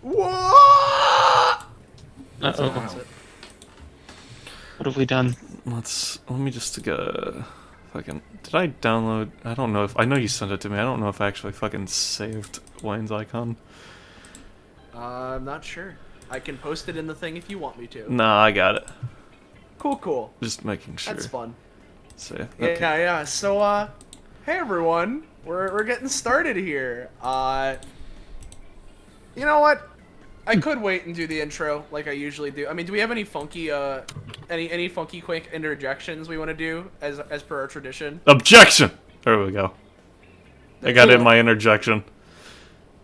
What? Uh-oh. What have we done? Let me just fucking. Did I download? I don't know if I know you sent it to me. I don't know if I actually fucking saved Wayne's icon. I'm not sure. I can post it in the thing if you want me to. Nah, I got it. Cool. Just making sure. That's fun. Save. Yeah, Okay. yeah. So, hey everyone, we're getting started here. You know what? I could wait and do the intro like I usually do. I mean, do we have any funky, any funky quick interjections we want to do as per our tradition? Objection. There we go. I got in my interjection.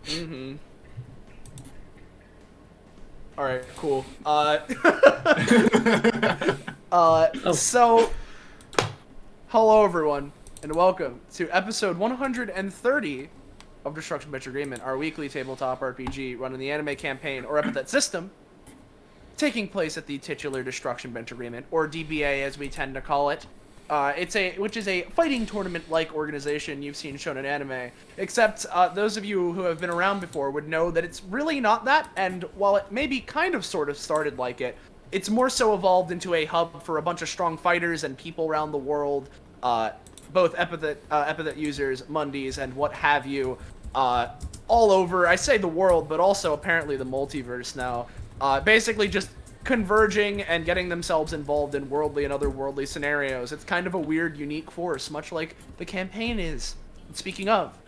Mm-hmm. All right, cool. So, hello everyone, and welcome to episode 130 of Destruction Bench Agreement, our weekly tabletop RPG run in the anime campaign or Epithet System, taking place at the titular Destruction Bench Agreement, or DBA as we tend to call it. Which is a fighting tournament-like organization you've seen shown in anime, except those of you who have been around before would know that it's really not that, and while it maybe kind of sort of started like it, it's more so evolved into a hub for a bunch of strong fighters and people around the world, both Epithet users, Mundies, and what have you, all over, I say the world, but also apparently the multiverse now, basically just converging and getting themselves involved in worldly and otherworldly scenarios. It's kind of a weird, unique force, much like the campaign is. Speaking of,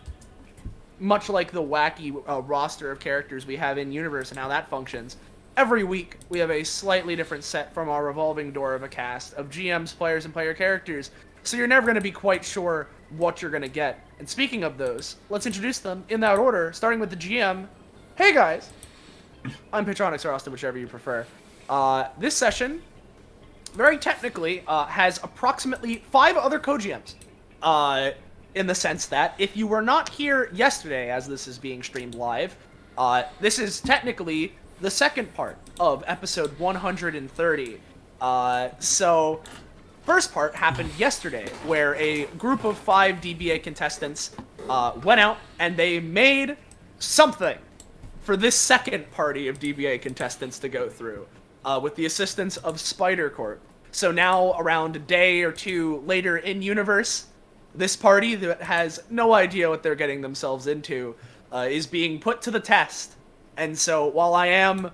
much like the wacky roster of characters we have in universe and how that functions, every week we have a slightly different set from our revolving door of a cast of GMs, players, and player characters, so you're never going to be quite sure what you're going to get. And speaking of those, let's introduce them in that order, starting with the GM. Hey guys! I'm Patronix or Austin, whichever you prefer. This session, very technically, has approximately 5 other co-GMs. In the sense that, if you were not here yesterday, as this is being streamed live, this is technically the second part of episode 130. So, first part happened yesterday, where a group of 5 DBA contestants went out and they made something for this second party of DBA contestants to go through. With the assistance of Spider Corp. So now, around a day or two later in universe, this party that has no idea what they're getting themselves into is being put to the test. And so, while I am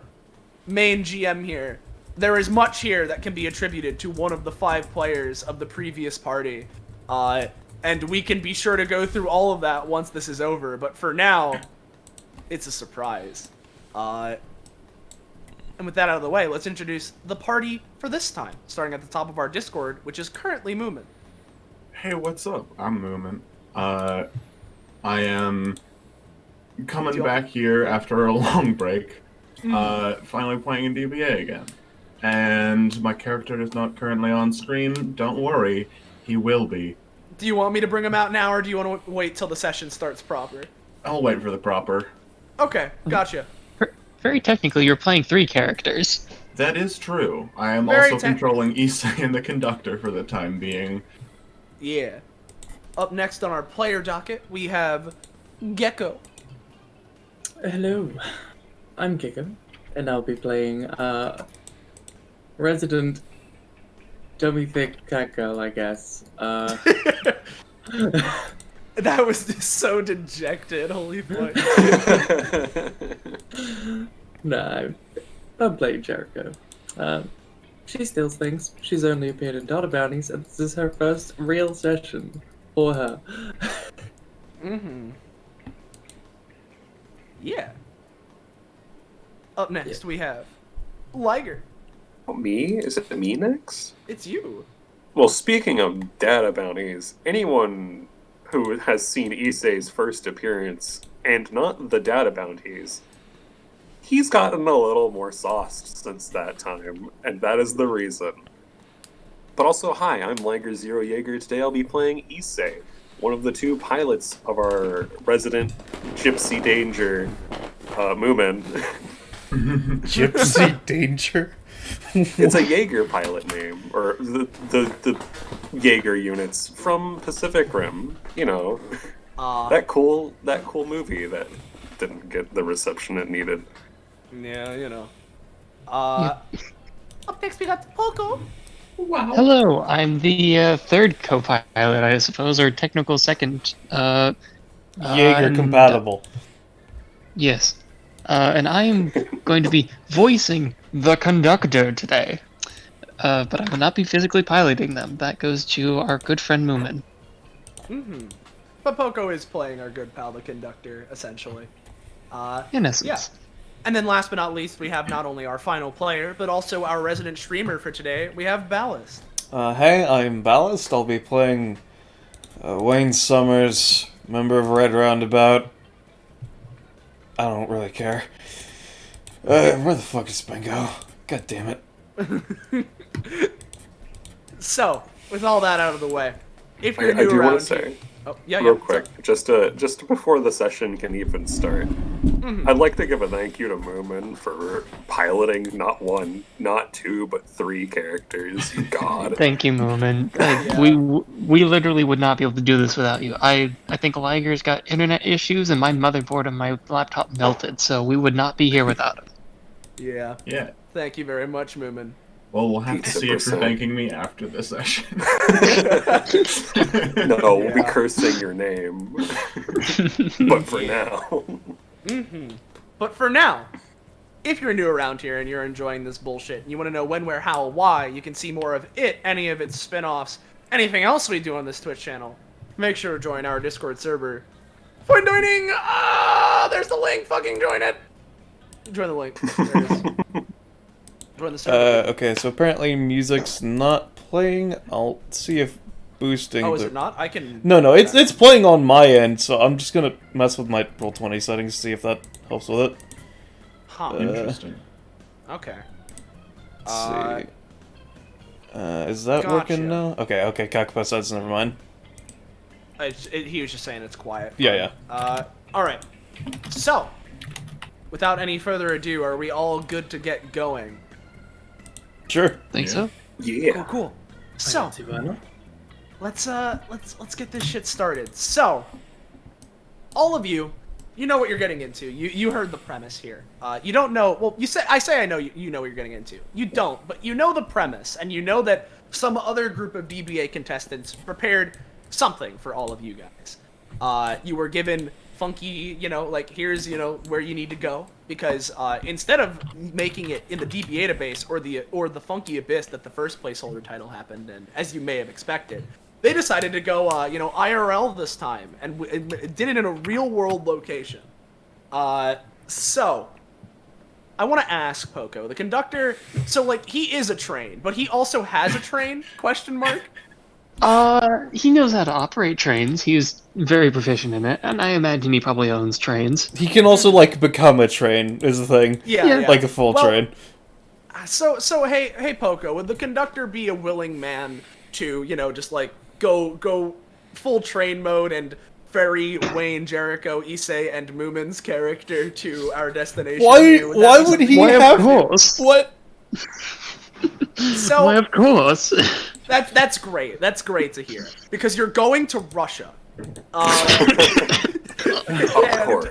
main GM here, there is much here that can be attributed to one of the 5 players of the previous party. And we can be sure to go through all of that once this is over, but for now, it's a surprise. And with that out of the way, let's introduce the party for this time, starting at the top of our Discord, which is currently Moomin. Hey, what's up? I'm Moomin. I am coming back here after a long break, finally playing in DBA again. And my character is not currently on screen. Don't worry, he will be. Do you want me to bring him out now, or do you want to wait till the session starts proper? I'll wait for the proper. Okay, gotcha. Very technically, you're playing 3 characters. That is true. I am Very also controlling Issei and the conductor for the time being. Yeah. Up next on our player docket, we have Gecko. Hello, I'm Gecko, and I'll be playing resident dummy thick cat girl, I guess. That was just so dejected, holy fuck. No, I'm playing Jericho. She steals things. She's only appeared in Data Bounties, and this is her first real session for her. Yeah. Up next, we have Liger. Oh, me? Is it me next? It's you. Well, speaking of data bounties, anyone who has seen Issei's first appearance, and not the data bounties, he's gotten a little more sauced since that time, and that is the reason. But also, hi, I'm Liger Zero Jaeger. Today I'll be playing Issei, one of the 2 pilots of our resident Gypsy Danger Moomin. Gypsy Danger? It's a Jaeger pilot name, or the Jaeger units from Pacific Rim. You know, that cool movie that didn't get the reception it needed. Yeah, you know. Up next we got Poco. Wow. Hello, I'm the third co-pilot, I suppose, or technical second. Jaeger and, compatible. Yes. And I am going to be voicing the conductor today. But I will not be physically piloting them. That goes to our good friend Moomin. Mm-hmm. But Poco is playing our good pal, the conductor, essentially. In essence. Yeah. And then last but not least, we have not only our final player, but also our resident streamer for today. We have Ballast. Hey, I'm Ballast. I'll be playing Wayne Summers, member of Red Roundabout. I don't really care. Where the fuck is Bingo? God damn it. So, with all that out of the way, if you're I new do around want to say, yeah, real quick, just before the session can even start, I'd like to give a thank you to Moomin for piloting not one, not two, but 3 characters. God. Thank you, Moomin. Yeah. We literally would not be able to do this without you. I think Liger's got internet issues, and my motherboard and my laptop melted, so we would not be here without him. Yeah. Yeah. Thank you very much, Moomin. Well, we'll have to see if you're 100%. thanking me after the session. No, we'll be cursing your name. But for now. But for now, if you're new around here and you're enjoying this bullshit, and you want to know when, where, how, why, you can see more of it, any of its spin-offs, anything else we do on this Twitch channel, make sure to join our Discord server. For joining, there's the link, fucking join it! Join the link. There it is. Join the server. Okay, so apparently music's not playing. I'll see if boosting Oh, is the... it not? I can... No, it's playing on my end, so I'm just gonna mess with my Roll20 settings to see if that helps with it. Huh. Interesting. Okay. Let's see. Is that gotcha. working now? Okay, Kakapa says never mind. He was just saying it's quiet. Yeah. Alright. So, without any further ado, are we all good to get going? Sure. Think so? Yeah. Cool. So, Ivana? let's get this shit started. So, all of you, you know what you're getting into. You heard the premise here. You don't know. Well, I know you know what you're getting into. You don't, but you know the premise, and you know that some other group of DBA contestants prepared something for all of you guys. You were given funky, like here's where you need to go, because instead of making it in the DBA database or the funky abyss that the first placeholder title happened in, as you may have expected, they decided to go IRL this time and did it in a real world location. So I want to ask Poco, the conductor. So he is a train, but he also has a train? Question mark. He knows how to operate trains. He's very proficient in it, and I imagine he probably owns trains. He can also, become a train, is the thing. Yeah. Like a full train. So hey Poco, would the conductor be a willing man to, just go full train mode and ferry Wayne, Jericho, Issei, and Moomin's character to our destination? Why would he Why, have... of course. What? So Why, of course. that's great. That's great to hear, because you're going to Russia. Of course.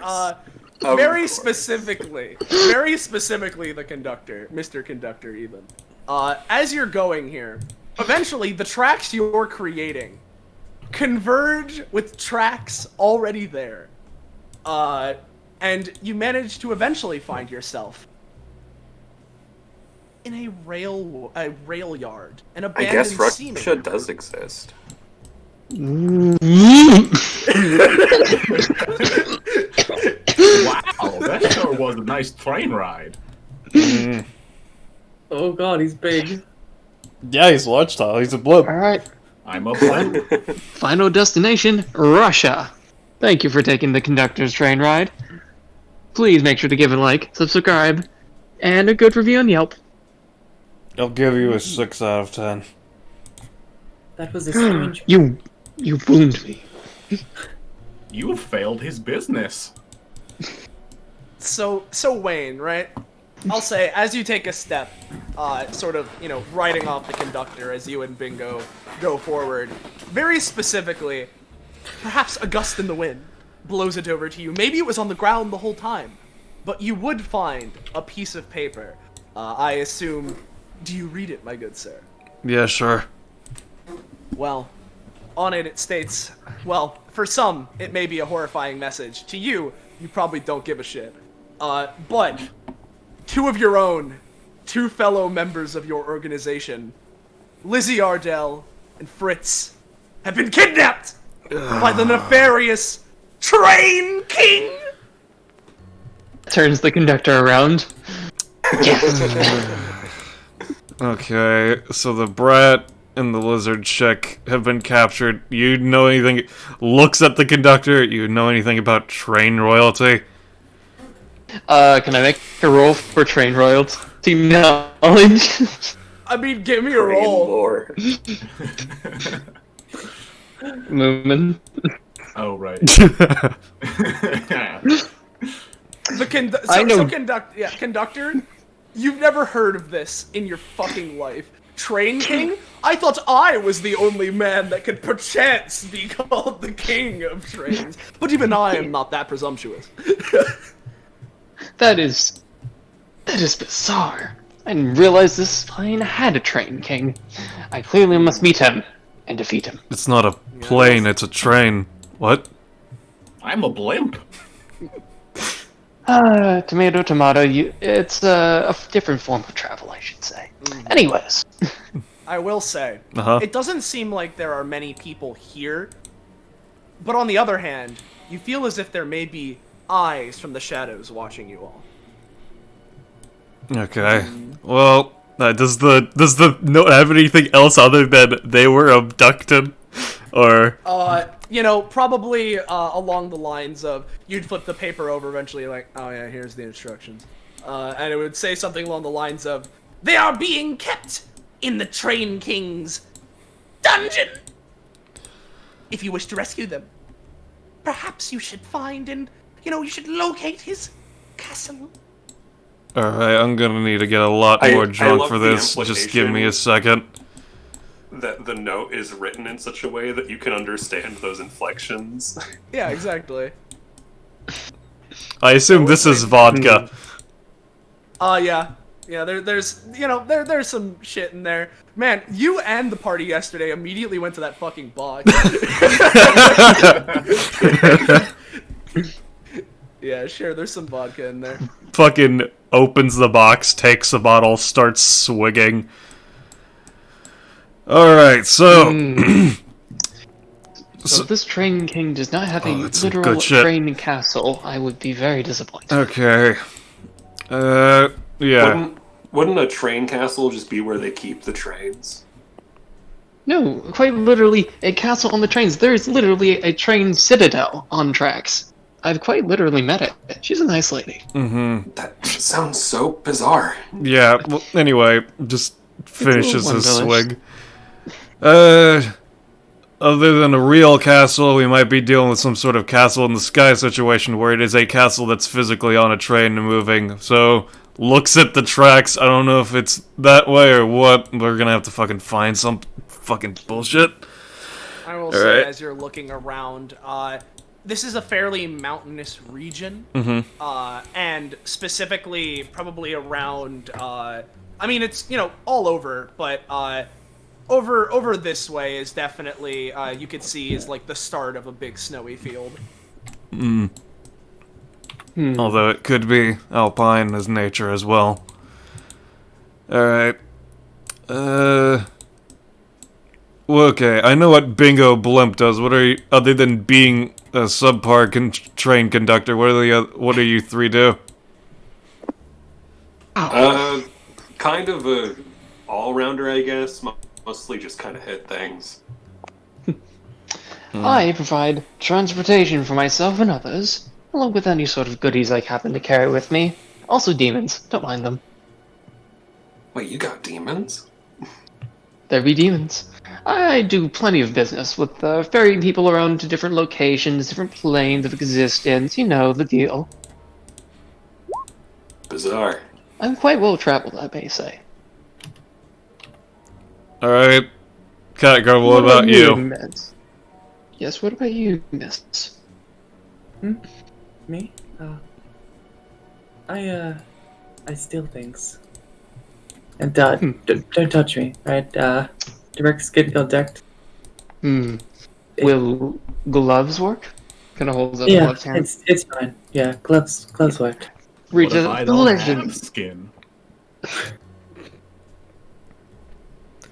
Very specifically, the conductor, Mr. Conductor, even. As you're going here, eventually the tracks you're creating converge with tracks already there, and you manage to eventually find yourself in a rail yard, an I abandoned guess seaman. Russia does exist. Wow, that sure was a nice train ride. Oh god, he's big. Yeah, he's large style. He's a blip. Alright, I'm a blend. final destination, Russia. Thank you for taking the conductor's train ride. Please make sure to give it a like, subscribe, and a good review on Yelp. I'll give you a 6 out of 10. That was a strange. You wound me. You failed his business. So Wayne, right? I'll say, as you take a step, sort of, riding off the conductor as you and Bingo go forward, very specifically, perhaps a gust in the wind blows it over to you. Maybe it was on the ground the whole time. but you would find a piece of paper. I assume. Do you read it, my good sir? Yeah, sure. Well, on it states, well, for some, it may be a horrifying message. To you, you probably don't give a shit. But two of your own, two fellow members of your organization, Lizzie Ardell and Fritz, have been kidnapped by the nefarious Train King! Turns the conductor around. Okay, so the brat and the lizard chick have been captured. You know anything? Looks at the conductor. You know anything about train royalty? Can I make a roll for train royalty knowledge? I mean, give me a Train roll. lore. Moomin. Oh, right. I know. Conductor, you've never heard of this in your fucking life. Train King? I thought I was the only man that could perchance be called the king of trains. But even I am not that presumptuous. That is bizarre. I didn't realize this plane had a train king. I clearly must meet him and defeat him. It's not a plane, it's a train. What? I'm a blimp. Tomato, tomato, it's a different form of travel, I should say. Anyways. I will say, Uh-huh. it doesn't seem like there are many people here, but on the other hand, you feel as if there may be eyes from the shadows watching you all. Okay. Well, does the note have anything else other than they were abducted? Or Probably along the lines of, you'd flip the paper over eventually, like, oh yeah, here's the instructions. And it would say something along the lines of, they are being kept in the Train King's dungeon! If you wish to rescue them, perhaps you should find and, you should locate his castle. alright, I'm gonna need to get a lot more I drunk love for the this. Just give me a second. That the note is written in such a way that you can understand those inflections. Yeah, exactly. I assume this is vodka. Yeah. Yeah, there's some shit in there. Man, you and the party yesterday immediately went to that fucking box. Yeah, sure, there's some vodka in there. Fucking opens the box, takes a bottle, starts swigging. Alright, so... So if this Train King does not have a that's some literal good shit. train castle, I would be very disappointed. Okay. Yeah. Wouldn't a train castle just be where they keep the trains? No, quite literally a castle on the trains. There is literally a train citadel on tracks. I've quite literally met it. She's a nice lady. Mm-hmm. That sounds so bizarre. Yeah, well, anyway, just finishes little his one-village. swig. Other than a real castle, we might be dealing with some sort of castle in the sky situation where it is a castle that's physically on a train and moving. So, looks at the tracks, I don't know if it's that way or what. We're gonna have to fucking find some fucking bullshit. I will say, Alright. as you're looking around, this is a fairly mountainous region, and specifically probably around, I mean, it's, all over, but, over this way is definitely, you could see is like the start of a big snowy field. Although it could be alpine as nature as well. Alright. Well, okay, I know what Bingo Blimp does. What are you, other than being a subpar train conductor, what do you three do? Kind of a all-rounder, I guess. Mostly just kind of hit things. I provide transportation for myself and others, along with any sort of goodies I happen to carry with me. Also demons, don't mind them. Wait, you got demons? There be demons. I do plenty of business with ferrying people around to different locations, different planes of existence, you know, the deal. Bizarre. I'm quite well traveled, I may say. Alright. Catgirl, what about you? Miss? Yes, what about you, miss? Me? I steal things. And don't touch me, right? Direct skin contact. Will gloves work? Kind of holds up Yeah, gloves hand. it's fine. Yeah, gloves work. What Reaches if I the don't legend. have skin?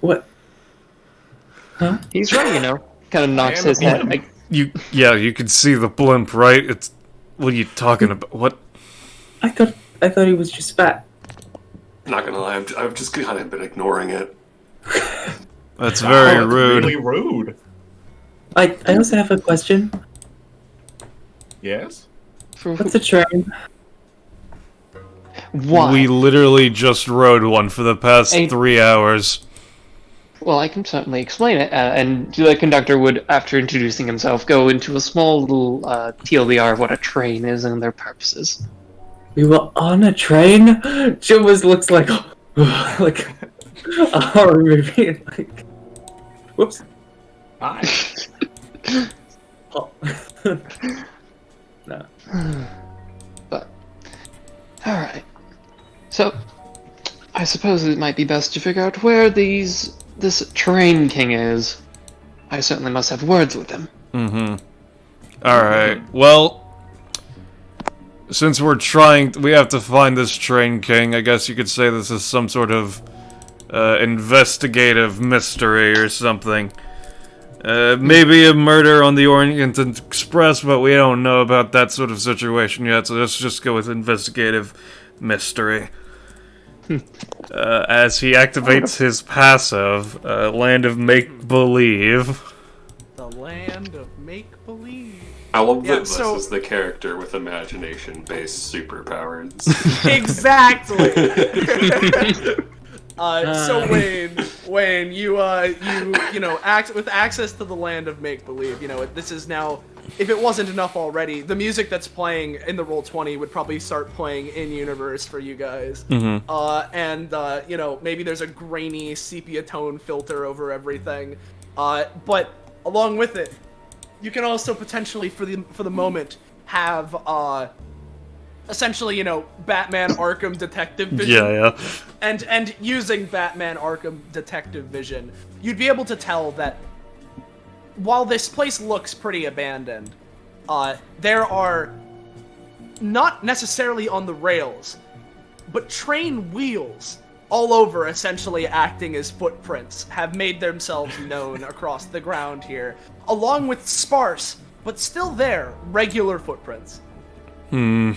What? Huh? He's right, you know. Kind of knocks am his a head. blimp. You can see the blimp, right? It's. What are you talking about? What? I thought he was just fat. Not gonna lie, I've just kind of been ignoring it. That's Wow, very that's rude. Really rude. I also have a question. Yes. What's a train? Why? We literally just rode one for the past Hey. 3 hours. Well, I can certainly explain it. And the conductor would, after introducing himself, go into a small little TLDR of what a train is and their purposes. We were on a train. She almost looks like like a horror movie. Like, whoops. Hi. Oh. No. But, alright. So, I suppose it might be best to figure out where this train king is. I certainly must have words with him. Alright, well... Since we have to find this train king, I guess you could say this is some sort of investigative mystery or something. Maybe a murder on the Orient Express, but we don't know about that sort of situation yet, so let's just go with investigative mystery. As he activates his passive, Land of Make-Believe. The land of make-believe. I love Yeah, that this so- is the character with imagination-based superpowers. Exactly. So Wayne, you know, with access to the land of make believe, you know, this is now. If it wasn't enough already, the music that's playing in the Roll20 would probably start playing in universe for you guys. And you know, maybe there's a grainy sepia tone filter over everything. But along with it, you can also potentially, for the moment, have essentially, you know, Batman Arkham Detective Vision. Yeah. And using Batman Arkham Detective Vision, you'd be able to tell that while this place looks pretty abandoned, there are, not necessarily on the rails, but train wheels all over, essentially acting as footprints, have made themselves known across the ground here, along with sparse, but still there, regular footprints. Alright.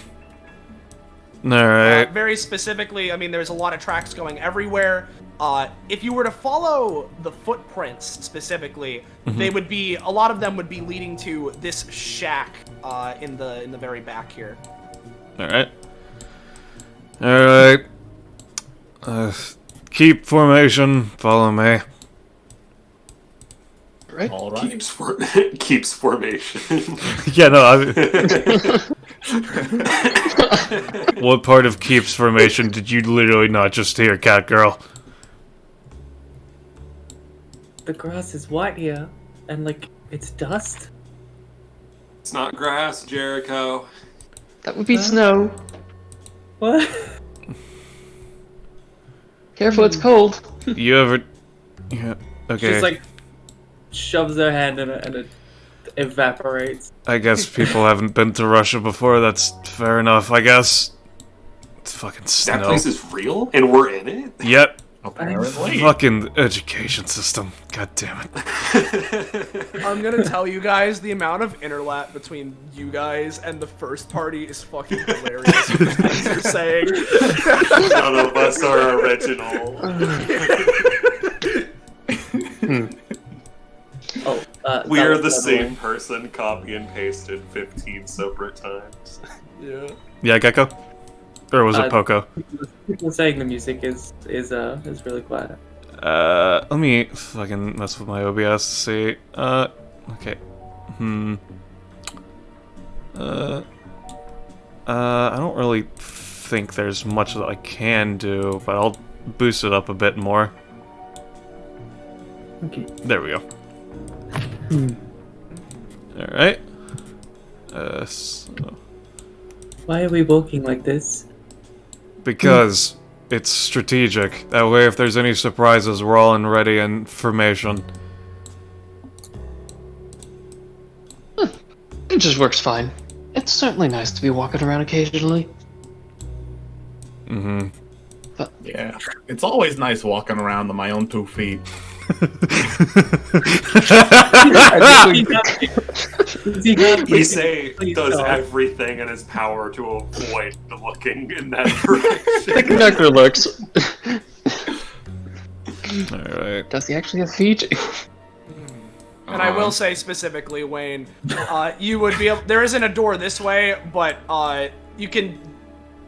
Very specifically, I mean, there's a lot of tracks going everywhere. If you were to follow the footprints specifically, they would be, a lot of them would be leading to this shack in the very back here. Alright. Keep formation, follow me. Right? All right. Keeps formation. Yeah, no, what part of keeps formation did you literally not just hear, cat girl? The grass is white here, and like it's dust. It's not grass, Jericho. That would be snow. What? Careful, it's cold. You ever... Yeah, okay. She's like shoves her hand in it and it evaporates. I guess people haven't been to Russia before, that's fair enough, I guess. It's fucking snow. That place is real, and we're in it. Yep. Apparently. Fucking education system. God damn it. I'm gonna tell you guys, the amount of interlap between you guys and the first party is fucking hilarious. What the things you're saying. None of us are original. We are the same person, copy and pasted 15 separate times. Yeah. Yeah, Gecko? Or was it Poco? People saying the music is really quiet. Let me fucking mess with my OBS to see. Okay. I don't really think there's much that I can do, but I'll boost it up a bit more. Okay. There we go. Alright. So... Why are we walking like this? Because it's strategic. That way, if there's any surprises, we're all in ready information. It just works fine. It's certainly nice to be walking around occasionally. Mm-hmm. Yeah, it's always nice walking around on my own 2 feet. Issei does everything in his power to avoid looking in that direction. The conductor looks. Alright. Does he actually have feet? And I will say specifically, Wayne, you would be able, there isn't a door this way, but you can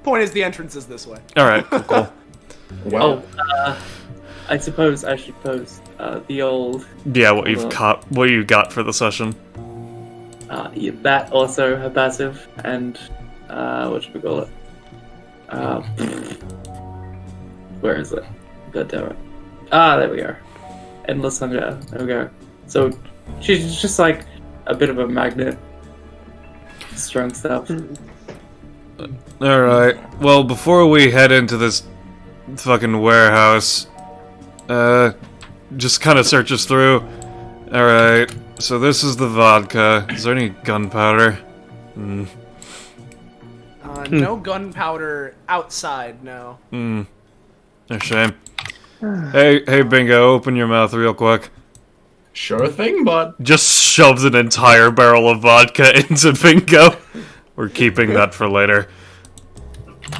point as the entrance is this way. Alright, cool. Well, I suppose I should post the old. Yeah, what you got for the session. Yeah, that also a passive, and what should we call it? Where is it? God damn it. There we are. Endless hunger. There we go. So she's just like a bit of a magnet. Strong stuff. Alright, well, before we head into this fucking warehouse, just kind of searches through. Alright, so this is the vodka. Is there any gunpowder? No gunpowder outside, no. A shame. Hey, Bingo, open your mouth real quick. sure thing, bud. Just shoves an entire barrel of vodka into Bingo. We're keeping that for later.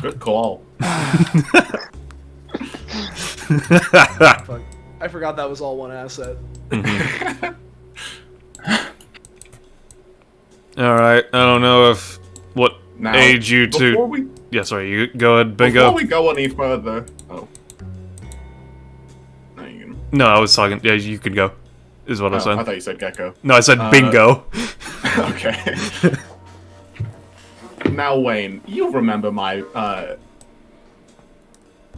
Good call. Fuck. I forgot that was all one asset. Alright, I don't know what Now, age you two... before we Yeah, sorry, you go ahead, Bingo. Before we go any further... Oh. No, you can... No, I was talking... Yeah, you could go, is what I Oh, was saying. I thought you said gecko. No, I said Bingo. Okay. Now, Wayne, you remember my,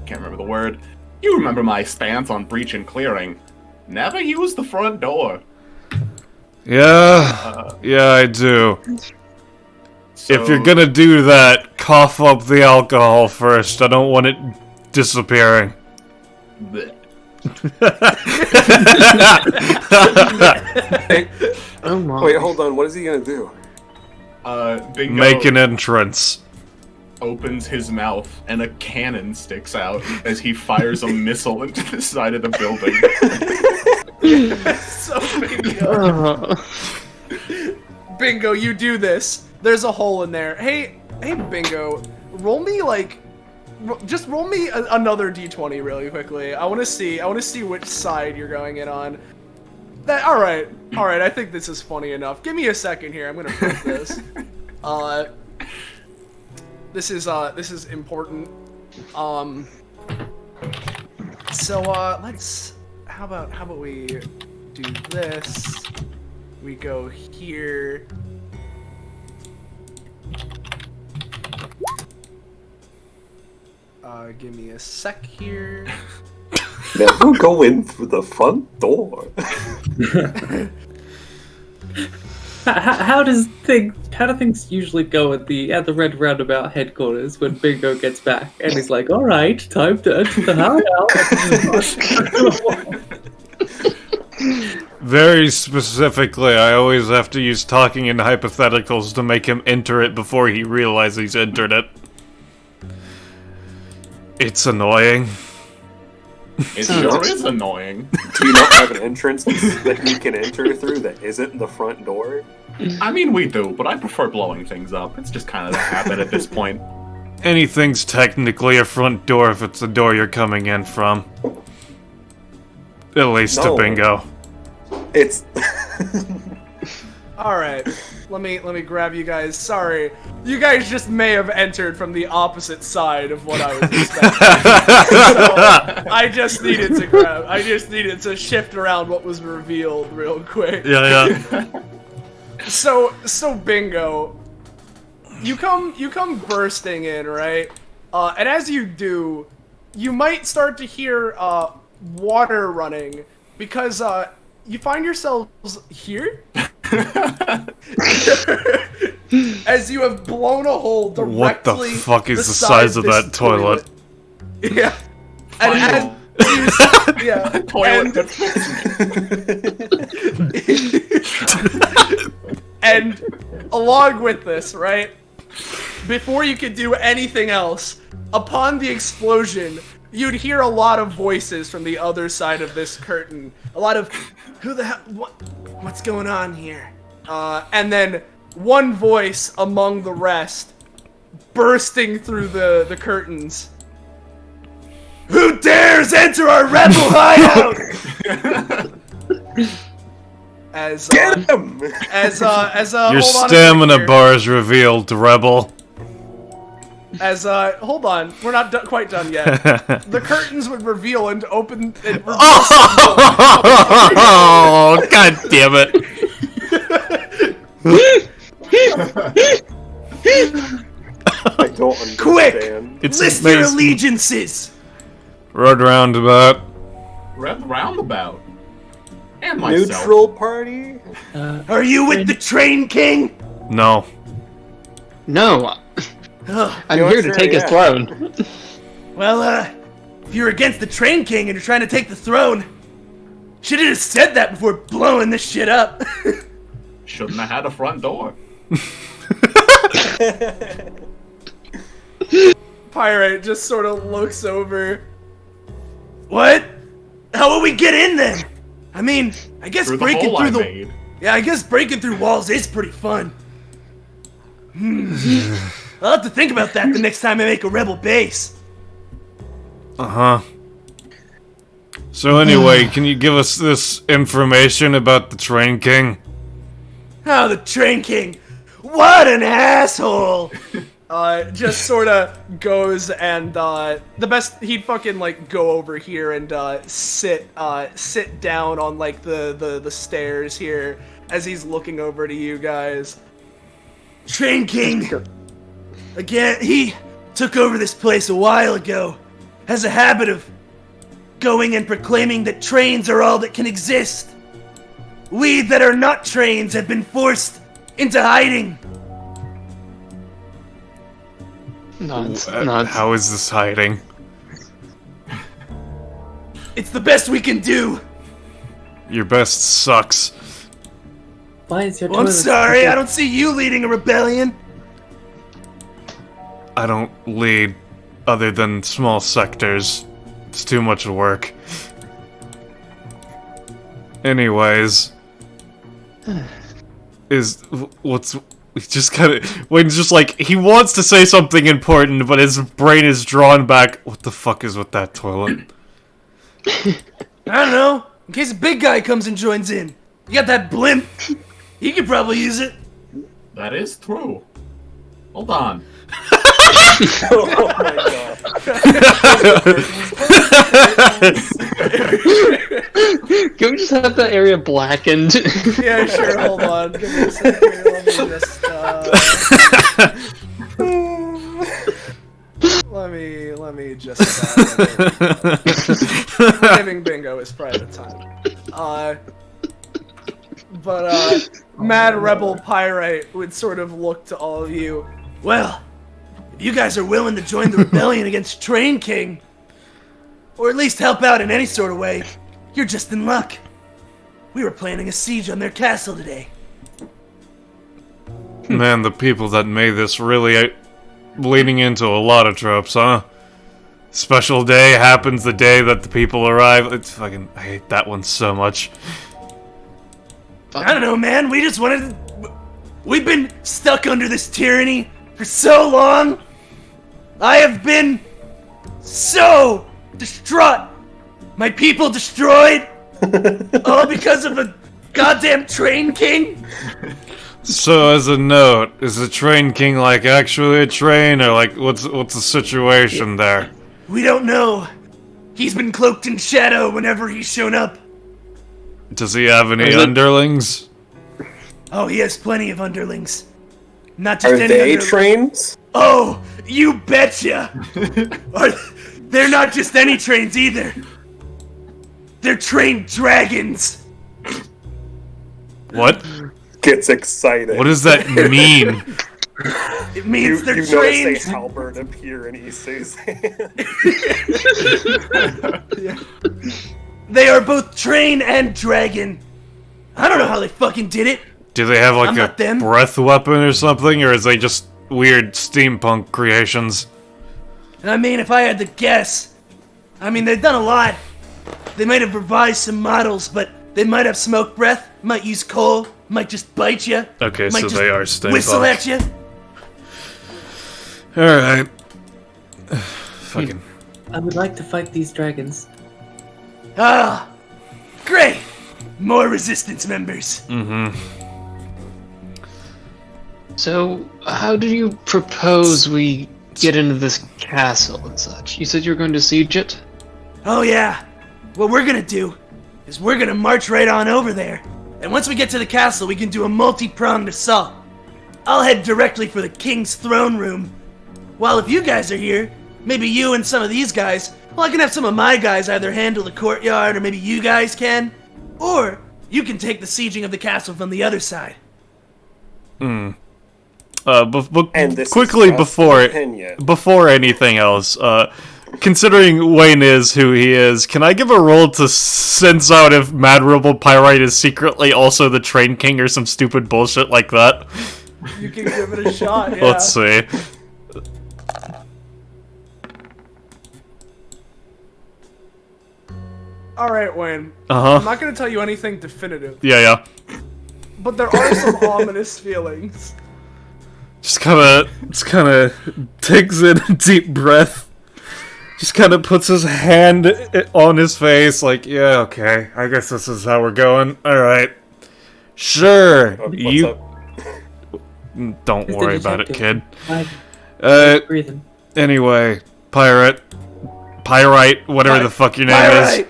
can't remember the word. You remember my stance on breach and clearing. Never use the front door. Yeah, I do. So, If you're gonna do that, cough up the alcohol first. I don't want it disappearing. bleh. Hey, Oh my. wait, hold on. What is he gonna do? Bingo Make an entrance. opens his mouth and a cannon sticks out as he fires a missile into the side of the building. So Bingo. Bingo, you do this. There's a hole in there. Hey, Bingo, roll me just roll me another d20 really quickly. I want to see which side you're going in on. All right. I think this is funny enough. Give me a second here. I'm gonna print this. This is important. So let's. How about we do this? We go here. Give me a sec here. Never go in through the front door. How do things usually go at the Red Roundabout headquarters when Bingo gets back and he's like, "All right, time to enter the hideout." Very specifically, I always have to use talking in hypotheticals to make him enter it before he realizes he's entered it. It's annoying. It sure is annoying. Do you not have an entrance that he can enter through that isn't the front door? I mean, we do, but I prefer blowing things up. It's just kind of the habit at this point. Anything's technically a front door if it's the door you're coming in from. At least to No. Bingo. It's All right. Let me grab you guys. Sorry, you guys just may have entered from the opposite side of what I was expecting. So, I just needed to shift around what was revealed real quick. Yeah. So Bingo, you come bursting in, right? And as you do, you might start to hear water running because you find yourselves here. as you have blown a hole directly. What the fuck is the size of that toilet? Yeah. And as you, yeah. Toilet and along with this, right? Before you could do anything else, upon the explosion, you'd hear a lot of voices from the other side of this curtain. A lot of, who the hell, what's going on here? And then one voice among the rest, bursting through the curtains. Who dares enter our rebel hideout? Get him! Your stamina bar is revealed, rebel. Hold on, we're not quite done yet. The curtains would reveal and open. And Oh, god damn it! I don't understand. Quick! It's List your amazing. allegiances! Road roundabout. Roundabout. And myself. Neutral party? Are you with the Train King? No. No, Ugh. I'm You're here to sure, take his yeah. throne. Well, if you're against the Train King and you're trying to take the throne, should have just said that before blowing this shit up. Shouldn't have had a front door. Pyrite just sort of looks over. What? How will we get in then? I mean, I guess Through the breaking hole through I the made. yeah, I guess breaking through walls is pretty fun. I'll have to think about that the next time I make a rebel base. Uh-huh. So anyway, can you give us this information about the Train King? Oh, the Train King! What an asshole! Just sorta goes and, the best, he'd fucking, like, go over here and, sit down on, like, the stairs here as he's looking over to you guys. Train King! Again, he took over this place a while ago. Has a habit of going and proclaiming that trains are all that can exist. We that are not trains have been forced into hiding. Nods. How is this hiding? It's the best we can do. Your best sucks. Why is your Well, I'm toilet sorry, so I don't see you leading a rebellion. I don't lead other than small sectors. It's too much work. Anyways, what's just kind of when just like he wants to say something important, but his brain is drawn back. What the fuck is with that toilet? I don't know, in case a big guy comes and joins in. You got that blimp? He could probably use it. That is true. Hold on. Oh my god. Can we just have that area blackened? Yeah, sure, hold on. Give me a second here, let me just, let me just, Giving bingo is probably the time. Mad Rebel Pyrite would sort of look to all of you. Well, if you guys are willing to join the rebellion against Train King, or at least help out in any sort of way, you're just in luck. We were planning a siege on their castle today. Man, the people that made this really are leaning into a lot of tropes, huh? Special day happens the day that the people arrive. It's fucking, I hate that one so much. I don't know, man. We just wanted to... We've been stuck under this tyranny for so long. I have been so distraught. My people destroyed. All because of a goddamn Train King. So, as a note, is the Train King like actually a train, or like what's the situation there? We don't know. He's been cloaked in shadow whenever he's shown up. Does he have any underlings? Oh, he has plenty of underlings. Not just Are any they underlings. trains? Oh, you betcha! They're not just any trains either. They're trained dragons. What? gets excited. What does that mean? It means they're you trained. notice a halberd appear in Issei's hand. They are both train and dragon. I don't know how they fucking did it. Do they have like I'm not a them. breath weapon or something, or is they just weird steampunk creations? I mean, if I had to guess, I mean, they've done a lot. They might have revised some models, but they might have smoke breath, might use coal, might just bite you. Okay, might so just they are steampunk. whistle at you. Alright. Fucking. I would like to fight these dragons. Ah, great. More resistance members. Mm-hmm. So, how do you propose we get into this castle and such? You said you were going to siege it? Oh yeah. What we're gonna do is we're gonna march right on over there. And once we get to the castle, we can do a multi-pronged assault. I'll head directly for the king's throne room. While if you guys are here, maybe you and some of these guys, well, I can have some of my guys either handle the courtyard, or maybe you guys can. Or you can take the sieging of the castle from the other side. And this quickly is before anything else, considering Wayne is who he is, can I give a roll to sense out if Mad Rebel Pyrite is secretly also the Train King or some stupid bullshit like that? You can give it a shot, yeah. Let's see. Alright, Wayne. Uh-huh. I'm not gonna tell you anything definitive, Yeah. but there are some ominous feelings. Just kind of takes in a deep breath. Just kind of puts his hand on his face, like, yeah, okay, I guess this is how we're going. All right, sure. What's up? Don't It's the worry about it, kid. detective. Breathing. Anyway, Pyrite, whatever the fuck your name is.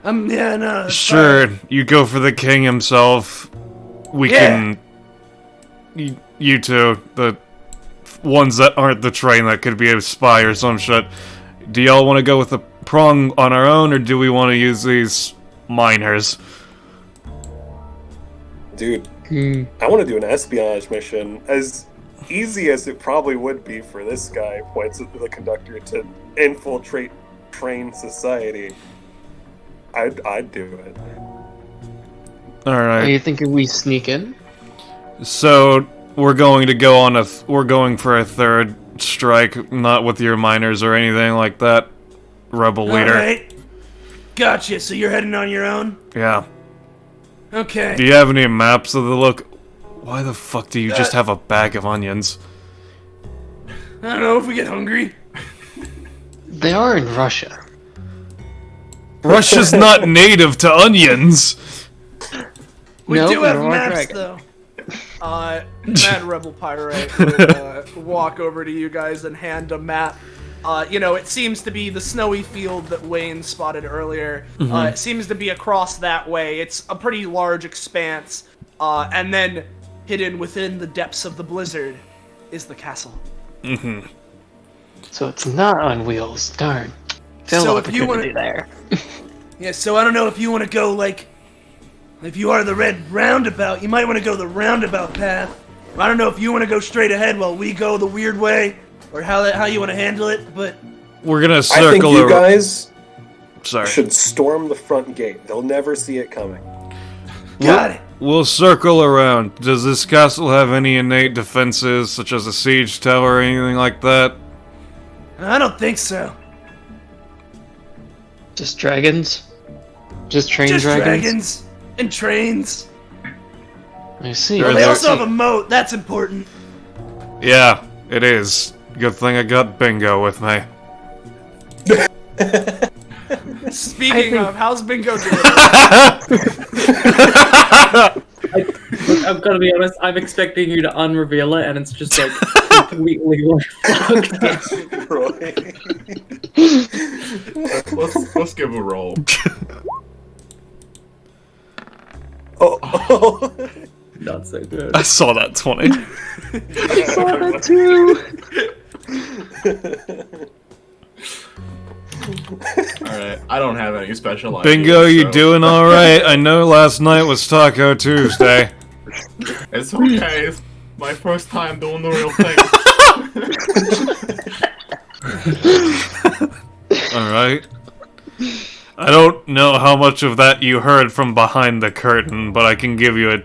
Yeah, no. it's Sure, you go for the king himself. We Yeah. can. You two, the ones that aren't the train that could be a spy or some shit. Do y'all want to go with the prong on our own, or do we want to use these miners? Dude, I want to do an espionage mission. As easy as it probably would be for this guy, points at the conductor, to infiltrate train society. I'd do it. All Are right. you thinking we sneak in? So we're going to go on we're going for a third strike, not with your miners or anything like that, rebel leader. Alright. Gotcha, so you're heading on your own? Yeah. Okay. Do you have any maps of the look? Why the fuck do you just have a bag of onions? I don't know if we get hungry. They are in Russia. Russia's not native to onions. We No, do have nor maps, dragon. though. Mad Rebel Pyrite will walk over to you guys and hand a map. It seems to be the snowy field that Wayne spotted earlier. It seems to be across that way. It's a pretty large expanse. And then hidden within the depths of the blizzard is the castle. So it's not on wheels. Darn. Failed So if you opportunity wanna- there. Yeah, so I don't know if you want to go, if you are the red roundabout, you might want to go the roundabout path. I don't know if you want to go straight ahead while we go the weird way, or how you want to handle it, but... We're gonna I think circle you around. guys Sorry. should storm the front gate. They'll never see it coming. Got it. We'll circle around. Does this castle have any innate defenses, such as a siege tower or anything like that? I don't think so. Just dragons? Just train Just dragons? dragons and trains. I see. Sure, Well, they there- also have a moat. That's important. Yeah, it is. Good thing I got Bingo with me. Speaking of, how's Bingo doing? I'm gonna be honest, I'm expecting you to unreveal it, and it's just like completely fucked. Roy. Let's give a roll. Oh. Not so good. I saw that 20. saw that too! Alright, I don't have any special Bingo, ideas, you so- doing alright? I know last night was Taco Tuesday. It's okay. It's my first time doing the real thing. Alright. I don't know how much of that you heard from behind the curtain, but I can give you a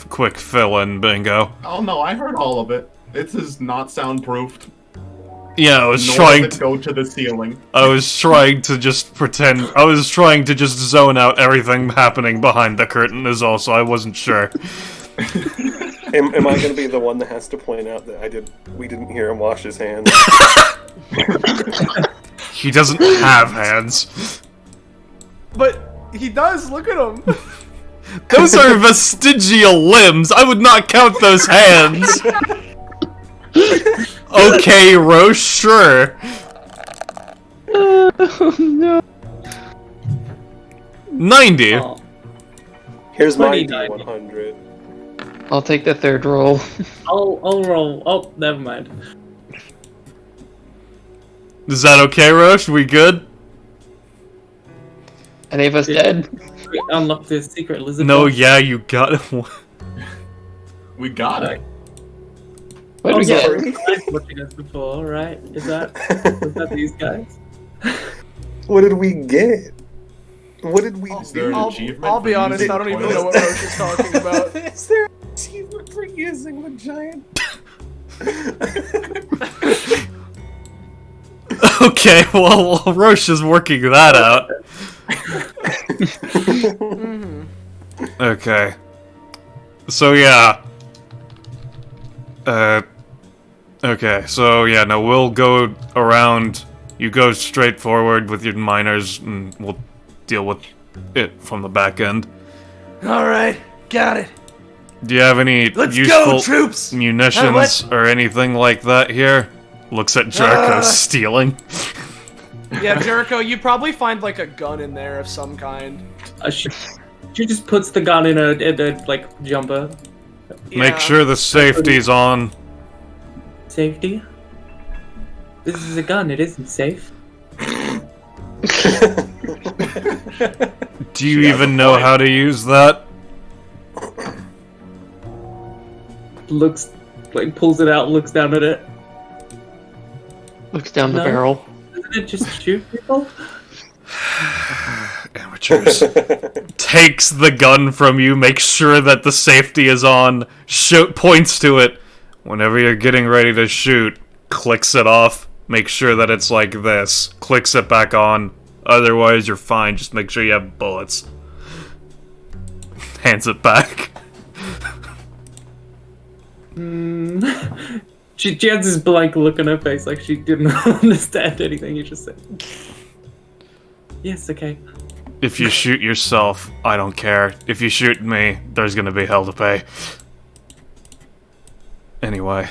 quick fill-in, Bingo. Oh no, I heard all of it. This is not soundproofed. Yeah, I was Nor trying does it to... go to the ceiling. I was trying to just pretend... I was trying to just zone out everything happening behind the curtain is all, so I wasn't sure. Am I going to be the one that has to point out that we didn't hear him wash his hands? He doesn't have hands. But he does. Look at him. Those are vestigial limbs. I would not count those hands. Okay, Roche, sure. Oh no. 90. Oh, Here's my 2090. D100. I'll take the third roll. I'll roll. Oh, never mind. Is that okay, Roche? We good? Any of us Yeah. dead? We unlocked the secret lizard. No, box. yeah, you got it. We got it. What Oh, do we get? sorry. Watching us before, right? Was that these guys? What did we get? What did we Is there an do? achievement I'll be for honest. using I don't even toilets? know what Roche is talking about. Is there an achievement for using the giant? Okay, well, Roche is working that out. Mhm. Okay. So, yeah. Okay, so, yeah, no, we'll go around. You go straight forward with your miners, and we'll deal with it from the back end. All right, got it. Do you have any Let's useful go, troops. munitions or anything like that here? Looks at Jericho stealing. Yeah, Jericho, you probably find like a gun in there of some kind. She just puts the gun in a like jumper. Make Yeah. sure the safety's on. Safety. This is a gun. It isn't safe. Do you She has even a know point. how to use that? Looks like pulls it out. Looks down at it. Looks down the No. barrel. Doesn't it just shoot people? Amateurs. Takes the gun from you, makes sure that the safety is on, points to it. Whenever you're getting ready to shoot, clicks it off, make sure that it's like this, clicks it back on. Otherwise, you're fine. Just make sure you have bullets. Hands it back. She has this blank look on her face, like she didn't understand anything you just said. Yes, okay. If you shoot yourself, I don't care. If you shoot me, there's gonna be hell to pay. Anyway.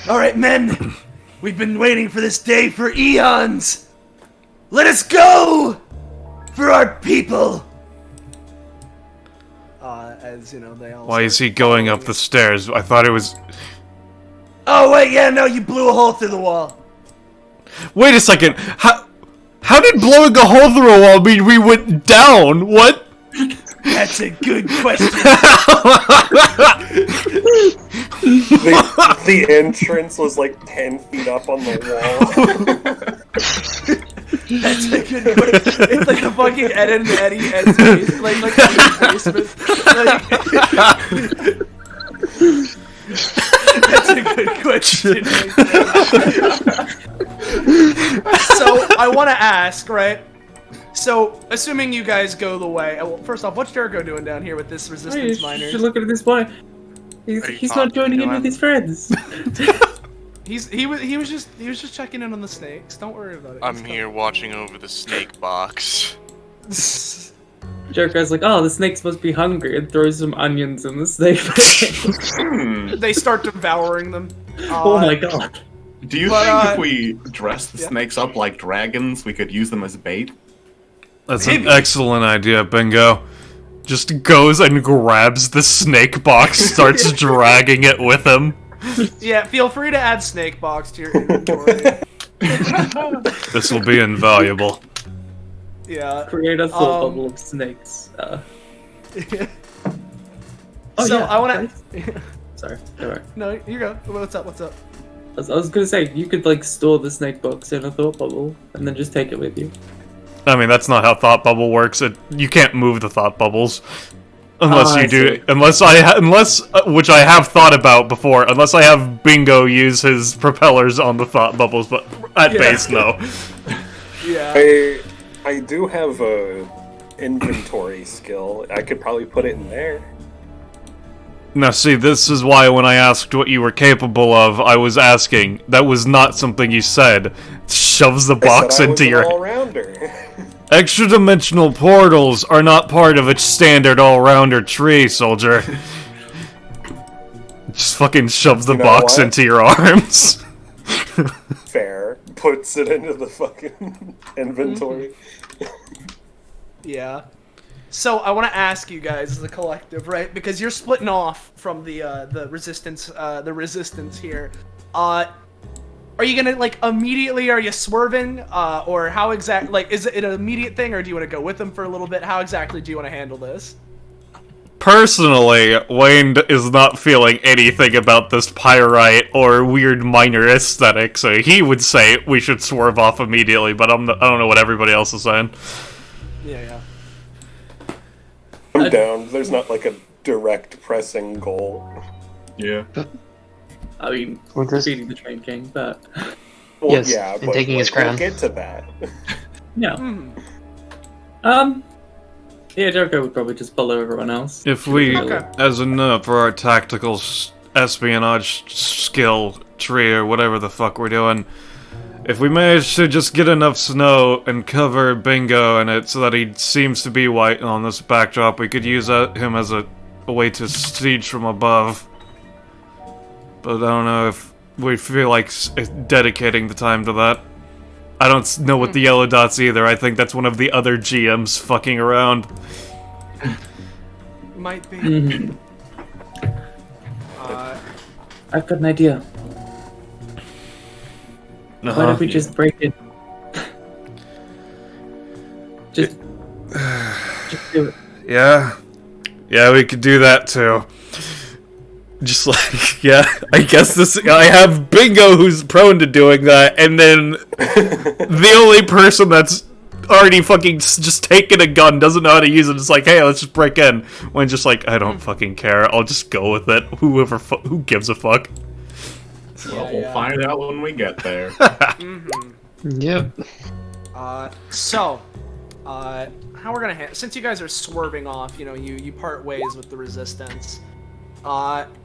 All right, men. We've been waiting for this day for eons. Let us go for our people. As you know, they all. Why is he going up the stairs? I thought it was... Oh wait, yeah, no, you blew a hole through the wall. Wait a second. How did blowing a hole through a wall mean we went down? What? That's a good question. The entrance was like 10 feet up on the wall. That's a good question. It's like the fucking Ed and Eddie Ed's base, like Eddie's basement. That's a good question. So I want to ask, right? So, assuming you guys go the way, well, first off, what's Jericho doing down here with this Hey, resistance you miners? should look at this boy. He's not joining in with his friends. He was just checking in on the snakes. Don't worry about it. I'm here watching over the snake box. Jericho's like, oh, the snakes must be hungry, and throws some onions in the snake. They start devouring them. Oh my god. Do you But, think if we dress the yeah. snakes up like dragons, we could use them as bait? That's Maybe. an excellent idea, Bingo. Just goes and grabs the snake box, starts dragging it with him. Yeah, feel free to add snake box to your inventory. This will be invaluable. Yeah. Create a thought Um, bubble of snakes. Oh, so yeah. I want to. Sorry. Alright. No, you go. What's up? What's up? I was gonna say, you could, like, store the snake books in a thought bubble, and then just take it with you. I mean, that's not how thought bubble works. You can't move the thought bubbles. Unless you do, see. unless which I have thought about before, unless I have Bingo use his propellers on the thought bubbles, but at base, no. Yeah. I do have a inventory skill. I could probably put it in there. Now, see, this is why when I asked what you were capable of, I was asking. That was not something you said. Shoves the box I said I into was your. an all-rounder. Extra-dimensional portals are not part of a standard all-rounder tree, soldier. Just fucking shoves the You know box what? into your arms. Fair. Puts it into the fucking inventory. Yeah. So I want to ask you guys as a collective, right? Because you're splitting off from the resistance here. Are you gonna, like, immediately, are you swerving, or how exactly, like, is it an immediate thing, or do you want to go with them for a little bit? How exactly do you want to handle this? Personally, Wayne is not feeling anything about this pyrite or weird minor aesthetic, so he would say we should swerve off immediately, but I don't know what everybody else is saying. Yeah. I'm down. There's not like a direct pressing goal. Yeah. I mean, Or just- defeating the Train King, but... Well, Yes, yeah, and but taking his we'll crown. get to that. Yeah. Yeah, Jericho would probably just follow everyone else. If we, Okay. as a note for our tactical espionage skill tree or whatever the fuck we're doing, if we manage to just get enough snow and cover Bingo in it so that he seems to be white on this backdrop, we could use him as a way to siege from above. But I don't know if we feel like dedicating the time to that. I don't know what the yellow dots either. I think that's one of the other GMs fucking around. Might be. Mhm. Uh, I've got an idea. Why don't we just break it? Just do it. Yeah, we could do that too. Just like, yeah, I guess I have Bingo who's prone to doing that, and then the only person that's already fucking just taken a gun, doesn't know how to use it, is like, hey, let's just break in. When just like, I don't fucking care, I'll just go with it. Who gives a fuck? Well, we'll find out when we get there. Yep. So, how we're gonna since you guys are swerving off, you know, you part ways with the resistance.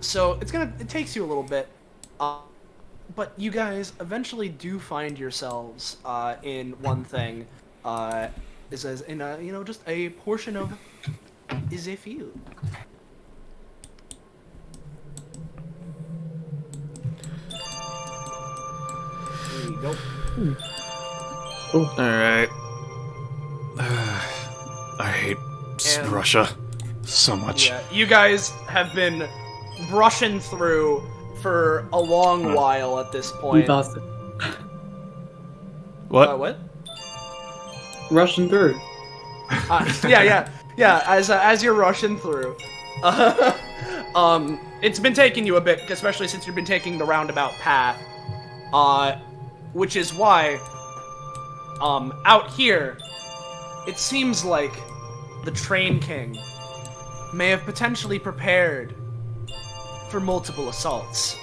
So it takes you a little bit, but you guys eventually do find yourselves in one thing, just a portion of is a field. There you go. Alright. I hate And- Russia so much. Yeah, you guys have been brushing through for a long while at this We point. lost it. What? What? Rushing through. Yeah. As you're rushing through, it's been taking you a bit, especially since you've been taking the roundabout path. Which is why, out here, it seems like the Train King may have potentially prepared for multiple assaults.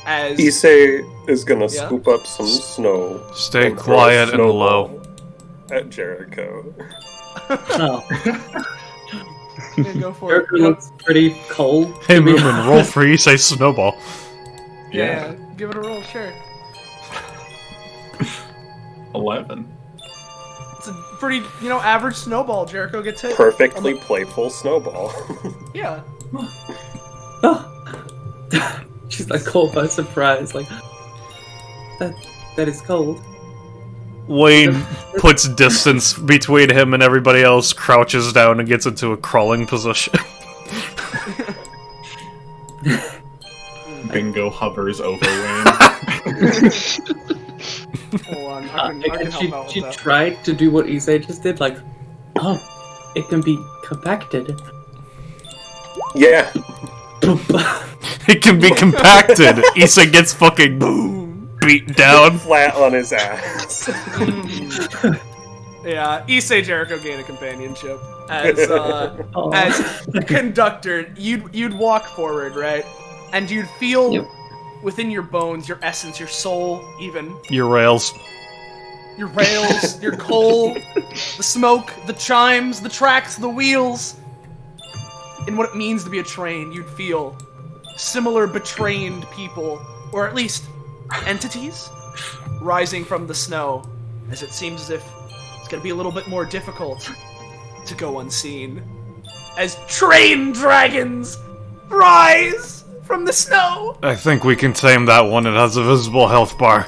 As Issei is gonna Yeah? scoop up some snow. Stay and throw a quiet and snowball low. At Jericho. Oh, yeah, go for Jericho it. looks pretty cold. Hey, to me. Moomin, roll for you, say snowball. Yeah, give it a roll, sure. 11. It's a pretty, average snowball. Jericho gets hit. Perfectly playful snowball. Yeah. She's like caught by surprise, like that is cold. Wayne puts distance between him and everybody else, crouches down, and gets into a crawling position. Bingo hovers over Wayne. Hold on, I can help out She with that. tried to do what Issei just did, like, oh, it can be compacted. Yeah. It can be compacted. Issa gets fucking beat down. Flat on his ass. Yeah, Issei Jericho gain a companionship. As conductor, you'd walk forward, right? And you'd feel within your bones, your essence, your soul, even. Your rails. Your rails, your coal, the smoke, the chimes, the tracks, the wheels. And what it means to be a train, you'd feel similar betrayed people, or at least entities, rising from the snow, as it seems as if it's gonna be a little bit more difficult to go unseen. As train dragons rise from the snow! I think we can tame that one. It has a visible health bar.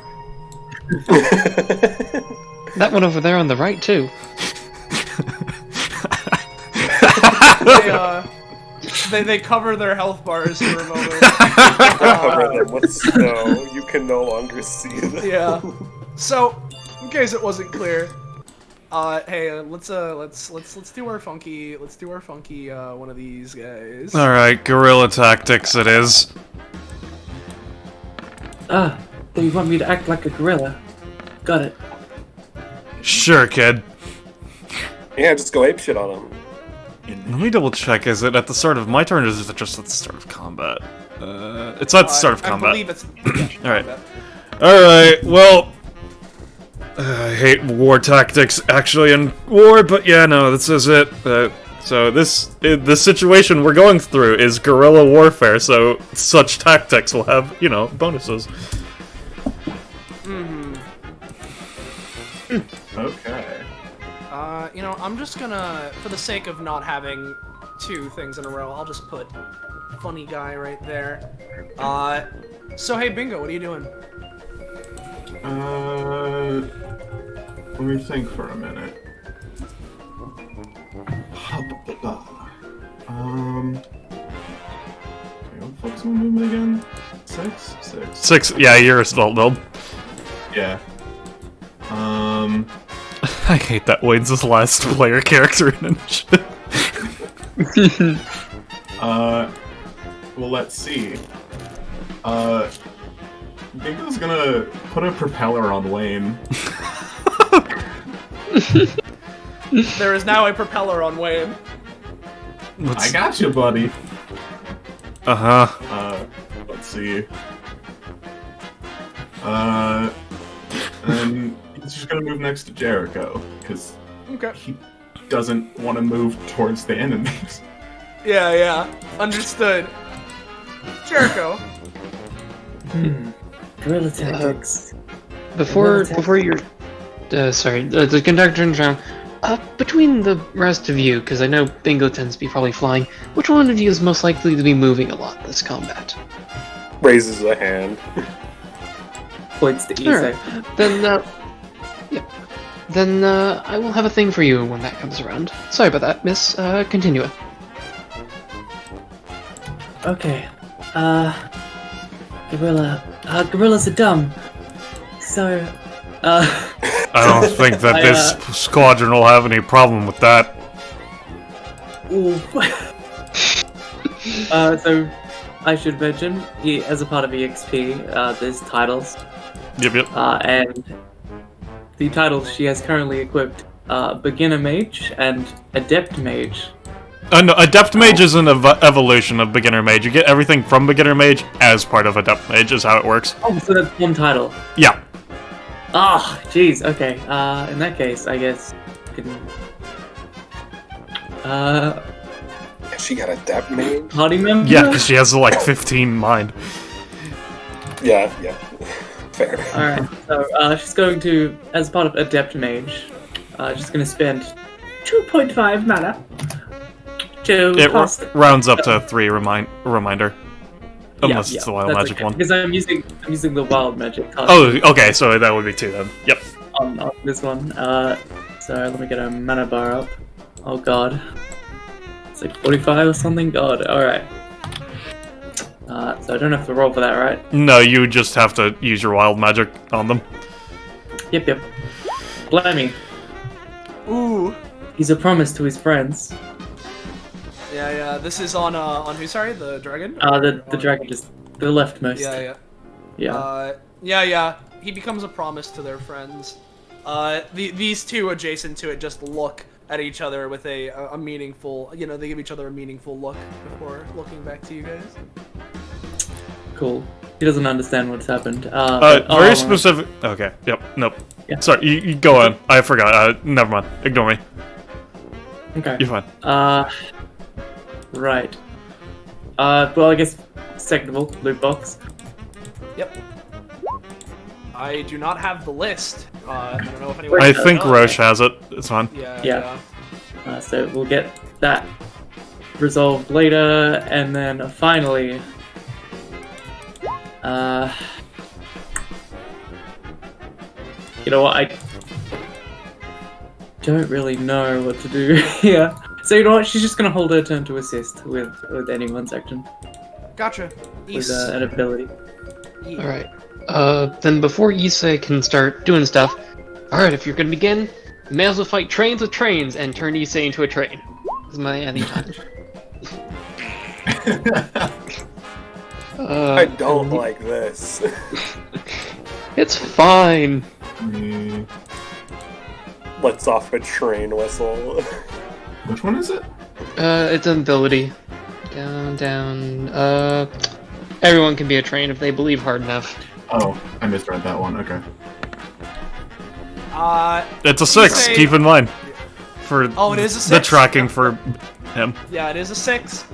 That one over there on the right, too. They cover their health bars for a moment. Cover them with snow. You can no longer see them. Yeah. So, in case it wasn't clear, hey, let's do our funky one of these guys. All right, guerrilla tactics. It is. So you want me to act like a gorilla? Got it. Sure, kid. Yeah, just go apeshit on them. Let me double check. Is it at the start of my turn, or is it just at the start of combat? It's at the start of combat. I believe it's. All right. All right. Well, I hate war tactics actually in war, but yeah, no, this is it. So the situation we're going through is guerrilla warfare. So such tactics will have, you know, bonuses. Okay. You know, I'm just gonna, for the sake of not having two things in a row, I'll just put funny guy right there. So hey, Bingo, what are you doing? Let me think for a minute. Okay, what the fuck's my movement again? 6? 6. 6. Yeah, you're a stealth build. Yeah. I hate that Wayne's his last player character in shit. Well, let's see. Bingo's gonna put a propeller on Wayne. There is now a propeller on Wayne. I got you, buddy. Let's see. And he's just gonna move next to Jericho, because he doesn't want to move towards the enemies. Yeah, understood. Jericho. Guerrilla tactics. Before you're... the conductor turns around. Between the rest of you, because I know Bingo tends to be probably flying, which one of you is most likely to be moving a lot this combat? Raises a hand. Points to Issei. Alright, then I will have a thing for you when that comes around. Sorry about that, miss. Continue it. Okay. Gorillas are dumb. So, I don't think that this squadron will have any problem with that. ooh. So, I should mention, as a part of EXP, there's titles. Yep. And the titles she has currently equipped Beginner Mage and Adept Mage. No, Adept Mage is an evolution of Beginner Mage. You get everything from Beginner Mage as part of Adept Mage, is how it works. Oh, so that's one title. Yeah. Ah, jeez, okay. In that case, I guess you can... She got a Adept Mage? Party member? Yeah, because she has like 15 mind. Yeah. Fair. Alright, so she's going to, as part of Adept Mage, she's going to spend 2.5 mana to It cast... rounds up to 3 reminder. Unless it's the wild that's magic okay, one. Because I'm using the wild magic card Oh, okay, so that would be 2 then. Yep. on this one. So let me get a mana bar up. Oh god. It's like 45 or something? God, alright. So I don't have to roll for that, right? No, you just have to use your wild magic on them. Yep. Blimey. Ooh. He's a promise to his friends. Yeah. This is on who? Sorry, the dragon. The dragon, just the leftmost. Yeah. He becomes a promise to their friends. These two adjacent to it just look at each other with a meaningful, they give each other a meaningful look before looking back to you guys. Cool. He doesn't understand what's happened. Very specific. Okay. Yep. Nope. Yeah. Sorry. You go on. I forgot. Never mind. Ignore me. Okay. You're fine. Right. Well, I guess second of all, loot box. Yep. I do not have the list. I don't know if anyone. I think Roche has it. It's fine. Yeah. So we'll get that resolved later, and then finally, you know what? I don't really know what to do here. So you know what? She's just gonna hold her turn to assist with anyone's action. Gotcha. With an ability. Alright. Then before Issei can start doing stuff, alright, if you're gonna begin, you may as well fight trains with trains and turn Issei into a train. This is my anytime. I don't like this. It's fine. Lets off a train whistle. Which one is it? It's an ability. Down. Everyone can be a train if they believe hard enough. Oh, I misread that one. Okay. It's a 6. Issei- Keep in mind. For it is a 6. the tracking for him. Yeah, it is a 6.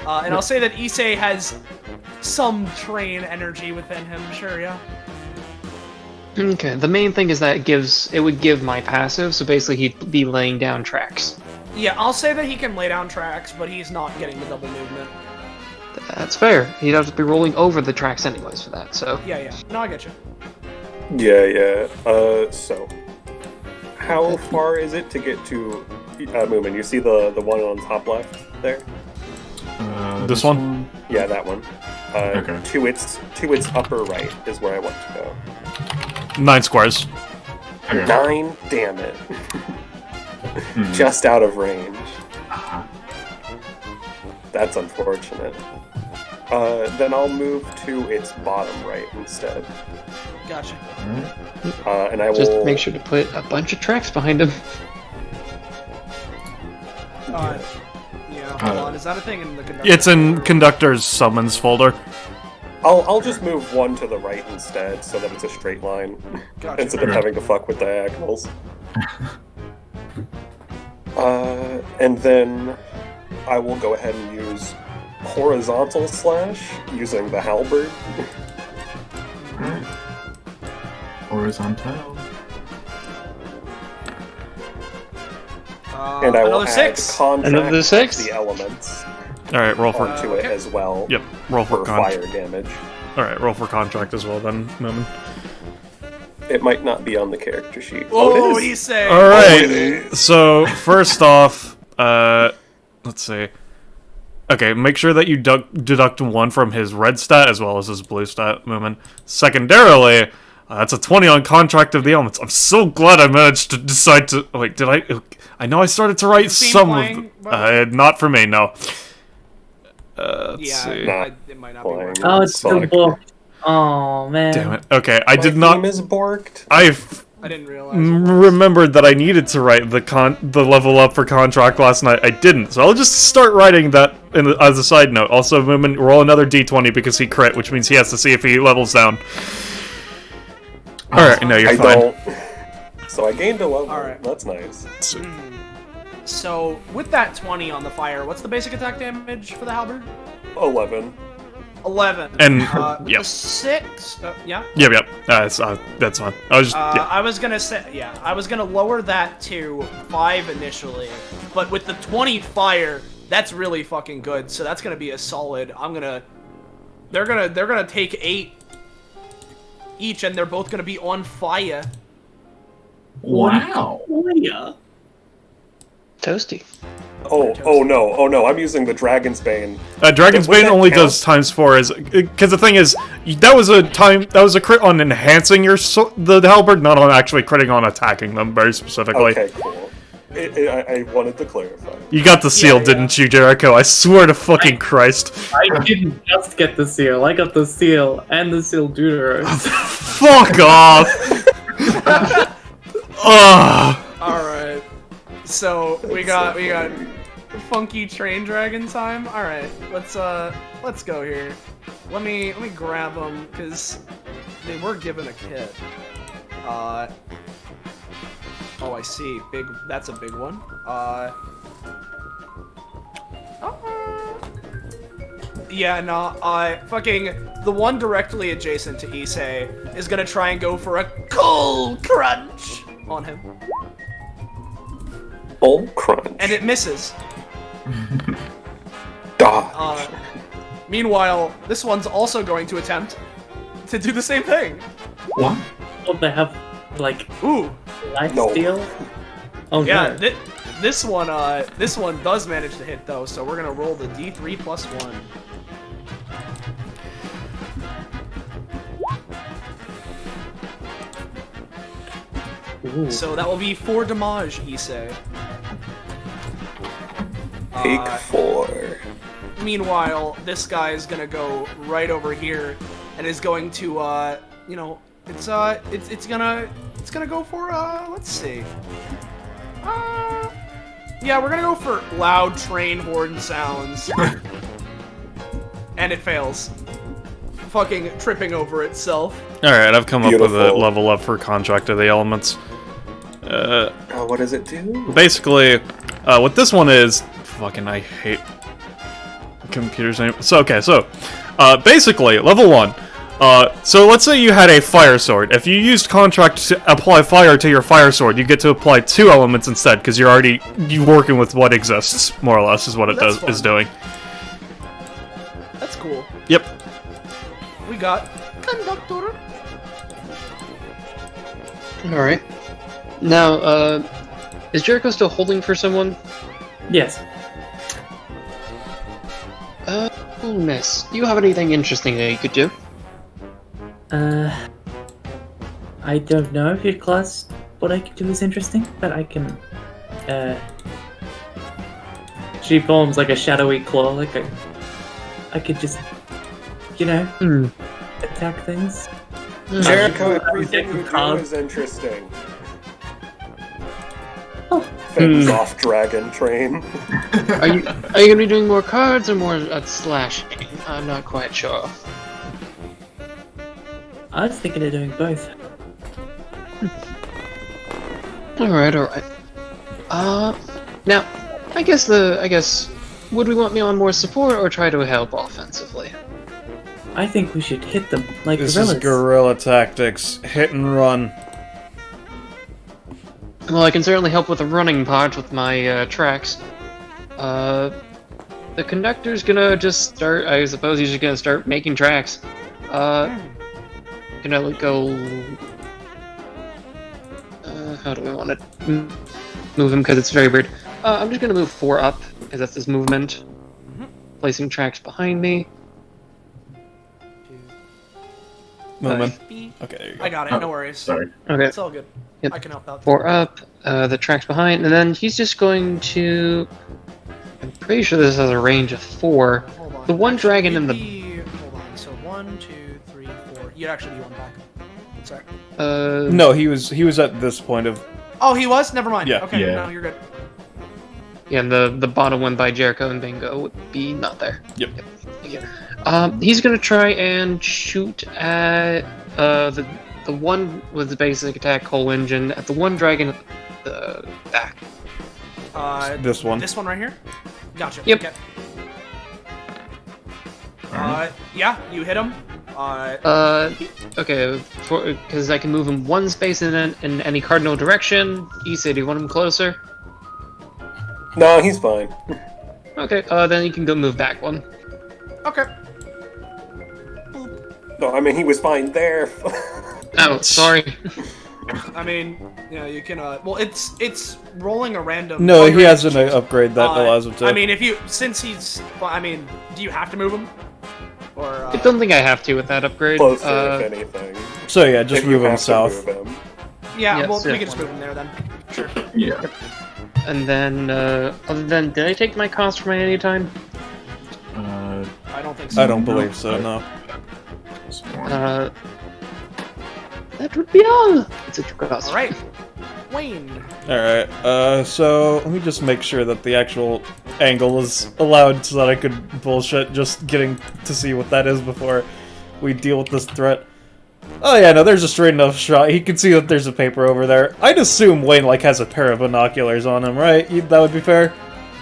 And I'll say that Issei has some train energy within him. Sure, yeah. Okay, the main thing is that it would give my passive, so basically he'd be laying down tracks. Yeah, I'll say that he can lay down tracks, but he's not getting the double movement. That's fair. He'd have to be rolling over the tracks anyways for that, so... Yeah. No, I get you. Yeah. So how far is it to get to Moomin? You see the one on top left there? This one? Yeah, that one. Okay. To its upper right is where I want to go. 9 squares. Okay. 9? Damn it. Just out of range. That's unfortunate. Then I'll move to its bottom right instead. Gotcha. And I will... Just make sure to put a bunch of tracks behind him. Hold on. Is that a thing in the conductor? It's in Conductor's summons folder. I'll just move one to the right instead, so that it's a straight line, Gotcha. instead of having to fuck with diagonals. And then I will go ahead and use horizontal slash using the halberd. Horizontal. And I will another add 6. contract Another 6? the elements Alright, roll for... onto it as well. Yep, roll for For contract. fire damage. Alright, roll for contract as well then, Moomin. It might not be on the character sheet. Oh, it is. Issei! Alright, so first off, let's see. Okay, make sure that you deduct 1 from his red stat as well as his blue stat, Moomin. Secondarily, that's a 20 on contract of the elements. I'm so glad I managed to decide to... Wait, did I... I know I started to write some playing, of... not for me, no. Let's see. It might not be working. Oh, it's still blocked. Oh man. Damn it. Okay, I did My not... theme is borked. I didn't realize. Remembered that I needed to write the level up for contract last night. I didn't, so I'll just start writing that as a side note. Also, Moomin, roll another d20 because he crit, which means he has to see if he levels down. Alright, no, you're I fine. don't. So I gained a level. Alright. That's nice. So, with that 20 on the fire, what's the basic attack damage for the halberd? 11. 11. And, With yep. the 6, yeah? Yep. That's fine. I was just, yeah. I was gonna say, I was gonna lower that to 5 initially, but with the 20 fire, that's really fucking good. So that's gonna be a solid. They're gonna take 8 each, and they're both gonna be on fire. Wow. Yeah. Toasty. Oh no! I'm using the Dragon's Bane. Dragon's Would Bane that only count? does ×4, because the thing is, that was a crit on enhancing the halberd, not on actually critting on attacking them very specifically. Okay, cool. I wanted to clarify. You got the seal, Yeah. didn't you, Jericho? I swear to fucking Christ. I didn't just get the seal. I got the seal and the seal deuteros. Fuck off! Ugh. Alright. So we got funky train dragon time. Alright, let's go here. Let me grab them, because they were given a kit. Oh, I see. That's a big one. Yeah, no, fucking the one directly adjacent to Issei is gonna try and go for a cold crunch on him. Bull crunch. And it misses. Dodge. Meanwhile, this one's also going to attempt to do the same thing. What? Oh, they have, like, Ooh, life No. steal? Oh, yeah, no. this one does manage to hit though, so we're gonna roll the D3 plus 1. Ooh. So that will be 4 damage, Issei. Take 4. Meanwhile, this guy is gonna go right over here and is going to, you know, it's gonna go for, let's see. Yeah, we're gonna go for loud train horn sounds. And it fails. Fucking tripping over itself. Alright, I've come up with a Beautiful. level up for Contract of the Elements. What does it do? Basically, what this one is... Fucking, I hate computers anyway. So, okay, so, basically, level 1. So let's say you had a fire sword. If you used Contract to apply fire to your fire sword, you get to apply 2 elements instead, because you're already working with what exists, more or less, is what it That's is fun. doing. That's cool. Yep. We got conductor. Alright. Now, is Jericho still holding for someone? Yes. Miss, do you have anything interesting that you could do? I don't know if your class what I could do is interesting, but I can, she forms like a shadowy claw, like I could just, you know, attack things. Jericho, I would everything get you the do card. is interesting. Oh. Fends off dragon train. Are you gonna be doing more cards or more slashing? I'm not quite sure. I was thinking of doing both. Alright. Now, I guess, would we want me on more support or try to help offensively? I think we should hit them like This gorillas. is guerrilla tactics. Hit and run. Well, I can certainly help with the running part with my, tracks. The conductor's gonna just start, I suppose he's just gonna start making tracks. Gonna go... how do we want to move him, because it's very weird. I'm just gonna move 4 up, because that's his movement. Placing tracks behind me. Movement. Okay, there you go. I got it. No worries. Sorry. Okay, It's all good. Yep. I can help out. 4 up, the tracks behind, and then he's just going to... I'm pretty sure this has a range of 4. Hold on. The one dragon in the... Hold on. So 1, 2, 3, 4. You'd actually be one back. Sorry. No, he was at this point of... Oh, he was? Never mind. Yeah. Okay, Yeah. no, you're good. Yeah, and the bottom one by Jericho and Bingo would be not there. Yep. He's gonna try and shoot at the one with the basic attack whole engine at the one dragon at the back. This one. This one right here? Gotcha. Yep. Okay. Yeah, you hit him. Okay, because I can move him 1 space in any cardinal direction. Issei, do you want him closer? No, he's fine. Okay, then you can go move back 1. Okay. No, I mean, he was fine there. Oh, sorry. I mean, yeah, you can, well, it's rolling a random... No, oh, he you're- has an upgrade that allows him to... I mean, since he's, I mean, do you have to move him? Or, I don't think I have to with that upgrade. Closer, if anything. So yeah, just If you move him have to south. move him. yeah, Yes, well, yeah. we can just move him there then. Sure. Yeah. And then, other than, did I take my cost from any time? I don't think so. I don't believe so, no. That would be all. It's a cost. All right, Wayne. Alright, so let me just make sure that the actual angle is allowed so that I could bullshit just getting to see what that is before we deal with this threat. Oh yeah, no, there's a straight enough shot. He can see that there's a paper over there. I'd assume Wayne, like, has a pair of binoculars on him, right? That would be fair?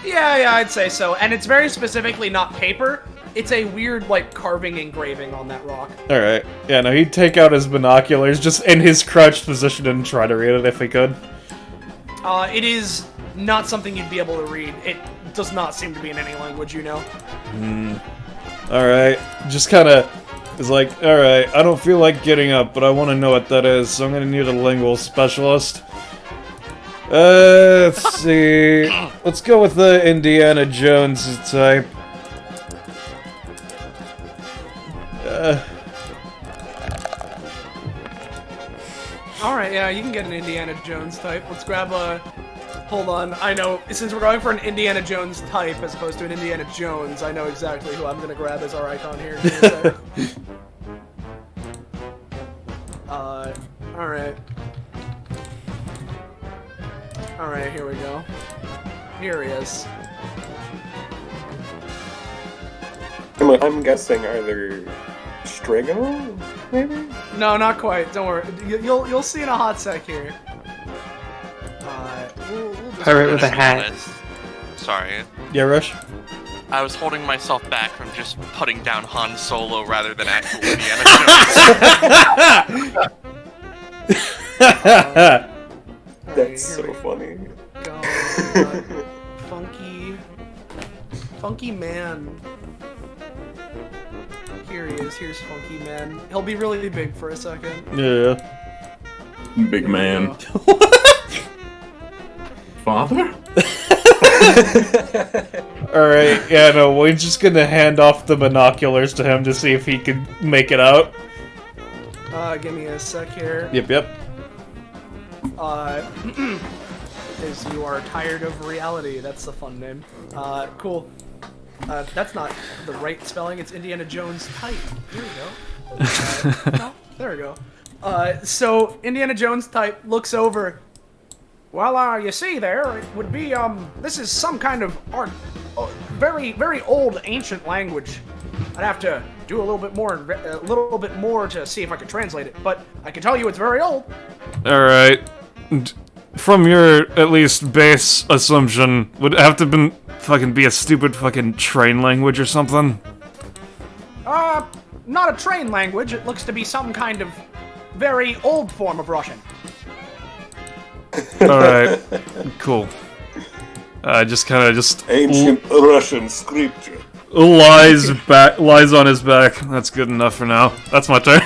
Yeah, I'd say so. And it's very specifically not paper. It's a weird, like, carving engraving on that rock. Alright. Yeah, no, he'd take out his binoculars just in his crouched position and try to read it if he could. It is not something you'd be able to read. It does not seem to be in any language, you know. Alright. Just kinda is like, alright, I don't feel like getting up, but I want to know what that is, so I'm gonna need a lingual specialist. Let's see. Let's go with the Indiana Jones type. Alright, yeah, you can get an Indiana Jones type. Let's grab a... Hold on, I know, since we're going for an Indiana Jones type as opposed to an Indiana Jones, I know exactly who I'm gonna grab as our icon here. Alright. Alright, here we go. Here he is. I'm guessing either Strigo, maybe? No, not quite. Don't worry. You'll see in a hot sec here. We'll just Pirate with a Be hat. honest. Sorry. Yeah, Rush? I was holding myself back from just putting down Han Solo rather than actual Indiana Jones. That's here we so funny. go. Funky man. Here he is. Here's Funky Man. He'll be really big for a second. Yeah. Big man. Father? Alright, yeah, no, we're just gonna hand off the binoculars to him to see if he can make it out. Give me a sec here. Yep. Because you are tired of reality. That's the fun name. Cool. That's not the right spelling. It's Indiana Jones type. Here we go. No, there we go. So Indiana Jones type looks over. Well, you see there, it would be, this is some kind of very, very old, ancient language. I'd have to do a little bit more to see if I could translate it, but I can tell you it's very old. Alright. From your, at least, base assumption, would it have to be a stupid fucking train language or something? Not a train language. It looks to be some kind of very old form of Russian. Alright. Cool. Just Ancient Russian scripture. lies on his back. That's good enough for now. That's my turn.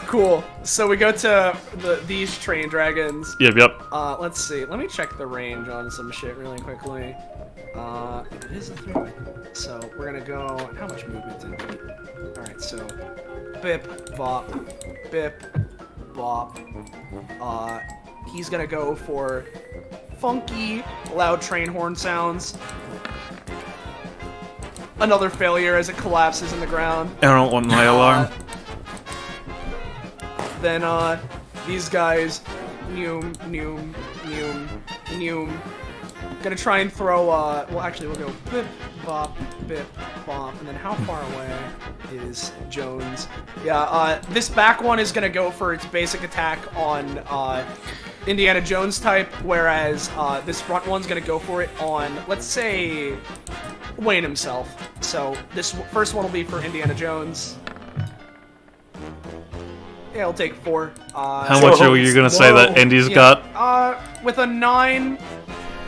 Cool. So we go to these train dragons. Yep. Let's see. Let me check the range on some shit really quickly. It is a 3. So we're gonna go. How much movement did we? All right. So, bip, bop, bip, bop. He's gonna go for funky, loud train horn sounds. Another failure as it collapses in the ground. I don't want my alarm. Then, these guys, noom, noom, noom, noom. Gonna try and throw, well, actually, we'll go bip, bop, and then how far away is Jones? Yeah, this back one is gonna go for its basic attack on, Indiana Jones type, whereas, this front one's gonna go for it on, let's say, Wayne himself. So, this first one will be for Indiana Jones. Yeah, I'll take 4. How much are you gonna say that Indy's got? With a 9,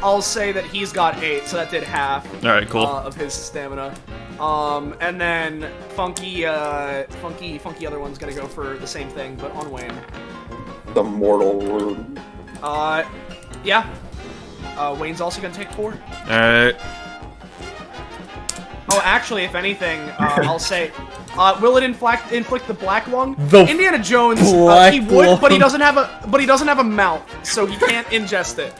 I'll say that he's got 8, so that did half. Alright, cool. Of his stamina. And then funky other one's gonna go for the same thing, but on Wayne. The mortal wound. Yeah. Wayne's also gonna take 4. Alright. Oh, actually, if anything, I'll say Will it inflict the black lung? The Indiana Jones, black he would, but he lung. doesn't have a mouth, so he can't ingest it.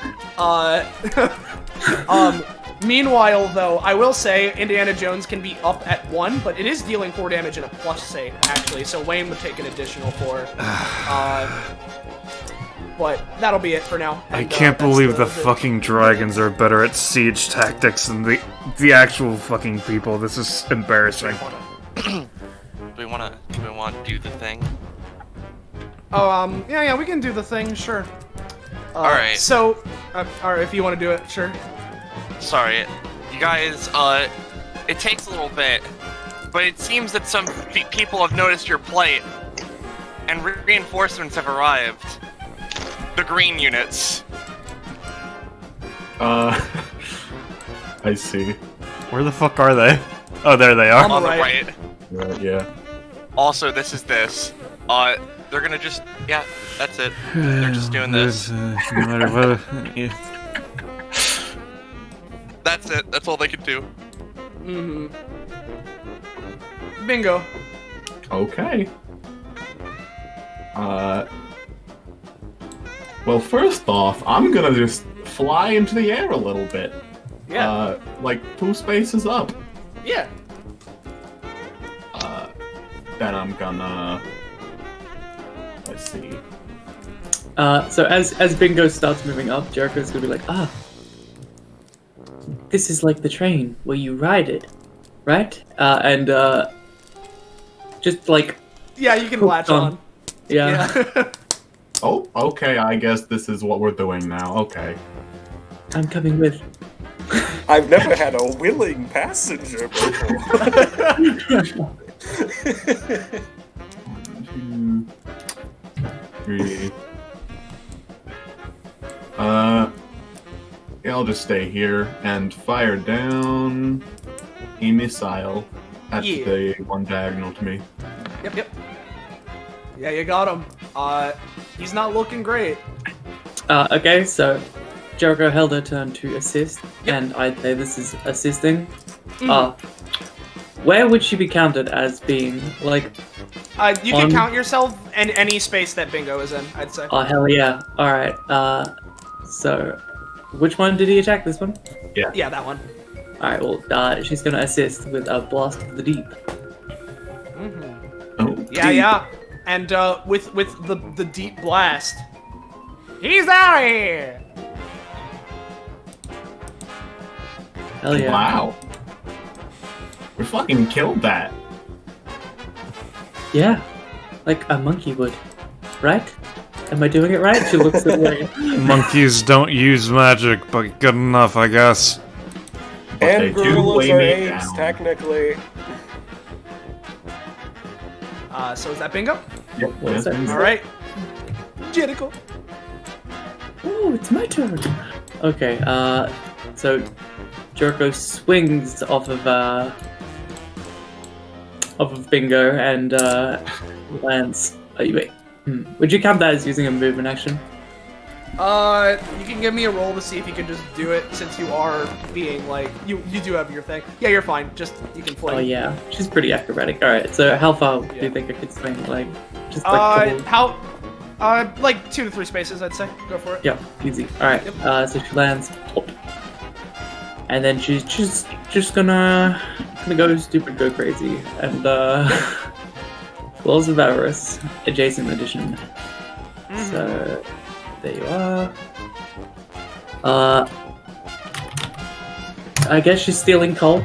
Meanwhile, though, I will say Indiana Jones can be up at 1, but it is dealing 4 damage in a plus save, actually, so Wayne would take an additional 4. But that'll be it for now. I And, can't that's believe the the fucking dragons are better at siege tactics than the actual fucking people. This is embarrassing. Do we want to do the thing? Oh, yeah, we can do the thing, sure. Alright. So, alright, if you want to do it, sure. Sorry, you guys, it takes a little bit, but it seems that some people have noticed your plight, and reinforcements have arrived. The green units. I see. Where the fuck are they? Oh, there they are. On the right. Right, yeah. Also, this. They're gonna just, yeah, that's it. They're just doing this. That's it. That's all they can do. Mm-hmm. Bingo. Okay. Well, first off, I'm gonna just fly into the air a little bit. Yeah. Like 2 spaces up. Yeah. Then I'm gonna... Let's see. So as Bingo starts moving up, Jericho's gonna be like, this is like the train where you ride it, right? And just like, Yeah, you can latch on. yeah. Yeah. Oh, okay, I guess this is what we're doing now. Okay. I'm coming with. I've never had a willing passenger before. 1, 2, 3. Yeah, I'll just stay here and fire down a missile at the one diagonal to me. Yep. Yeah, you got him. He's not looking great. Okay, so Jericho held her turn to assist, and I'd say this is assisting. Where would she be counted as being, like... You can count yourself in any space that Bingo is in, I'd say. Oh, hell yeah. Alright, so... Which one did he attack? This one? Yeah, that one. Alright, well, she's gonna assist with a Blast of the Deep. Oh, Yeah. And, with the deep blast. He's out of here! Hell yeah. Wow. We fucking killed that. Yeah, like a monkey would, right? Am I doing it right? She looks at me. Monkeys don't use magic, but good enough, I guess. But they And do gorillas weigh are me apes, down. technically. So is that Bingo? Yep. What's that? Alright. Jericho. Oh, it's my turn. Okay, so Jericho swings off of Bingo and lands. Wait. Would you count that as using a movement action? You can give me a roll to see if you can just do it, since you are being, like, you do have your thing. Yeah, you're fine. Just, you can fling. Oh yeah, she's pretty acrobatic. Alright, so how far do you think I could swing? Like, just like like 2 to 3 spaces, I'd say. Go for it. yeah, easy. Alright, so she lands. And then she's just gonna go stupid, go crazy, and Laws of Avarice, adjacent edition. So there you are. I guess she's stealing coal.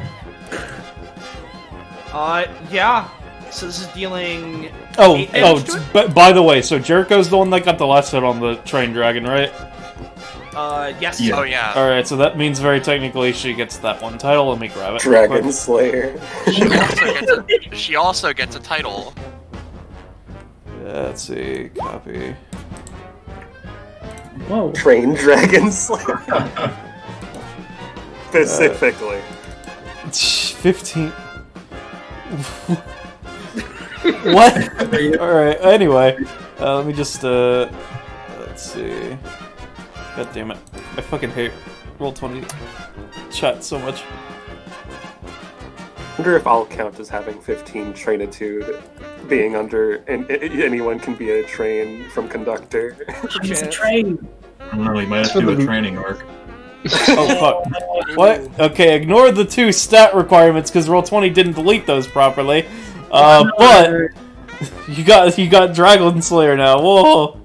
Yeah. So this is dealing. Oh, 8 damage to it? but by the way, so Jericho's the one that got the last hit on the train dragon, right? Yes. Yeah. Oh yeah. Alright, so that means very technically she gets that one title. Let me grab it. Dragon Slayer. She also gets a title. Let's see, copy. Whoa. Train Dragon Slayer. Specifically. 15. What? Alright, anyway. Let me just, let's see. God damn it. I fucking hate Roll20 chat so much. wonder if I'll count as having 15 trainitude, being under, and anyone can be a train from conductor. He's a train. I don't know, you might have to do a training arc. Oh fuck. What? Okay, ignore the 2 stat requirements because Roll20 didn't delete those properly. But you got Dragon Slayer now. Whoa.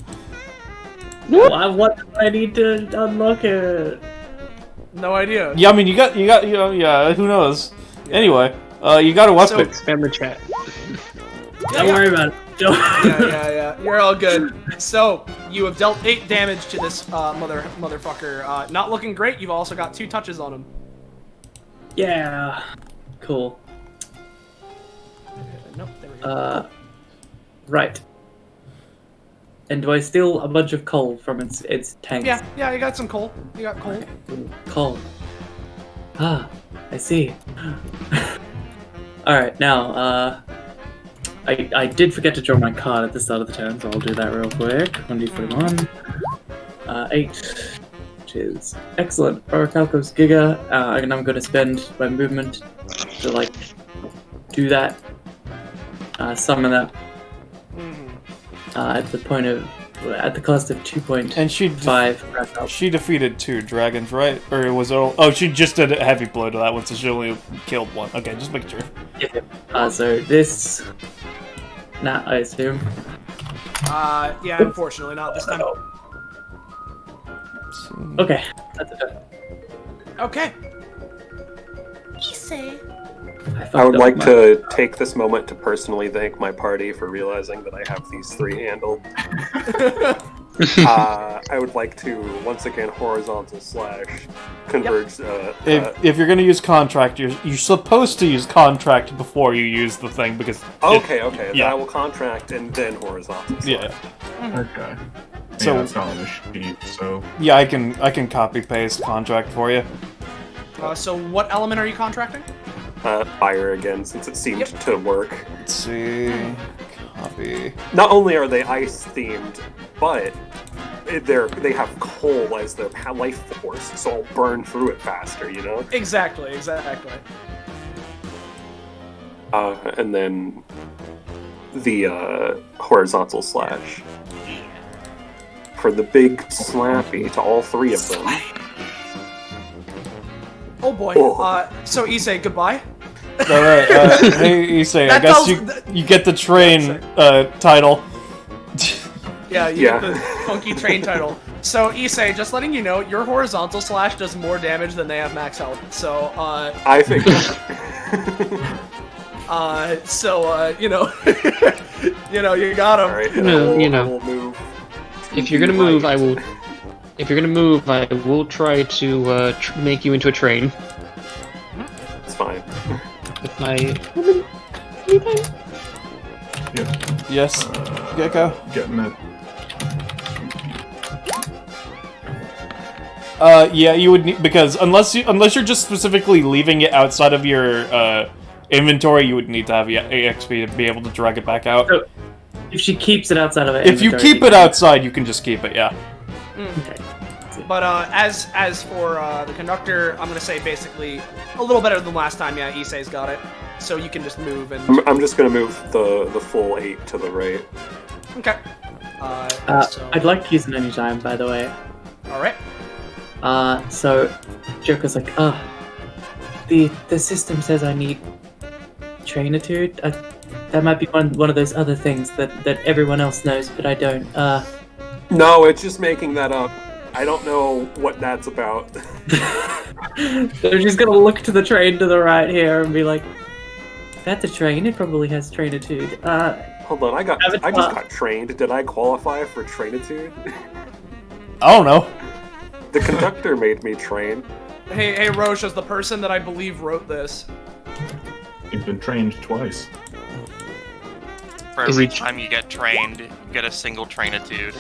What do I need to unlock it? No idea. Yeah, I mean you got yeah, who knows. Anyway, you got a weapon. Expand the chat. Don't worry about it. Yeah. You're all good. So, you have dealt 8 damage to this motherfucker. Not looking great. You've also got 2 touches on him. Yeah. Cool. Nope, there we go. Right. And do I steal a bunch of coal from its tanks? Yeah, you got some coal. You got coal. Coal. Ah, I see. Alright, now, I did forget to draw my card at the start of the turn, so I'll do that real quick. 1d41. 8, which is excellent. Orichalcos Giga, and I'm going to spend my movement to, like, do that. Summon that. At the cost of 2.5. And she defeated 2 dragons, right? Or was it all... Oh, she just did a heavy blow to that one, so she only killed 1. Okay, just making sure. So this... Nah, I assume. Yeah, unfortunately not this time. Okay, that's it. Okay. I would like to take this moment to personally thank my party for realizing that I have these 3 handled. I would like to once again horizontal slash converge. If you're gonna use contract, you're supposed to use contract before you use the thing because. Okay. Then I will contract and then horizontal. Slash. Yeah. Okay. So yeah, it's not on the sheet, so. Yeah, I can copy paste contract for you. So what element are you contracting? Fire again, since it seemed to work. Let's see. Copy. Not only are they ice themed, but they have coal as their life force, so I'll burn through it faster, you know? Exactly. And then the horizontal slash. For the big slappy to all 3 of them. Oh boy. So Issei, goodbye. Alright, hey Issei, I guess you get the train title. Yeah, you get the funky train title. So Issei, just letting you know, your horizontal slash does more damage than they have max health. So I think you know you got him. Alright, Well, move. If you're gonna move, I will. If you're gonna move, I will try to make you into a train. It's fine. With my. Yes, Gecko. Getting it. Yeah, you would need because unless you're just specifically leaving it outside of your inventory, you would need to have EXP to be able to drag it back out. So, if she keeps it outside of it, if you keep it outside, you can just keep it. Yeah. Okay. But as for the conductor, I'm gonna say basically a little better than last time. Yeah, Issei's got it, so you can just move and. I'm just gonna move the full 8 to the right. Okay. I'd like to use it anytime, by the way. All right. So Joker's like, the system says I need trainitude. That might be one of those other things that everyone else knows, but I don't. No, it's just making that up. I don't know what that's about. They're just gonna look to the train to the right here and be like, "That's a train. It probably has trainitude." Hold on, I just got trained. Did I qualify for trainitude? I don't know. The conductor made me train. Hey, Roche, as the person that I believe wrote this. You've been trained twice. For every time you get trained, you get a single trainitude.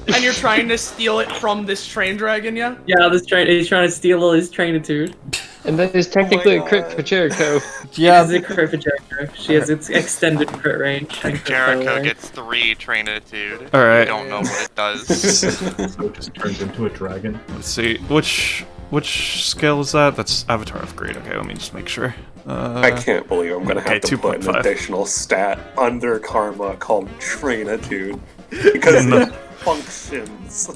And you're trying to steal it from this train dragon, yeah? Yeah, he's trying to steal all his trainitude. And that is technically a crit for Jericho. Yeah, This is a crit for Jericho. She has its extended crit range. Jericho gets 3 trainitude. All right. You don't know what it does. So it just turns into a dragon. Let's see which skill is that? That's Avatar of Greed. Okay, let me just make sure. I can't believe I'm gonna have Okay, to put an 2.5. additional stat under karma called trainitude because it functions.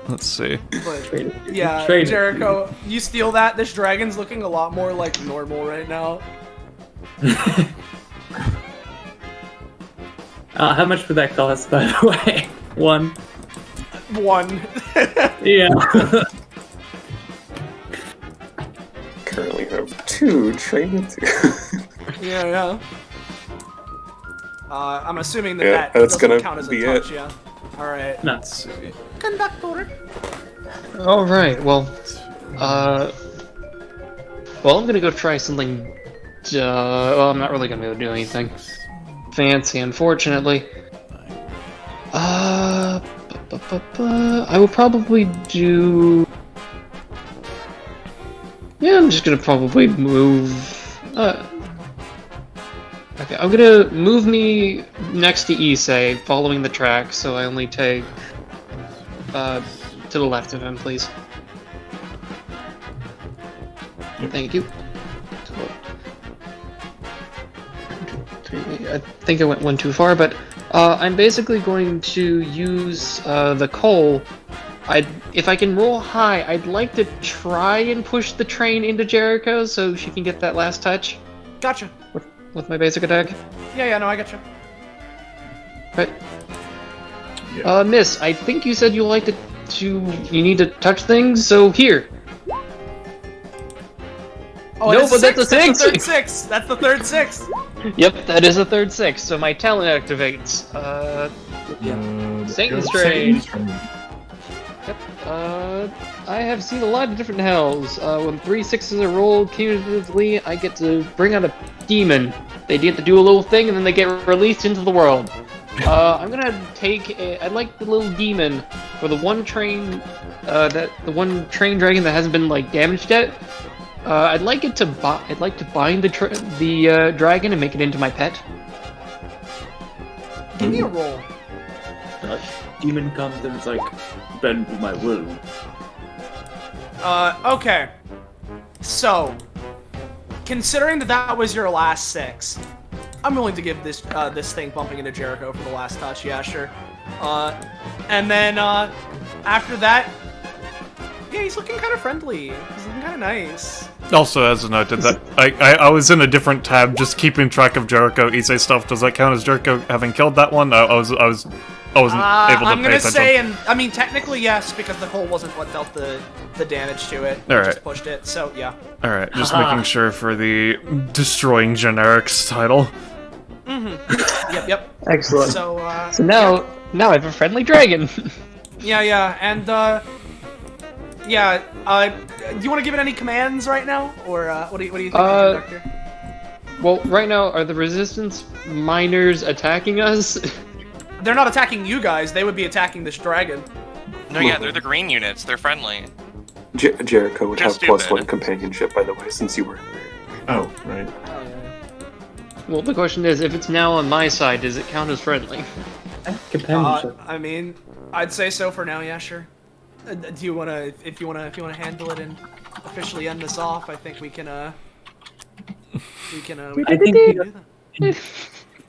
Let's see. But yeah, Trade it. Jericho, you steal that. This dragon's looking a lot more like normal right now. How much would that cost, by the way? One. Yeah. Currently have 2 trainitude. Yeah. I'm assuming that Yeah, that that's doesn't gonna count as a be touch, it. yeah. Alright. No. Let's see. Conductor. All right. Well, I'm gonna go try something. Well, I'm not really gonna be able to do anything fancy, unfortunately. I will probably do. Yeah, I'm just gonna probably move. Okay, I'm gonna move me next to Issei, following the track, so I only take to the left of him, please. Thank you. I think I went one too far, but I'm basically going to use the coal. If I can roll high, I'd like to try and push the train into Jericho so she can get that last touch Gotcha. with my basic attack. Yeah, no, I gotcha. Right. Yeah. Miss, I think you said you like you need to touch things, so here. Oh, No, it's but that's a That's the six. third 6. That's the third 6. Yep, that is a third 6, so my talent activates. Satan's Train. Satan's Train. Yep. I have seen a lot of different hells. When 3 6s are rolled cumulatively, I get to bring out a demon. They get to do a little thing, and then they get released into the world. I'm gonna take I'd like the little demon for the one train, the one train dragon that hasn't been like damaged yet. I'd like to bind the dragon and make it into my pet. Give me a roll. Demon comes and it's like, bend to my will. Okay. So, considering that was your last 6, I'm willing to give this this thing bumping into Jericho for the last touch. Yeah, sure. And then after that, yeah, he's looking kind of friendly. He's looking kind of nice. Also, as a note, that I was in a different tab, just keeping track of Jericho Issei stuff. Does that count as Jericho having killed that one? I wasn't able to I'm pay gonna attention. say, and I mean technically yes, because the hole wasn't what dealt the damage to it. It Alright. just pushed it. So yeah. All right, just making sure for the destroying generics title. Yep. Excellent. So So now I have a friendly dragon. yeah, and do you want to give it any commands right now, or what do you think, Conductor? Well, right now, are the resistance miners attacking us? They're not attacking you guys. They would be attacking this dragon. No, yeah, they're the green units. They're friendly. Jericho would have Just +1 stupid. companionship, by the way, since you were. Oh, right. Well, the question is, if it's now on my side, does it count as friendly? Companionship. I mean, I'd say so for now. Yeah, sure. Do you wanna, if you wanna handle it and officially end this off? I think we can. I think we can do that.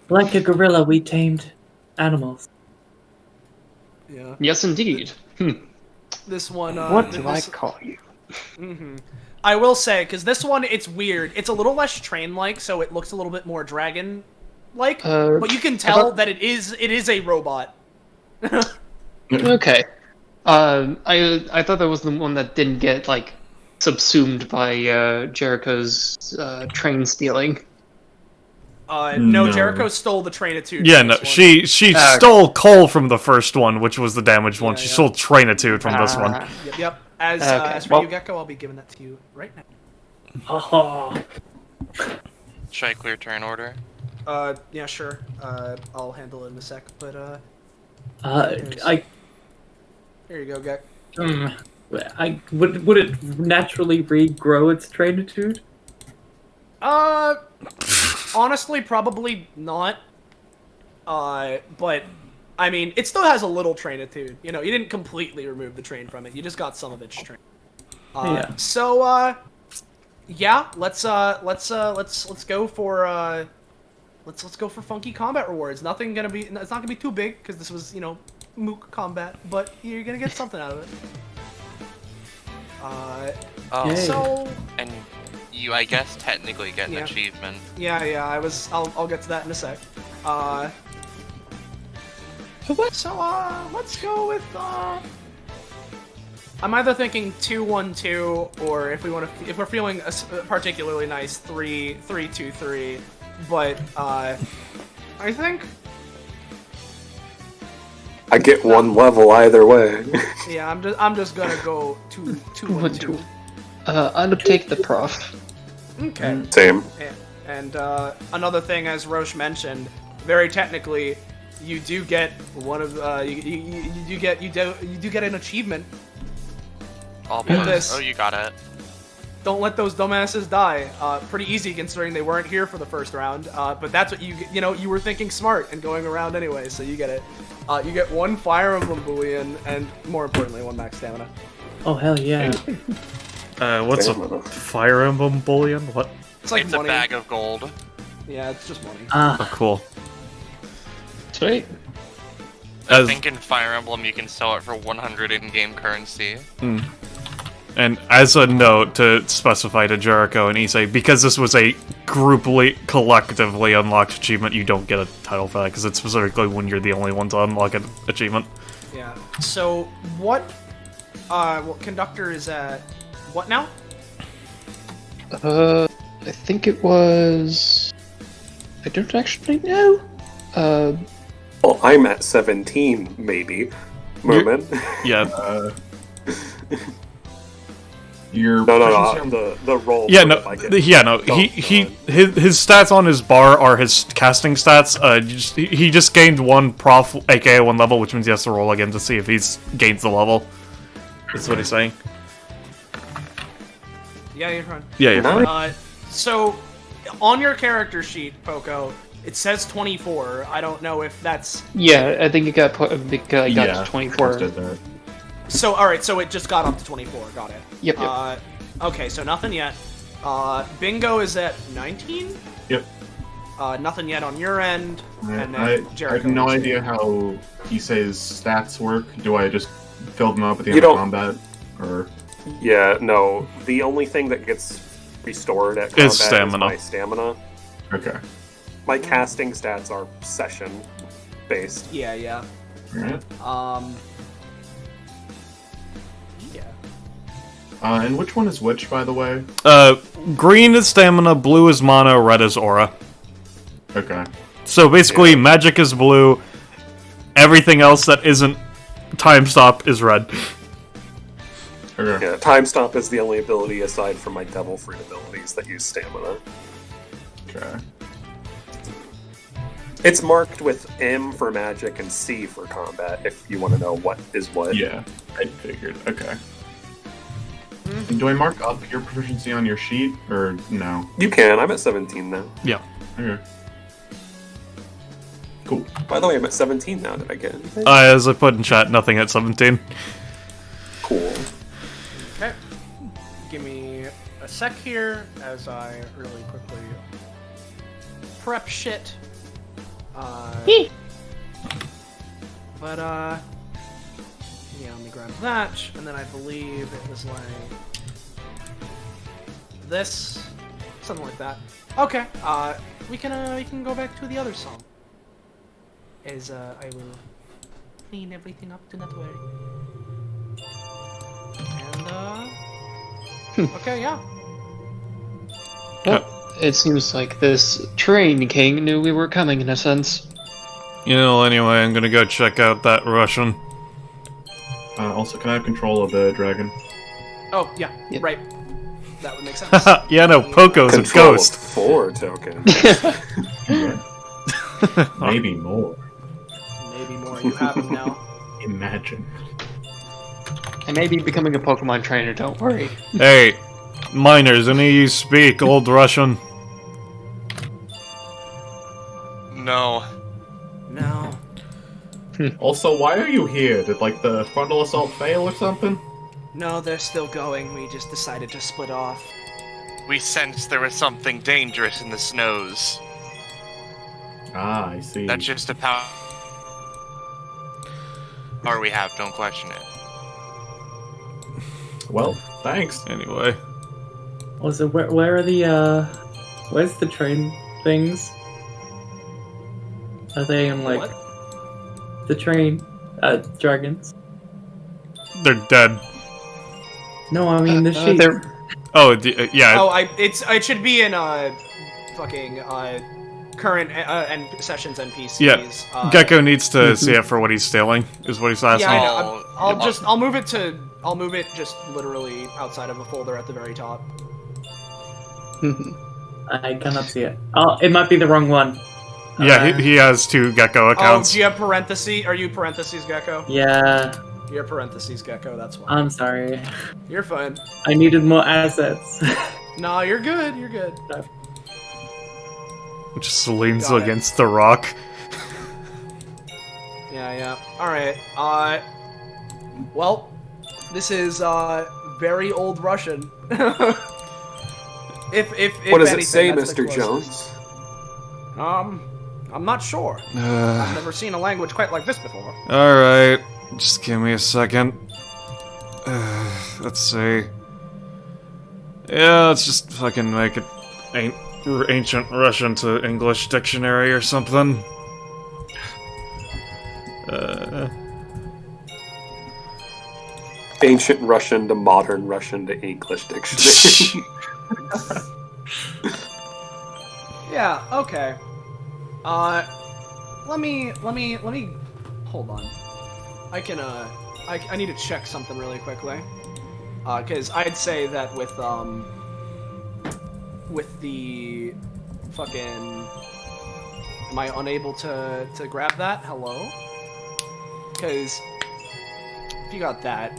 like a gorilla, we tamed animals. Yeah. Yes, indeed. This one. What do I call you? I will say, because this one, it's weird. It's a little less train-like, so it looks a little bit more dragon-like. But you can tell that it is a robot. Okay. I thought that was the one that didn't get like subsumed by Jericho's train stealing. No, Jericho stole the trainitude. Yeah, from no, this one. she stole coal from the first one, which was the damaged one. She yeah. stole trainitude from this one. Yep. As Okay, as for well- you, Gecko, I'll be giving that to you right now. Oh, Should I clear turn order? Yeah, sure. I'll handle it in a sec. But I here you go, Gek. would it naturally regrow its trainitude? Honestly, probably not. But I mean, it still has a little trainitude. You know, you didn't completely remove the train from it. You just got some of its train. Yeah. So, Yeah, let's go for let's go for funky combat rewards. It's not gonna be too big because this was, mook combat, but you're gonna get something out of it. Oh, So and you, I guess, technically get an Yeah. achievement. yeah, I'll get to that in a sec. So let's go with I'm either thinking 2-1-2 or if we're feeling particularly nice 3-3-2-3, but I think I get one level either way. yeah, I'm just gonna go 2-1-2. I'm gonna take the prof. Okay. Same. And another thing, as Roche mentioned, very technically, you do get one of you do get an achievement. Oh, Yeah. boy. This. Oh, you got it. Don't let those dumbasses die. Pretty easy considering they weren't here for the first round. But that's what you were thinking smart and going around anyway, so you get it. You get one Fire Emblem Boolean and, more importantly, one max stamina. Oh hell yeah! What's a Stamina. Fire Emblem bullion? What? It's like It's money. a bag of gold. Yeah, it's just money. Oh, cool. Sweet. I As, think in Fire Emblem you can sell it for 100 in-game currency. and as a note to specify to Jericho and Issei, because this was a collectively unlocked achievement, you don't get a title for that, because it's specifically when you're the only one to unlock an achievement. Yeah. So what conductor is at what now? I think it was. I don't actually know. Well, I'm at 17, maybe. Moment. Yeah. Your No, proficiency on the roll. Yeah, for no, if I get his stats on his bar are his casting stats. He just gained one prof, aka one level, which means he has to roll again to see if he's gained the level. That's what he's saying. Yeah, you're fine. Yeah, you're Nice. fine. So on your character sheet, Poco, it says 24. I don't know if that's Yeah, I think it got put. It got to 24. Did that. so. All right, so it just got up to 24. Got it. Yep. Okay, so nothing yet. Bingo is at 19. Yep. Nothing yet on your end. And I then have Jericho. no is- idea how Issei's stats work. Do I just fill them up at the You end of don't- combat? Or Yeah, no. The only thing that gets restored at combat is stamina. my stamina. okay. My casting stats are session based. Yeah, yeah. Alright. Yeah. And which one is which, by the way? Green is stamina, blue is mana, red is aura. Okay. So basically, Yeah. magic is blue. Everything else that isn't time stop is red. Okay. Yeah, time stop is the only ability aside from my devil fruit abilities that use stamina. Okay. It's marked with M for magic and C for combat if you want to know what is what. Yeah, I figured. Okay. And do I mark up your proficiency on your sheet, or no? You can. I'm at 17 now. Yeah. Okay. Cool. By the way, I'm at 17 now. Did I get anything? As I put in chat, nothing at 17. Cool. Okay. Give me a sec here as I really quickly prep shit. But yeah, let me grab that, and then I believe it was like this, something like that. Okay. We can go back to the other song. As I will clean everything up, do not worry. And okay, yeah. Well, it seems like this train king knew we were coming in a sense. You know, anyway, I'm gonna go check out that Russian. Also, can I have control of the dragon? Oh yeah, Yep. right. That would make sense. Yeah, no, Poco's a Control of ghost. 4 tokens. Maybe more. Maybe more. You have him now. Imagine. I may be becoming a Pokemon trainer, don't worry. Hey, miners, any of you speak Old Russian? No. No. Also, why are you here? Did, like, the frontal assault fail or something? No, they're still going. We just decided to split off. we sensed there was something dangerous in the snows. Ah, I see. That's just a power we have, don't question it. Well, thanks. Anyway. Also, where are the where's the train things? Are they in like the train dragons? They're dead. No, I mean the sheep. Oh, yeah. Oh, it should be in fucking current and sessions NPCs. Yeah. Gecko needs to see it for what he's stealing, is what he's asking. Yeah, I know. I'll move it just literally outside of a folder at the very top. I cannot see it. Oh, it might be the wrong one. Yeah, he has 2 Gecko accounts. Oh, do you have parentheses? Are you parentheses Gecko? Yeah. You're parentheses Gecko, that's why. I'm sorry. You're fine. I needed more assets. No, you're good, you're good. Just leans Got it. against the rock. Yeah. Alright, well, this is, very old Russian. if What does anything, it say, that's the Mr. closest. Jones? I'm not sure. I've never seen a language quite like this before. Alright, just give me a second. Let's see. Yeah, let's just fucking make it ancient Russian to English dictionary or something. Ancient Russian to modern Russian to English dictionary. Yeah, okay. Let me hold on. I need to check something really quickly. Cause I'd say that with the fucking, am I unable to grab that? Hello? Cause if you got that,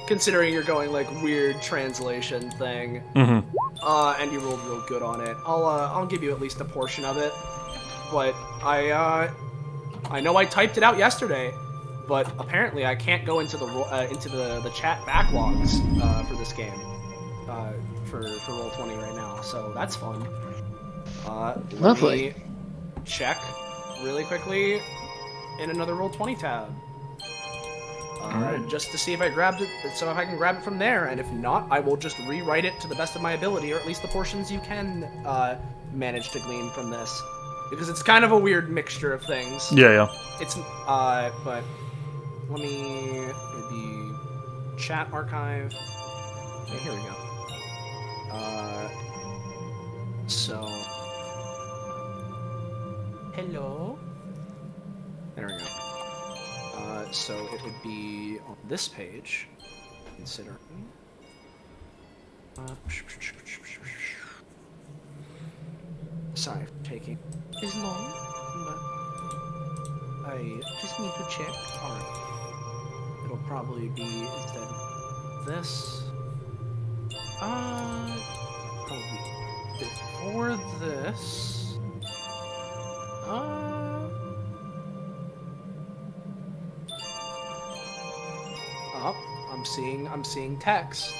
considering you're going like weird translation thing, and you rolled real good on it, I'll give you at least a portion of it. But I know I typed it out yesterday, but apparently I can't go into the chat backlogs for this game for Roll20 right now, so that's fun. Lovely. Let me check really quickly in another Roll20 tab. Alright. Just to see if I grabbed it, so if I can grab it from there, and if not, I will just rewrite it to the best of my ability, or at least the portions you can manage to glean from this. Because it's kind of a weird mixture of things. Yeah. It's, but let me, the chat archive. Okay, here we go. So, hello. There we go. So it would be on this page, considering. Sorry for taking as long, but I just need to check. Alright. It'll probably be instead this. Probably before this. I'm seeing text.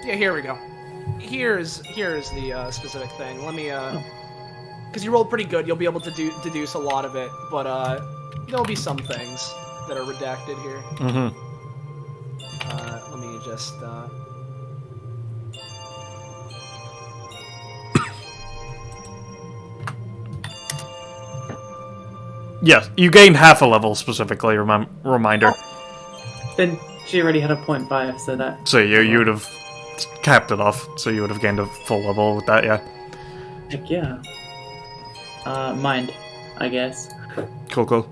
Yeah, here we go. Here's the specific thing. Let me because you rolled pretty good, you'll be able to deduce a lot of it, but there'll be some things that are redacted here. Let me just Yes, you gain half a level specifically, reminder. Then she already had a 0.5, so that... So you would have capped it off, so you would have gained a full level with that, yeah. Heck yeah. Mind, I guess. Cool.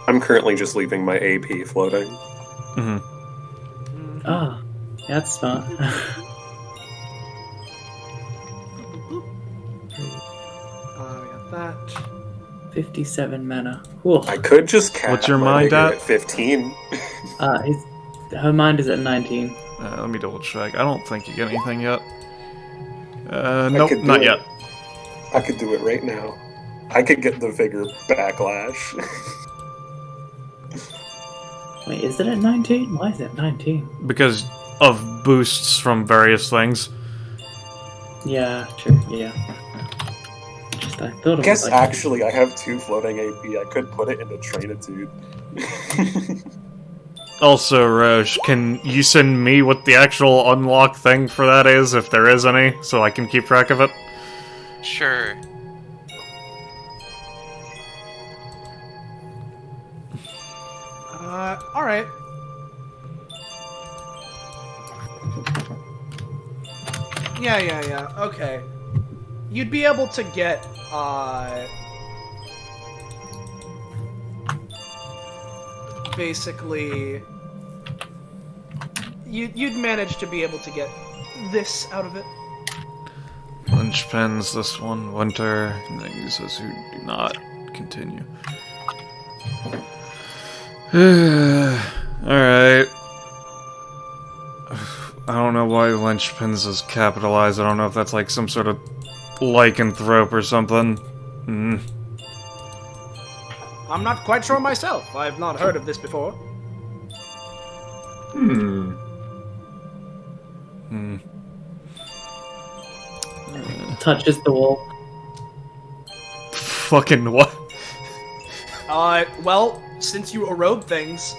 I'm currently just leaving my AP floating. Ah, that's smart. we got that. 57 mana. Cool. I could just cap What's your my mind vigor at? 15. Her mind is at 19. Let me double check. I don't think you get anything yet. Nope, could do not it. yet. I could do it right now. I could get the vigor backlash. Wait, is it at 19? Why is it 19? Because of boosts from various things. Yeah, true, yeah. Just, I thought it I guess was like... actually I have 2 floating AP. I could put it into Trainitude. Also, Roche, can you send me what the actual unlock thing for that is, if there is any, so I can keep track of it? Sure. Alright. Yeah, okay. You'd be able to get, basically... You'd manage to be able to get this out of it. Linchpins, this one, winter, things those who do not continue. Alright. I don't know why linchpins is capitalized. I don't know if that's like some sort of lycanthrope or something. I'm not quite sure myself. I've not heard of this before. Touches the wall. Fucking what? Well, since you erode things,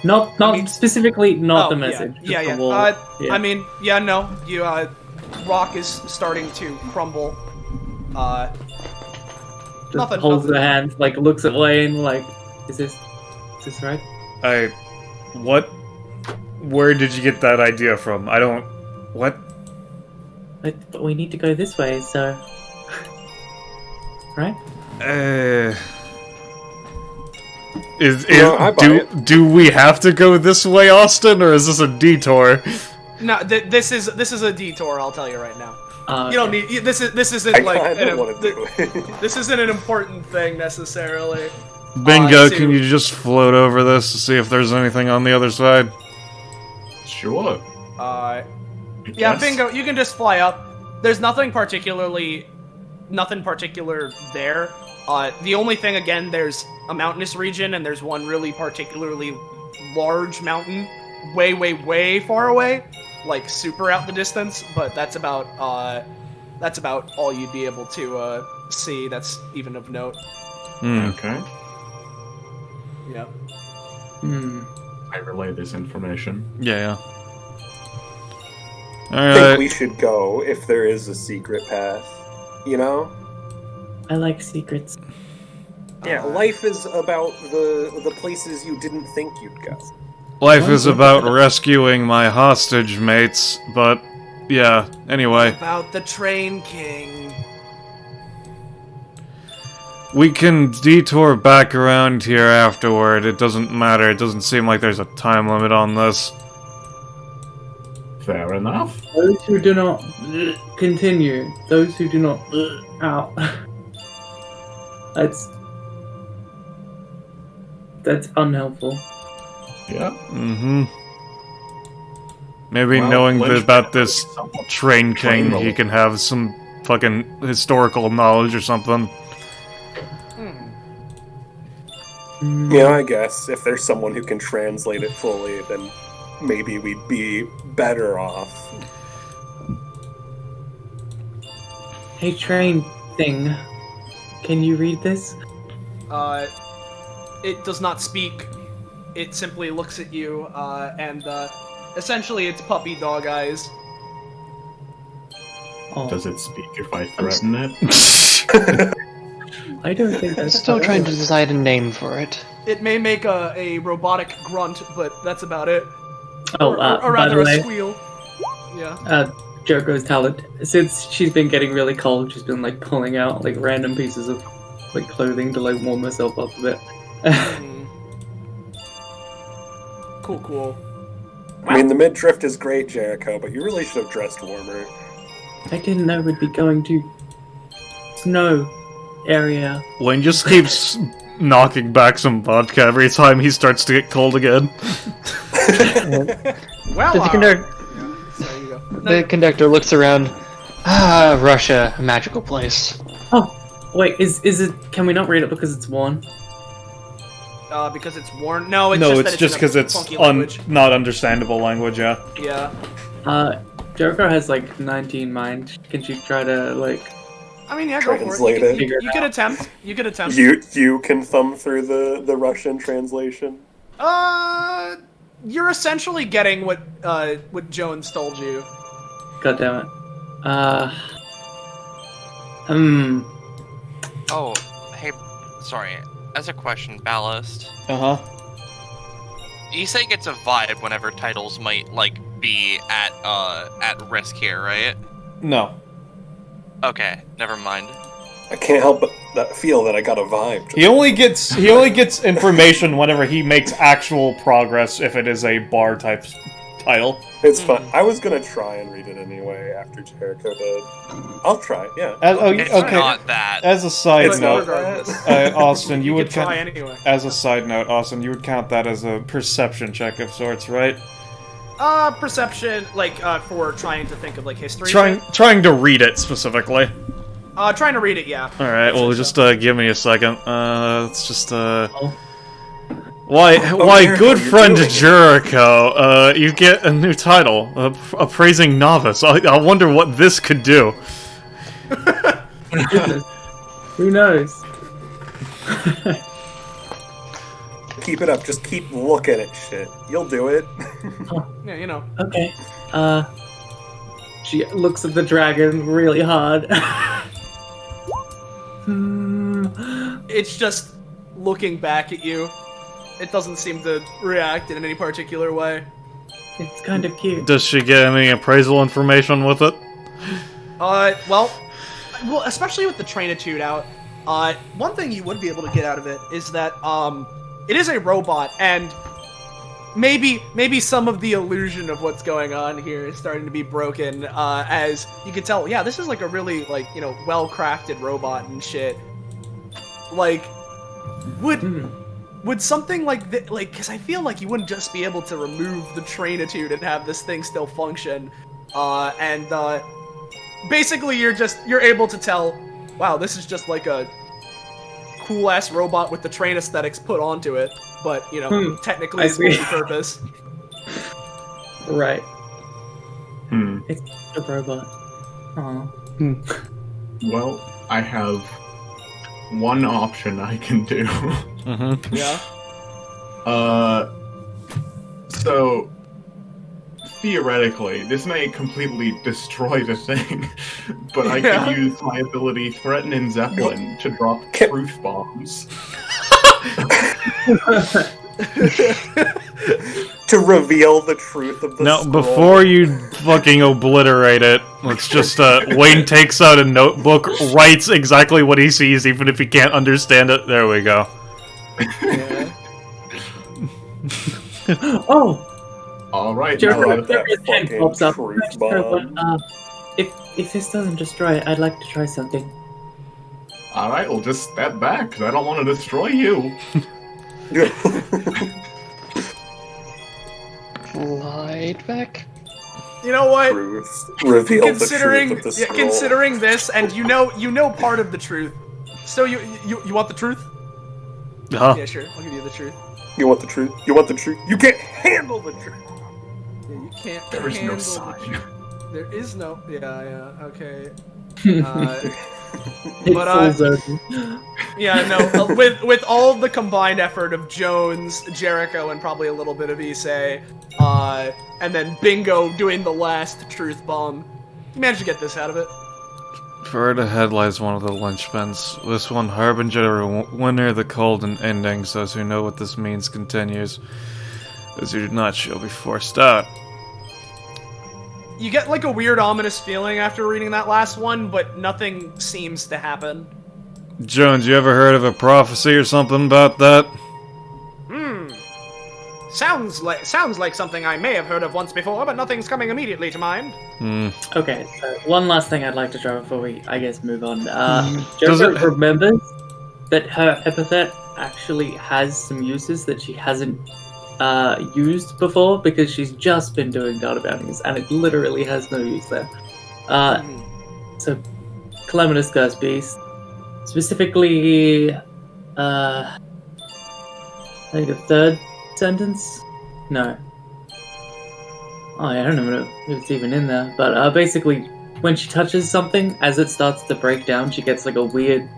Not I mean- specifically not oh, the message. Yeah, just yeah. the wall. Yeah. I mean, yeah, no. You, rock is starting to crumble. Just nothing, holds nothing. the hand, like looks at Wayne, like, is this right? What? Where did you get that idea from? I don't... What? But we need to go this way, so... right? I buy it. Do we have to go this way, Austin, or is this a detour? No, this is a detour. I'll tell you right now. Okay. You don't need this isn't I like kinda want to do it. this isn't an important thing necessarily. Bingo, to- can you just float over this to see if there's anything on the other side? Sure. Yeah, Yes. bingo. You can just fly up. There's nothing particular there. The only thing, again, there's a mountainous region, and there's one really particularly large mountain, way, way, way far away, like super out the distance. But that's about all you'd be able to see. That's even of note. Okay. Yeah. I relay this information. Yeah. I think Alright. we should go if there is a secret path. You know? I like secrets. Yeah, life is about the places you didn't think you'd go. Life is about rescuing my hostage mates, but yeah, anyway. About the Train King. We can detour back around here afterward. It doesn't matter. It doesn't seem like there's a time limit on this. Fair enough. Those who do not continue. Those who do not out. That's unhelpful. Yeah. Maybe Well, knowing Lynch about better this be someone train king, trainable. he can have some fucking historical knowledge or something. Yeah, I guess if there's someone who can translate it fully, then maybe we'd be better off. Hey, train thing. Can you read this? It does not speak. It simply looks at you, and essentially it's puppy dog eyes. Oh, Does it speak if I threaten it? I don't think I'm that's still how trying it to works. decide a name for it. It may make a robotic grunt, but that's about it. Oh, or by rather the a way, squeal. Yeah. Joko's talent. Since she's been getting really cold, she's been like pulling out like random pieces of like clothing to like warm herself up a bit. Cool. I mean, the mid-drift is great, Jericho, but you really should have dressed warmer. I didn't know we'd be going to snow area. Wayne just keeps knocking back some vodka every time he starts to get cold again. Well, The conductor, there you go. the conductor looks around. Ah, Russia, a magical place. Oh, wait, is it? Can we not read it because it's one? because it's worn. No, it's No, just it's that just in a because it's funky language. not understandable language, yeah. Yeah. Jericho has like 19 mind. Can she try to like? I mean, yeah, go for Translate it. it. You could attempt. You could attempt. You can thumb through the Russian translation. You're essentially getting what Jones told you. God damn it. Oh, hey, sorry. As a question, Ballast. Uh-huh. Issei gets a vibe whenever titles might be at risk here, right? No. Okay, never mind. I can't help but feel that I got a vibe. He only gets information whenever he makes actual progress if it is a bar type title. It's fun. I was gonna try and read it anyway after Jericho did. I'll try, yeah. It's not that. As a side But note, regardless, Austin, you would could try count, anyway. as a side note, Austin, you would count that as a perception check of sorts, right? Perception, for trying to think of history. Trying to read it specifically. Trying to read it, yeah. All right, well, just give me a second. Let's just Why, Jericho, good you're friend doing it. Jericho, you get a new title, Appraising Novice. I wonder what this could do. Goodness. Who knows? Keep it up. Just keep looking at shit. You'll do it. Yeah, you know. Okay. She looks at the dragon really hard. It's just looking back at you. It doesn't seem to react in any particular way. It's kind of cute. Does she get any appraisal information with it? Well, especially with the trainitude out, one thing you would be able to get out of it is that, it is a robot, and maybe some of the illusion of what's going on here is starting to be broken, as you can tell, yeah, this is a really, well-crafted robot and shit. Would something like that, because I feel like you wouldn't just be able to remove the trainitude and have this thing still function, basically you're able to tell, wow, this is just a cool-ass robot with the train aesthetics put onto it, but, technically I it's see. multi-purpose. Right. It's a robot. Aw. Well, I have one option I can do. Mm-hmm. Yeah? So theoretically, this may completely destroy the thing, but I Yeah. can use my ability Threaten and Zeppelin to drop truth bombs. To reveal the truth of the Now, scroll. before you fucking obliterate it, let's just, Wayne takes out a notebook, writes exactly what he sees, even if he can't understand it. There we go. Yeah. Oh! Alright, I Jericho, love that Jericho's hand fucking pops up. truth bomb. If this doesn't destroy it, I'd like to try something. alright, well just step back, because I don't want to destroy you. Slide back. You know what? Truth. Reveal Considering the truth of the yeah, scroll. considering this, and you know part of the truth. So you want the truth? Huh? Yeah, sure. I'll give you the truth. You want the truth? You want the truth? You can't handle the truth. Yeah, you can't. There is no handle the sign. truth. There is no. Yeah. Okay. It But, falls open. Yeah, no. With all the combined effort of Jones, Jericho, and probably a little bit of Issei, and then Bingo doing the last truth bomb, you managed to get this out of it. Further ahead lies one of the linchpins. This one, harbinger of winter, the cold, and endings. Those who know what this means continues. Those who do not shall be forced out. You get a weird ominous feeling after reading that last one, but nothing seems to happen. Jones, you ever heard of a prophecy or something about that? Sounds like something I may have heard of once before, but nothing's coming immediately to mind. Okay, so one last thing I'd like to try before we, I guess, move on. Does Jericho it- remembers that her epithet actually has some uses that she hasn't used before because she's just been doing data bounties, and it literally has no use there. So, Calamitous Curse Beast, specifically, Like the third sentence? No. Oh, yeah, I don't know if it's even in there. But basically, when she touches something, as it starts to break down, she gets like a weird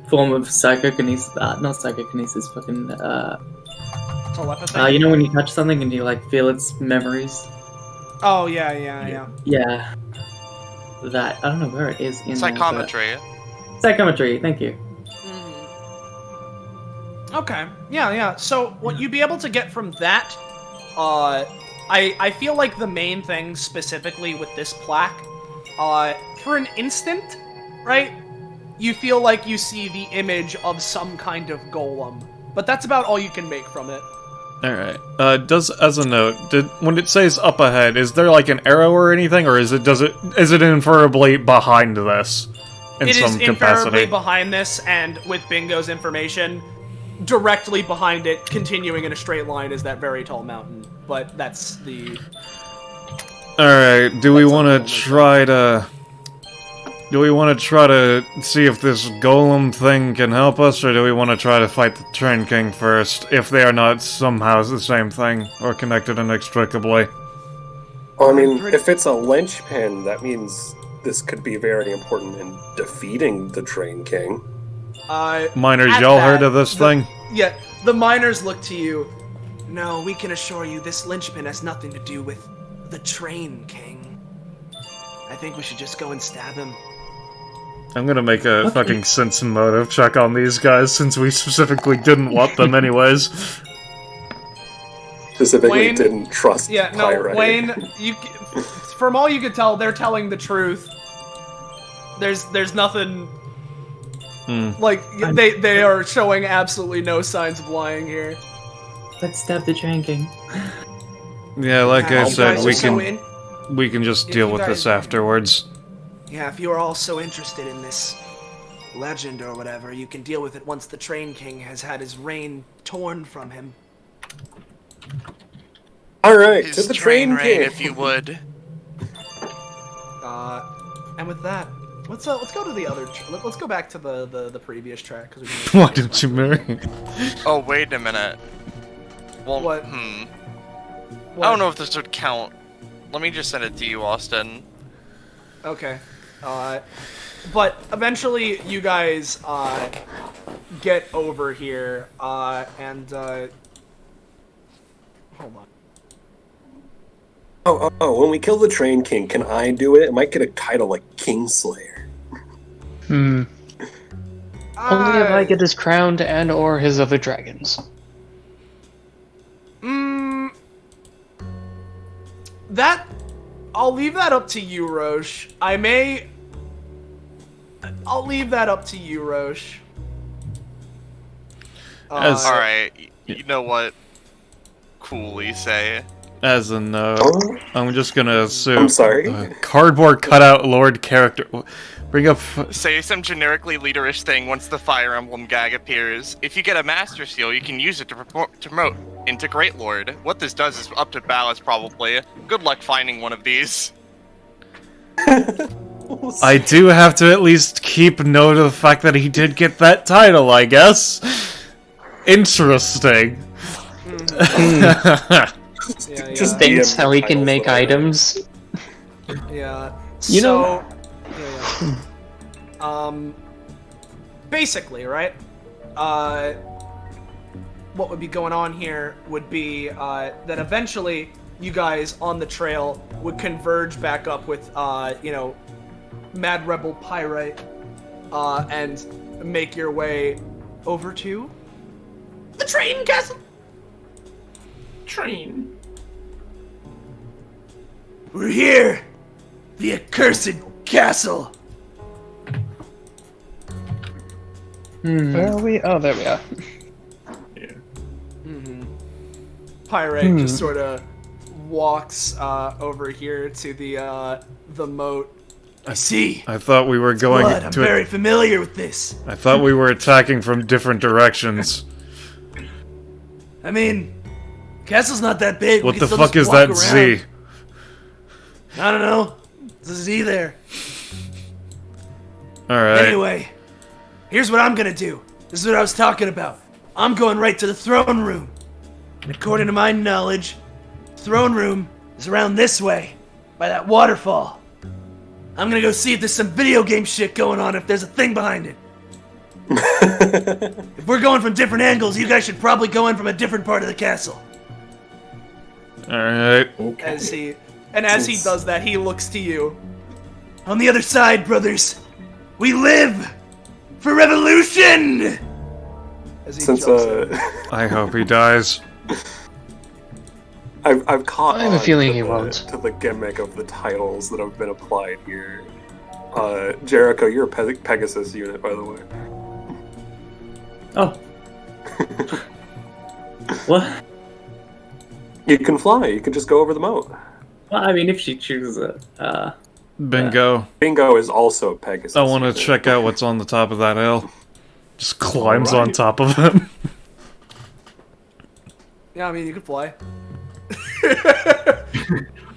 form of psychokinesis. Not psychokinesis, fucking. Telepathy? You know when you touch something and you like feel its memories? Oh, yeah. Yeah. That. I don't know where it is in Psychometry. there. Psychometry, thank you. Okay. Yeah. So what you'd be able to get from that, I feel like the main thing specifically with this plaque, for an instant, right? You feel like you see the image of some kind of golem, but that's about all you can make from it. Alright. As a note, when it says up ahead, is there like an arrow or anything, or is it inferably behind this? In It some is inferably capacity? behind this, and with Bingo's information, directly behind it, continuing in a straight line, is that very tall mountain. But that's the... Alright, do we That's want something to to try to... Do we want to try to see if this golem thing can help us, or do we want to try to fight the Train King first, if they are not somehow the same thing, or connected inextricably? Well, I mean, if it's a linchpin, that means this could be very important in defeating the Train King. Miners, at y'all that, heard of this thing? Yeah, the miners look to you. No, we can assure you this linchpin has nothing to do with the Train King. I think we should just go and stab him. I'm gonna make a fucking sense and motive check on these guys, since we specifically didn't want them anyways. Specifically Wayne- didn't trust Yeah, no, Pyrite. Wayne, from all you could tell, they're telling the truth. There's nothing... Like, they are showing absolutely no signs of lying here. Let's stab the Train King. Yeah, like I You said, guys we are so we can just If deal you with guys- this afterwards. Yeah, if you are all so interested in this legend or whatever, you can deal with it once the Train King has had his reign torn from him. Alright, to His the train Train raid, King! if you would. And with that, let's go to the other. Let's go back to the previous track. Cause Why didn't you marry? Oh, wait a minute. Well, What? I don't know if this would count. Let me just send it to you, Austin. Okay. But eventually you guys get over here and hold on. Oh, when we kill the Train King, can I do it? It might get a title like Kingslayer. Only if I get his crown and/or his other dragons. That I'll leave that up to you, Roche. I'll leave that up to you, Roche. Alright, you know what? Coolly say. As a note, I'm just gonna assume. I'm sorry? Cardboard cutout Lord character. Bring up. Say some generically leaderish thing once the Fire Emblem gag appears. If you get a Master Seal, you can use it to promote into Great Lord. What this does is up to Ballas, probably. Good luck finding one of these. I do have to at least keep note of the fact that he did get that title, I guess. Interesting. Yeah, Just Thinks DM how he can titles, make whatever. items. Yeah. You know- Basically, right? What would be going on here would be that eventually you guys on the trail would converge back up with, Mad Rebel Pyrite, and make your way over to the train castle. Train. We're here! The accursed castle! Where are we? Oh, there we are. Yeah. Pyrite just sort of walks over here to the moat. I see. I thought we were going Blood, I'm to. very familiar with this. I thought we were attacking from different directions. I mean, castle's not that big. What we the can still fuck just is walk that around. Z? I don't know. There's a Z there. Alright. Anyway, here's what I'm gonna do. This is what I was talking about. I'm going right to the throne room. And according to my knowledge, throne room is around this way, by that waterfall. I'm gonna go see if there's some video game shit going on, if there's a thing behind it. If we're going from different angles, you guys should probably go in from a different part of the castle. Alright. Okay. As he does that, he looks to you. On the other side, brothers, we live for revolution! As he Since jumps in. I hope he dies. I've caught I have a on feeling to he the- won't. to the gimmick of the titles that have been applied here. Jericho, you're a Pegasus unit, by the way. Oh. What? You can fly. You can just go over the moat. Well, I mean, if she chooses it. Bingo. Bingo is also Pegasus. I want to unit. check out what's on the top of that hill. Just climbs on Alright. top of him. Yeah, I mean, you can fly.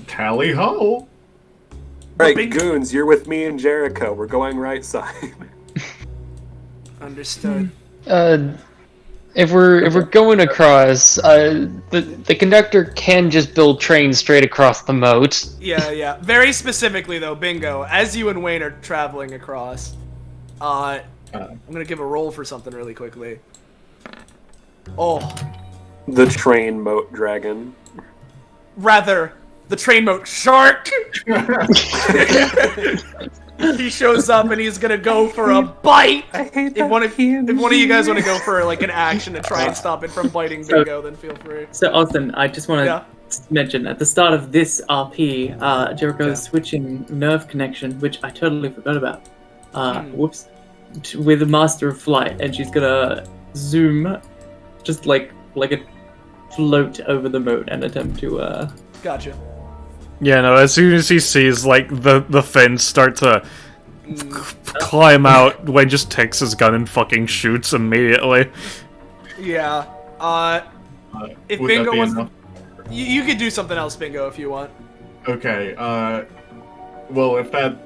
Tally ho! Right, Bingo. goons, you're with me and Jericho. We're going right side. Understood. If we're going across, the conductor can just build trains straight across the moat. Yeah. Very specifically, though, Bingo, as you and Wayne are traveling across, I'm gonna give a roll for something really quickly. Oh, The train moat dragon. rather, the train moat shark! He shows up and he's gonna go for a bite! I hate If one of you guys want to go for like an action to try and stop it from biting Bingo, then feel free. So, Austin, I just want to Yeah. mention at the start of this RP, Jericho Yeah. is switching nerve connection, which I totally forgot about. Hmm. Whoops. With a Master of Flight, and she's gonna zoom, just like a float over the moat and attempt to. Gotcha. Yeah, no, as soon as he sees, like, the fins start to climb out, Wayne just takes his gun and fucking shoots immediately. Yeah. If Would Bingo that be wants, enough? you could do something else, Bingo, if you want. Okay, well, if that...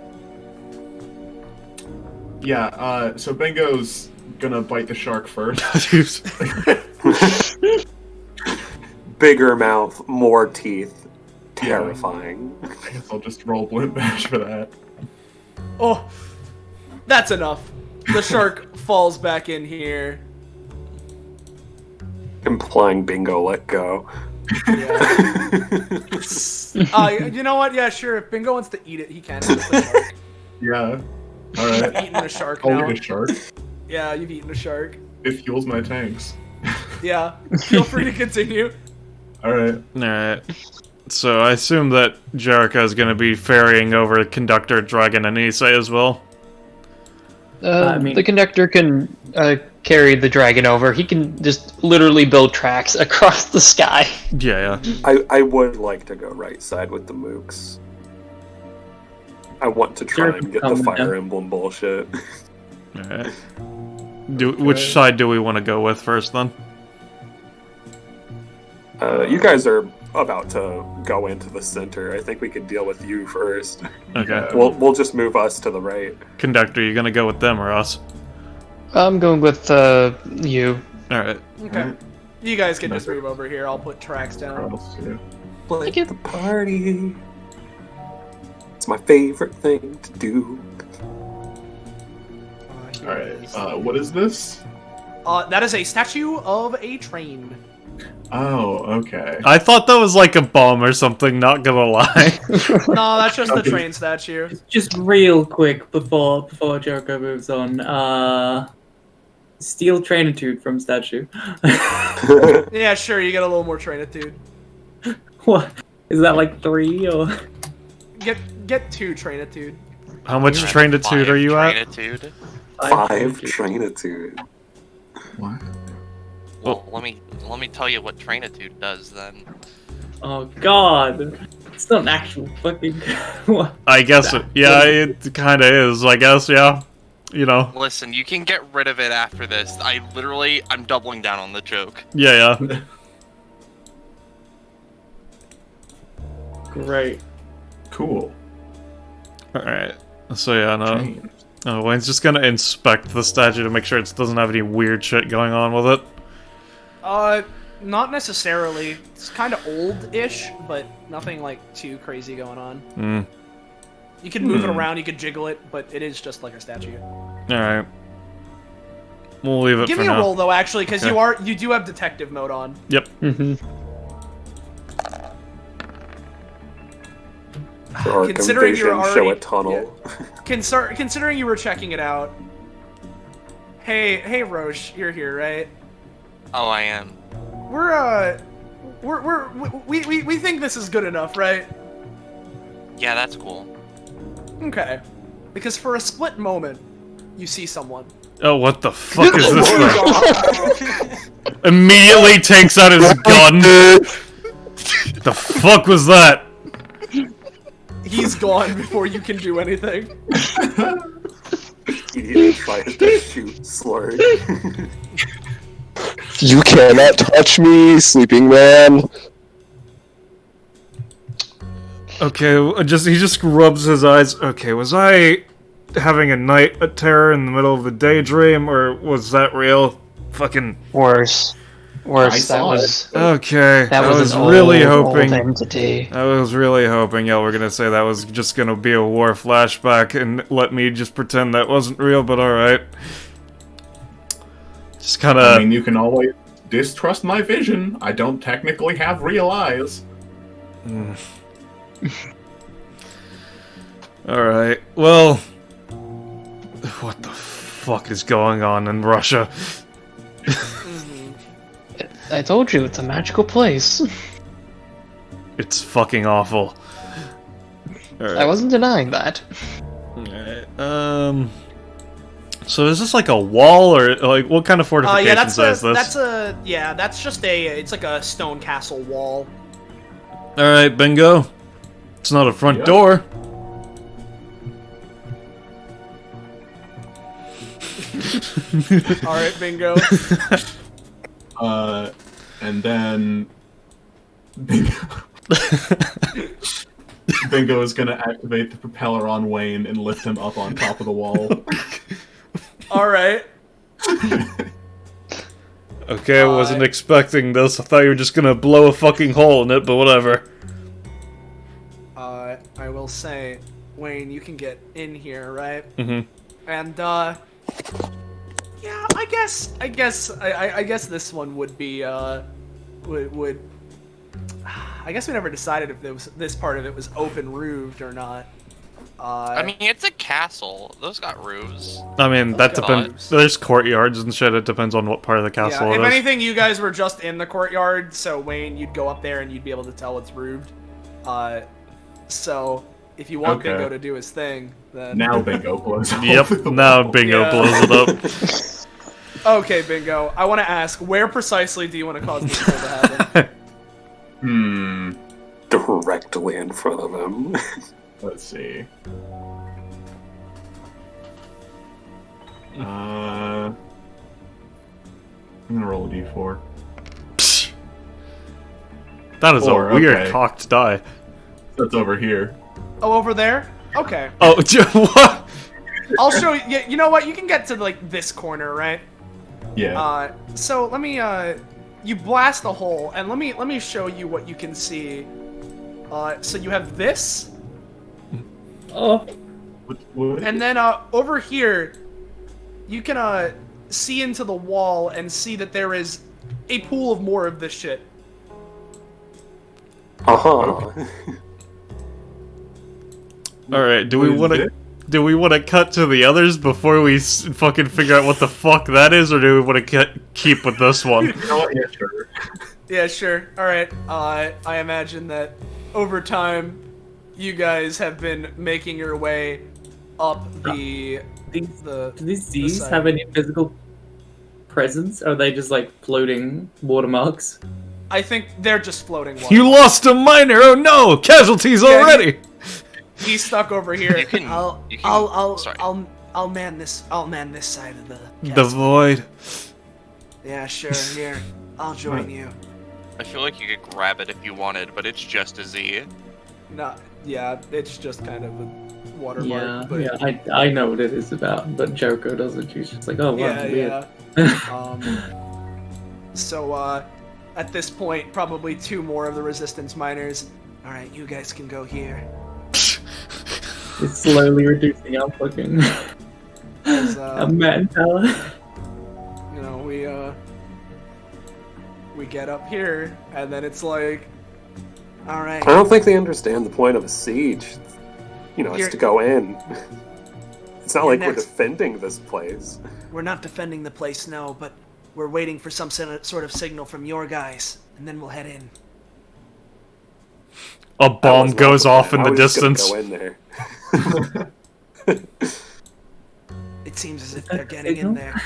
Yeah, so Bingo's gonna bite the shark first. Bigger mouth, more teeth. Terrifying. I guess I'll just roll Blue Bash for that. Oh, that's enough. The shark falls back in here. Implying Bingo let go. Yeah. You know what? Yeah, sure. If Bingo wants to eat it, he can. It's a shark. Yeah, You've alright. eaten a shark I'll now. eat a shark. Yeah, you've eaten a shark. It fuels my tanks. Yeah. Feel free to continue. Alright. Alright. So I assume that Jericho is going to be ferrying over Conductor, Dragon, and Issei as well. I mean- The conductor can carry the dragon over. He can just literally build tracks across the sky. Yeah. I would like to go right side with the mooks. I want to try and get the Fire Emblem bullshit. Alright. Which side do we want to go with first, then? You guys are about to go into the center. I think we could deal with you first. Okay. We'll just move us to the right. Conductor, you gonna go with them or us? I'm going with you. Alright. Okay. You guys can just move over here. I'll put tracks down. Like the party. It's my favorite thing to do. Here it is. Alright, what is this? That is a statue of a train. Oh, okay. I thought that was like a bomb or something, not gonna lie. No, that's just the train statue. Just real quick before Jericho moves on. Steal Trainitude from statue. Yeah, sure, you get a little more trainitude. What? Is that like 3 or? Get 2 trainitude. How much trainitude are you at? Trainitude. 5 trainitude. What? Well, let me tell you what trainitude does then. Oh god. It's not an actual fucking. What? I guess it kinda is, I guess, yeah. You know. Listen, you can get rid of it after this. I'm doubling down on the joke. Yeah. Great. Cool. Alright. So yeah, no. Trains. Wayne's just gonna inspect the statue to make sure it doesn't have any weird shit going on with it. Not necessarily. It's kind of old-ish, but nothing like too crazy going on. Hmm. You can move it around, you can jiggle it, but it is just like a statue. Alright. We'll leave it Give for me now. a roll though, actually, because Okay. you do have detective mode on. Yep. Mm-hmm. For Arkham Considering Vision, you're already show a tunnel. Considering you were checking it out. Hey, Roche, you're here, right? Oh, I am. We think this is good enough, right? Yeah, that's cool. Okay. Because for a split moment, you see someone. Oh, what the fuck is this thing? Immediately takes out his gun. The fuck was that? He's gone before you can do anything. He tries to shoot Slurg. You cannot touch me, sleeping man. Okay, he just rubs his eyes. Okay, was I having a night of terror in the middle of the daydream, or was that real? Fucking Worse. I That saw was okay. that I was was an really old hoping. entity. I was really hoping y'all were gonna say that was just gonna be a war flashback and let me just pretend that wasn't real. But all right, just kind I of. mean, you can always distrust my vision. I don't technically have real eyes. Alright, well... What the fuck is going on in Russia? I told you, it's a magical place. It's fucking awful. I Alright. wasn't denying that. Alright, so is this like a wall, or like what kind of fortifications is this? That's just it's like a stone castle wall. Alright, bingo. It's not a front Yeah. door. Alright, bingo. And then Bingo is gonna activate the propeller on Wayne and lift him up on top of the wall. Alright. Okay, I wasn't expecting this. I thought you were just gonna blow a fucking hole in it, but whatever. I will say, Wayne, you can get in here, right? Mm-hmm. And yeah, I guess this one would be would I guess we never decided if this part of it was open roofed or not. I mean, it's a castle. Those got roofs. I mean, that Okay. depends. There's courtyards and shit. It depends on what part of the castle yeah, it if is. anything, you guys were just in the courtyard, so Wayne, you'd go up there and you'd be able to tell it's roofed. So if you want Okay. Bingo to do his thing, then Now Bingo blows up. Yep, the now wall. Bingo Yeah. blows it up. Okay, Bingo. I want to ask, where precisely do you want to cause this pull to happen? Directly in front of him. Let's see. I'm gonna roll a d4. Psh. That is Or, a weird okay. cocked die. That's over here. Oh, over there? Okay. Oh, what? I'll show you. You know what? You can get to like this corner, right? Yeah. So let me. You blast a hole, and let me show you what you can see. So you have this, Oh, What? and then over here, you can see into the wall and see that there is a pool of more of this shit. Uh-huh. All right, do What we is want it? to? Do we want to cut to the others before we fucking figure out what the fuck that is, or do we want to keep with this one? You know what? Yeah, sure. Yeah, sure. All right. I imagine that over time, you guys have been making your way up the do these Z's side. have any physical presence? Or are they just like floating watermarks? I think they're just floating water. You lost a miner! Oh no! Casualties Yeah, already! He's stuck over here. You can- sorry. I'll man this side of the The castle. void. Yeah, sure. Here, I'll join you. I feel like you could grab it if you wanted, but it's just a Z. No, yeah, it's just kind of a Yeah, watermark. but yeah, I know what it is about, but Joko doesn't. She's just like, oh, wow, yeah, weird. yeah. So at this point, probably 2 more of the resistance miners. All right, you guys can go here. It's slowly reducing our fucking our manpower. You know, we get up here, and then it's like, all right. I don't think they understand the point of a siege. You know, it's to go in. It's not like we're defending this place. We're not defending the place, no, but we're waiting for some sort of signal from your guys, and then we'll head in. A bomb goes off in the distance. Go in there. It seems as if they're getting in there.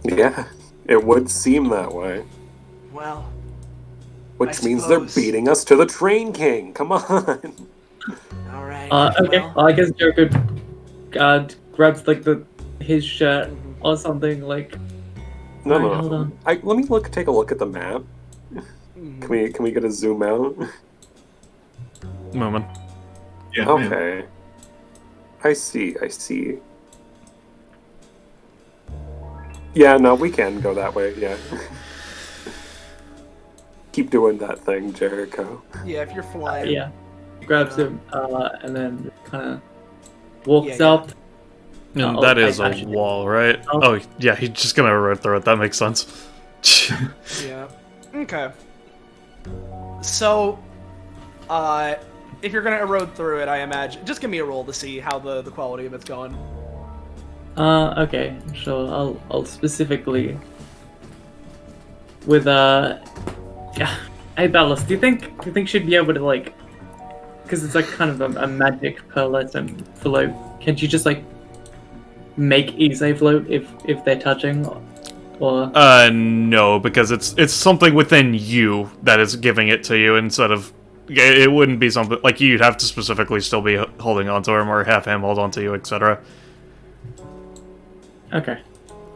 Yeah, it would seem that way. Well, which means they're beating us to the Train King. Come on. All right. Okay. Well, I guess Joe could grabs like his shirt or something like. No. Hold on. Let me take a look at the map. Can we get a zoom out? Moment. Yeah. Okay. I see. Yeah, no, we can go that way, yeah. Keep doing that thing, Jericho. Yeah, if you're flying. Yeah. Grabs him, and then kind of walks up. And that is a wall, right? Oh, yeah, he's just gonna run through it. That makes sense. Yeah. Okay. So, if you're gonna erode through it, I imagine, just give me a roll to see how the quality of it's going. Okay, sure. I'll specifically with Hey, Ballas, do you think she'd be able to like, because it's like kind of a magic pearlet and float? Can't you just like make Ise float if they're touching, or? No, because it's something within you that is giving it to you instead of. It wouldn't be something like you'd have to specifically still be holding onto him or have him hold onto you, etc. Okay.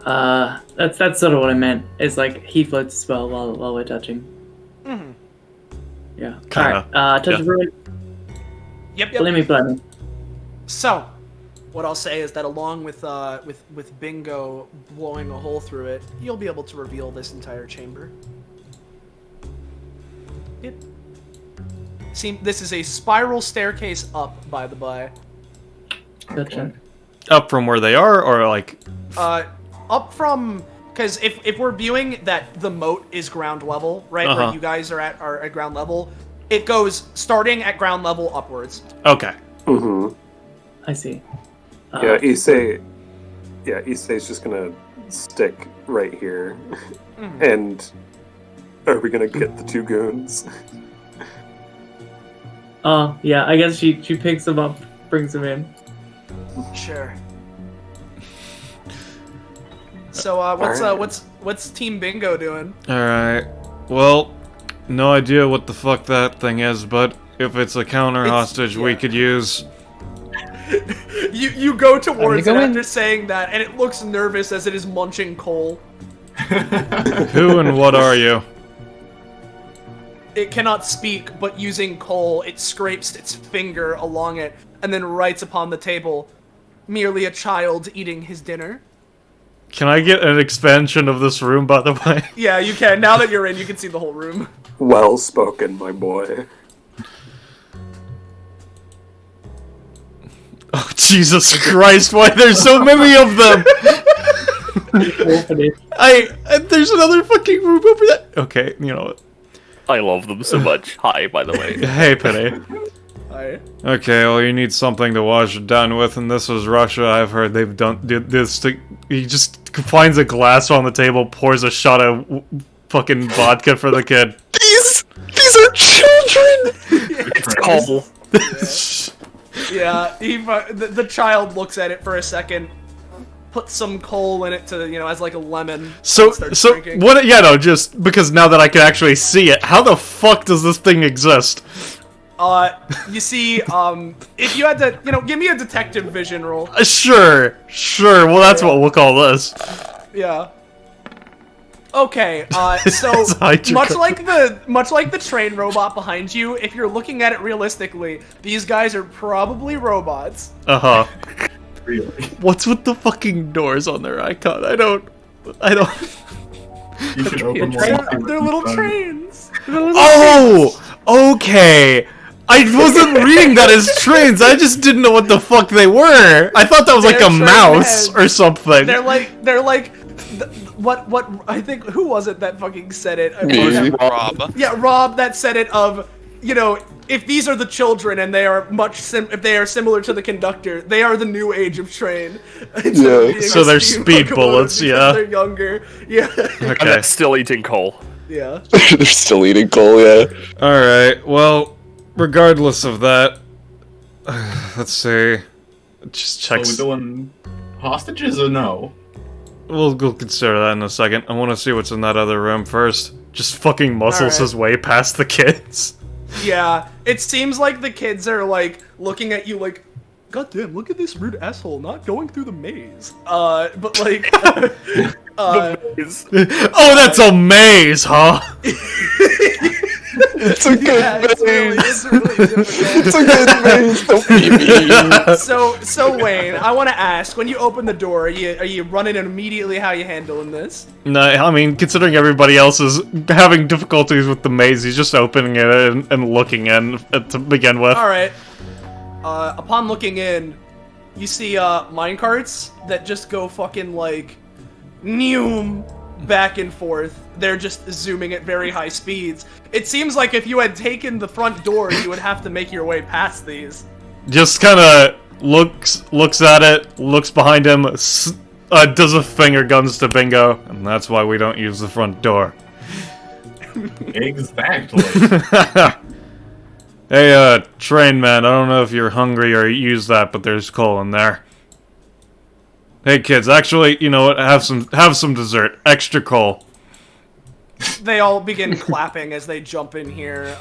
That's sort of what I meant. Is like he floats as well while we're touching. Mm-hmm. Yeah. Kinda. Alright. Touch of ruin. Yep. Let me blame him. So, what I'll say is that along with Bingo blowing a hole through it, you'll be able to reveal this entire chamber. This is a spiral staircase up, by the by. Gotcha. Up from where they are, or like? Up from, because if we're viewing that the moat is ground level, right, where you guys are at ground level, it goes starting at ground level upwards. Okay. Mm-hmm. I see. Issei's just gonna stick right here. Mm-hmm. And are we gonna get the 2 goons? Oh, yeah, I guess she picks him up, brings him in. Sure. So, what's Team Bingo doing? Alright. Well, no idea what the fuck that thing is, but if it's a counter hostage we could use. You go towards it after saying that, and it looks nervous as it is munching coal. Who and what are you? It cannot speak, but using coal, it scrapes its finger along it, and then writes upon the table, merely a child eating his dinner. Can I get an expansion of this room, by the way? Yeah, you can. Now that you're in, you can see the whole room. Well spoken, my boy. Oh, Jesus Christ, why there's so many of them? There's another fucking room over there. Okay, you know what? I love them so much. Hi, by the way. Hey, Penny. Hi. Okay, well, you need something to wash it down with, and this was Russia. I've heard they've did this. He just finds a glass on the table, pours a shot of fucking vodka for the kid. These are children! It's coal. Yeah, the child looks at it for a second, puts some coal in it to, as like a lemon. So drinking. what? Yeah, no, just because now that I can actually see it, how the fuck does this thing exist? You see, if you had to, give me a detective vision roll. Sure. Well, that's what we'll call this. Yeah. Okay, so much like the train robot behind you, if you're looking at it realistically, these guys are probably robots. Really? What's with the fucking doors on their icon? I don't. You can open one. They're little trains. Oh, okay. I wasn't reading that as trains. I just didn't know what the fuck they were. I thought that was like They're a train mouse heads. or something. They're like, what? I think who was it that fucking said it? Me. Rob. Yeah, Rob. That said it of, you know, if these are the children and they are if they are similar to the conductor, they are the new age of train. Instead of being So a they're steam speed locomotive bullets, because yeah. They're younger. Yeah. And Okay. they're still eating coal. Yeah. They're still eating coal, yeah. Alright, well, regardless of that, let's see. Just Are check. we doing hostages or no? We'll consider that in a second. I want to see what's in that other room first. Just fucking muscles Alright. his way past the kids. Yeah. It seems like the kids are like looking at you like, God damn, look at this rude asshole not going through the maze. But like, Oh, that's a maze, huh? It's a good yeah, maze. it's really difficult. It's a good maze. Don't be mean. So Wayne, I want to ask: when you open the door, are you running it immediately? How you handling this? No, I mean, considering everybody else is having difficulties with the maze, he's just opening it and looking in to begin with. All right. Upon looking in, you see minecarts that just go fucking like, neum, back and forth. They're just zooming at very high speeds. It seems like if you had taken the front door, you would have to make your way past these. Just kind of looks at it, looks behind him, does a finger guns to Bingo, and that's why we don't use the front door. Exactly. Hey, train man, I don't know if you're hungry or use that, but there's coal in there. Hey kids, actually, you know what? Have some dessert. Extra coal. They all begin clapping as they jump in here,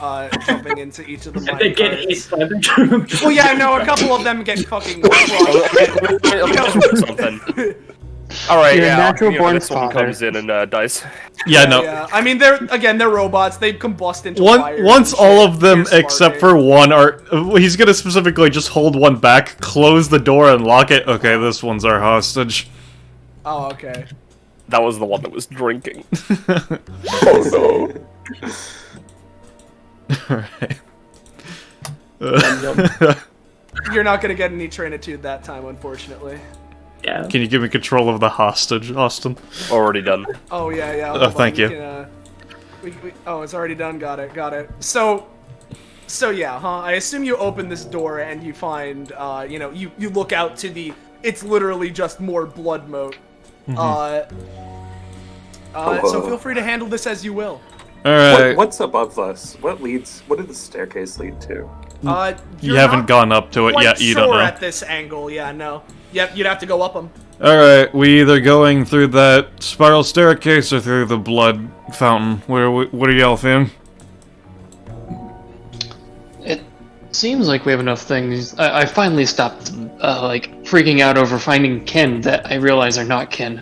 jumping into each of the minecarts. They get hit by the troops. Well, yeah, no, a couple of them get fucking crushed. Something. All right, You're a yeah. natural-born This one father. comes in and dies. Yeah, no. Yeah. I mean, they're robots. They combust into fire. Once and all shit. of them They're except sparking. for one are, he's gonna specifically just hold one back, close the door, and lock it. Okay, this one's our hostage. Oh, okay. That was the one that was drinking. Oh Alright. You're not gonna get any trainitude that time, unfortunately. Yeah. Can you give me control of the hostage, Austin? Already done. Oh yeah, yeah. Oh, hold on, thank we you. can, oh, it's already done. Got it. So yeah, huh? I assume you open this door and you find, you know, you look out to the. It's literally just more blood moat. Mm-hmm. So feel free to handle this as you will. Alright. What's above us? What did the staircase lead to? You haven't gone up to it quite yet, you don't sure know. at this angle, yeah, no. Yep, you'd have to go up them. Alright, we either going through that spiral staircase or through the blood fountain. What are y'all feeling? It seems like we have enough things. I finally stopped, like, freaking out over finding kin that I realize are not kin.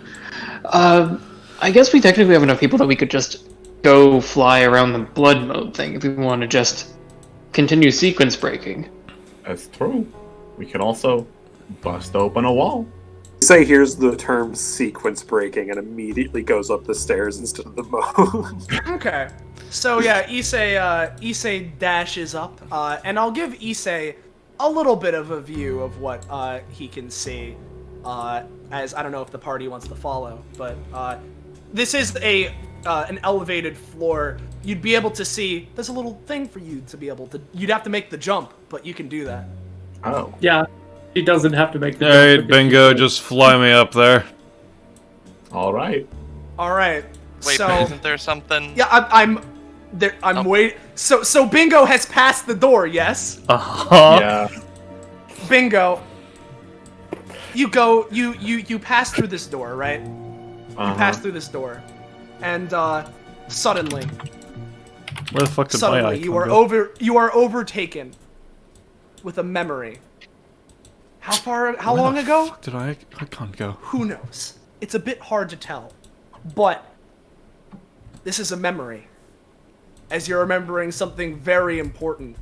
I guess we technically have enough people that we could just go fly around the blood mode thing if we want to just continue sequence breaking. That's true. We can also bust open a wall. Say here's the term sequence breaking and immediately goes up the stairs instead of the moat. Okay. So yeah, Issei dashes up, and I'll give Issei a little bit of a view of what he can see, as I don't know if the party wants to follow, but this is an elevated floor. You'd be able to see, there's a little thing for you to be able to, you'd have to make the jump, but you can do that. Oh. Yeah. He doesn't have to make the Alright, jump because Bingo, he's like- just fly me up there. Alright. Alright. Wait, so, but isn't there something? yeah, I'm Oh. waiting. So Bingo has passed the door, yes? Uh-huh. Yeah. Bingo. You pass through this door, right? You pass through this door. And suddenly Where the fuck did my icon you are overtaken with a memory. How long ago? Fuck did I icon go? Who knows? It's a bit hard to tell. But this is a memory. As you're remembering something very important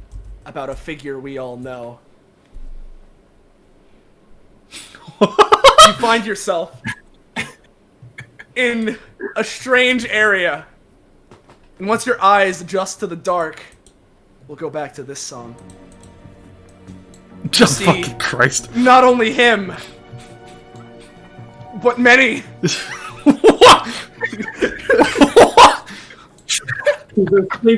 about a figure we all know. You find yourself in a strange area. And once your eyes adjust to the dark, we'll go back to this song. Just See, fucking Christ. Not only him, but many. What?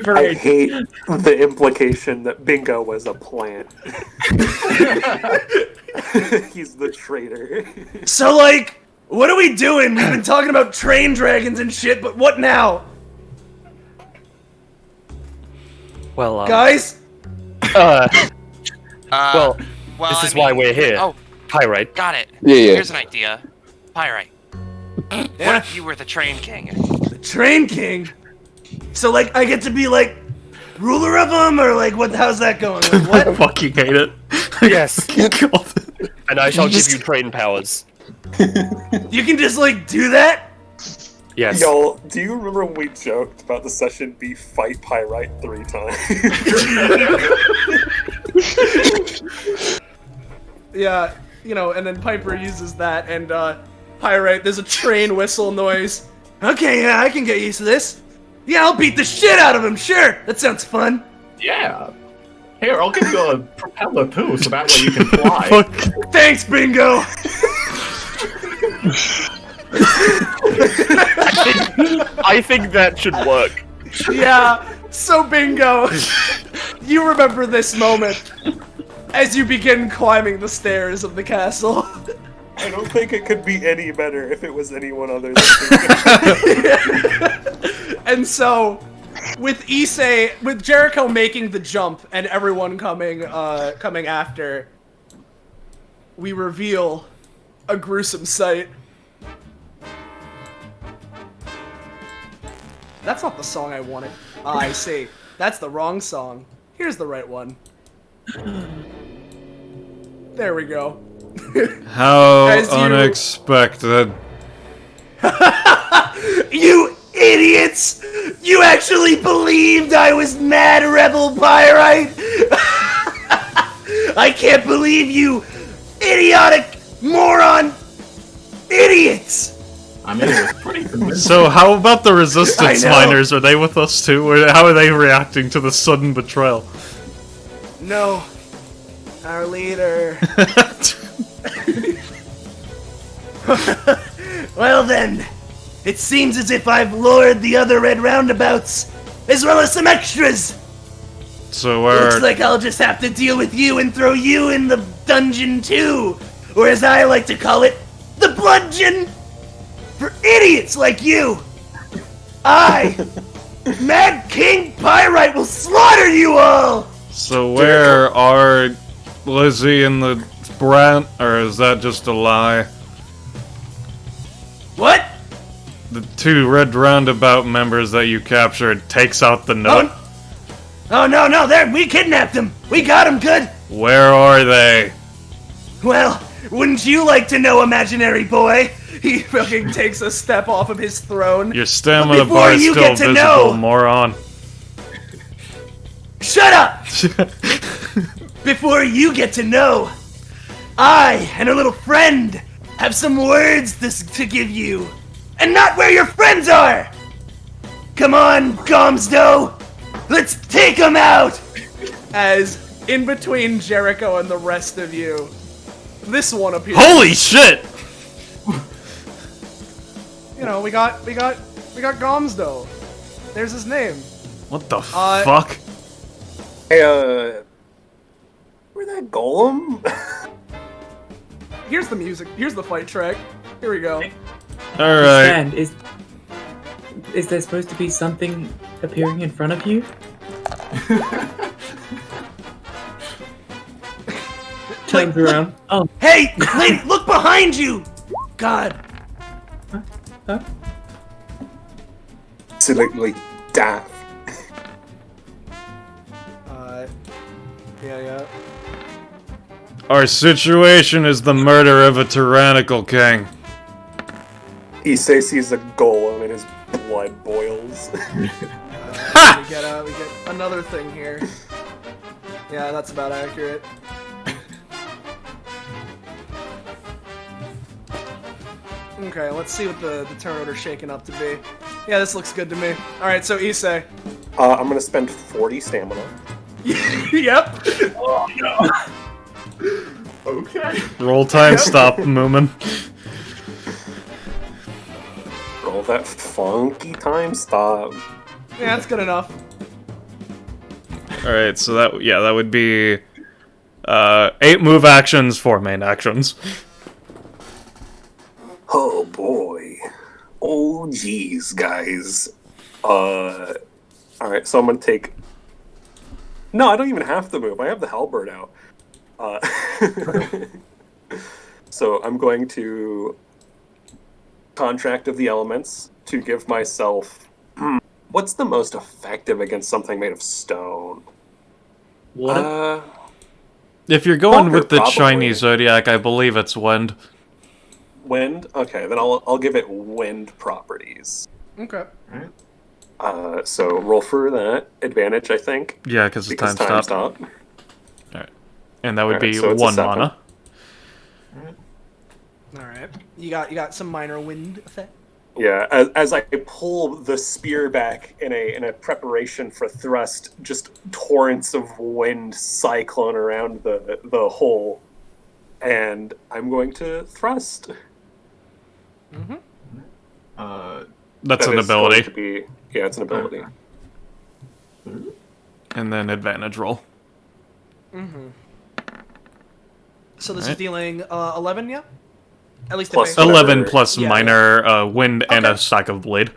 I hate the implication that Bingo was a plant. He's the traitor. So, like, what are we doing? We've been talking about train dragons and shit, but what now? Well, Guys? well, this is why we're here. Oh, Pyrite. got it. Yeah. Here's an idea. Pyrite. What Yeah, if you were the train king? the train king. So, like, I get to be, like, ruler of them, or, like, what? How's that going? Like, I what? fucking hate it. Yes. God. And I shall give you train powers. You can just, like, do that? Yes. Y'all, do you remember when we joked about the session be fight Pyrite 3 times? Yeah, you know, and then Piper uses that, and, Pyrite, there's a train whistle noise. Okay, yeah, I can get used to this. Yeah, I'll beat the shit out of him, sure! That sounds fun. Yeah. Here, I'll give you a propeller too, so that way you can fly. Fuck. Thanks, Bingo! I think that should work. Yeah, so Bingo, you remember this moment as you begin climbing the stairs of the castle. I don't think it could be any better if it was anyone other than And so, with Issei, with Jericho making the jump and everyone coming after, we reveal a gruesome sight. That's not the song I wanted. Ah, I see. That's the wrong song. Here's the right one. There we go. How As you- unexpected. You idiots! You actually believed I was Mad Rebel Pyrite? I can't believe you idiotic moron idiots! I mean, it was pretty convincing. So how about the resistance I know. miners? Are they with us too? Or how are they reacting to the sudden betrayal? No. Our leader. Well then, it seems as if I've lured the other red roundabouts, as well as some extras. So Looks we're... like I'll just have to deal with you and throw you in the dungeon too, or as I like to call it, the bludgeon. For idiots like you, I, Mad King Pyrite, will slaughter you all. So where are Lizzie and the Brant? Or is that just a lie? What? The 2 red roundabout members that you captured takes out the note. Oh no, there, we kidnapped him. We got him good. Where are they? Well, wouldn't you like to know, imaginary boy? He fucking takes a step off of his throne. Your stamina Before bar is you still get to visible, know- moron. Shut up! Before you get to know, I and a little friend have some words to give you, and not where your friends are. Come on, Gomsdo, let's take them out. As in between Jericho and the rest of you, this one appears. Holy shit! You know, we got Gomsdo. There's his name. What the fuck? Hey, where'd that golem? Here's the music. Here's the fight track. Here we go. Alright. Stan, is there supposed to be something appearing in front of you? Turns around. Oh, Hey, lady, look behind you! God. huh? Absolutely daft. Yeah. Our situation is the murder of a tyrannical king. Issei sees a golem and his blood boils. We get another thing here. Yeah, that's about accurate. Okay, let's see what the turn order's shaking up to be. Yeah, this looks good to me. Alright, so Issei. I'm gonna spend 40 stamina. Yep. Oh no. Okay. Roll time stop, Moomin. Roll that funky time stop. Yeah, that's good enough. Alright, so that would be 8 move actions, 4 main actions. Oh boy. Oh geez, guys. Alright, so I'm gonna take... No, I don't even have to move. I have the halberd out. So I'm going to Contract of the Elements to give myself... What's the most effective against something made of stone? What? If you're going Thunder, with the probably. Chinese zodiac, I believe it's wind. Wind? Okay, then I'll give it wind properties. Okay. So roll for that. Advantage, I think. Yeah, because it's Because time stop. And that would Alright, be so it's a 1 7. mana. Alright. You got some minor wind effect? Yeah, as I pull the spear back in a preparation for thrust, just torrents of wind cyclone around the hole, and I'm going to thrust. Mm-hmm. That's That an is going ability. to be- yeah, it's an ability. And then advantage roll. Mm-hmm. So this is Alright. dealing 11, yeah? At least Plus the base. 11 plus Yeah, minor wind and a Okay. stack of blade.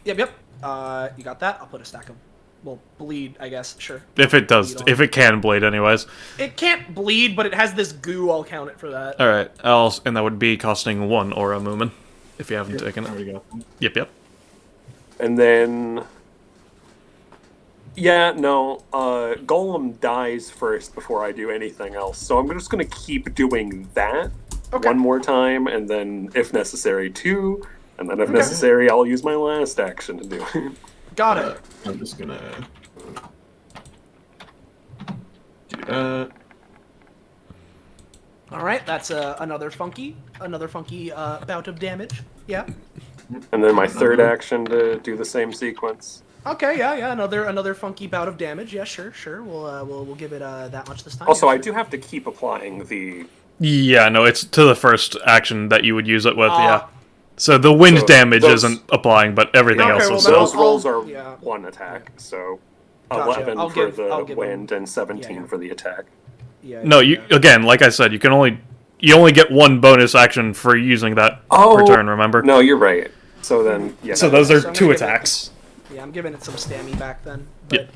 Yep. You got that? I'll put a stack of... Well, bleed, I guess. Sure. If it does, Bleed on. if it can bleed anyways. It can't bleed, but it has this goo. I'll count it for that. Alright, and that would be costing 1 aura Moomin. If you haven't taken There it. we go. Yep. And then... Yeah, no, Golem dies first before I do anything else, so I'm just gonna keep doing that Okay. one more time, and then, if necessary, 2, and then if Okay. necessary, I'll use my last action to do it. Got it. I'm just gonna do that. All right. That's another funky bout of damage. Yeah. And then my third action to do the same sequence. Okay. Yeah. Another funky bout of damage. Yeah. Sure. We'll give it that much this time. Also, yeah, I sure. do have to keep applying the... Yeah, no, it's to the first action that you would use it with, Ah. yeah. So the wind So damage those- isn't applying, but everything Okay, else well, is. then So. Those rolls are yeah. one attack, so... Gotcha. 11 I'll for give the him- wind and 17 yeah. for the attack. Yeah. No, you again, like I said, you only get 1 bonus action for using that per turn, remember? No, you're right. So then, yeah. So those are So I'm 2 gonna give it- attacks. Yeah, I'm giving it some stammy back then. But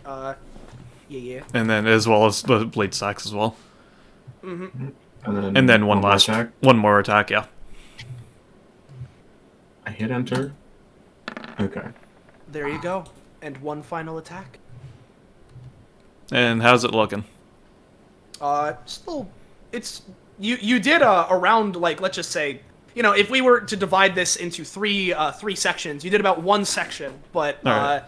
yeah. And then as well as the blade stacks as well. And And then one more last attack. one more attack, yeah. I hit enter. Okay. There you go. And one final attack. And how's it looking? Still, it's you did around, like, let's just say, if we were to divide this into three sections, you did about 1 section, but Alright.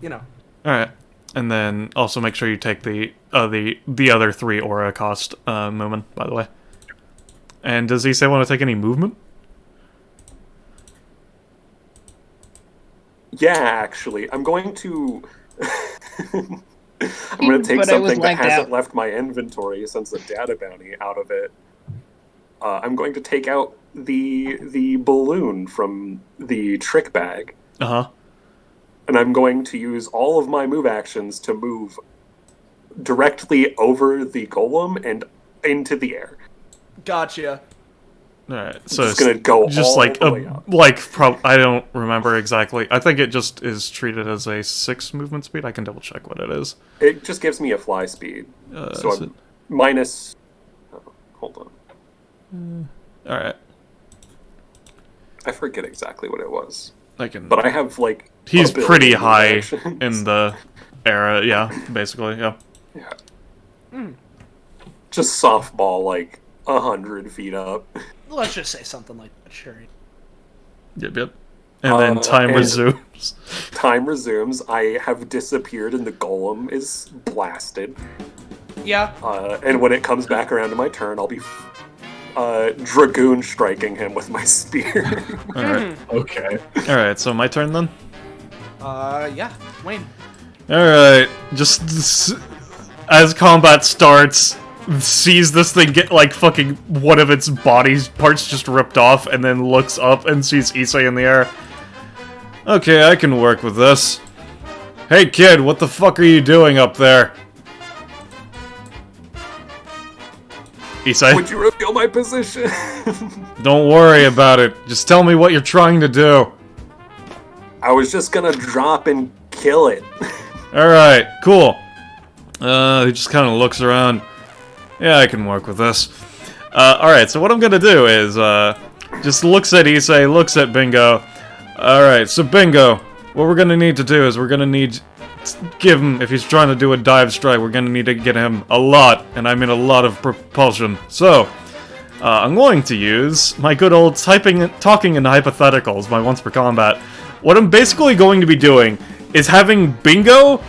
you know. Alright. And then also make sure you take the other 3 aura cost movement, by the way. And does he say want to take any movement? Yeah, actually, I'm going to... I'm going to take But I was something that lagged hasn't out. left my inventory since the data bounty out of it. I'm going to take out the balloon from the trick bag, Uh-huh. and I'm going to use all of my move actions to move directly over the golem and into the air. Gotcha. Alright, so Just gonna go just all like the way up. I don't remember exactly. I think it just is treated as a 6 movement speed. I can double check what it is. It just gives me a fly speed. So is I'm it- minus... Oh, hold on. Alright. I forget exactly what it was. I can But I have, like... He's a billion pretty move high actions. in the era, yeah, basically, yeah. Yeah. Just softball, like, 100 feet up. Let's just say something like that. Sure. Yep. And then time and- resumes. Time resumes. I have disappeared and the golem is blasted. Yeah. And when it comes back around to my turn, I'll be dragoon striking him with my spear. Alright. Okay. Alright, so my turn then? Yeah, Wayne. Alright, just as combat starts, sees this thing get like fucking one of its body parts just ripped off, and then looks up and sees Issei in the air. Okay, I can work with this. Hey kid, what the fuck are you doing up there? Issei? Would you reveal my position? Don't worry about it. Just tell me what you're trying to do. I was just gonna drop and kill it. Alright, cool. He just kind of looks around. Yeah, I can work with this. Alright, so what I'm gonna do is, just looks at Issei, looks at Bingo. Alright, so Bingo, what we're gonna need to do is we're gonna need to give him, if he's trying to do a dive strike, we're gonna need to get him a lot, and I mean a lot of propulsion. So, I'm going to use my good old talking in hypotheticals, my once per combat. What I'm basically going to be doing is having Bingo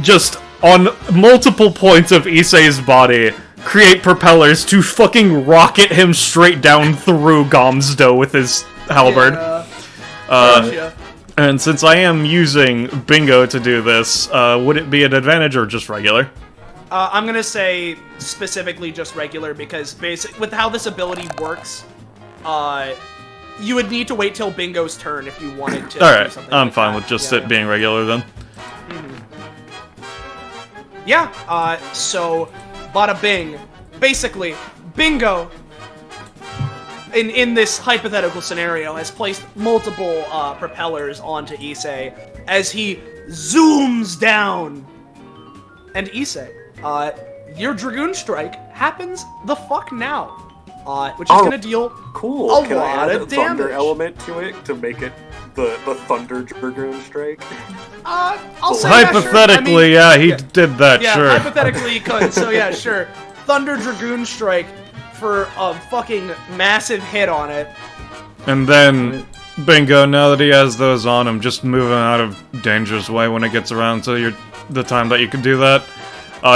just on multiple points of Issei's body create propellers to fucking rocket him straight down through Gomsdo with his halberd. Gotcha. And since I am using Bingo to do this, would it be an advantage or just regular? I'm gonna say specifically just regular because with how this ability works, you would need to wait till Bingo's turn if you wanted to. Alright, do something I'm like fine that. with just Yeah. it being regular then. Yeah, so, bada bing. Basically, Bingo, in this hypothetical scenario, has placed multiple propellers onto Issei as he zooms down. And Issei, your Dragoon Strike happens the fuck now, which is gonna deal Cool. a Can I lot add of a thunder damage. element to it to make it the Thunder Dragoon Strike? I'll say yeah, sure. Hypothetically, I yeah, mean, he did that, yeah, sure. hypothetically you could, so yeah, sure. Thunder Dragoon Strike for a fucking massive hit on it. And then, Bingo, now that he has those on him, just move him out of danger's way when it gets around to the time that you can do that.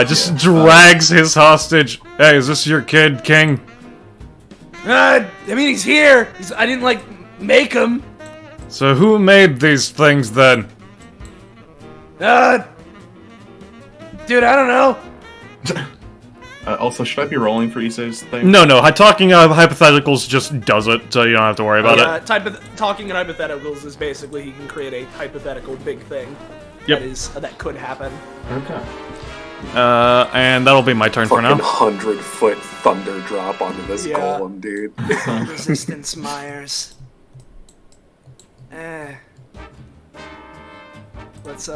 Just drags his hostage. Hey, is this your kid, King? I mean, he's here. I didn't, like, make him. So who made these things then? Dude, I don't know. Also, should I be rolling for Issei's thing? No, talking hypotheticals just does it, so you don't have to worry about it. Talking in hypotheticals is basically he can create a hypothetical big thing. Yep. That could happen. Okay. And that'll be my turn for Fucking now. 100-foot thunder drop onto this Yeah. golem, dude. Resistance Myers. Let's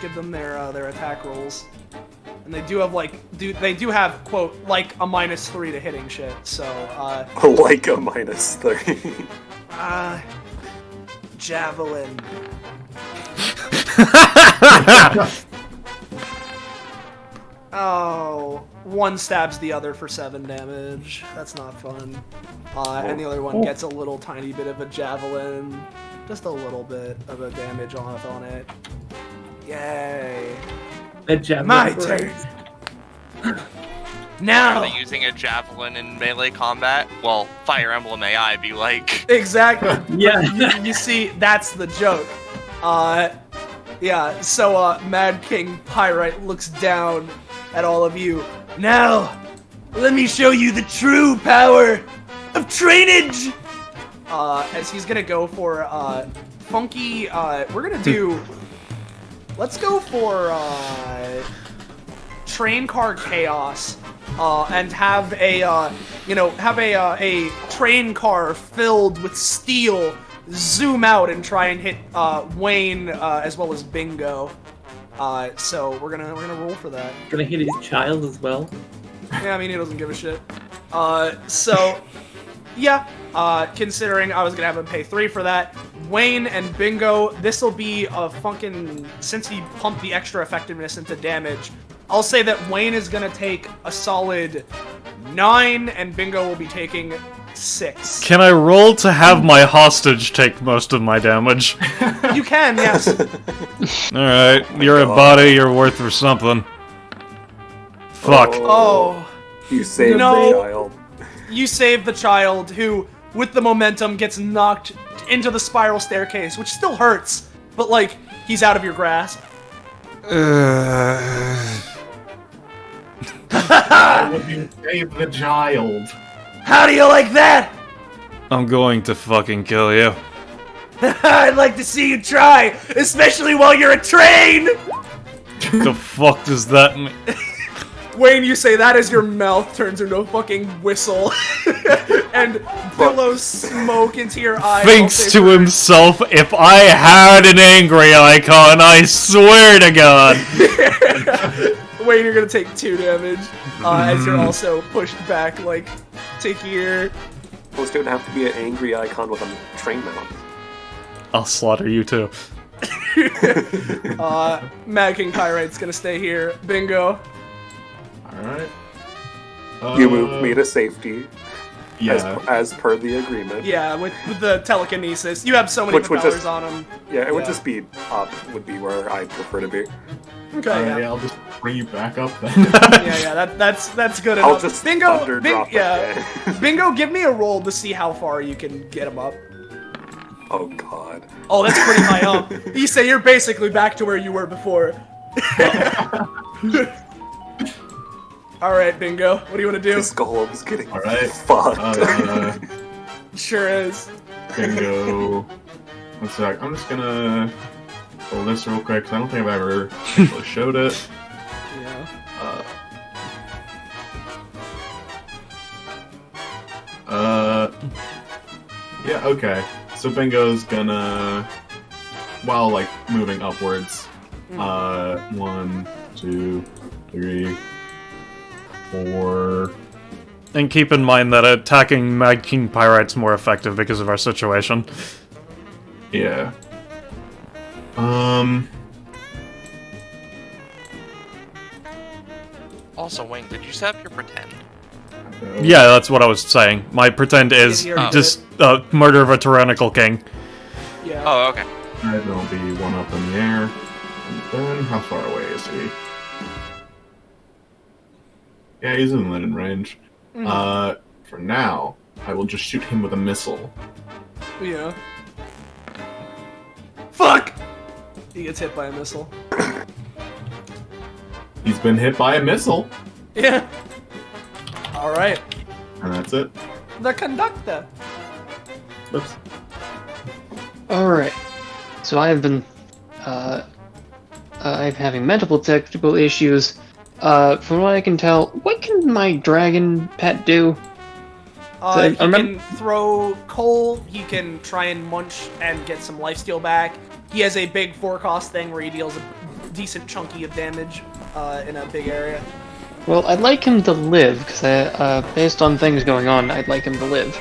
give them their attack rolls. And they do have quote like a -3 to hitting shit. So Like a -3. javelin. Oh, one stabs the other for 7 damage. That's not fun. And the other one gets a little tiny bit of a javelin. Just a little bit of a damage off on it. Yay. The javelin. My turn. Are Now. they using a javelin in melee combat? Well, Fire Emblem AI be like. Exactly. Yeah. You see, that's the joke. Yeah, so, Mad King Pyrite looks down at all of you. Now, let me show you the true power of trainage! As he's gonna go for, funky, we're gonna do... Let's go for, Train Car Chaos, and have a train car filled with steel zoom out and try and hit Wayne as well as Bingo. So we're gonna roll for that. Gonna hit his child as well. Yeah, I mean he doesn't give a shit. So yeah, considering I was gonna have him pay 3 for that, Wayne and Bingo, this will be a fucking, since he pumped the extra effectiveness into damage, I'll say that Wayne is gonna take a solid 9 and Bingo will be taking 6. Can I roll to have my hostage take most of my damage? You can, yes. Alright, you're a body, you're worth for something. Fuck. Oh. You saved No. the child. you save the child who, with the momentum, gets knocked into the spiral staircase, which still hurts, but like he's out of your grasp. Why would you save the child? How do you like that? I'm going to fucking kill you. I'd like to see you try, especially while you're a train! The fuck does that mean? Wayne, you say that as your mouth turns into a fucking whistle and billows smoke into your eyes. Thinks to himself, if I had an angry icon, I swear to God. Wayne, you're gonna take 2 damage as you're also pushed back, like, to here. Well, it's gonna have to be an angry icon with a train mount. I'll slaughter you too. Mad King Pyrite's gonna stay here. Bingo. Alright. You moved me to safety, Yeah. as per the agreement. Yeah, with the telekinesis. You have so many Which would propellers just- on him. Yeah, it would Yeah. just be up, would be where I prefer to be. Okay, yeah. Yeah, I'll just bring you back up then. Yeah, that's good I'll enough. just Bingo, thunder drop yeah. it. Bingo, give me a roll to see how far you can get him up. Oh god. Oh, that's pretty high up. You say you're basically back to where you were before. Alright, Bingo, what do you want to do? This golem's getting Alright. fucked. Sure is. Bingo. One sec. I'm just gonna pull this real quick, because I don't think I've ever actually showed it. Yeah. Yeah, okay. So Bingo's gonna, while like moving upwards, 1, 2, 3, 4. And keep in mind that attacking Mad King Pyrite's more effective because of our situation. Yeah. Also, Wayne, did you set up your pretend? Yeah, that's what I was saying. My pretend is Yeah, you're just murder of a tyrannical king. Yeah. Oh, okay. Alright, there'll be one up in the air. And then, how far away is he? Yeah, he's in Lennon range. For now, I will just shoot him with a missile. Yeah. Fuck! He gets hit by a missile. He's been hit by a missile, Yeah. Alright. and that's it. The conductor. Whoops. Alright. So I have been, I'm having multiple technical issues. From what I can tell, what can my dragon pet do? He can throw coal, he can try and munch and get some lifesteal back. He has a big 4-cost thing where he deals a decent chunky of damage in a big area. Well, I'd like him to live, because based on things going on, I'd like him to live.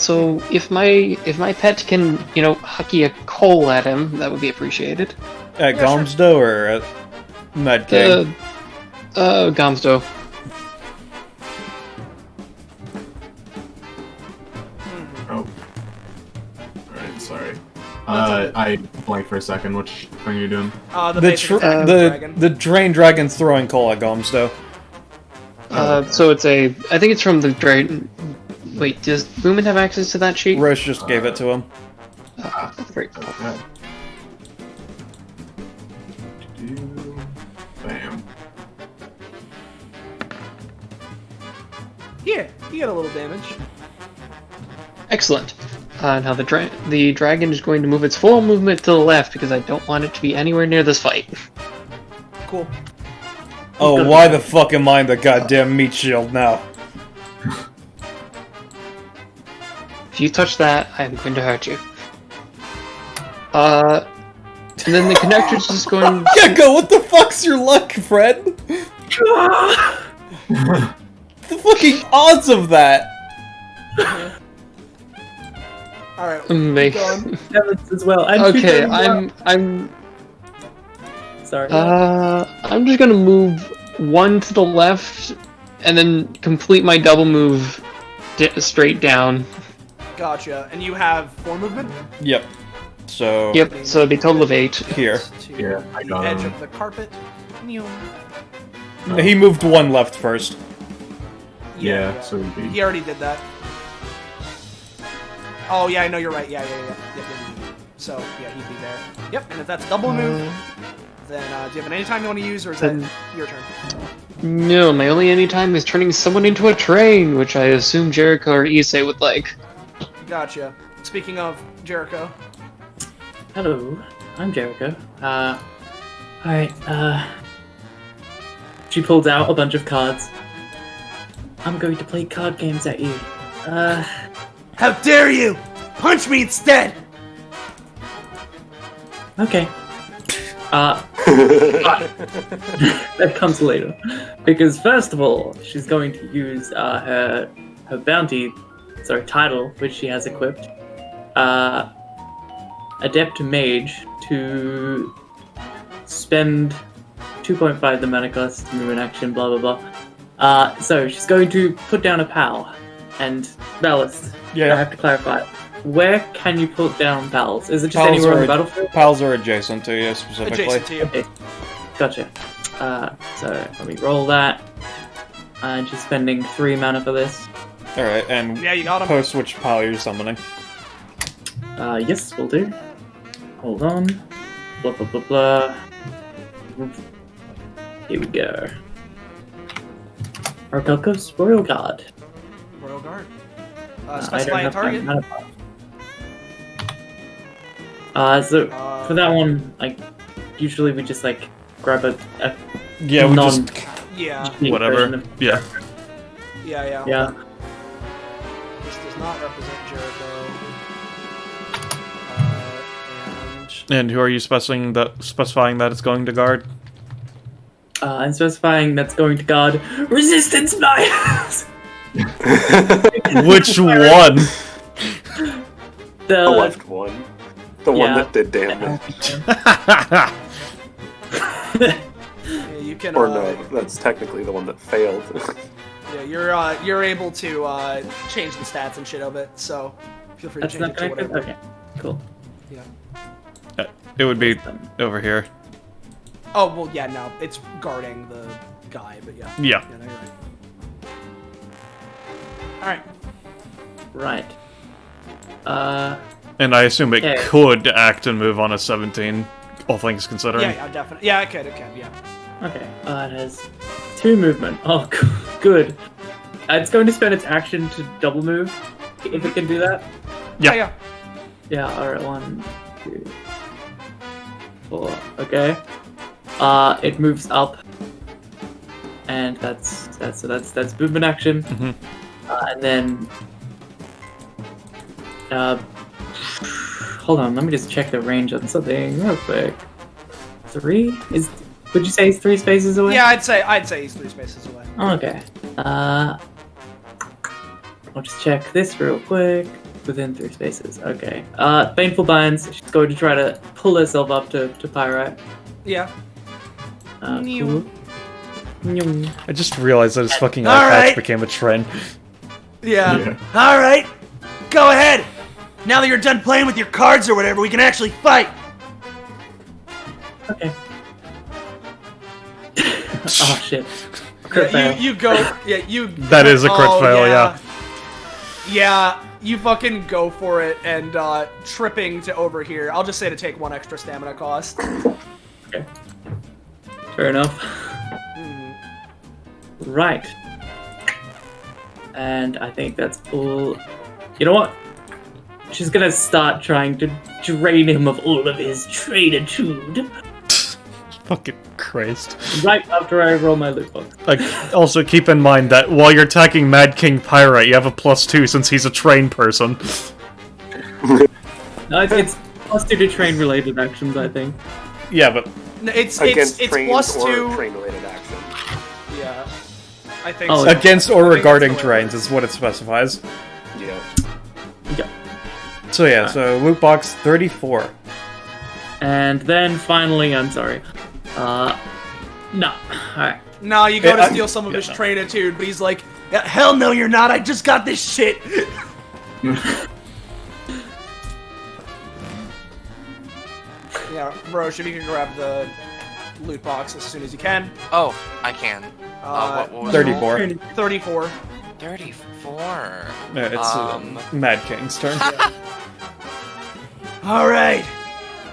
So if my pet can, hucky a coal at him, that would be appreciated. At Gomsdo or at Mad King? Gomsto. Oh. Alright, sorry. I blanked for a second. Which thing are you doing? The The, basic attack of the dragon. the drain dragon's throwing coal at Gomsdo. So it's I think it's from the dragon. Wait, does Boomin have access to that sheet? Roche just gave it to him. Great. Okay. Bam. Yeah, he got a little damage. Excellent. Now the dragon is going to move its full movement to the left because I don't want it to be anywhere near this fight. Cool. Oh, why the fuck am I the goddamn meat shield now? If you touch that, I'm going to hurt you. And then the connector's just going. Gecko, what the fuck's your luck, Fred? The fucking odds of that! Alright, Make- keep going. Evans as well. And Okay, Cooper as well. I'm. Sorry. I'm just gonna move one to the left, and then complete my double move straight down. Gotcha. And you have 4 movement? Yep. So, Yep. So it'd be a total of 8. here. To Yeah, I got edge him. of the carpet. He moved one left first. Yeah, so it'd be. He already did that. Oh yeah, I know you're right. Yeah. Yep. So yeah, he'd be there. Yep. And if that's double move, then do you have an anytime you want to use, or is that your turn? No, my only anytime is turning someone into a train, which I assume Jericho or Issei would like. Gotcha. Speaking of Jericho. Hello, I'm Jericho. Alright, she pulls out a bunch of cards. I'm going to play card games at you. How dare you! Punch me instead! Okay. That comes later. Because first of all, she's going to use her bounty, title, which she has equipped. Adept Mage to spend 2.5 the mana cost to move an action, blah blah blah. So she's going to put down a PAL. And Ballast, I have to clarify. Where can you put down pals? Is it just anywhere on the battlefield? Pals are adjacent to you, specifically. Adjacent to you. Okay. Gotcha. So let me roll that. And she's spending 3 mana for this. Alright, and Yeah, you got him. post which pal you're summoning. Yes, will do. Hold on. Blah blah blah blah. Here we go. Orkelkos Royal Guard. Royal Guard. I don't Specify a have target. mana pile. So for that one, like, usually we just like grab a Yeah, we non just... Yeah. Whatever. version of- Yeah. Yeah. Yeah. This does not represent Jericho. And who are you specifying that it's going to guard? I'm specifying that's going to guard resistance bias. Which one? The The left one. The one Yeah. that did damage. Yeah, you can. Or no, that's technically the one that failed. Yeah, you're able to change the stats and shit of it. So feel free to that's change not it to connected. whatever. Okay, cool. It would be over here. Oh well, yeah. No, it's guarding the guy, but yeah. Yeah. Yeah, no, you're right. All right. Right. And I assume it Okay. could act and move on a 17, all things considering. Yeah, definitely. Yeah, it could. Yeah. Okay. It has 2 movement. Oh, good. It's going to spend its action to double move, if it can do that. Yeah. Yeah. All right. 1, 2, 4. Okay. It moves up, and that's movement action. Mhm. And then, hold on. Let me just check the range on something real quick. 3 is. Would you say it's 3 spaces away? Yeah, I'd say he's 3 spaces away. Okay. I'll just check this real quick. Within 3 spaces. Okay. Baneful Binds. She's going to try to pull herself up to Pyrite. Yeah. Cool. I just realized that his fucking eye All patch right. became a trend. Yeah. All right. Go ahead. Now that you're done playing with your cards or whatever, we can actually fight. Okay. Oh shit. Crit fail. You go. Yeah, you. That is a crit fail, yeah. Yeah, you fucking go for it and tripping to over here. I'll just say to take 1 extra stamina cost. Okay. Fair enough. Right. And I think that's all. You know what? She's gonna start trying to drain him of all of his trainitude. Fucking Christ. Right after I roll my loot box. Like, also keep in mind that while you're attacking Mad King Pyrite, you have a +2 since he's a trained person. No, it's +2 to train related actions, I think. Yeah, but No, it's Against it's trained plus or 2. train-related action. Yeah, I think. Oh, so. against or I think regarding that's the way it terrains is what it specifies. Yeah. Yeah. So yeah, so loot box 34. And then finally, I'm sorry. No. Alright. No, you go Yeah, to I'm- steal some of yeah, his no. trainitude, but he's like, "Yeah, hell no, you're not. I just got this shit. Yeah, Roche, if you can grab the loot box as soon as you can. Oh, I can. What was it? 34. 34. 34. Yeah, it's Mad King's turn. All right.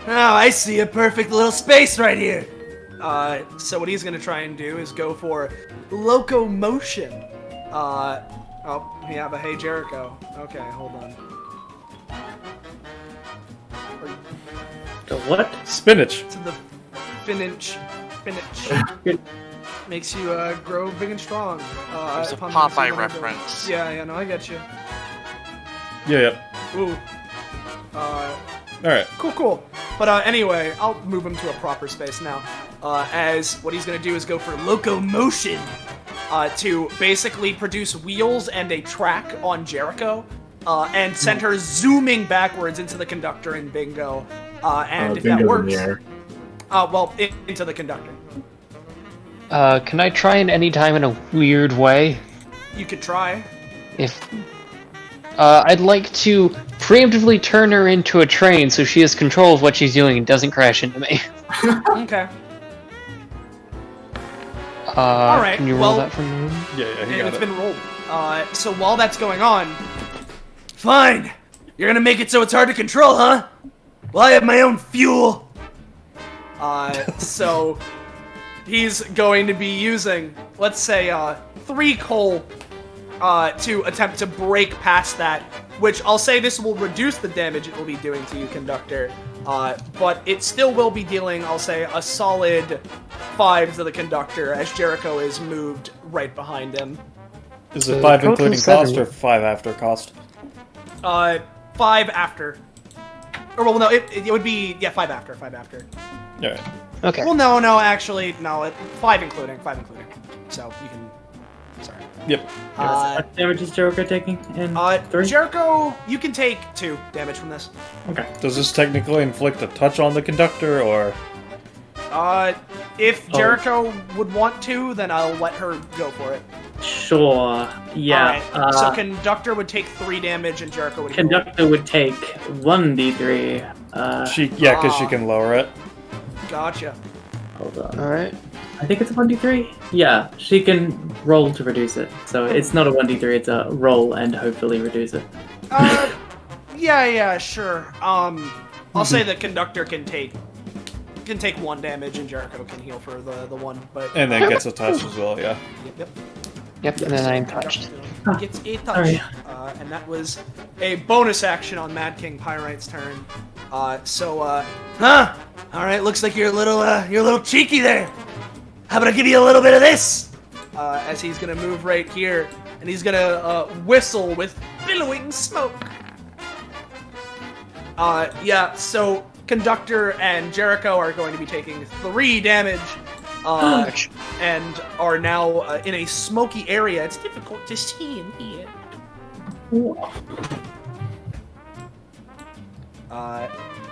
Now I see a perfect little space right here. So what he's gonna try and do is go for locomotion. Oh, yeah, but hey, Jericho. Okay, hold on. The what? Spinach. To the spinach. Makes you grow big and strong. There's a upon Popeye using one reference. ability. Yeah, no, I get you. Yeah. Ooh. Alright. Cool. But anyway, I'll move him to a proper space now. As what he's gonna do is go for locomotion to basically produce wheels and a track on Jericho, and send her zooming backwards into the conductor and Bingo. And if that Bingo's in the works, air. into the conductor. Can I try in any time in a weird way? You could try. If I'd like to preemptively turn her into a train so she has control of what she's doing and doesn't crash into me. Okay. Alright, can you roll well- that for me? Yeah, he And got it's it. been rolled. So while that's going on, fine. You're gonna make it so it's hard to control, huh? Well, I have my own fuel. So he's going to be using, let's say, 3 coal to attempt to break past that. Which I'll say this will reduce the damage it will be doing to you, Conductor. But it still will be dealing, I'll say, a solid 5 to the Conductor as Jericho is moved right behind him. Is it So 5 total including 7. cost or 5 after cost? 5 after. Or, well, no, it would be, 5 after. Alright. Okay. Well, no, actually, no, 5 including. So, you can, sorry. Yep. What damage is Jericho taking in 3? Jericho, you can take 2 damage from this. Okay. Does this technically inflict a touch on the conductor, or...? If Jericho would want to, then I'll let her go for it. Sure. Yeah. Alright, so Conductor would take 3 damage and Jericho would heal. Conductor would take 1d3. Because she can lower it. Gotcha. Hold on. Alright. I think it's a 1d3. Yeah, she can roll to reduce it. So it's not a 1d3, it's a roll and hopefully reduce it. Yeah, sure. I'll say the Conductor can take 1 damage and Jericho can heal for the 1, but... And then gets a touch as well, yeah. Yep. Yep, and then I'm touched. Gets a touch. Alright. And that was a bonus action on Mad King Pyrite's turn. Alright, looks like you're a little cheeky there. How about I give you a little bit of this? As he's gonna move right here, and he's gonna whistle with billowing smoke. So Conductor and Jericho are going to be taking 3 damage. And are now in a smoky area. It's difficult to see in here.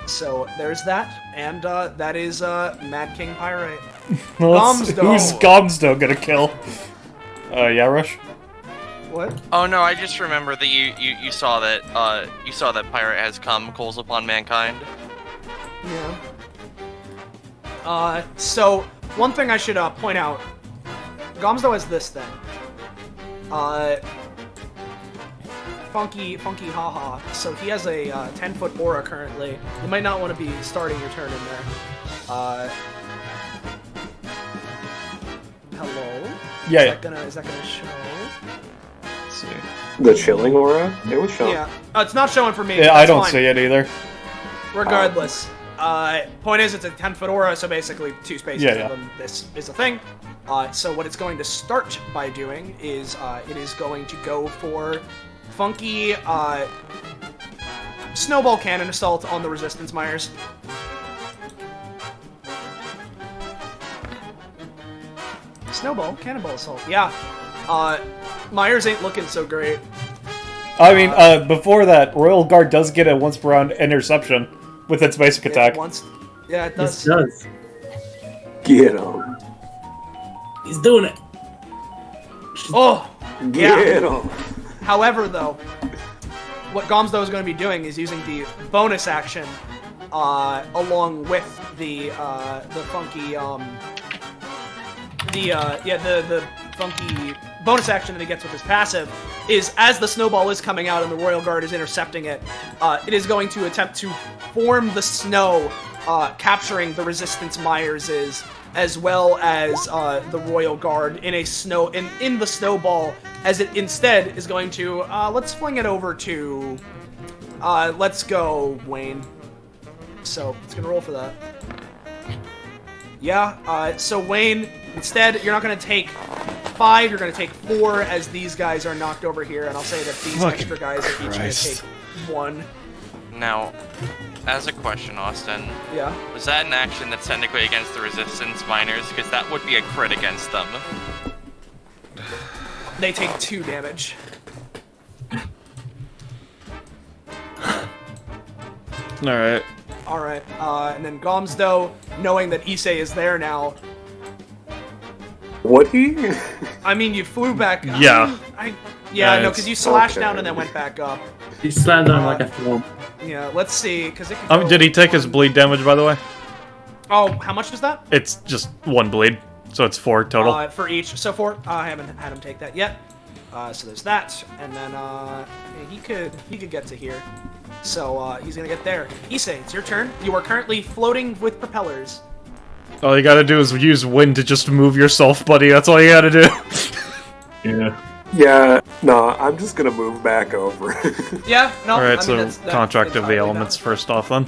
So there's that, and that is Mad King Pyrite. Gomsdo. Who's Gomsdo gonna kill? Yeah, Rush? What? Oh no, I just remember that you saw that Pirate has come, calls upon mankind. Yeah. So one thing I should point out, Gomsdo has this thing. Funky haha. So he has a 10-foot aura currently. You might not want to be starting your turn in there. Hello? Yeah. Is that gonna show? Let's see. The chilling aura? It was shown. Yeah. It's not showing for me. Yeah, but I that's don't fine. see it either. Regardless. Point is, it's a 10-foot aura, so basically 2 spaces Yeah, of yeah. them. This is a thing. So what it's going to start by doing is it is going to go for funky snowball cannon assault on the resistance Myers. Snowball cannonball assault. Yeah. Myers ain't looking so great. I mean, before that, Royal Guard does get a once per round interception with its basic attack. Yeah, it does. This does. Get him. He's doing it. Oh! Get him. However, though, what Gomsdo is going to be doing is using the bonus action along with the funky the funky bonus action that he gets with his passive is, as the snowball is coming out and the Royal Guard is intercepting it, it is going to attempt to form the snow, capturing the resistance Myers is, as well as the Royal Guard in in the snowball, as it instead is going to, let's fling it over to, let's go Wayne. So, it's gonna roll for that. Yeah, so Wayne, instead, you're not gonna take 5, you're gonna take 4 as these guys are knocked over here, and I'll say that these extra guys are each gonna take 1. Now, as a question, Austin. Yeah. Was that an action that's technically against the resistance miners? Because that would be a crit against them. They take 2 damage. Alright. Alright, and then Gomsdo, knowing that Issei is there now. Would he? I mean, you flew back. Yeah. Yeah, no, because you slashed okay. down and then went back up. He slammed on like a thumb. Yeah, let's see, because it could go Did he take his 1. bleed damage, by the way? Oh, how much was that? It's just 1 bleed, so it's 4 total. For each. So 4. I haven't had him take that yet. So there's that, and then he could get to here. So he's gonna get there. Issei, it's your turn. You are currently floating with propellers. All you gotta do is use wind to just move yourself, buddy. That's all you gotta do. Yeah. Yeah, nah, I'm just gonna move back over. Yeah, no. Alright, I so mean, that's contract of the entirely elements valid. first off, then.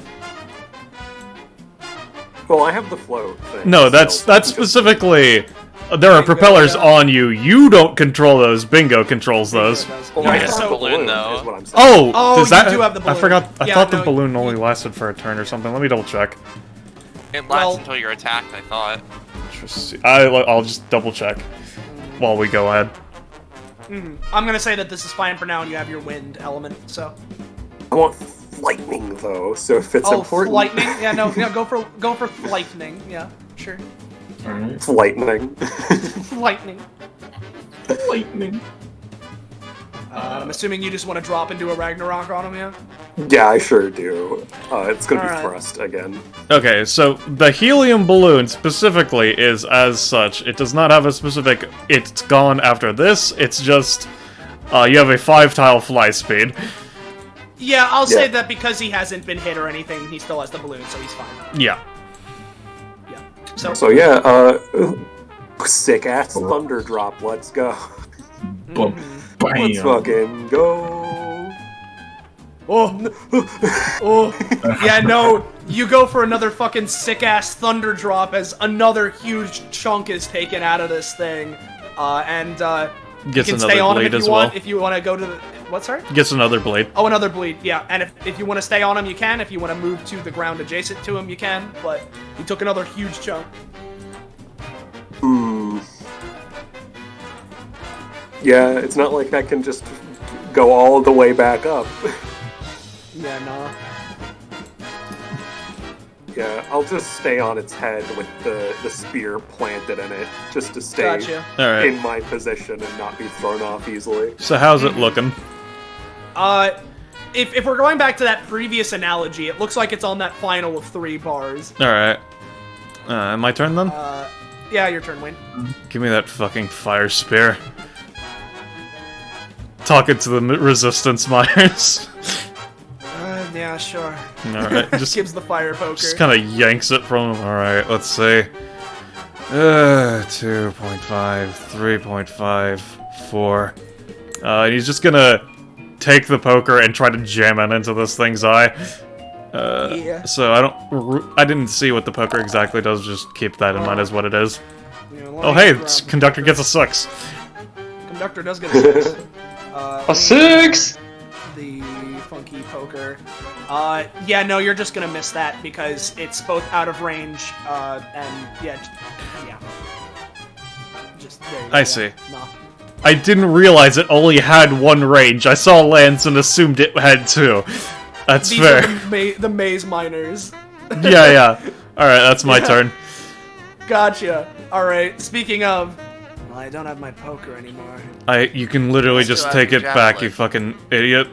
Well, I have the float thing. No, that's so I'm just- specifically... There are Bingo, propellers yeah. on you. You don't control those. Bingo controls those. Well, Yeah, I Yeah, have so the balloon, though. is what I'm saying. Oh! Oh, does that... you do have the I balloon. forgot. I Yeah, thought the no, balloon only lasted for a turn or something. Let me double check. It lasts Well- until you're attacked, I thought. I'll just double check while we go ahead. I'm gonna say that this is fine for now, and you have your wind element. So. I want lightning though, so if it's Oh, important. lightning? Yeah, no, go for lightning. Yeah, sure. Alright. Lightning. Lightning. Lightning. I'm assuming you just want to drop into a Ragnarok on him, yeah? Yeah, I sure do. It's gonna be Alright. thrust again. Okay, so the helium balloon specifically is as such. It does not have a specific, it's gone after this. It's just, you have a 5-tile fly speed. Yeah, I'll say Yeah. that because he hasn't been hit or anything, he still has the balloon, so he's fine. Yeah. Yeah. So, So yeah, sick ass thunder drop. Let's go. Boom. Bam. Let's fucking go. yeah, no, you go for another fucking sick-ass thunder drop as another huge chunk is taken out of this thing, and you Gets can another stay on him bleed if as you want. well. If you want to go to the what? Sorry. Gets another blade. Oh, another bleed. Yeah, and if you want to stay on him, you can. If you want to move to the ground adjacent to him, you can. But he took another huge chunk. Yeah, it's not like I can just go all the way back up. Yeah, no. Yeah, I'll just stay on its head with the spear planted in it, just to stay Gotcha. Alright. in my position and not be thrown off easily. So how's it looking? If we're going back to that previous analogy, it looks like it's on that final of 3 bars. Alright. My turn then? Yeah, your turn, Wayne. Give me that fucking fire spear. Talking to the resistance Myers. Yeah, sure. Alright, just Gives the fire poker. Just kind of yanks it from him. Alright, let's see. 2.5, 3.5, 4. And he's just gonna take the poker and try to jam it into this thing's eye. Yeah. So I didn't see what the poker exactly does, just keep that in mind as what it is. Yeah, Oh hey, conductor gets a 6. Conductor does get a 6. A 6! The funky poker. Yeah, no, you're just gonna miss that because it's both out of range, and yeah. Just there you go. I Yeah. see. No. I didn't realize it only had 1 range. I saw Lance and assumed it had 2. That's These fair. are the maze miners. Yeah. Alright, that's my turn. Gotcha. Alright, speaking of... Well, I don't have my poker anymore. You can literally Still just have take your it back, you javelin. fucking idiot.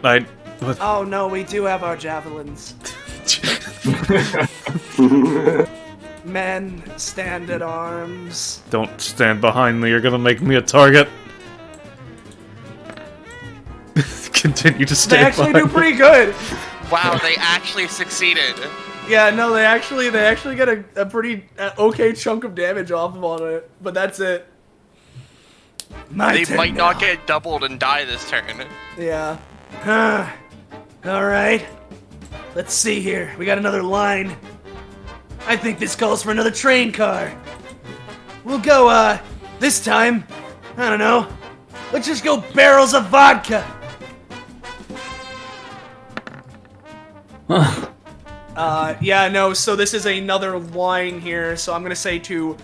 What? Oh no, we do have our javelins. Men, stand at arms. Don't stand behind me, you're gonna make me a target. continue to stay They actually behind do pretty good. Wow, they actually succeeded. Yeah, no, they actually get a pretty okay chunk of damage off of on it, but that's it. They turn might now. not get doubled and die this turn. Yeah. Alright. Let's see here. We got another line. I think this calls for another train car. We'll go, this time, I don't know. Let's just go barrels of vodka. Yeah, no, so this is another line here, so I'm gonna say to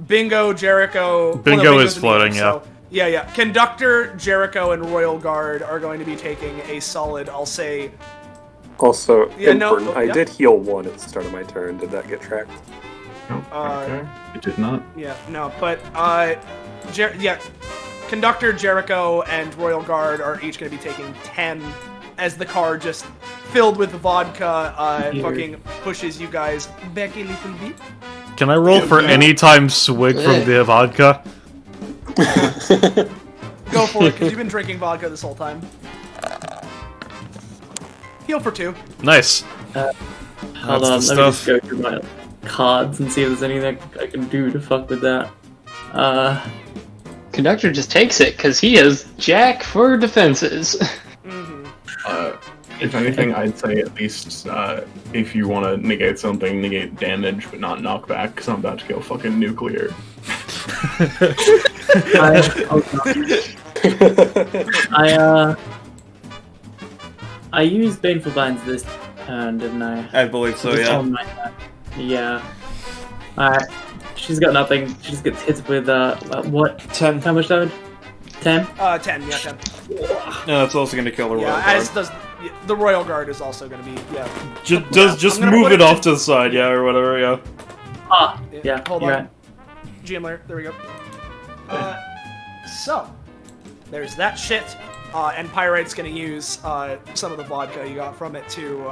Bingo, Jericho... Bingo Bingo's is in the floating, game, so- yeah. Conductor, Jericho, and Royal Guard are going to be taking a solid, I'll say... Also, Yeah, no, important, I yeah. did heal 1 at the start of my turn. Did that get tracked? Oh, okay. It did not. Yeah, no, but, Conductor, Jericho, and Royal Guard are each going to be taking 10 as the car just filled with vodka fucking pushes you guys back a little bit. Can I roll for any time swig from the vodka? Go for it, because you've been drinking vodka this whole time. Heal for 2. Nice. Hold That's on, the let me stuff. just go through my cards and see if there's anything I can do to fuck with that. Conductor just takes it because he has Jack for defenses. If anything, I'd say at least if you want to negate something, negate damage, but not knockback, because I'm about to go fucking nuclear. I used Baneful Binds this turn, didn't I? I believe so, Just yeah. on my turn. Yeah. Alright. She's got nothing. She just gets hit with, what? 10. How much damage? 10? 10, yeah, 10. Yeah, that's also gonna kill the Royal Yeah, Guard. as does... The Royal Guard is also going to be, yeah. Just I'm gonna move put it it- off to the side, yeah, or whatever, yeah. Ah! Yeah, Hold you're on. right. GM layer, there we go. So, there's that shit. And Pyrite's gonna use some of the vodka you got from it to,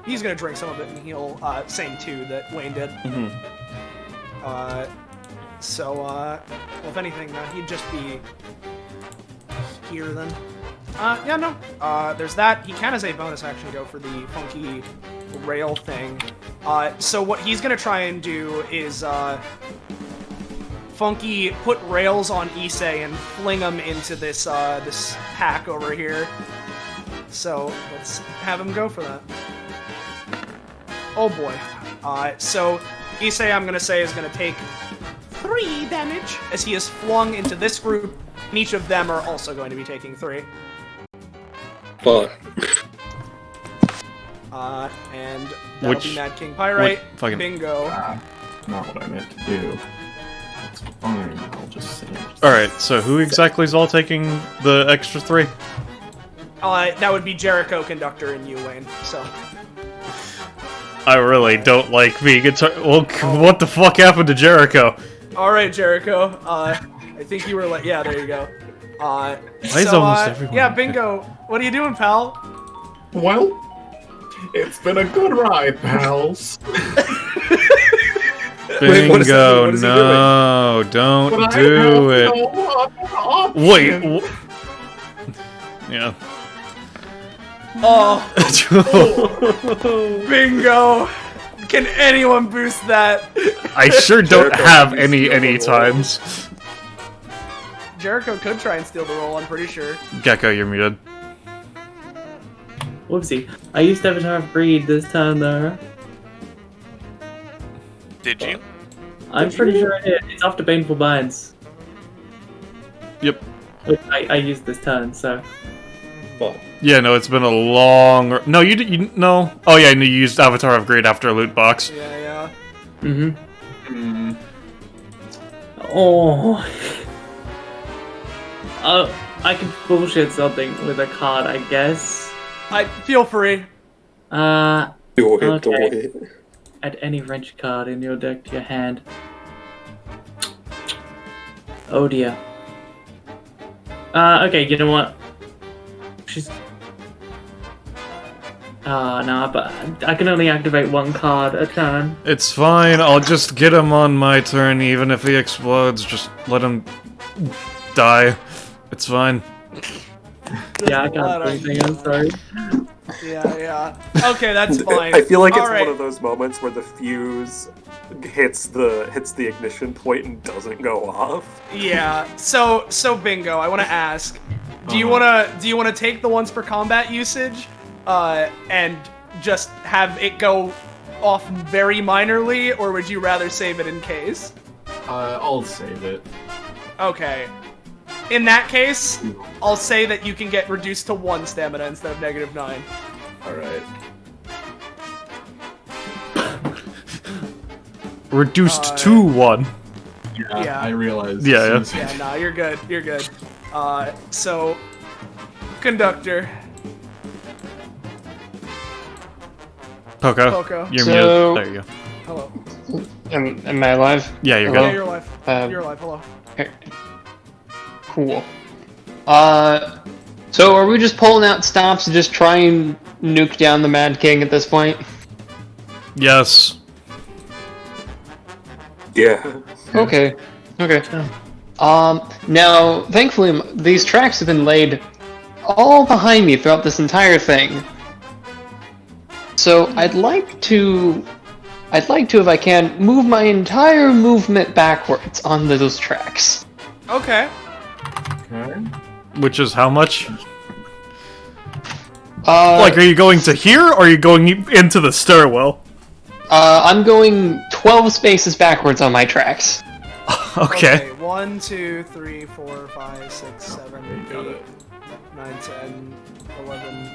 he's gonna drink some of it and heal, same 2 that Wayne did. Well, if anything, he'd just be here then. Yeah, no. There's that. He can as a bonus action go for the funky rail thing. So what he's gonna try and do is, Funky put rails on Issei and fling them into this, this pack over here. So, let's have him go for that. Oh boy. So, Issei, I'm gonna say, is gonna take 3 damage as he is flung into this group, and each of them are also going to be taking 3. Fuck. And that'll Which- be Mad King Pyrite. fucking- Bingo. Not what I meant to do. It's fine, I'll just say it. Alright, so who exactly is all taking the extra 3? That would be Jericho, Conductor, and you, Wayne. So, I really don't like being well, what the fuck happened to Jericho? alright, Jericho. I think you were like, yeah, there you go. Why is almost everyone yeah, like Bingo. What are you doing, pal? Well, it's been a good ride, pals. Wait, what is he- Bingo, what is he no, don't But do I it. have no other Wait, option. yeah. Oh, Bingo. Can anyone boost that? I sure don't Jericho, have you any steal the roll. times. Jericho could try and steal the roll, I'm pretty sure. Gecko, you're muted. Whoopsie. I used Avatar of Greed this time, though. Did you? I'm pretty sure I did. It's after Baneful Binds. Yep. Which I used this turn, so... Fuck. Yeah, no, it's been a long... No, you no. Oh yeah, you used Avatar of Greed after a loot box. Yeah. Mm-hmm. Oh... I can bullshit something with a card, I guess. I feel free. Do it, do Okay. it. Add any wrench card in your deck to your hand. Oh dear. Okay, you know what? She's... no, but I can only activate 1 card a turn. It's fine, I'll just get him on my turn, even if he explodes, just let him die. It's fine. Yeah, I got everything. I'm sorry. Yeah. Okay, that's fine. I feel like it's All right. one of those moments where the fuse hits the ignition point and doesn't go off. Yeah. So Bingo, I want to ask, do you wanna take the once per combat usage, and just have it go off very minorly, or would you rather save it in case? I'll save it. Okay. In that case, I'll say that you can get reduced to 1 stamina instead of -9. Alright. Reduced to 1. Yeah, I realized. Yeah. Yeah, no, you're good. You're good. So, conductor. Poco. You're So- muted. There you go. Hello. Am I alive? Yeah, you're Hello? Yeah, good. you're alive. You're alive. Hello. Cool. So are we just pulling out stops to just try and nuke down the Mad King at this point? Yes. Yeah. Okay. Now, thankfully, these tracks have been laid all behind me throughout this entire thing. So I'd like to, if I can, move my entire movement backwards on those tracks. Okay. Okay. Which is how much? Are Like, are you going to here, or are you going into the stairwell? I'm going 12 spaces backwards on my tracks. Okay. 1, 2, 3, 4, 5, 6, 7, You got 8, it. 9, 10, 11,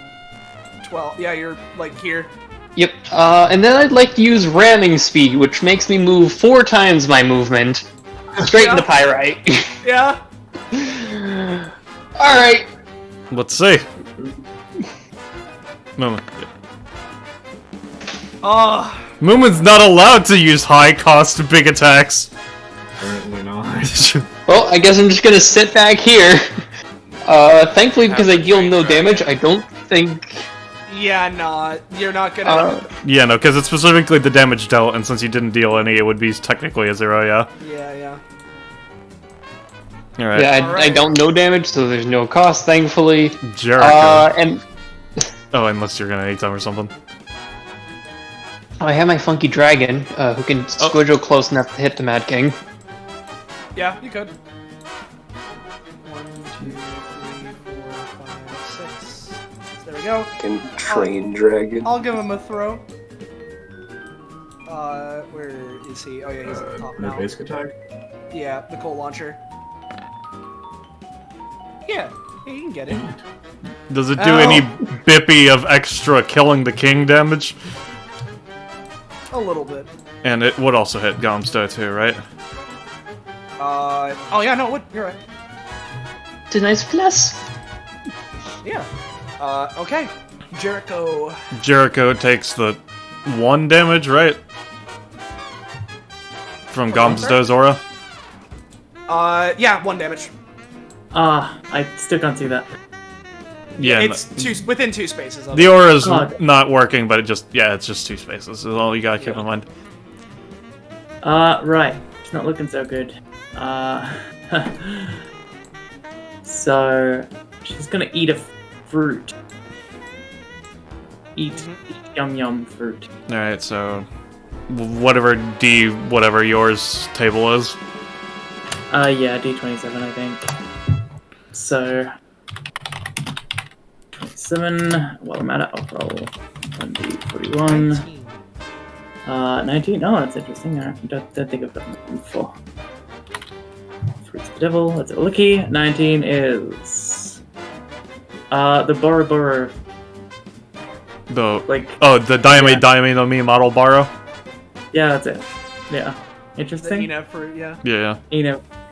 12. Yeah, you're like here. Yep. And then I'd like to use ramming speed, which makes me move 4 times my movement. Straight Yeah. into Pyrite. Yeah. Alright. Let's see. Moomin. Moomin's not allowed to use high-cost big attacks. Apparently not. Well, I guess I'm just gonna sit back here. Thankfully, because I deal no damage, I don't think... Yeah, nah. You're not gonna. Yeah, no, because it's specifically the damage dealt, and since you didn't deal any, it would be technically a 0, yeah. Yeah. Alright. Yeah, I Alright. don't know damage, so there's no cost, thankfully. Jericho. And Oh, unless you're gonna need time or something. I have my funky dragon, who can squiggle close enough to hit the Mad King. Yeah, you could. 1, 2, 3, 4, 5, 6. There we go. Fucking train dragon. I'll give him a throw. Where is he? Oh yeah, he's at the top No now. basic attack? Yeah, the coal launcher. Yeah, you can get it. Does it do any bippy of extra killing the king damage? A little bit. And it would also hit Gomsto too, right? Oh yeah, no, it would. You're right. It's a nice plus. Yeah. Okay. Jericho. Jericho takes the 1 damage, right? From Gomsto's aura? Yeah, 1 damage. I still can't see that. Yeah, It's within 2 spaces. Of the it. aura's Oh. not working, but it's just 2 spaces. Is all you gotta keep in mind. Right. It's not looking so good. So she's gonna eat a fruit. Eat yum fruit. Alright, so whatever yours table is. Yeah, D27 I think. So 27. While I'm at it, I'll roll 1D41. 19. Oh, that's interesting. I don't think I've done that before. Fruits of the devil. Let's have a looky. 19 is the Bora. The Like Daime no Mi model borrow. yeah, that's it. Yeah, The interesting. Ina fruit, yeah. Yeah.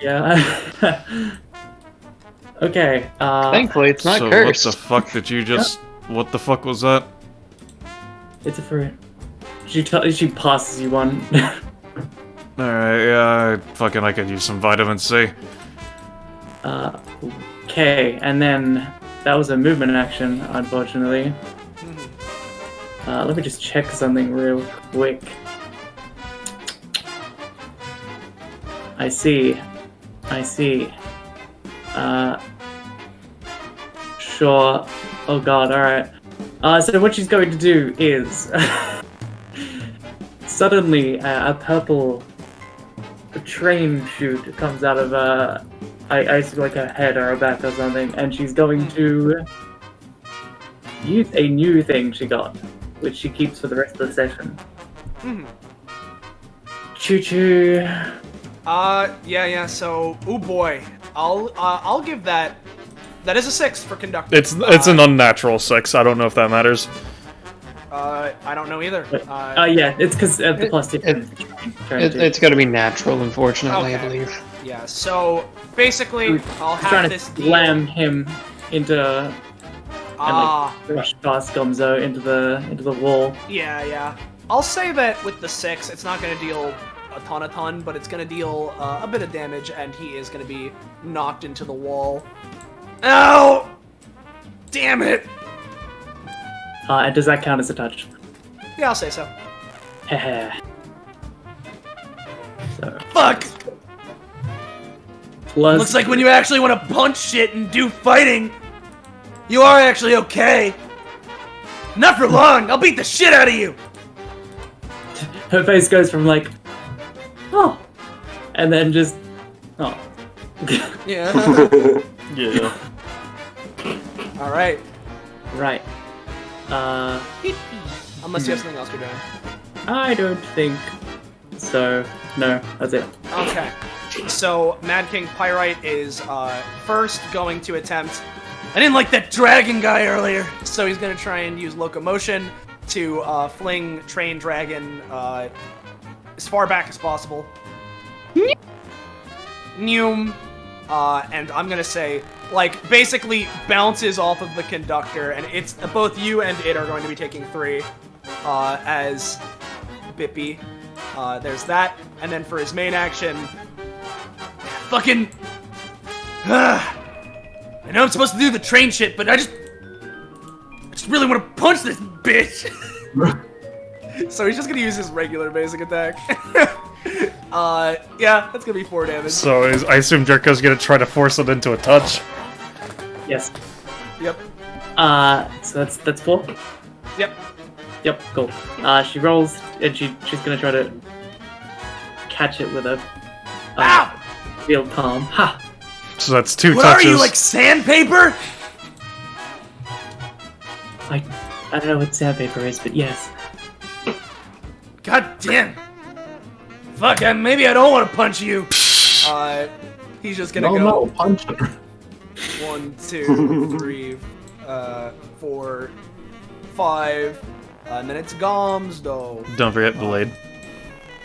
Yeah. Okay. Thankfully, it's not So cursed. what the fuck did you just? What the fuck was that? It's a fruit. She passes you one. Alright, yeah, I could use some vitamin C. Okay, and then that was a movement action, unfortunately. Let me just check something real quick. I see. sure. Oh god, alright. So what she's going to do is... suddenly, a purple train chute comes out of I see like her head or her back or something, and she's going to use a new thing she got, which she keeps for the rest of the session. Choo choo. Yeah. So, oh boy, I'll give that. That is a 6 for conductor. It's an unnatural 6. I don't know if that matters. I don't know either. Yeah, it's because the plus 2. It's got to be natural, unfortunately, I Okay. believe. Yeah. So basically, I'll trying have to this slam him into and Ah. like rush past Gomzo into the wall. Yeah. I'll say that with the 6, it's not going to deal a ton, but it's going to deal a bit of damage, and he is going to be knocked into the wall. Ow! Damn it! And does that count as a touch? Yeah, I'll say so. Heh. So Fuck! plus Looks like when you actually want to punch shit and do fighting, you are actually okay. Not for long. I'll beat the shit out of you. her face goes from like, oh, and then just, oh. Yeah. Yeah. All right. Right. Unless you have something else you're doing. I don't think so. No, that's it. Okay. So Mad King Pyrite is first going to attempt. I didn't like that dragon guy earlier, so he's gonna try and use locomotion to fling Train Dragon as far back as possible. Neum. And I'm gonna say, like, basically bounces off of the conductor, and it's both you and it are going to be taking 3 as Bippy. There's that, and then for his main action, fucking. I know I'm supposed to do the train shit, but I just really want to punch this bitch. So he's just gonna use his regular basic attack. Yeah, that's gonna be 4 damage. So I assume Jerko's gonna try to force it into a touch. Yes. Yep. So that's 4. Yep. Cool. She rolls, and she's gonna try to catch it with a Ow! field palm. Ha! So that's 2 What touches. are you, like sandpaper? I don't know what sandpaper is, but yes. God damn. Fuck, maybe I don't want to punch you. He's just gonna go. No, punch her. 1, 2, 3, 4, 5, and then it's Gomsdo. Don't forget Blade.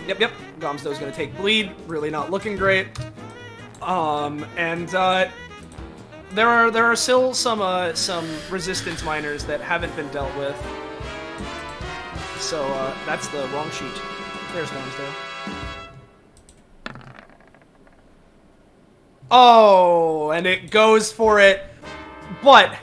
Yep. Gomsdo's gonna take bleed. Really not looking great. And there are still some resistance miners that haven't been dealt with. So that's the wrong sheet. There's Gomsdo. Oh, and it goes for it, but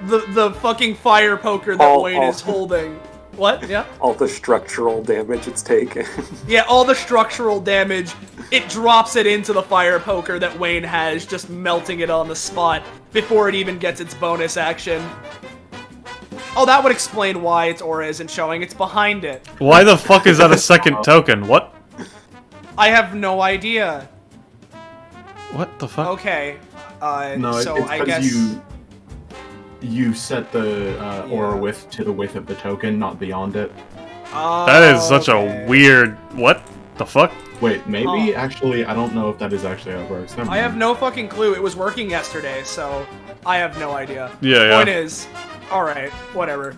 the fucking fire poker that Wayne is holding. What? Yeah? All the structural damage it's taken. Yeah, all the structural damage. It drops it into the fire poker that Wayne has, just melting it on the spot before it even gets its bonus action. Oh, that would explain why its aura isn't showing. It's behind it. Why the fuck is that a second token? What? I have no idea. What the fuck? Okay. No, so it's I because guess you set the aura width to the width of the token, not beyond it. That is such a weird. What the fuck? Wait, maybe actually, I don't know if that is actually how it works. Never I have mind. no fucking clue. It was working yesterday, so I have no idea. Yeah. Point is, alright, whatever.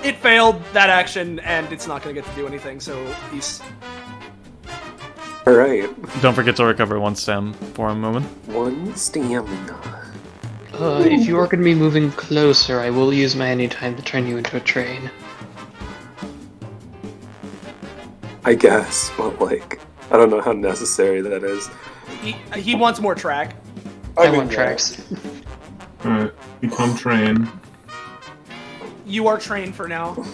It failed that action, and it's not gonna get to do anything, so he's... Alright. Don't forget to recover 1 stam for a moment. 1 stamina. If you are going to be moving closer, I will use my anytime to turn you into a train. I guess, but like, I don't know how necessary that is. He wants more track. I want tracks. Alright, become train. You are trained for now.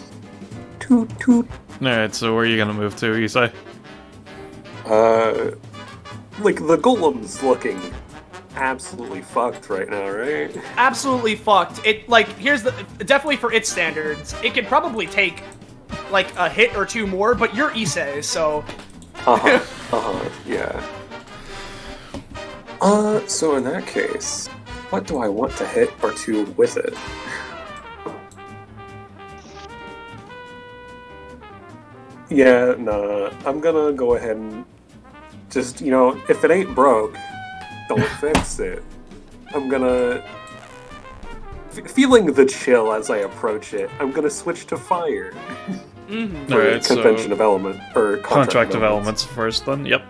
Toot toot. Alright, so where are you gonna move to, Isai? Like the golem's looking absolutely fucked right now, right? Absolutely fucked. It, like, here's the... Definitely for its standards, it could probably take, like, a hit or two more, but you're Issei, so... Yeah. So in that case, what do I want to hit or two with it? Yeah, nah, I'm gonna go ahead and just, you know, if it ain't broke, don't fix it. I'm gonna... Feeling the chill as I approach it, I'm gonna switch to fire. Mm-hmm. Alright, so... Convention of element, or Contract of elements first, then. Yep.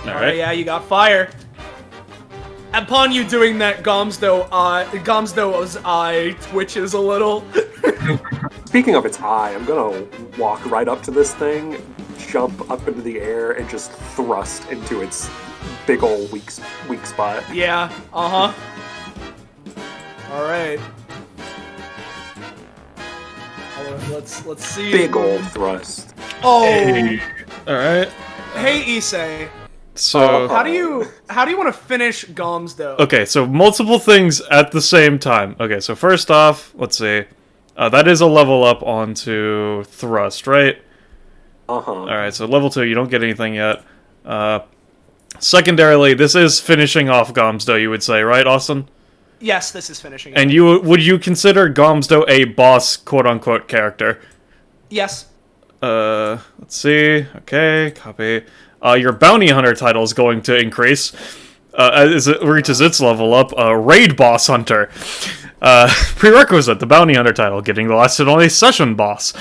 Alright. Yeah, you got fire. Upon you doing that, Gomsdo's eye twitches a little. Speaking of its eye, I'm gonna walk right up to this thing, jump up into the air, and just thrust into its big ol' weak spot. Yeah, Alright. Let's see. Big ol' thrust. Oh! Hey. Alright. Hey, Issei. So... How do you want to finish Gomsdo? Okay, so multiple things at the same time. Okay, so first off, let's see. That is a level up onto Thrust, right? Alright, so level 2, you don't get anything yet. Secondarily, this is finishing off Gomsdo, you would say, right, Austin? Yes, this is finishing. And would you consider Gomsdo a boss, quote-unquote, character? Yes. Let's see. Okay, copy. Your bounty hunter title is going to increase as it reaches its level up. Raid boss hunter. Prerequisite: the bounty hunter title, getting the last and only session boss.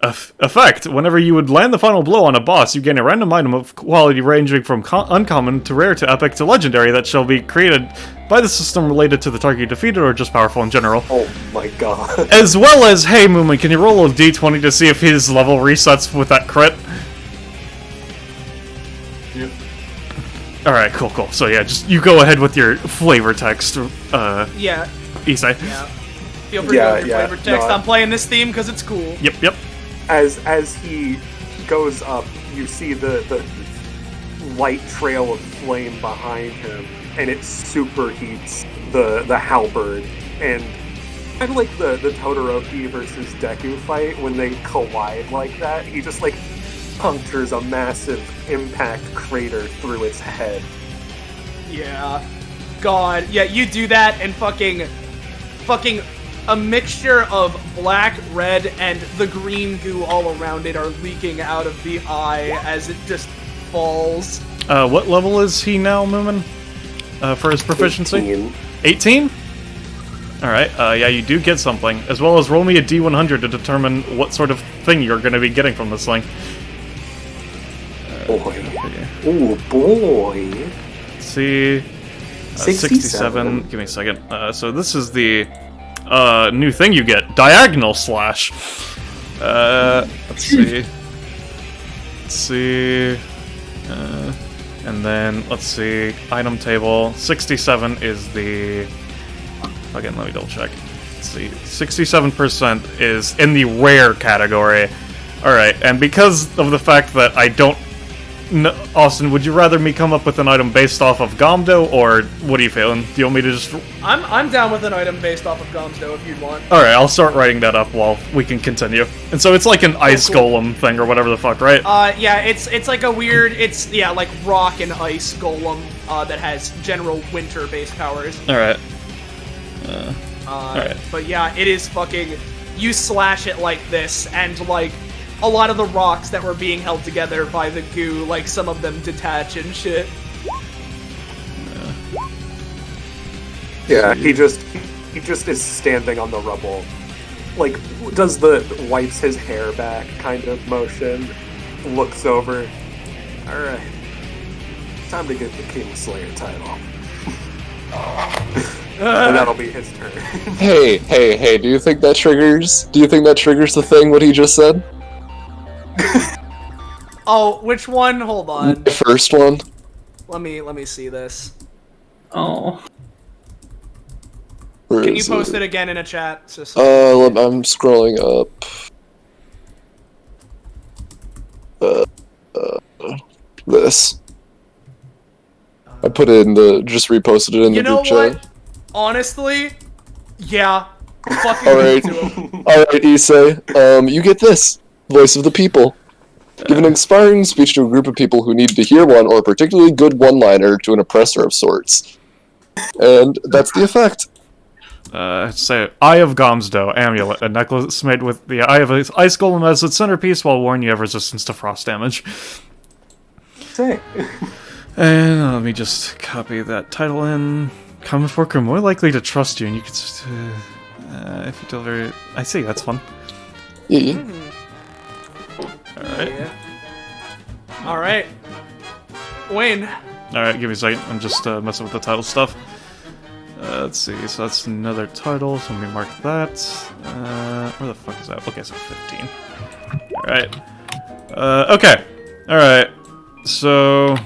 Effect: whenever you would land the final blow on a boss, you gain a random item of quality ranging from uncommon to rare to epic to legendary that shall be created by the system related to the target you defeated or just powerful in general. Oh my god. As well as, hey Moomin, can you roll a d20 to see if his level resets with that crit? Yep. Alright, cool. So yeah, just you go ahead with your flavor text, Yeah. Issei. Yeah. Feel free to go with your flavor text. No, I'm playing this theme because it's cool. Yep. As he goes up, you see the light trail of flame behind him, and it superheats the halberd. And kind of like the Todoroki versus Deku fight, when they collide like that, he just like punctures a massive impact crater through its head. Yeah. God. Yeah, you do that and fucking a mixture of black, red, and the green goo all around it are leaking out of the eye as it just falls. What level is he now, Moomin? For his proficiency? 18? Alright, yeah, you do get something. As well as roll me a d100 to determine what sort of thing you're going to be getting from this thing. Boy. Ooh, boy. Let's see. 67. Give me a second. So this is the new thing you get. Diagonal Slash. Let's see. And then, let's see. Item table. 67 is the... Again, let me double check. Let's see. 67% is in the rare category. Alright, and because of the fact that I don't... Austin, would you rather me come up with an item based off of Gomdo, or what are you feeling? Do you want me to just... I'm down with an item based off of Gomsdo if you'd want. Alright, I'll start writing that up while we can continue. And so it's like an ice golem thing, or whatever the fuck, right? Yeah, it's like a weird, like rock and ice golem, that has general winter-based powers. Alright. Alright. But yeah, it is fucking... You slash it like this, and like... A lot of the rocks that were being held together by the goo, like, some of them detach and shit. Yeah, he just is standing on the rubble. Like, does the wipes his hair back kind of motion, looks over. Alright. Time to get the Kingslayer title. And that'll be his turn. Hey, do you think that triggers the thing, what he just said? Oh, which one? Hold on. The first one. Let me see this. Oh. Can you post it again in a chat? I'm scrolling up. This. I put it in the just reposted it in You the know group chat. what? Honestly, yeah. Fucking All right, give it to him. all right, Issei. You get this voice of the people. Give an inspiring speech to a group of people who need to hear one or a particularly good one-liner to an oppressor of sorts. And that's the effect. Say, Eye of Gomsdo, amulet, a necklace made with the eye of an ice golem as its centerpiece while warning you have resistance to frost damage. Say. And let me just copy that title in. Common folk are more likely to trust you, and you can just, if you deliver. I see, that's fun. Yeah. Alright. Yeah. Alright. Wayne. Alright, give me a second. I'm just messing with the title stuff. Let's see, so that's another title, so let me mark that. Where the fuck is that? Okay, so 15. Alright. Okay. Alright. So...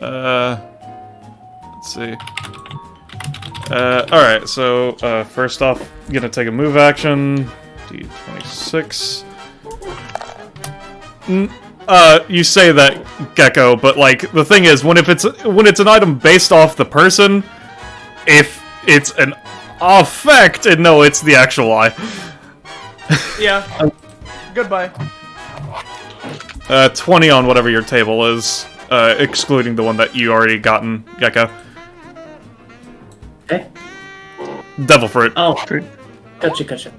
let's see. Alright, so, first off, I'm gonna take a move action. D26. You say that, Gecko, but like the thing is, when it's an item based off the person, if it's an effect, and no, it's the actual eye. Yeah. Goodbye. 20 on whatever your table is, excluding the one that you already gotten, Gecko. Okay. Devil fruit. Oh, gotcha.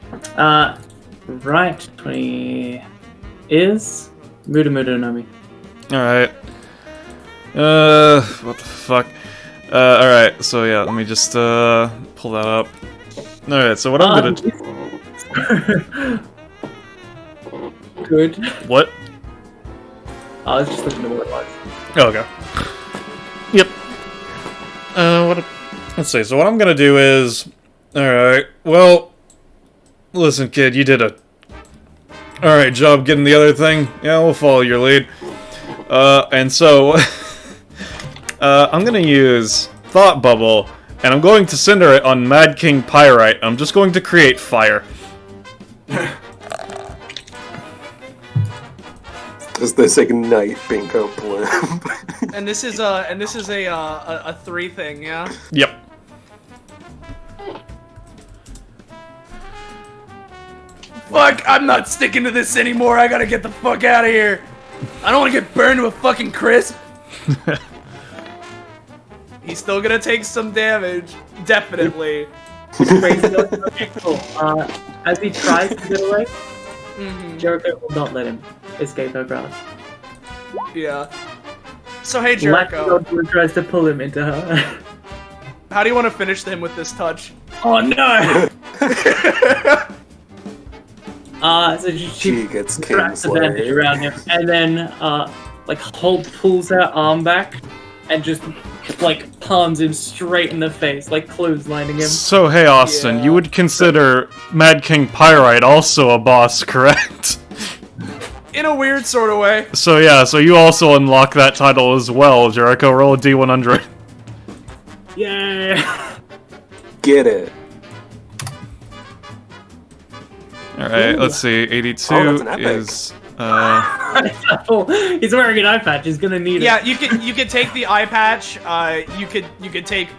Right, 20 is Muda Nomi. Alright. What the fuck? Alright, so yeah, let me just, pull that up. Alright, so what I'm gonna... Good. What? I was just looking at what it was. Oh, okay. Yep. Let's see, so what I'm gonna do is... Alright, well... Listen, kid, you did a... Alright job getting the other thing. Yeah, we'll follow your lead. And so... I'm gonna use Thought Bubble, and I'm going to cinder it on Mad King Pyrite. I'm just going to create fire. Does this ignite Bingo Blimp? And this is a 3 thing, yeah? Yep. Fuck, I'm not sticking to this anymore. I gotta get the fuck out of here. I don't want to get burned to a fucking crisp. He's still gonna take some damage. Definitely. Okay, cool. As he tries to get away, Jericho will not let him escape her grasp. Yeah. So hey, Jericho. Latin tries to pull him into her. How do you want to finish him with this touch? Oh no! So She gets wraps the Kingslayer. bandage around him, and then like Holt pulls her arm back and just like palms him straight in the face, like clotheslining him. So, hey, Austin, Yeah. you would consider Mad King Pyrite also a boss, correct? In a weird sort of way. So, yeah, so you also unlock that title as well, Jericho. Roll a D100. Yeah. Get it. Alright, let's see. 82 Oh, that's an epic. is... Oh, he's wearing an eye patch. He's gonna need it. Yeah, you could take the eye patch. You could take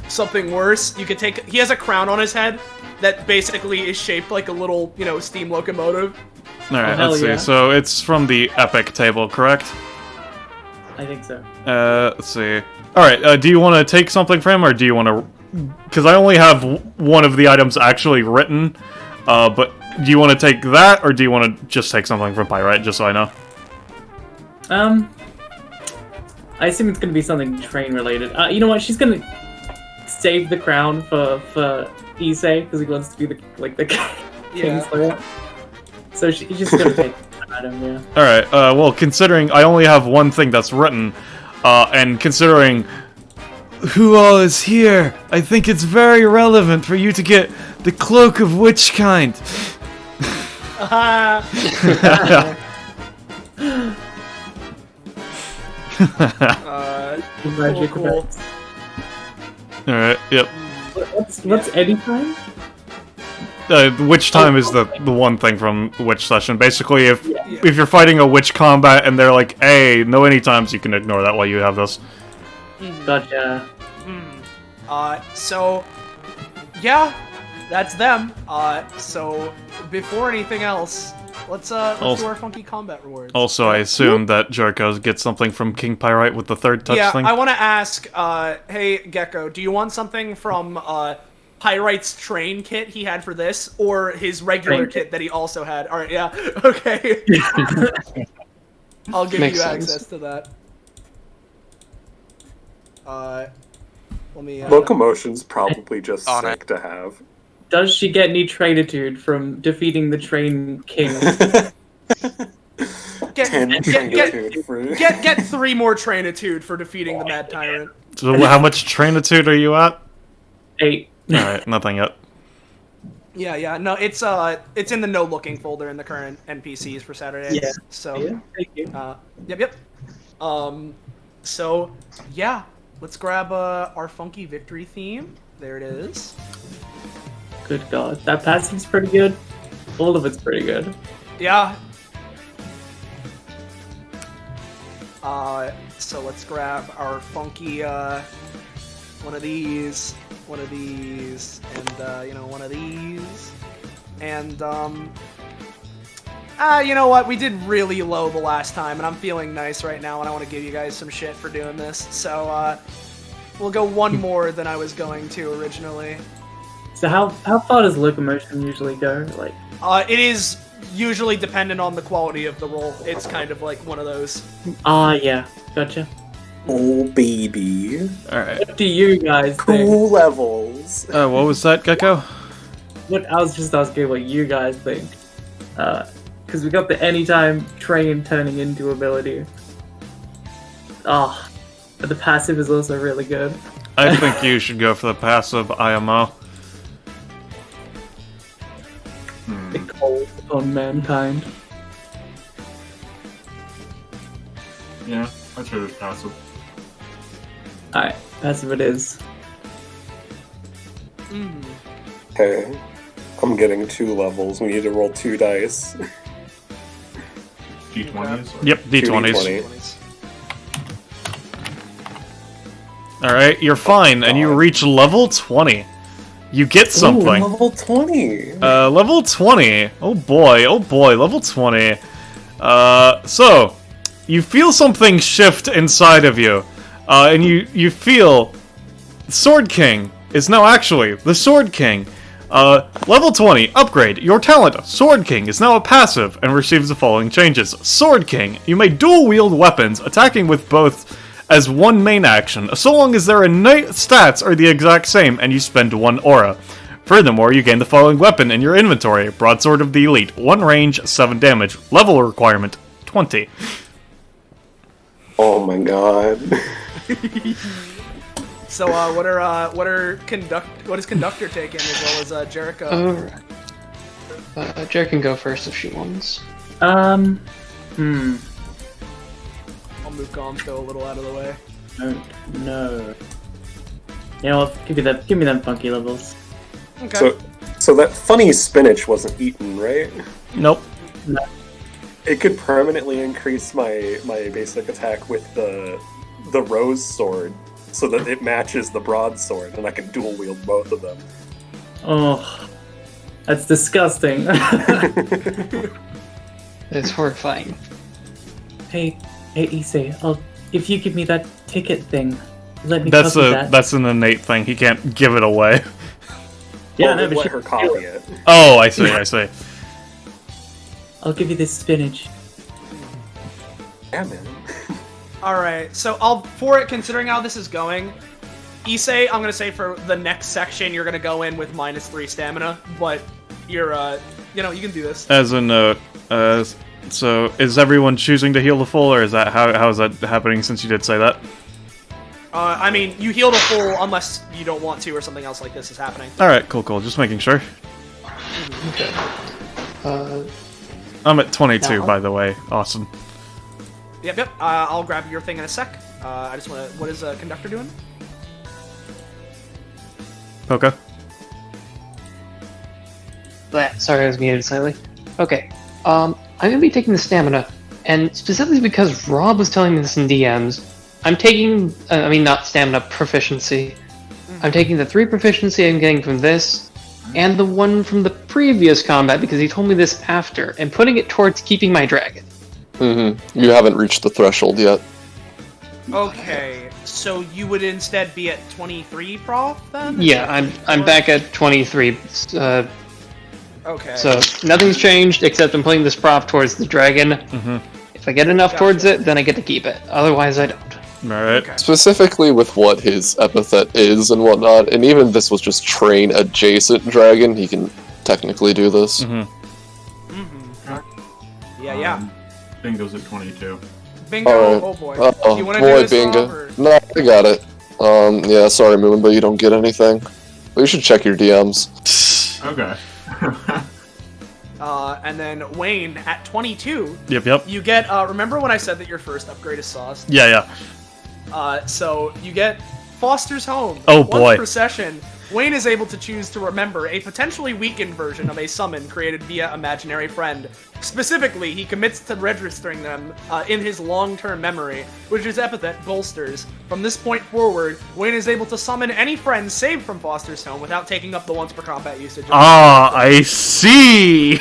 something worse. You could take. He has a crown on his head that basically is shaped like a little, steam locomotive. Alright, hell let's see. yeah. So, it's from the Epic table, correct? I think so. Let's see. Alright, do you want to take something from him, or do you want to... Because I only have one of the items actually written, but do you want to take that, or do you want to just take something from Pyrite, just so I know? I assume it's gonna be something train related. You know what? She's gonna save the crown for Issei because he wants to be the Kingslayer. So she's just gonna take that item, yeah. Alright, well, considering I only have one thing that's written, and considering who all is here, I think it's very relevant for you to get the Cloak of Witch Kind. Magic cool. effects. Alright, yep. What's anytime? Witch Time is the one thing from Witch Session. Basically, if if you're fighting a witch combat and they're like, hey, no anytimes, you can ignore that while you have this. Gotcha. So, yeah, that's them. So, before anything else, let's do our funky combat rewards. Also, I assume that Jericho gets something from King Pyrite with the third touch thing. Yeah, I want to ask, hey, Gecko, do you want something from, Pyrite's train kit he had for this, or his regular kit that he also had? Alright, yeah, okay. I'll give you access to that. Let me, Locomotion's probably just sick to have. Does she get any trainitude from defeating the train king? Get 3 more trainitude for defeating the Mad Tyrant. So how much trainitude are you at? 8. Alright, nothing yet. Yeah, no, it's in the no looking folder in the current NPCs for Saturday. Yeah. So, Yeah, thank you. Yep. So, yeah, let's grab our funky victory theme. There it is. Good god, that passive's pretty good. All of it's pretty good. Yeah. So let's grab our funky, one of these, and, one of these. And, you know what? We did really low the last time, and I'm feeling nice right now, and I want to give you guys some shit for doing this. So, we'll go one more than I was going to originally. So how far does locomotion usually go? Like, it is usually dependent on the quality of the roll. It's kind of like one of those. Yeah, gotcha. Oh, baby. Alright. What do you guys think? Cool levels. What was that, Gecko? What I was just asking what you guys think. Because we got the anytime train turning into ability. But the passive is also really good. I think you should go for the passive IMO. It calls on mankind. Yeah, I chose passive. Alright, passive it is. Okay. I'm getting 2 levels. We need to roll 2 dice. D20s? Yep, D20s. 2d20s. Alright, you're fine, and you reach level 20. You get something. Ooh, level 20! Level 20. Oh boy, level 20. So, you feel something shift inside of you. And you feel Sword King is now actually the Sword King. Level 20, upgrade. Your talent, Sword King, is now a passive and receives the following changes. Sword King, you may dual wield weapons, attacking with both as one main action, so long as their innate stats are the exact same and you spend 1 aura. Furthermore, you gain the following weapon in your inventory. Broadsword of the Elite, 1 range, 7 damage. Level requirement, 20. Oh my god. So, what is Conductor taking as well as Jericho? Alright. Jer can go first if she wants. I'll move Gomsto a little out of the way. No. You know what? Give me them funky levels. Okay. So that funny spinach wasn't eaten, right? Nope. No. It could permanently increase my basic attack with the rose sword, so that it matches the broadsword, and I can dual wield both of them. Oh, that's disgusting. It's horrifying. Hey, Issei, if you give me that ticket thing, let me copy that. That's an innate thing. He can't give it away. Yeah, Only no, but let her copy it. Oh, I see. I'll give you this spinach. Yeah, man. Alright, so for it, considering how this is going, Issei, I'm gonna say for the next section, you're gonna go in with -3 stamina, but you're, you can do this. As a note, so is everyone choosing to heal the full, or is that how is that happening since you did say that? I mean, you heal the full unless you don't want to or something else like this is happening. Alright, cool. Just making sure. Okay. I'm at 22, by the way. Awesome. Yep. I'll grab your thing in a sec. I just want to... What is Conductor doing? Poka. Sorry, I was muted slightly. Okay. I'm gonna be taking the stamina, and specifically because Rob was telling me this in DMs, I'm taking, not stamina, proficiency. I'm taking the 3 proficiency I'm getting from this, and the 1 from the previous combat, because he told me this after, and putting it towards keeping my dragon. Mm-hmm. You haven't reached the threshold yet. Okay, so you would instead be at 23 prof then? Yeah, I'm back at 23. Okay. So nothing's changed except I'm putting this prof towards the dragon. If I get enough towards it, then I get to keep it. Otherwise, I don't. Alright. Okay. Specifically with what his epithet is and whatnot, and even if this was just train adjacent dragon, he can technically do this. Yeah. Bingo's at 22. Bingo. Alright. Oh boy. Oh, you wanna boy, do this, Rob, bingo. or- No, I got it. Yeah, sorry, Moon, but you don't get anything. But you should check your DMs. Okay. And then Wayne at 22. Yep. You get. Remember when I said that your first upgrade is sauce? Yeah. So you get Foster's Home. Oh, Once boy. per session, Wayne is able to choose to remember a potentially weakened version of a summon created via imaginary friend. Specifically, he commits to registering them in his long-term memory, which is epithet bolsters. From this point forward, Wayne is able to summon any friend saved from Foster's Home without taking up the once per combat usage. Ah, I see!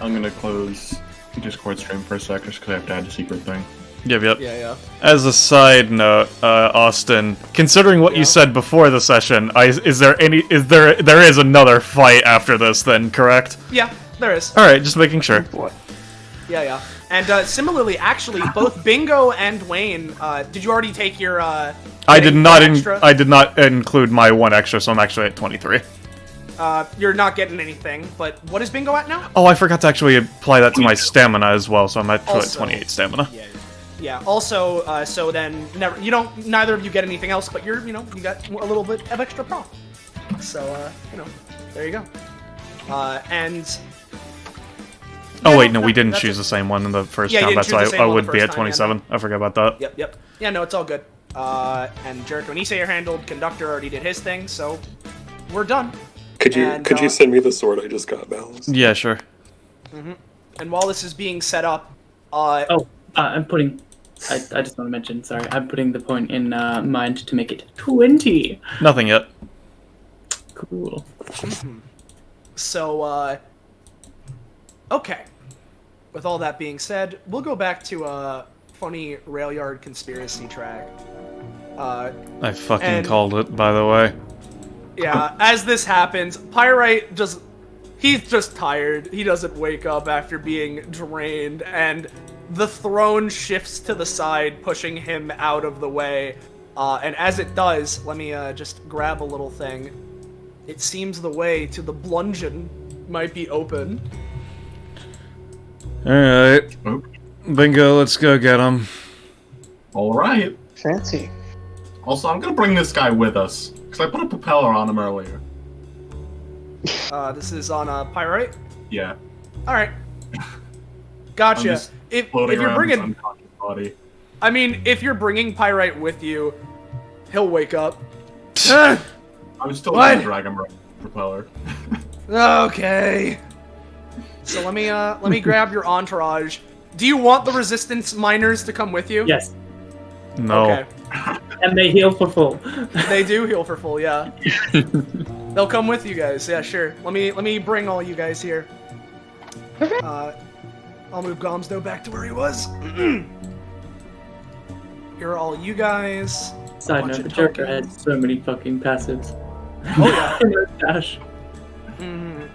I'm gonna close Discord stream for a sec just because I have to add a secret thing. Yep. Yeah. As a side note, Austin, considering what you said before the session, there is another fight after this then, correct? Yeah, there is. Alright, just making sure. Yeah. And similarly, actually, both Bingo and Wayne, did you already take your, I did extra? I did not include my 1 extra, so I'm actually at 23. You're not getting anything, but what is Bingo at now? Oh, I forgot to actually apply that to my stamina as well, so I'm at Also- 28 stamina. Yeah. Also, so then neither of you get anything else, but you got a little bit of extra prof. So, there you go. And. Oh wait, no, we didn't choose the same one in the first Yeah, you combat, didn't choose so the same I one would the be first at time, yeah, 27. I forgot about that. Yep. Yeah, no, it's all good. And Jericho, when you say you're handled, Conductor already did his thing, so we're done. Could you And, could you send me the sword I just got, Balance? Yeah, sure. And while this is being set up, I'm putting. I just want to mention. Sorry, I'm putting the point in mind to make it 20. Nothing yet. Cool. So, okay. With all that being said, we'll go back to a funny rail yard conspiracy track. I fucking called it, by the way. Yeah, as this happens, Pyrite he's just tired. He doesn't wake up after being drained, and the throne shifts to the side, pushing him out of the way. And as it does, let me just grab a little thing. It seems the way to the bludgeon might be open. Alright. Bingo, let's go get him. Alright. Fancy. Also, I'm gonna bring this guy with us, because I put a propeller on him earlier. This is on Pyrite? Yeah. Alright. I'm Gotcha. just If floating you're around bringing... his unconscious body. I mean, if you're bringing Pyrite with you, he'll wake up. I'm still What? gonna drag him around the propeller. Okay. So let me grab your entourage. Do you want the resistance miners to come with you? Yes, No. Okay. and they heal for full. They do heal for full, yeah. They'll come with you guys. Yeah, sure. Let me bring all you guys here. I'll move Gomsdo back to where he was. Here are all you guys. Side Bunch note: of the Joker tokens. has so many fucking passives. Oh yeah. In his dash. Mhm.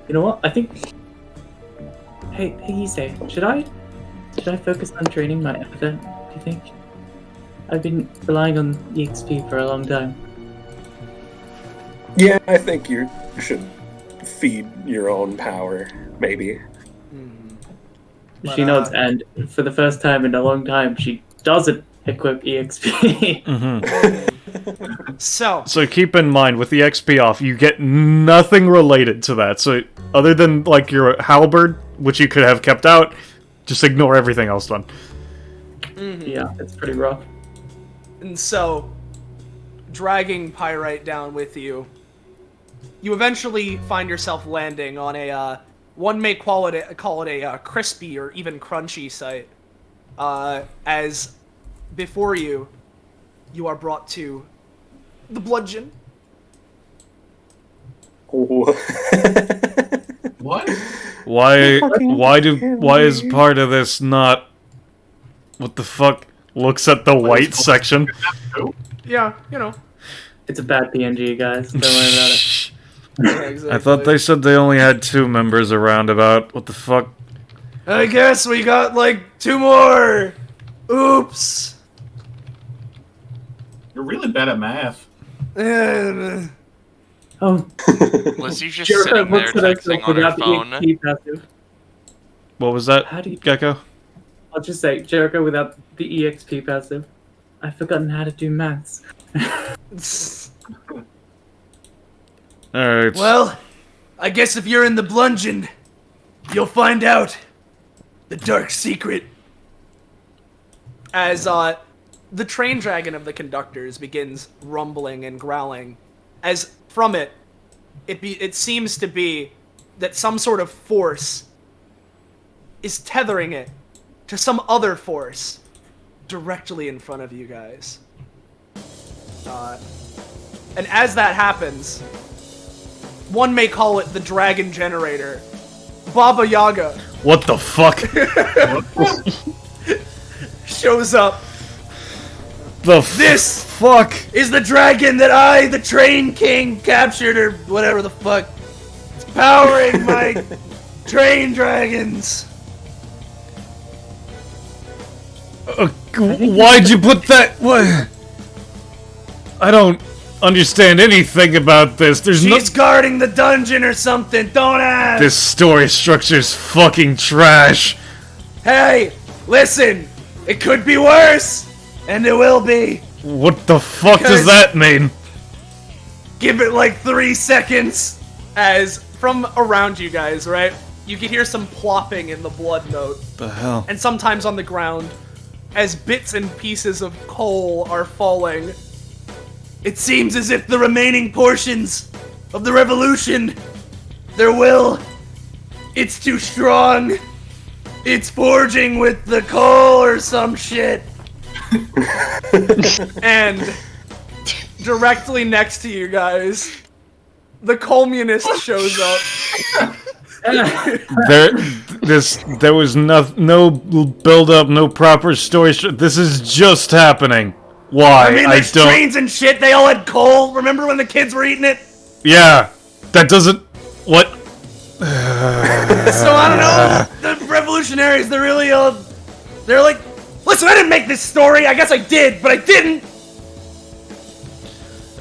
You know what? I think. Hey, Issei, should I focus on training my epithet? Do you think? I've been relying on EXP for a long time. Yeah, I think you should feed your own power, maybe. But, She nods, and for the first time in a long time, she doesn't equip EXP. So keep in mind, with the XP off, you get nothing related to that. So other than, like, your halberd, which you could have kept out, just ignore everything else then. Yeah, it's pretty rough. And so, dragging Pyrite down with you, you eventually find yourself landing on a, one may call it a crispy or even crunchy site. As before you are brought to the bludgeon. What? Why is part of this not... What the fuck? Looks at the white section. Yeah, you know. It's a bad PNG, guys. Don't worry about it. Yeah, exactly. I thought they said they only had 2 members around about. What the fuck? I guess we got like 2 more. Oops. You're really bad at math. Oh, Was you just Jericho sitting there looks at us texting on her without the phone? EXP passive. What was that, How do you... Gecko? I'll just say, Jericho without the EXP passive. I've forgotten how to do maths. Alright. Well, I guess if you're in the bludgeon, you'll find out the dark secret. As the train dragon of the conductors begins rumbling and growling, as from it seems to be that some sort of force is tethering it to some other force directly in front of you guys. And as that happens, one may call it the dragon generator, Baba Yaga What the fuck? shows up. This fuck Is the dragon that I, the train king, captured, or whatever the fuck. It's powering my train dragons. Why'd you put that? What? I don't understand anything about this. There's no. She's guarding the dungeon or something. Don't ask. This story structure's fucking trash. Hey, listen. It could be worse, and it will be. What the fuck does Because- that mean? Give it like 3 seconds. As from around you guys, right? You can hear some plopping in the blood note. The hell? And sometimes on the ground, as bits and pieces of coal are falling. It seems as if the remaining portions of the revolution, their will, it's too strong. It's forging with the coal or some shit. And directly next to you guys, the communist shows up. There was no build up, no proper story. This is just happening. Why? I mean, there's trains and shit. They all had coal. Remember when the kids were eating it? Yeah, that doesn't. What? So I don't know. The revolutionaries, they're really they're like, listen, I didn't make this story. I guess I did, but I didn't.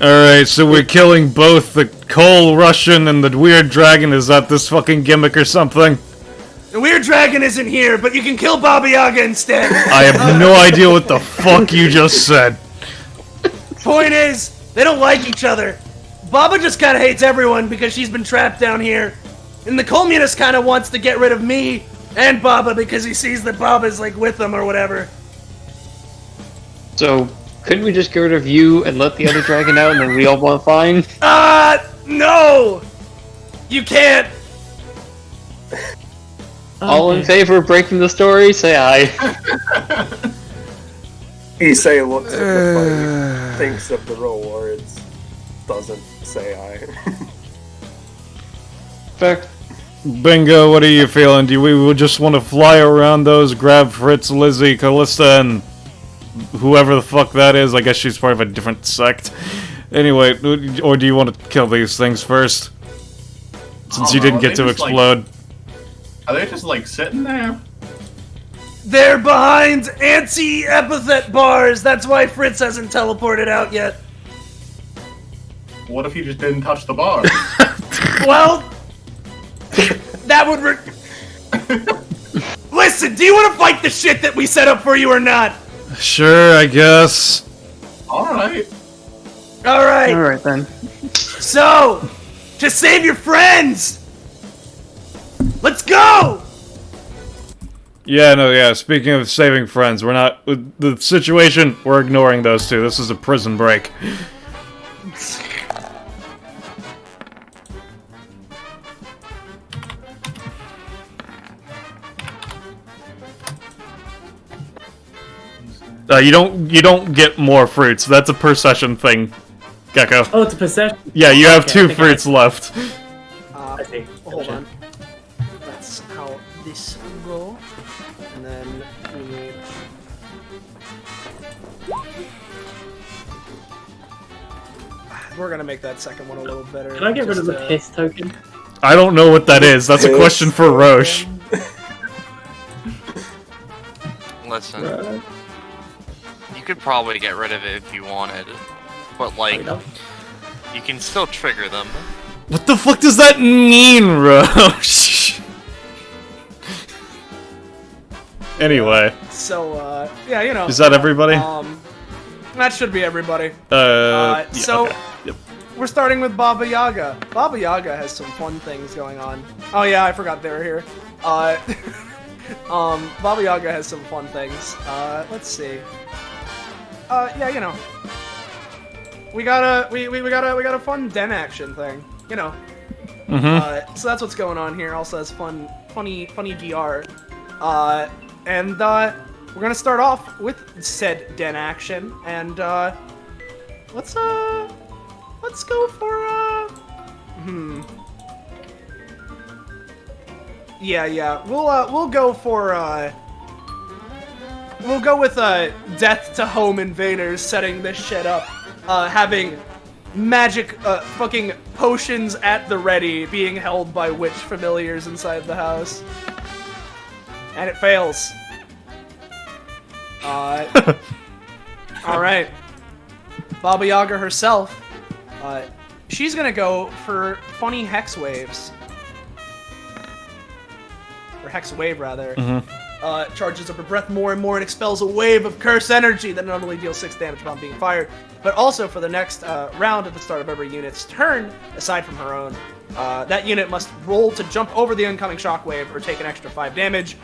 Alright, so we're killing both the coal Russian and the weird dragon. Is that this fucking gimmick or something? The weird dragon isn't here, but you can kill Baba Yaga instead. I have no idea what the fuck you just said. Point is, they don't like each other. Baba just kind of hates everyone because she's been trapped down here. And the communist kind of wants to get rid of me and Baba because he sees that Baba's like with them or whatever. So, couldn't we just get rid of you and let the other dragon out and then we all want fine? No! You can't! All in favor of breaking the story, say aye. Issei looks at the fight, thinks of the rewards, doesn't say aye. Fair. Bingo, what are you feeling? Do we just want to fly around those, grab Fritz, Lizzie, Callista, and whoever the fuck that is? I guess she's part of a different sect. Anyway, or do you want to kill these things first? Since you didn't get to explode. Are they just like sitting there? They're behind anti-epithet bars. That's why Fritz hasn't teleported out yet. What if he just didn't touch the bar? Well, that would Listen, do you want to fight the shit that we set up for you or not? Sure, I guess. Alright. Alright. Alright then. So, to save your friends! Let's go! Yeah, no, yeah, speaking of saving friends, we're not... The situation, we're ignoring those two. This is a prison break. You don't get more fruits. That's a per session thing, Gecko. Oh, it's a possession. Yeah, you have Okay, I 2 think fruits left. I see. Hold on. That's how this will go. And then we need... We're gonna make that second one a little better. Can I get rid of just, the piss token? I don't know what that is. That's a question for Roche. Listen, Right. you could probably get rid of it if you wanted, but like, you can still trigger them. What the fuck does that mean, Roche? Anyway. So, yeah, you know. Is that everybody? That should be everybody. Yeah, so, okay. Yep. we're starting with Baba Yaga. Baba Yaga has some fun things going on. Oh yeah, I forgot they were here. Baba Yaga has some fun things. Let's see. Yeah, you know. We got a fun den action thing. You know. So that's what's going on here. Also has funny DR. And we're gonna start off with said den action, and let's go for yeah, we'll go for we'll go with death to home invaders setting this shit up, having magic fucking potions at the ready being held by witch familiars inside the house, and it fails. Alright. Baba Yaga herself, she's gonna go for funny hex waves. Or hex wave, rather. Charges up her breath more and more and expels a wave of curse energy that not only deals 6 damage upon being fired, but also for the next round at the start of every unit's turn, aside from her own, that unit must roll to jump over the incoming shockwave or take an extra 5 damage.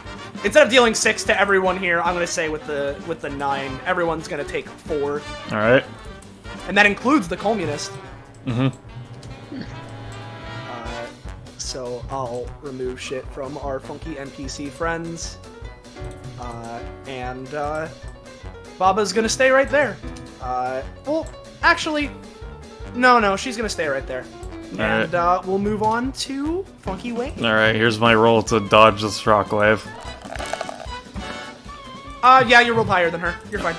Instead of dealing 6 to everyone here, I'm gonna say with the 9, everyone's gonna take 4. All right. And that includes the communist. So I'll remove shit from our funky NPC friends. And Baba's gonna stay right there. Well, actually, no, she's gonna stay right there. And we'll move on to Funky Wave. Alright, here's my roll to dodge this shockwave. Yeah, you rolled higher than her. You're fine.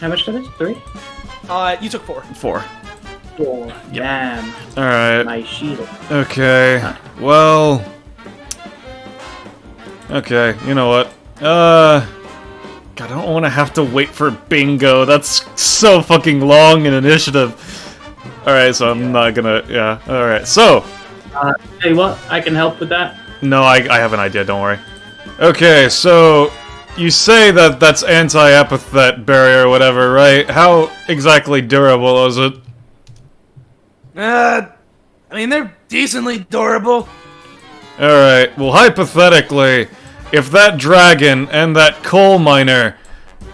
How much damage? 3? You took 4. 4. 4. Damn. Alright. My shield. Okay. Well. Okay, you know what? God, I don't want to have to wait for bingo. That's so fucking long in initiative. Alright, so I'm not gonna. Yeah, alright. So. Tell you what, I can help with that. No, I have an idea, don't worry. Okay, so. You say that that's anti-epithet barrier or whatever, right? How exactly durable is it? I mean, they're decently durable. Alright, well, hypothetically, if that dragon and that coal miner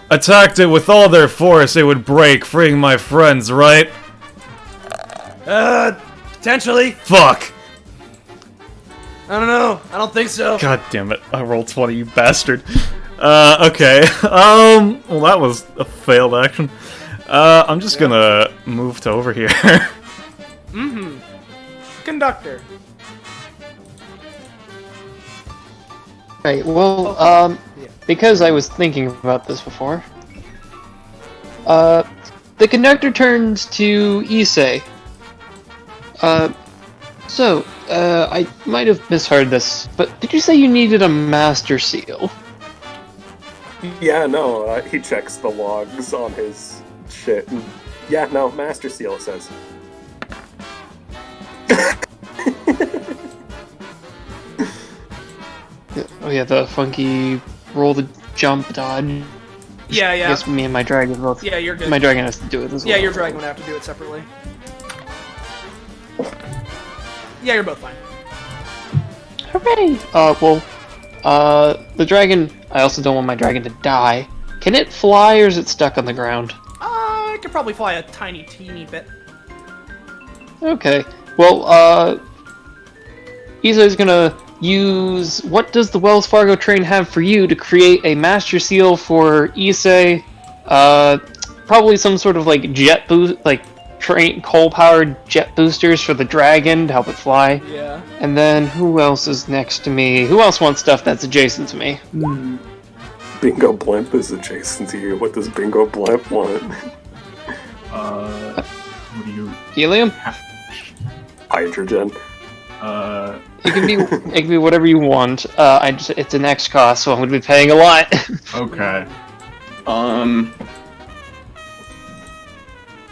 attacked it with all their force, it would break, freeing my friends, right? Potentially. Fuck! I don't know. I don't think so. God damn it. I rolled 20, you bastard. Okay. Well, that was a failed action. I'm just gonna move to over here. Conductor. Right, well, because I was thinking about this before, the conductor turns to Issei. I might have misheard this, but did you say you needed a master seal? Yeah, no, he checks the logs on his shit. And, yeah, no, Master Seal, it says. Oh yeah, the funky roll the jump dodge. Yeah. I guess me and my dragon both. Yeah, you're good. My dragon has to do it as well. Yeah, your dragon would have to do it separately. Yeah, you're both fine. Hooray! The dragon. I also don't want my dragon to die. Can it fly, or is it stuck on the ground? It could probably fly a teeny bit. Okay. Well, Issei's gonna use what does the Wells Fargo train have for you to create a master seal for Issei Probably some sort of like jet boost, like coal-powered jet boosters for the dragon to help it fly. Yeah. And then who else is next to me? Who else wants stuff that's adjacent to me? Bingo Blimp is adjacent to you. What does Bingo Blimp want? What do you... Helium? Hydrogen. It can be whatever you want. It's an X cost, so I'm going to be paying a lot. Okay.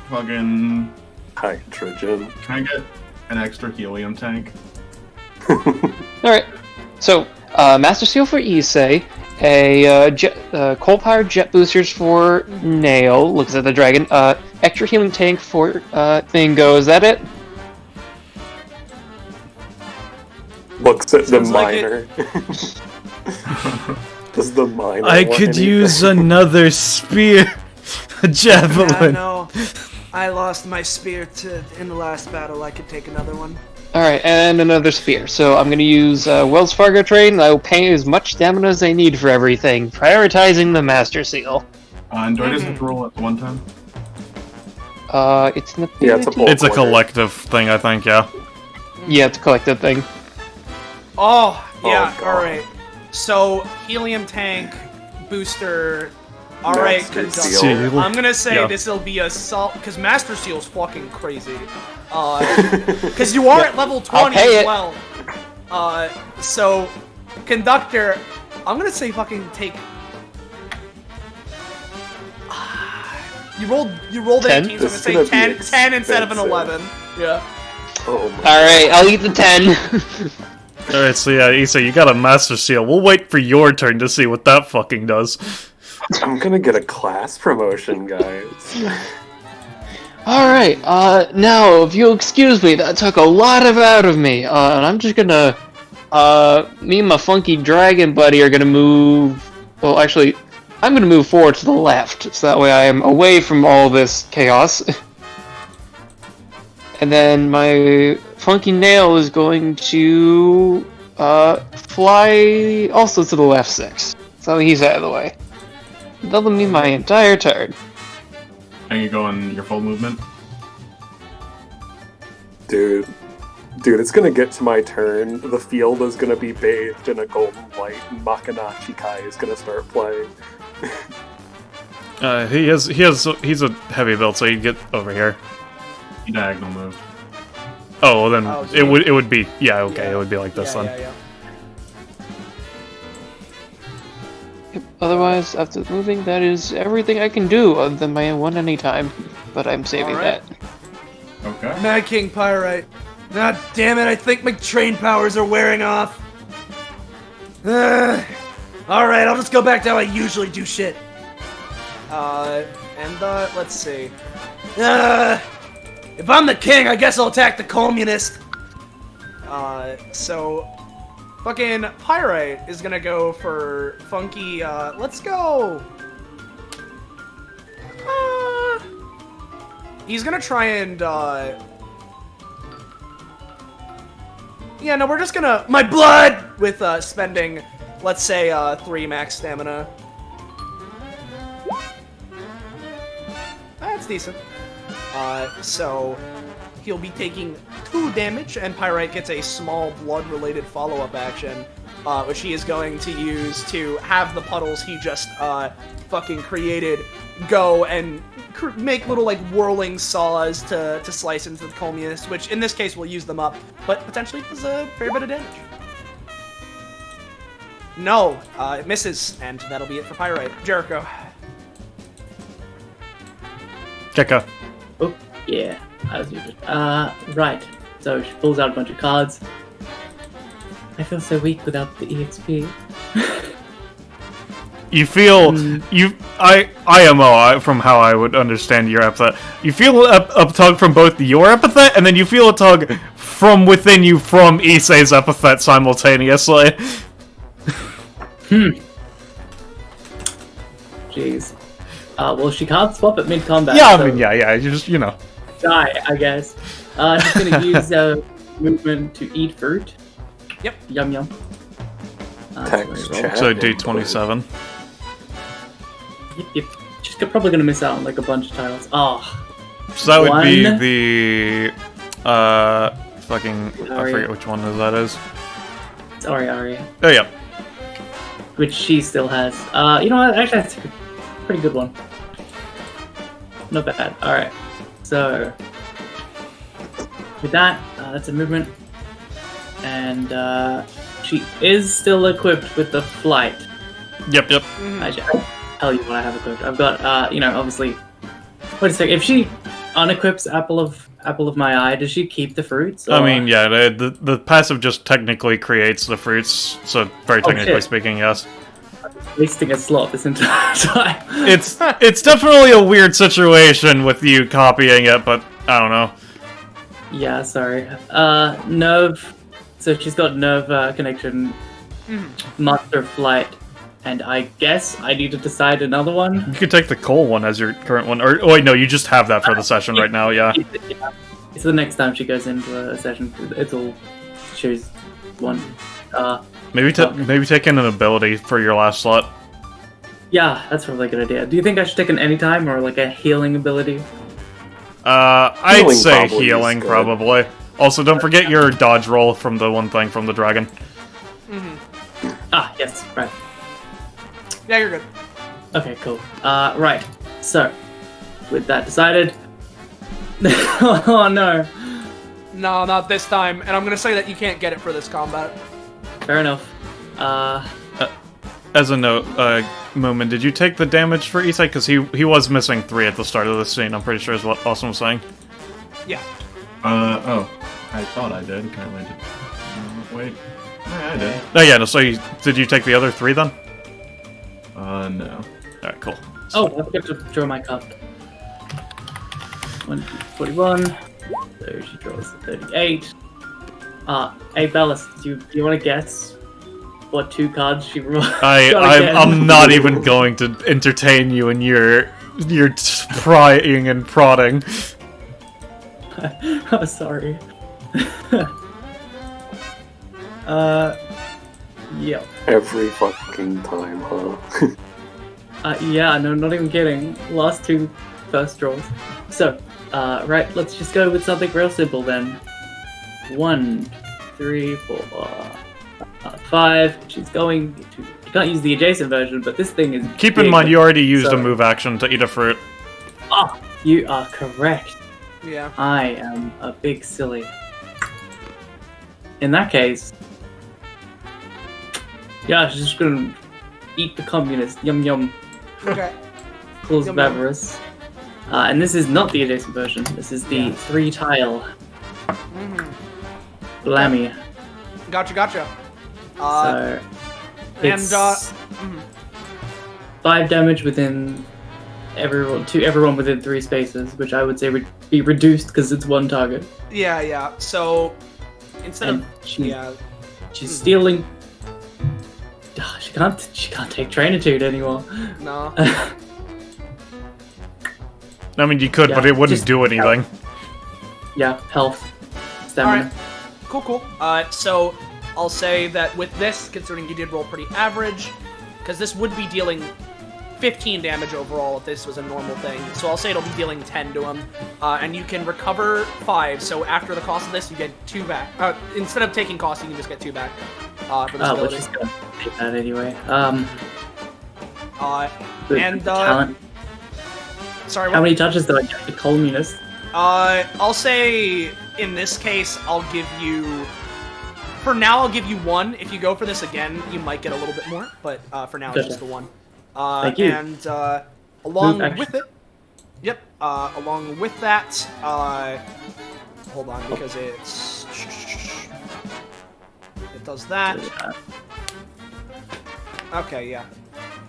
Fucking... Hydrogen. Can I get an extra helium tank? Alright. So, Master Seal for Issei, coal-powered jet boosters for Nail, looks at the dragon, extra healing tank for Bingo, is that it? Looks at the Sounds like miner. Does the miner I want could anything? use another spear. A javelin. no. I lost my spear in the last battle. I could take another one. Alright, and another spear. So I'm going to use Wells Fargo Trade, and I will pay as much stamina as I need for everything, prioritizing the Master Seal. And do I just have to roll at one time? It's an Yeah, it's a bulk It's a order. collective thing, I think, yeah. Yeah, it's a collective thing. Oh, yeah, God. alright. So, helium tank, booster. Alright, Master conductor. Seal. I'm gonna say Yeah. this'll be a solid. Because Master Seal's fucking crazy. Because you are at level 20 pay as it. well. So, conductor, I'm gonna say fucking take. You rolled 10? 18, so I'm This is gonna say gonna be 10 instead of an expensive. 11. Yeah. Oh my. Alright, I'll eat the 10. Alright, so yeah, Issa, you got a Master Seal. We'll wait for your turn to see what that fucking does. I'm gonna get a class promotion, guys. Alright, now, if you'll excuse me, that took a lot out of me, and I'm just gonna, me and my funky dragon buddy are gonna move, well, actually, I'm gonna move forward to the left, so that way I am away from all this chaos. And then my funky nail is going to, fly also to the left 6, so he's out of the way. That'll be my entire turn. And you go in your full movement? Dude, it's gonna get to my turn. The field is gonna be bathed in a golden light, and Makanachi Kai is gonna start playing. He's a heavy build, so he'd get over here. You diagonal move. Oh, well then Oh, so- it would be, yeah, okay, Yeah. it would be like this then. Yeah. Yep, otherwise, after moving, that is everything I can do other than my one anytime. But I'm saving Alright. that. Okay. Mad King Pyrite. God damn it, I think my train powers are wearing off. Alright, I'll just go back to how I usually do shit. Let's see. If I'm the king, I guess I'll attack the communist. So... Fucking Pyrite is gonna go for funky, let's go! He's gonna try and, yeah, no, we're just gonna... My blood! With, spending, let's say, 3 max stamina. That's decent. So... He'll be taking 2 damage, and Pyrite gets a small blood-related follow-up action, which he is going to use to have the puddles he just fucking created go and make little like whirling saws to slice into the communist, which in this case will use them up, but potentially does a fair bit of damage. No, it misses, and that'll be it for Pyrite. Jericho. Keka. Oh, yeah, as usual. Right. So she pulls out a bunch of cards. I feel so weak without the EXP. You feel IMO from how I would understand your epithet. You feel a tug from both your epithet, and then you feel a tug from within you from Issei's epithet simultaneously. Jeez. Well, she can't swap at mid-combat. Yeah, I so mean, yeah, you just, you know. die, I guess. She's gonna use movement to eat fruit. Yep. Yum yum. Text roll. chat. So D27. Yep. She's probably gonna miss out on like a bunch of tiles. Oh, So that would be One. the fucking I Ari. forget which one that is. it's Ari, Oh yeah. which she still has. You know what? Actually, that's a pretty good one. Not bad. All right. So with that, that's a movement, and she is still equipped with the flight. Yep. Actually, I'll tell you what I have equipped. I've got, obviously. Wait a sec. If she unequips apple of my eye, does she keep the fruits? I or- mean, yeah, the passive just technically creates the fruits, so very technically shit. speaking, yes. wasting a slot this entire time. It's definitely a weird situation with you copying it, but I don't know. Yeah, sorry. Nerve. So she's got nerve connection, master flight, and I guess I need to decide another one. You could take the coal one as your current one, or wait, no, you just have that for the session right now. Yeah. It's the next time she goes into a session. It'll choose one. Maybe take in an ability for your last slot. Yeah, that's probably a good idea. Do you think I should take an anytime or like a healing ability? I'd Healing say probably is healing good. probably. Also, don't forget your dodge roll from the one thing from the dragon. Ah, yes, right. Yeah, you're good. Okay, cool. Right. So, with that decided. Oh no. No, not this time. And I'm gonna say that you can't get it for this combat. Fair enough. As a note, Moomin, did you take the damage for Isai? Because he was missing 3 at the start of the scene, I'm pretty sure is what Austin was saying. Yeah. Oh. I thought I did. Apparently I did. Wait. Yeah, I did. Oh yeah, no, so did you take the other 3 then? No. Oh, Alright, cool. I forgot to draw my card. 41. So she draws 38. Hey Bellis, do you want to guess what 2 cards she rolled? I'm not even going to entertain you in your prying and prodding. Oh, sorry. Yeah. Every fucking time, huh? Yeah, no, not even kidding. Last 2 first draws. So, right, let's just go with something real simple then. 1, 3, 4, 5. She's going to. You can't use the adjacent version, but this thing is. Keep in big. mind, you already used So- a move action to eat a fruit. Ah, you are correct. Yeah. I am a big silly. In that case, yeah, she's just gonna eat the communist. Yum yum. Okay. Claws Yum, of yum. avarice. And this is not the adjacent version. This is the 3 tile. Blammy. Gotcha. So and, it's 5 damage within everyone within 3 spaces, which I would say would be reduced because it's 1 target. yeah. So instead And of she's stealing. Ah, she can't take Trainitude anymore. no. I mean, you could, Yeah, but it wouldn't just- do anything. Yeah, health, stamina. Alright. Cool. So I'll say that with this, considering you did roll pretty average, because this would be dealing 15 damage overall if this was a normal thing. So I'll say it'll be dealing 10 to him. And you can recover 5, so after the cost of this, you get 2 back. Instead of taking cost, you can just get 2 back for this Oh, well, ability. she's gonna take that anyway. The And, talent. Sorry, How what? many touches do I get the communist? I'll say in this case, I'll give you. For now, I'll give you 1. If you go for this again, you might get a little bit more. But for now, it's Gotcha. just the 1. Thank you. And along Move action. with it, yep. Along with that, hold on because it does that. Okay, yeah.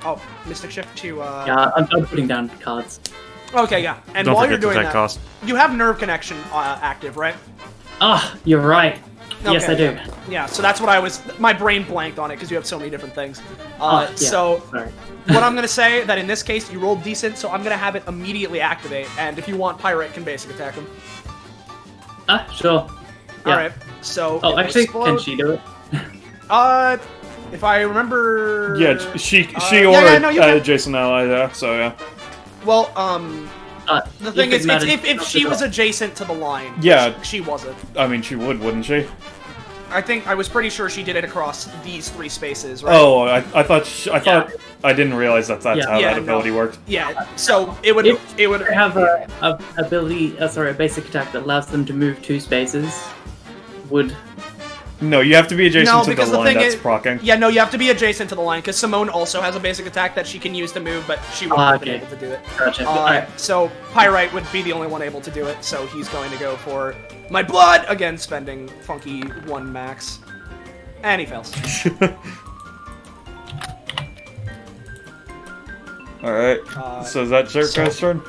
Oh, Mystic Shift to. Yeah, I'm putting down cards. Okay, yeah. And Don't while forget you're to doing take that, cost. you have Nerve Connection active, right? Ah, you're right. Yes, Okay, I do. Yeah, so that's what I was. My brain blanked on it because you have so many different things. Yeah, So sorry. what I'm gonna say that in this case you rolled decent, so I'm gonna have it immediately activate. And if you want, Pyrite can basic attack him. Ah, sure. Yeah. All right. So. Oh, it'll actually, explode. can she do it? If I remember. Yeah, she yeah, or no, you can. Jason ally there, so yeah. Well, the thing if is, it matters, if she was adjacent to the line, Yeah. she wasn't. I mean, she would, wouldn't she? I was pretty sure she did it across these 3 spaces, right? Oh, I thought I didn't realize that's how that ability worked. Yeah, so it would have a basic attack that allows them to move 2 spaces. Would No, you have to be adjacent to the because the line thing that's is- proccing. Yeah, no, you have to be adjacent to the line, because Simone also has a basic attack that she can use to move, but she wouldn't have been okay. able to do it. Gotcha. Alright. So Pyrite would be the only one able to do it, so he's going to go for my blood, again spending funky 1 max. And he fails. Alright, so is that Jericho's turn?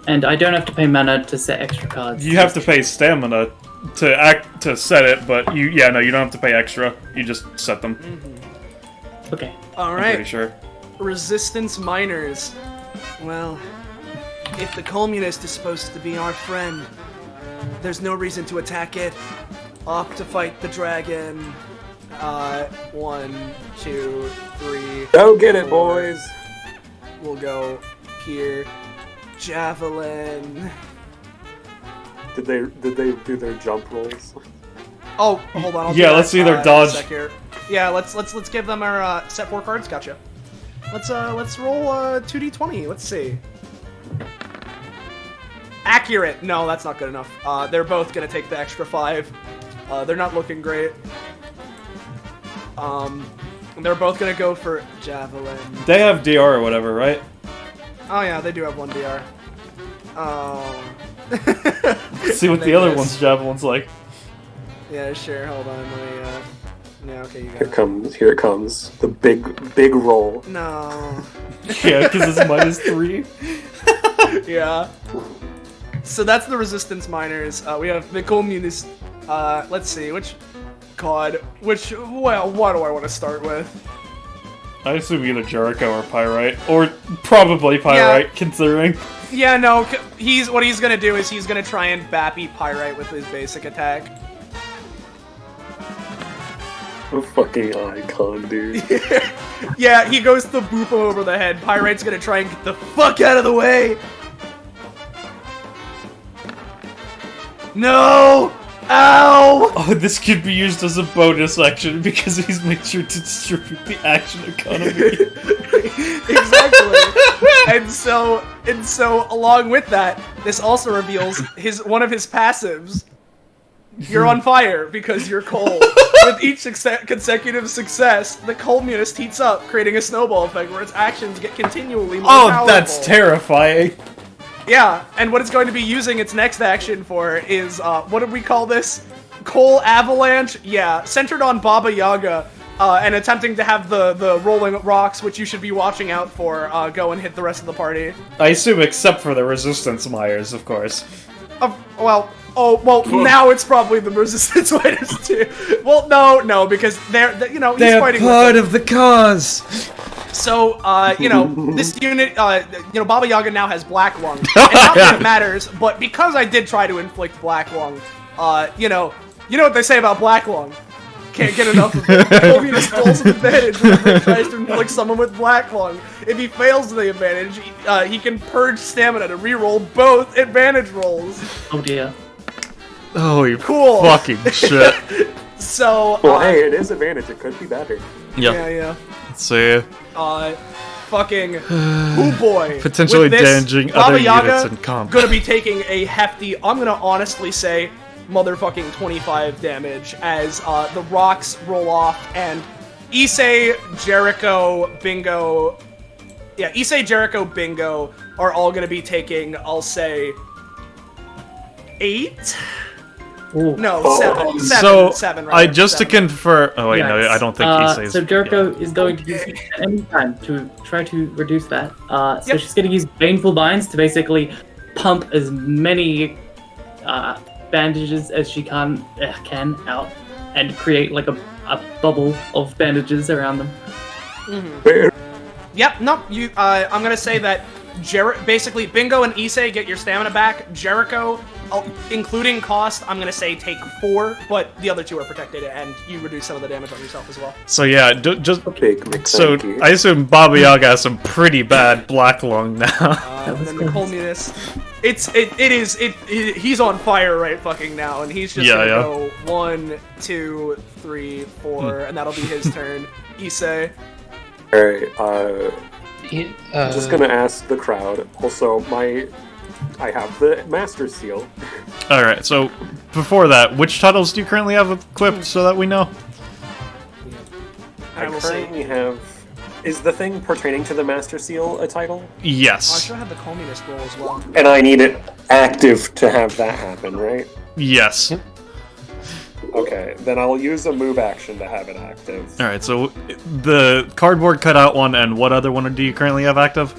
And I don't have to pay mana to set extra cards. You have to pay stamina to set it, but you don't have to pay extra. You just set them. Okay. I'm Alright, pretty sure. Resistance Miners. Well, if the Communist is supposed to be our friend, there's no reason to attack it. Opt to fight the dragon. 1, 2, 3. Go get it, 4. boys! We'll go here. Javelin. Did they do their jump rolls? Oh, hold on. I'll Yeah, do let's that, see their in a dodge. sec here. Yeah, let's give them our set 4 cards. Gotcha. Let's roll 2d20. Let's see. Accurate. No, that's not good enough. They're both gonna take the extra 5. They're not looking great. They're both gonna go for javelin. They have DR or whatever, right? Oh yeah, they do have 1 DR. Oh. Let's see what They the other miss. one's javelin's like. Yeah, sure. Hold on. Let me. Yeah. Okay, you got it. Here it comes. The big roll. No. Yeah, because it's -3. Yeah. So that's the Resistance Miners. We have the Communist. Let's see, what do I want to start with? I assume either Jericho or Pyrite, or probably Pyrite, considering. Yeah, no, what he's gonna do is he's gonna try and bappy Pyrite with his basic attack. A fucking icon, dude. Yeah, he goes to boop him over the head. Pyrite's gonna try and get the fuck out of the way! No! Ow! Oh, this could be used as a bonus action because he's made sure to distribute the action economy. Exactly. and so along with that, this also reveals one of his passives. You're on fire because you're cold. With each consecutive success, the Communist heats up, creating a snowball effect where its actions get continually more powerful. That's terrifying. Yeah, and what it's going to be using its next action for is, what did we call this? Coal Avalanche? Yeah, centered on Baba Yaga, and attempting to have the rolling rocks, which you should be watching out for, go and hit the rest of the party. I assume except for the Resistance Myers, of course. Now it's probably the Resistance Fighters too. Well, no, because they're he's fighting part with of the cause. So, this unit, Baba Yaga now has Black Lung. And not that it matters, but because I did try to inflict Black Lung, you know what they say about Black Lung. Can't get enough of it. Communist rolls an advantage whenever he tries to inflict someone with Black Lung. If he fails the advantage, he can purge stamina to reroll both advantage rolls. Oh dear. Oh, you Cool. fucking shit. So, Well, hey, it is advantage. It could be better. yeah. Let's see. Fucking, oh boy. Potentially With this, damaging Baba other Yaga units in combat. Gonna be taking a hefty, I'm gonna honestly say, motherfucking 25 damage as the rocks roll off and Issei, Jericho, Bingo are all gonna be taking, I'll say, 8? Ooh. No, 7. So, seven, I rather, just to 7. confirm. Oh wait, no, Yes. I don't think Issei's. So Jericho is going to use it at any time to try to reduce that. So she's going to use Baneful Binds to basically pump as many bandages as she can out and create like a bubble of bandages around them. Yep, no, I'm gonna say that basically Bingo and Issei get your stamina back. Jericho including cost, I'm gonna say take 4, but the other 2 are protected, and you reduce some of the damage on yourself as well. So yeah, just Big Mick, so thank you. I assume Baba Yaga has some pretty bad black lung now. And then the Colmunus, he's on fire right fucking now, and he's just gonna go 1, 2, 3, 4, and that'll be his turn. Issei. Alright, I'm just gonna ask the crowd. Also, I have the Master Seal. All right. So before that, which titles do you currently have equipped so that we know? I currently have. Is the thing pertaining to the Master Seal a title? I Yes. should have the Communist roll as well. And I need it active to have that happen, right? Yes. Okay, then I'll use a move action to have it active. All right. So the cardboard cutout one, and what other one do you currently have active?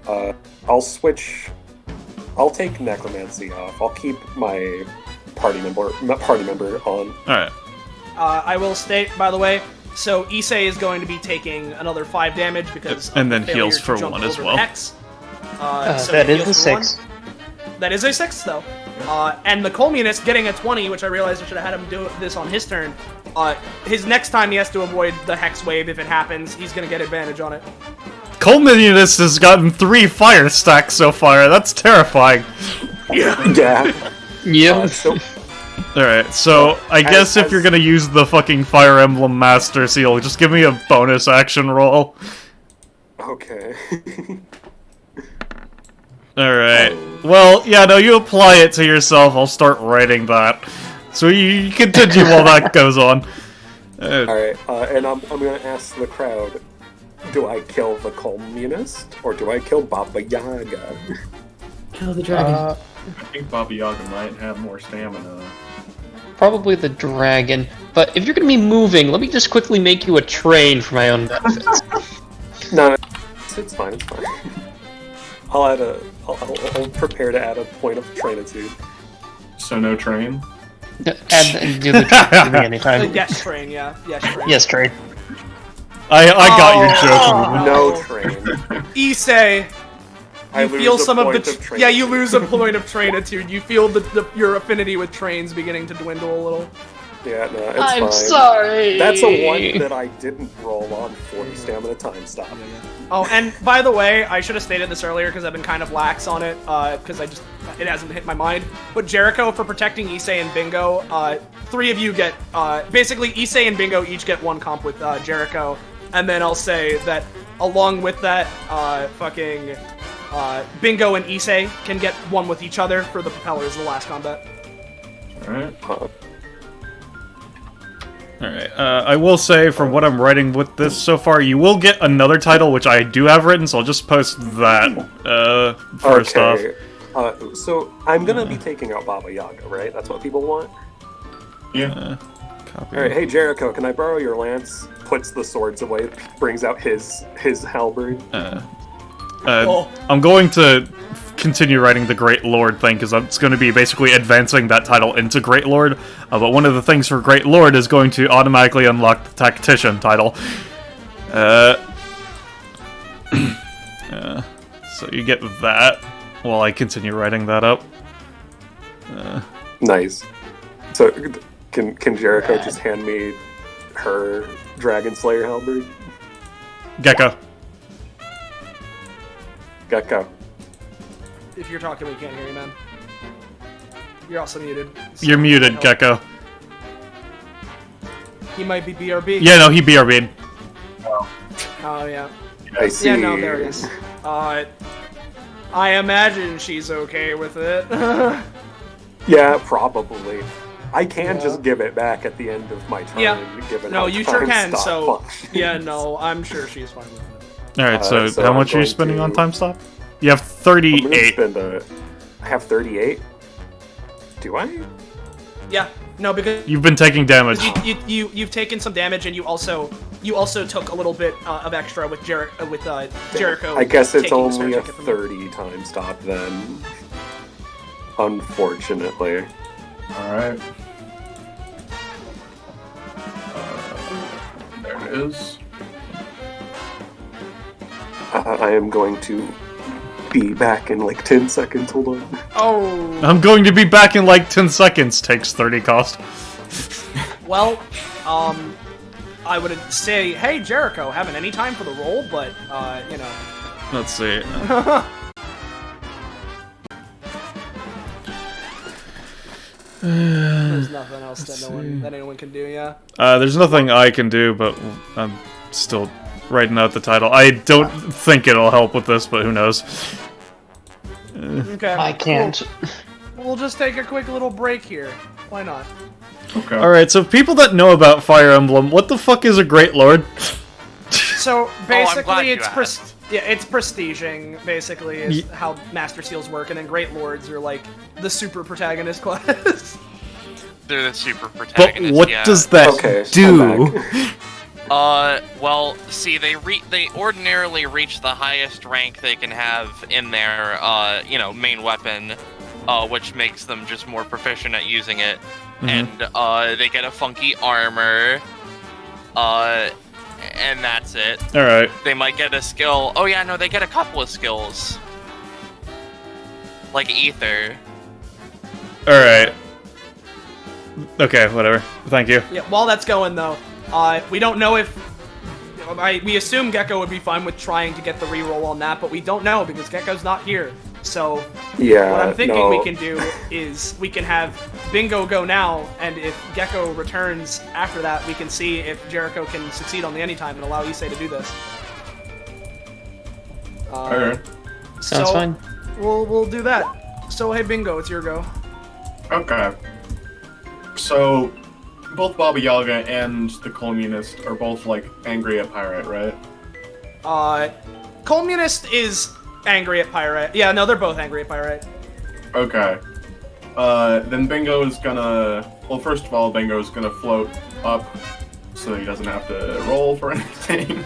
I'll switch. I'll take Necromancy off. I'll keep my party member on. All right. I will state, by the way, so Issei is going to be taking another 5 damage because And of then the failure heals to for jump 1 as over well. the Hex. So that he is heals a for 1. 6. That is a 6, though. And the Colmunus getting a 20, which I realized I should have had him do this on his turn. His next time he has to avoid the Hex Wave if it happens, he's going to get advantage on it. Colmunus has gotten 3 fire stacks so far. That's terrifying. Yeah. Yeah. So All right. So I guess if you're gonna use the fucking Fire Emblem Master Seal, just give me a bonus action roll. okay. Alright. Well, yeah, no, you apply it to yourself. I'll start writing that. So you continue while that goes on. All right, and I'm gonna ask the crowd: do I kill the Colmunist or do I kill Baba Yaga? Kill the dragon. I think Baba Yaga might have more stamina. Probably the dragon. But if you're gonna be moving, let me just quickly make you a train for my own benefits. No, it's fine. It's fine. I'll prepare to add a point of trainitude. So no train? And do the train to me anytime. Yes, train, yeah. Yes, train. Yes, train. I got your joke. No train. Issei, I you lose feel a some of point the... of trainitude. Yeah, you lose a point of trainitude. You feel your affinity with trains beginning to dwindle a little. Yeah, no, it's I'm fine. sorry. That's a 1 that I didn't roll on 40 stamina time stop. Oh, and by the way, I should have stated this earlier because I've been kind of lax on it, because it hasn't hit my mind. But Jericho, for protecting Issei and Bingo, 3 of you get, basically Issei and Bingo each get 1 comp with Jericho. And then I'll say that along with that, Bingo and Issei can get 1 with each other for the propellers in the last combat. Alright. Alright, I will say, from what I'm writing with this so far, you will get another title, which I do have written, so I'll just post that, first off. So I'm gonna be taking out Baba Yaga, right? That's what people want? Yeah. Copy. Alright, hey Jericho, can I borrow your lance? Puts the swords away, brings out his halberd. I'm going to continue writing the Great Lord thing, because it's going to be basically advancing that title into Great Lord, but one of the things for Great Lord is going to automatically unlock the Tactician title. So you get that while I continue writing that up. Nice. So can Jericho just hand me her Dragon Slayer halberd? Gecko. If you're talking, we can't hear you, man. You're also muted. So You're muted, Gecko. He might be BRB. Yeah, no, he BRB'd. Oh, yeah. I see. Yeah, no, there it is. I imagine she's okay with it. Yeah, probably. I can just give it back at the end of my turn. Yeah. Given No, how you sure time can, stop so... functions. Yeah, no, I'm sure she's fine with it. Alright, so so how I'm much are you going spending on to- time stop? You have I'm gonna 38. spend I have 38. Do I? Yeah, no, because You've been taking damage. you've taken some damage, and you also took a little bit of extra with Jericho. I guess it's taking the spare only a ticket from you. 30 time stop then. Unfortunately. Alright. There it is. I am going to be back in like 10 seconds. Hold on. Oh. I'm going to be back in like 10 seconds. Takes 30 cost. Well, I would say, hey Jericho, haven't any time for the roll, but you know. Let's see. There's nothing else that anyone can do, yeah. There's nothing I can do, but I'm still writing out the title. I don't think it'll help with this, but who knows? Okay. I can't. We'll just take a quick little break here. Why not? Okay. Alright, so people that know about Fire Emblem, what the fuck is a Great Lord? So basically, glad you it's asked. it's prestiging. Basically, is how Master Seals work, and then Great Lords are like the super protagonist class. They're the super But protagonists. what yeah. does that Okay, do? I'm Well, see, they ordinarily reach the highest rank they can have in their, main weapon, which makes them just more proficient at using it. And, they get a funky armor, and that's it. Alright. They might get a skill. Oh yeah, no, they get a couple of skills. Like Ether. Alright. Okay, whatever. Thank you. Yeah. While that's going though, we don't know if we assume Gecko would be fine with trying to get the reroll on that, but we don't know because Gecko's not here. So Yeah. what I'm thinking no. we can do is we can have Bingo go now, and if Gecko returns after that, we can see if Jericho can succeed on the anytime and allow Issei to do this. Alright. Sounds fine. We'll do that. So hey Bingo, it's your go. Okay. So, both Baba Yaga and the Colmunist are both, like, angry at Pyrite, right? Colmunist is angry at Pyrite. Yeah, no, they're both angry at Pyrite. Okay. Then Bingo is gonna... Well, first of all, Bingo is gonna float up so he doesn't have to roll for anything.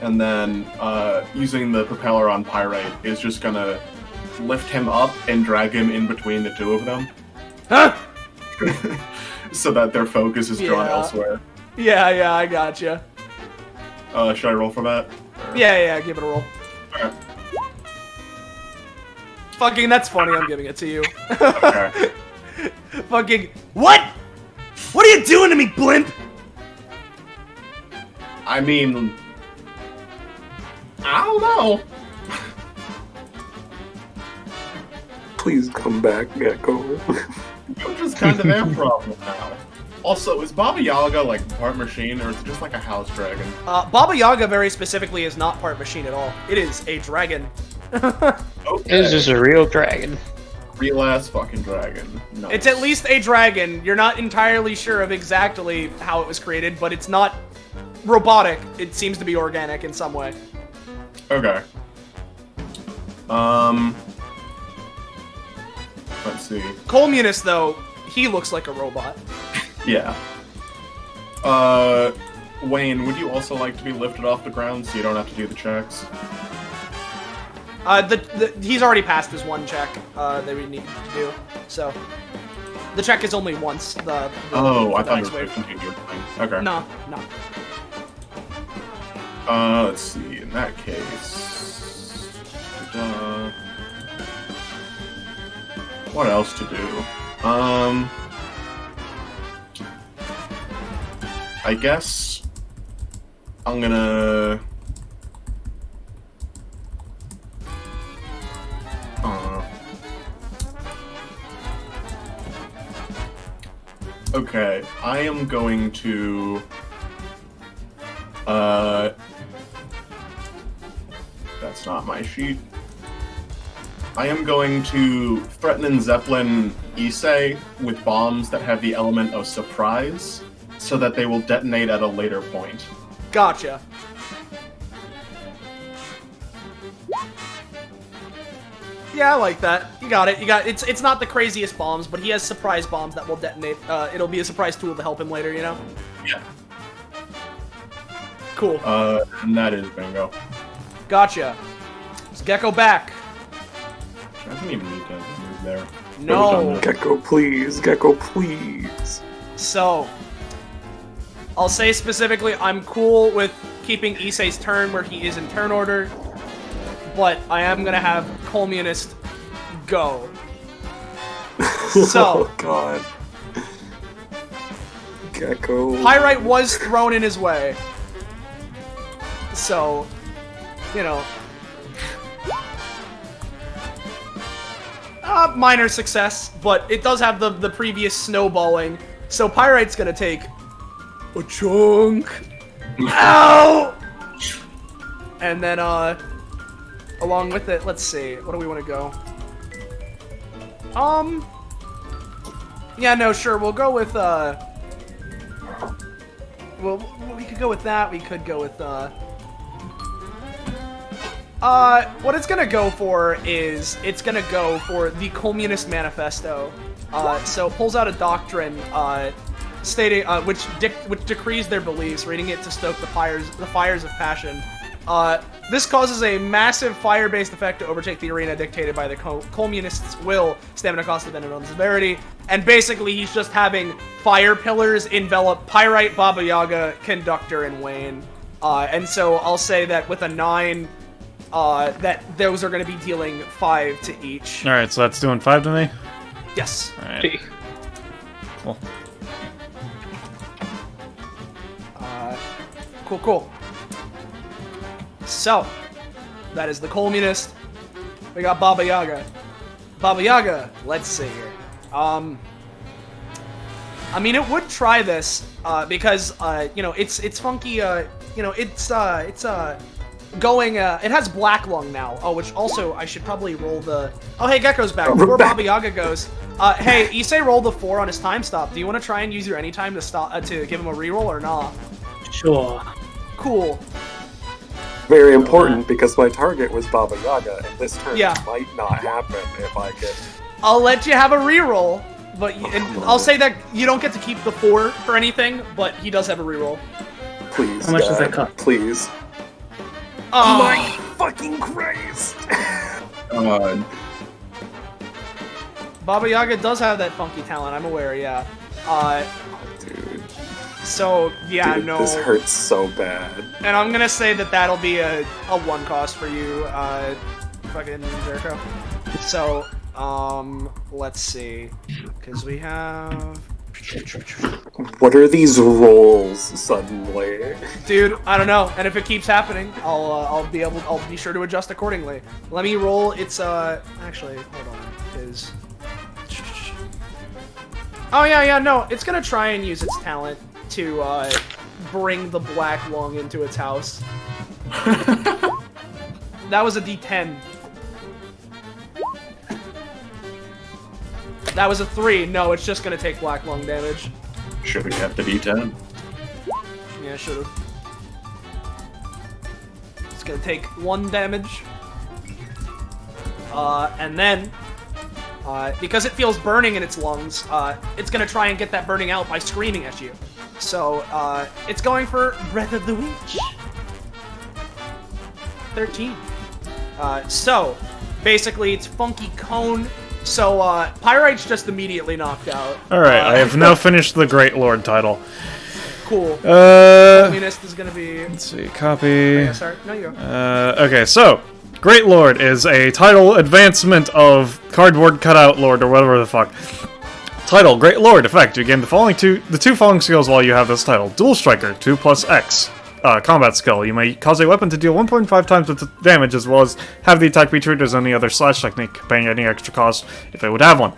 And then, using the propeller on Pyrite is just gonna lift him up and drag him in between the two of them. Huh? So that their focus is drawn Yeah. elsewhere. Yeah, I gotcha. Should I roll for that? Or- Yeah, give it a roll. Okay. Fucking, that's funny, I'm giving it to you. Okay. Fucking, what? What are you doing to me, blimp? I mean... I don't know. Please come back, Gecko. Which is kind of their problem now. Also, is Baba Yaga like part machine, or is it just like a house dragon? Baba Yaga very specifically is not part machine at all. It is a dragon. Okay. It's just a real dragon. Real ass fucking dragon. Nice. It's at least a dragon. You're not entirely sure of exactly how it was created, but it's not robotic. It seems to be organic in some way. Okay. Let's see. Colmunist, though, he looks like a robot. Yeah. Wayne, would you also like to be lifted off the ground so you don't have to do the checks? He's already passed his one check that we need to do, so the check is only once. Oh, I the thought you next were wave. continuing. Okay. No. Let's see. In that case, what else to do? I guess I'm gonna. Okay, I am going to. That's not my sheet. I am going to threaten and Zeppelin Issei with bombs that have the element of surprise, so that they will detonate at a later point. Gotcha. Yeah, I like that. You got it. It's not the craziest bombs, but he has surprise bombs that will detonate. It'll be a surprise tool to help him later, you know? Yeah. Cool. And that is bingo. Gotcha. Is Gecko back? I don't even need to move there. No. Gecko, please. Gecko, please. So, I'll say specifically, I'm cool with keeping Issei's turn where he is in turn order, but I am gonna have Communist go. So, Oh god. Gecko. Pyrite was thrown in his way. So, you know. Minor success, but it does have the previous snowballing. So Pyrite's gonna take a chunk. Ow! And then, along with it, let's see. What do we want to go? Yeah, no, sure. We'll go with, well, we could go with that. We could go with, what it's gonna go for is, it's gonna go for the Communist Manifesto. So it pulls out a doctrine, stating, which decrees their beliefs, reading it to stoke the fires of passion. This causes a massive fire-based effect to overtake the arena dictated by the Communists' will, stamina cost dependent on severity, and basically he's just having fire pillars envelop Pyrite, Baba Yaga, Conductor, and Wayne. And so I'll say that with a 9, that those are going to be dealing 5 to each. Alright, so that's doing 5 to me? Yes. Alright. Cool. Cool. So, that is the Communist. We got Baba Yaga. Baba Yaga, let's see here. I mean, it would try this, because, you know, it's funky, you know, it's going, it has Black Lung now. Oh, which also, I should probably roll the... Oh, hey, Gecko's back. Before Baba Yaga goes, hey, Issei rolled the 4 on his time stop. Do you want to try and use your anytime to stop, to give him a reroll or not? Sure. Cool. Very important, because my target was Baba Yaga, and this turn Yeah. might not happen if I get... I'll let you have a reroll, but and I'll say that you don't get to keep the 4 for anything, but he does have a reroll. Please, How much does God, that cost? Please. Oh, My fucking Christ! Baba Yaga does have that funky talent, I'm aware, yeah. Dude, So, yeah, dude, no. this hurts so bad. And I'm gonna say that that'll be a 1 cost for you, fucking Jericho. So, let's see. Because we have... What are these rolls suddenly? Dude, I don't know. And if it keeps happening, I'll be sure to adjust accordingly. Let me roll. It's actually, hold on. Is oh yeah, no. It's gonna try and use its talent to bring the Black Lung into its house. That was a D10. That was a 3. No, it's just gonna take Black Lung damage. Should have kept the D10. Yeah, should've. It's gonna take 1 damage. And then, because it feels burning in its lungs, it's gonna try and get that burning out by screaming at you. So, it's going for Breath of the Witch. 13. So, basically, it's Funky Cone. So, Pyrite's just immediately knocked out. Alright, I have now finished the Great Lord title. Cool. Uh, Communist is gonna be... let's see, copy. Yeah, sorry. No, you go. Okay, so, Great Lord is a title advancement of Cardboard Cutout Lord, or whatever the fuck. Title, Great Lord, effect, you gain the two following skills while you have this title. Dual Striker, 2+X. Combat skill. You may cause a weapon to deal 1.5 times its damage, as well as have the attack be treated as any other slash technique, paying any extra cost if it would have one.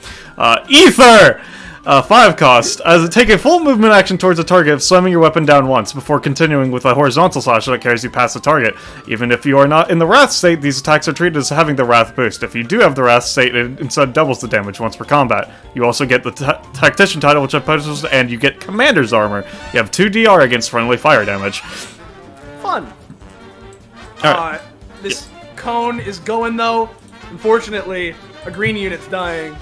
Ether! 5 cost. As it take a full movement action towards a target, slamming your weapon down once, before continuing with a horizontal slash that carries you past the target. Even if you are not in the Wrath state, these attacks are treated as having the Wrath boost. If you do have the Wrath state, it instead doubles the damage once per combat. You also get the Tactician title, which opposes, and you get Commander's armor. You have 2 DR against friendly fire damage. Fun. Alright. This cone is going though. Unfortunately, a green unit's dying.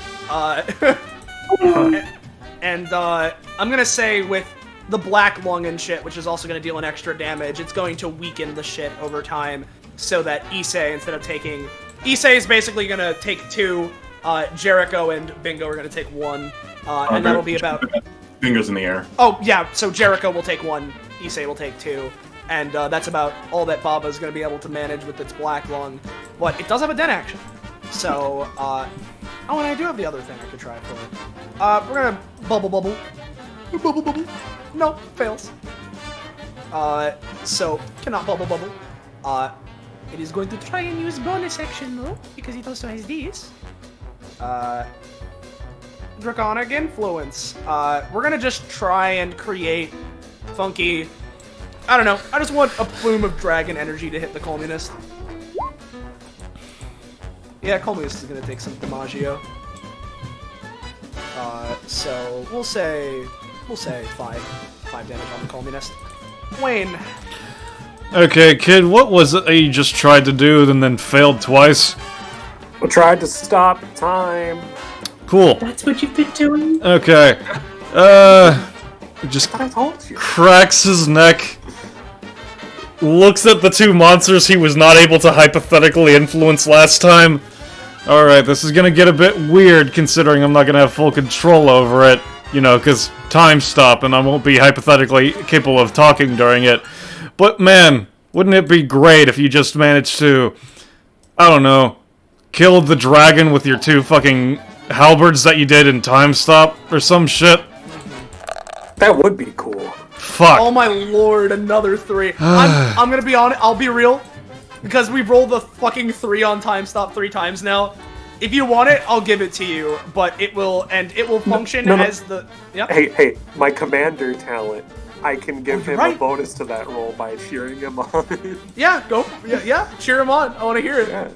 And I'm gonna say with the Black Lung and shit, which is also gonna deal an extra damage, it's going to weaken the shit over time, so that Issei, instead of taking... Issei is basically gonna take 2, Jericho and Bingo are gonna take 1, and that'll be about... Fingers in the air. Oh, yeah, so Jericho will take 1, Issei will take 2. and that's about all that Baba's going to be able to manage with its black lung. But it does have a den action. So, oh, and I do have the other thing I could try for it. We're going to bubble. Bubble. No, fails. So, cannot bubble. It is going to try and use bonus action though, because it also has these. Draconic Influence. We're gonna just try and create funky... I don't know, I just want a plume of dragon energy to hit the Communist. Yeah, Communist is gonna take some DiMaggio. So, we'll say 5 damage on the Communist. Wayne. Okay, kid, what was it that you just tried to do and then failed twice? I tried to stop time. Cool. That's what you've been doing? Okay. Just I told you. cracks his neck, looks at the two monsters he was not able to hypothetically influence last time. Alright, this is gonna get a bit weird considering I'm not gonna have full control over it, you know, because time stop and I won't be hypothetically capable of talking during it. But man, wouldn't it be great if you just managed to, I don't know, kill the dragon with your 2 fucking halberds that you did in time stop or some shit? That would be cool. Fuck. Oh my lord, another 3. I'm gonna be honest, I'll be real. Because we've rolled the fucking 3 on time stop 3 times now. If you want it, I'll give it to you. But it will function as the... Yep. Hey, my commander talent. I can give him right. a bonus to that roll by cheering him on. Yeah, go. Yeah, cheer him on. I want to hear it. Yeah.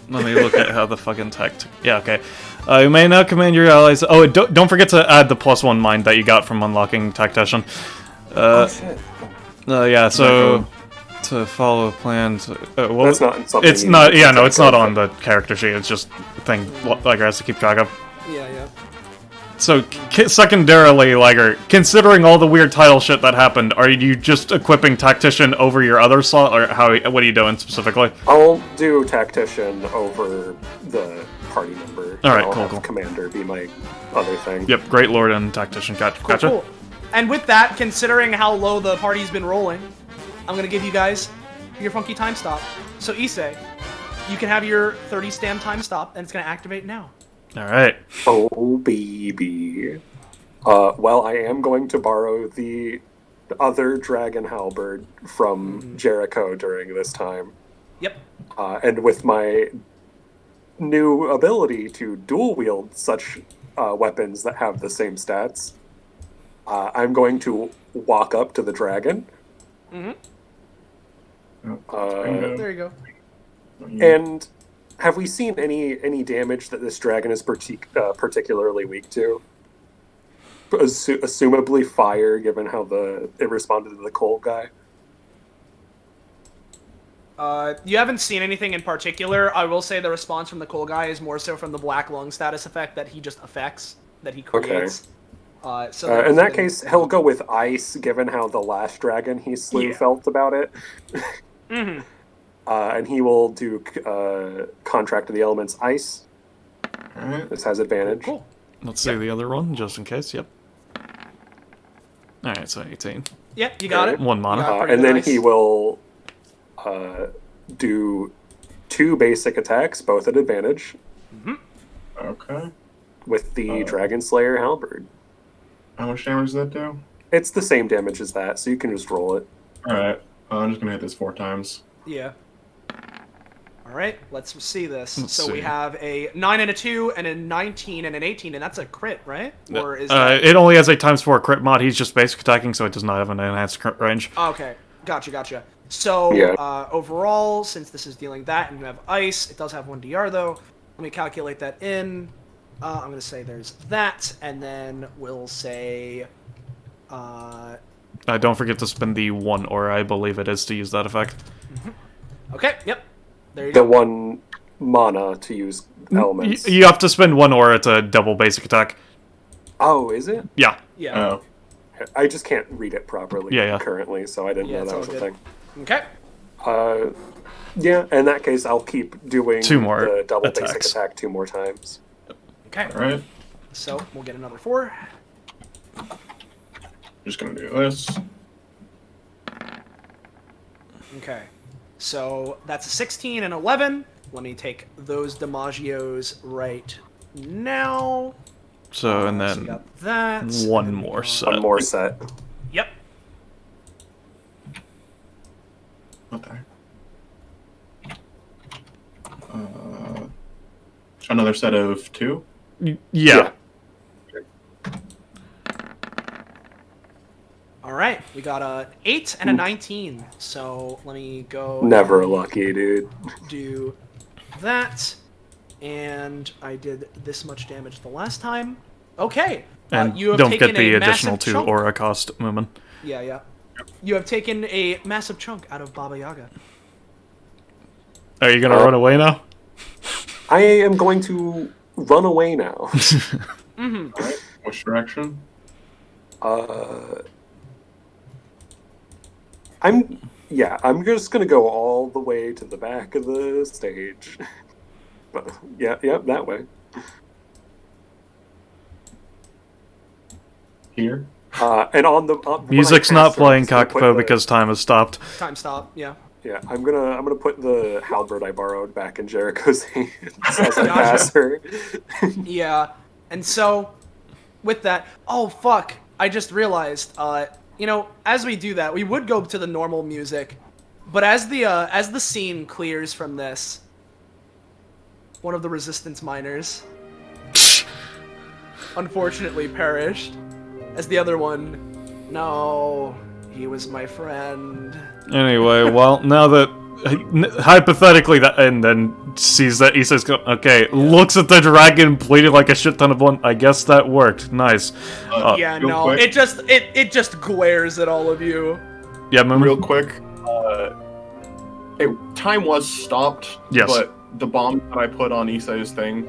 Let me look at how the fucking tech... Yeah, okay. You may now command your allies... Oh, don't forget to add the +1 mind that you got from unlocking Tactician. Oh, shit. Yeah, so... To follow a plan to... well, That's not something it's you not... need Yeah, to no, check it's not out. on the character sheet. It's just a thing Liger has to keep track of. Yeah. So, secondarily, Liger, considering all the weird title shit that happened, are you just equipping Tactician over your other slot, or what are you doing specifically? I'll do Tactician over the party member. Alright, I'll cool. have Commander be my other thing. Yep, Great Lord and Tactician. Gotcha. Cool. And with that, considering how low the party's been rolling, I'm gonna give you guys your funky time stop. So Issei, you can have your 30 stam time stop, and it's gonna activate now. Alright. Oh, baby. Well, I am going to borrow the other Dragon Halberd from Jericho during this time. Yep. And with my new ability to dual wield such weapons that have the same stats, I'm going to walk up to the dragon. There you go. And have we seen any damage that this dragon is particularly weak to? Assumably fire, given how it responded to the cold guy. You haven't seen anything in particular. I will say the response from the coal guy is more so from the black lung status effect that he just affects, that he creates. So in that case, he'll go with ice, given how the last dragon he slew felt about it. And he will do contract to the elements ice. This has advantage. Cool. Let's see the other one, just in case. Yep. Alright, so 18. Yep, you got it. 1 mana. And then he will do 2 basic attacks, both at advantage. Okay. With the Dragon Slayer Halberd. How much damage does that do? It's the same damage as that, so you can just roll it. Alright. I'm just gonna hit this 4 times. Yeah. Alright, let's see this. Let's so we see. have a 9 and a 2 and a 19 and an 18, and that's a crit, right? Or is It only has a ×4 crit mod. He's just basic attacking, so it does not have an enhanced crit range. Okay, gotcha. So, overall, since this is dealing that, and you have ice, it does have 1 DR, though. Let me calculate that in. I'm going to say there's that, and then we'll say... Don't forget to spend the 1 aura, I believe it is, to use that effect. Okay, yep. There you The go. 1 mana to use elements. You have to spend 1 aura to double basic attack. Oh, is it? Yeah. Yeah. Oh. I just can't read it properly Yeah. currently, so I didn't know it's that all was a good. thing. Okay. Yeah, in that case, I'll keep doing 2 more the double attacks. basic attack 2 more times. Okay. Alright. So, we'll get another 4. Just gonna do this. Okay. So that's a 16 and 11. Let me take those DiMaggios right now. So, and So we then got that. one and then more we got- set. One more set. Yep. Okay. Another set of 2? Yeah. All right. We got a 8 and a 19. So let me go. Never lucky, dude. Do that. And I did this much damage the last time. Okay. And you have don't taken get the a additional massive 2 chunk. aura cost, Moomin. Yeah, yeah. You have taken a massive chunk out of Baba Yaga. Are you gonna run away now? I am going to run away now. Alright, which direction? I'm just gonna go all the way to the back of the stage. But yeah, that way. Here? And on the when I Music's cast not it, playing I'm just gonna put Kakupo the- because time has stopped. Time stop, yeah. Yeah, I'm gonna put the halberd I borrowed back in Jericho's hands as I Gotcha. pass her. Yeah, and so, with that, oh fuck, I just realized, as we do that, we would go to the normal music, but as the scene clears from this, one of the resistance miners unfortunately perished, as the other one, no, he was my friend. Anyway, well, now that hypothetically that, and then sees that Isai's looks at the dragon, bleeding like a shit ton of blood. I guess that worked. Nice. Yeah, real no, quick. it just glares at all of you. Yeah, remember? Real quick, time was stopped, Yes. but the bomb that I put on Isai's thing,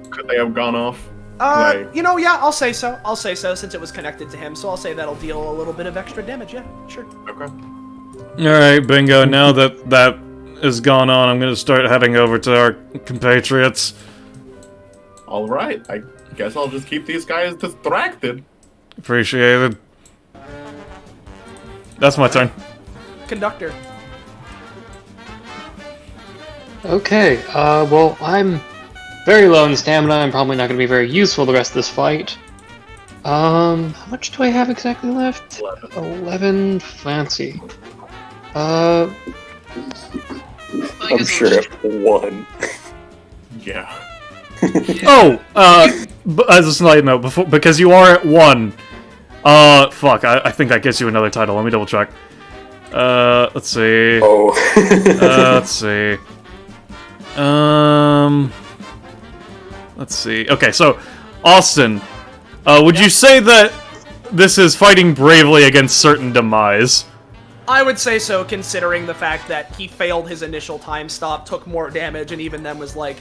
could they have gone off? I'll say so. I'll say so since it was connected to him. So I'll say that'll deal a little bit of extra damage. Yeah, sure. Okay. Alright, bingo. Now that is gone on, I'm gonna start heading over to our compatriots. Alright, I guess I'll just keep these guys distracted. Appreciated. That's my turn. Conductor. Okay, well, I'm very low in stamina. I'm probably not going to be very useful the rest of this fight. How much do I have exactly left? 11. Fancy. I'm sure one. Yeah. As a slight note, because you are at 1. Fuck, I think that gets you another title. Let me double check. Let's see. Oh. Let's see. Let's see. Okay, so, Austin, would you say that this is fighting bravely against certain demise? I would say so, considering the fact that he failed his initial time stop, took more damage, and even then was like,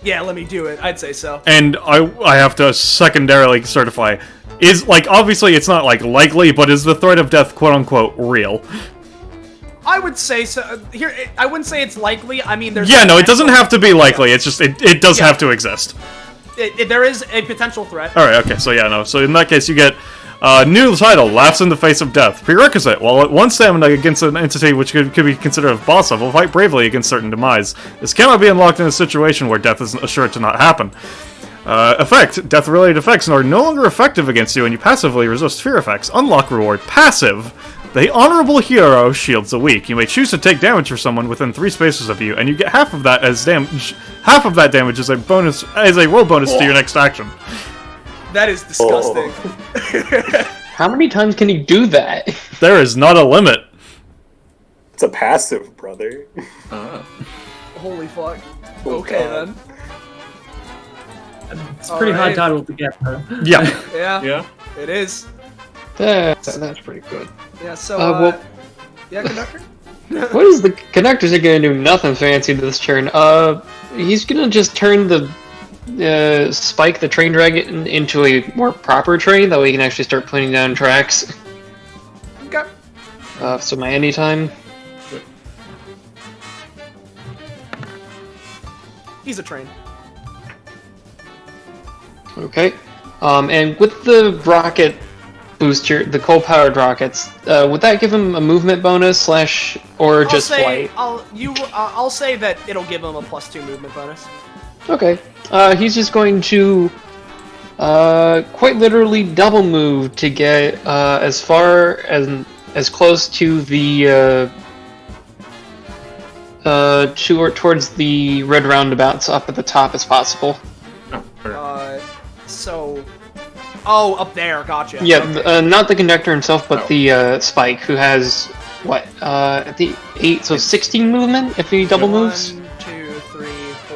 yeah, let me do it. I'd say so. And I have to secondarily certify, obviously it's not, likely, but is the threat of death quote-unquote real? I would say so. Here, I wouldn't say it's likely. I mean, there's... Yeah, no, it doesn't have to be likely, it's just, it does have to exist. There is a potential threat. Alright, okay, so yeah, no. So in that case, you get new title, Laughs in the Face of Death. Prerequisite, while at 1 stamina against an entity which could be considered a boss level, fight bravely against certain demise. This cannot be unlocked in a situation where death is assured to not happen. Effect, death-related effects are no longer effective against you, and you passively resist fear effects. Unlock reward, passive. The Honorable Hero shields a weak. You may choose to take damage for someone within 3 spaces of you, and you get half of that as damage. Half of that damage is a bonus, as a roll bonus to your next action. That is disgusting. How many times can he do that? There is not a limit. It's a passive, brother. Holy fuck. Oh, Okay, God. then. It's a pretty high Alright. title to get, though. Yeah. Yeah, Yeah. it is. That's pretty good. Yeah, so, well- yeah, Conductor? What is the conductors are gonna do nothing fancy this turn. He's gonna just turn the spike the train dragon into a more proper train, that way he can actually start putting down tracks. Okay. So my anytime. He's a train. Okay. And with the rocket boost the coal-powered rockets. Would that give him a movement bonus or just flight? I'll say that it'll give him a +2 movement bonus. Okay. He's just going to quite literally double move to get as far as close to the towards the red roundabouts up at the top as possible. Up there, gotcha. Yeah, okay. Not the conductor himself, but the Spike, who has at the 8, so 16 movement if he double moves. 1, 2, 3,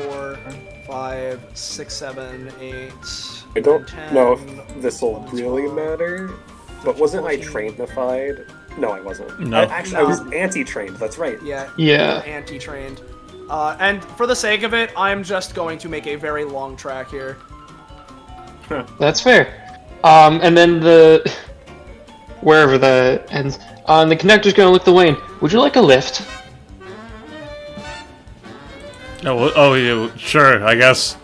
4, 5, 6, 7, 8. I don't 10, know if this will 11, really 12, matter, but wasn't 14. I trainified? No, I wasn't. No. I was anti-trained, that's right. Yeah. Yeah. Anti-trained. And for the sake of it, I'm just going to make a very long track here. That's fair. And then wherever the ends, the conductor's gonna look the Wayne. Would you like a lift? Yeah, sure, I guess.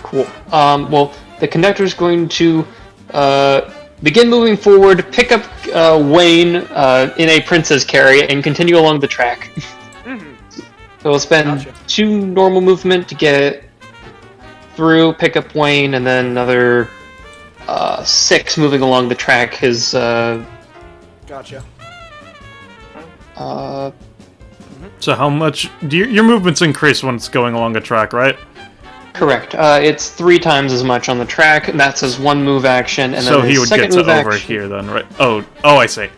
Cool. Well, the conductor's going to begin moving forward, pick up Wayne in a princess carry, and continue along the track. Mm-hmm. So we'll spend 2 normal movement to get through, pick up Wayne, and then another 6 moving along the track. His Gotcha. So how much... your movement's increased when it's going along a track, right? Correct. It's 3 times as much on the track, and that's his 1 move action, and then So his he would second get to move over action, here then, right? Oh, I see.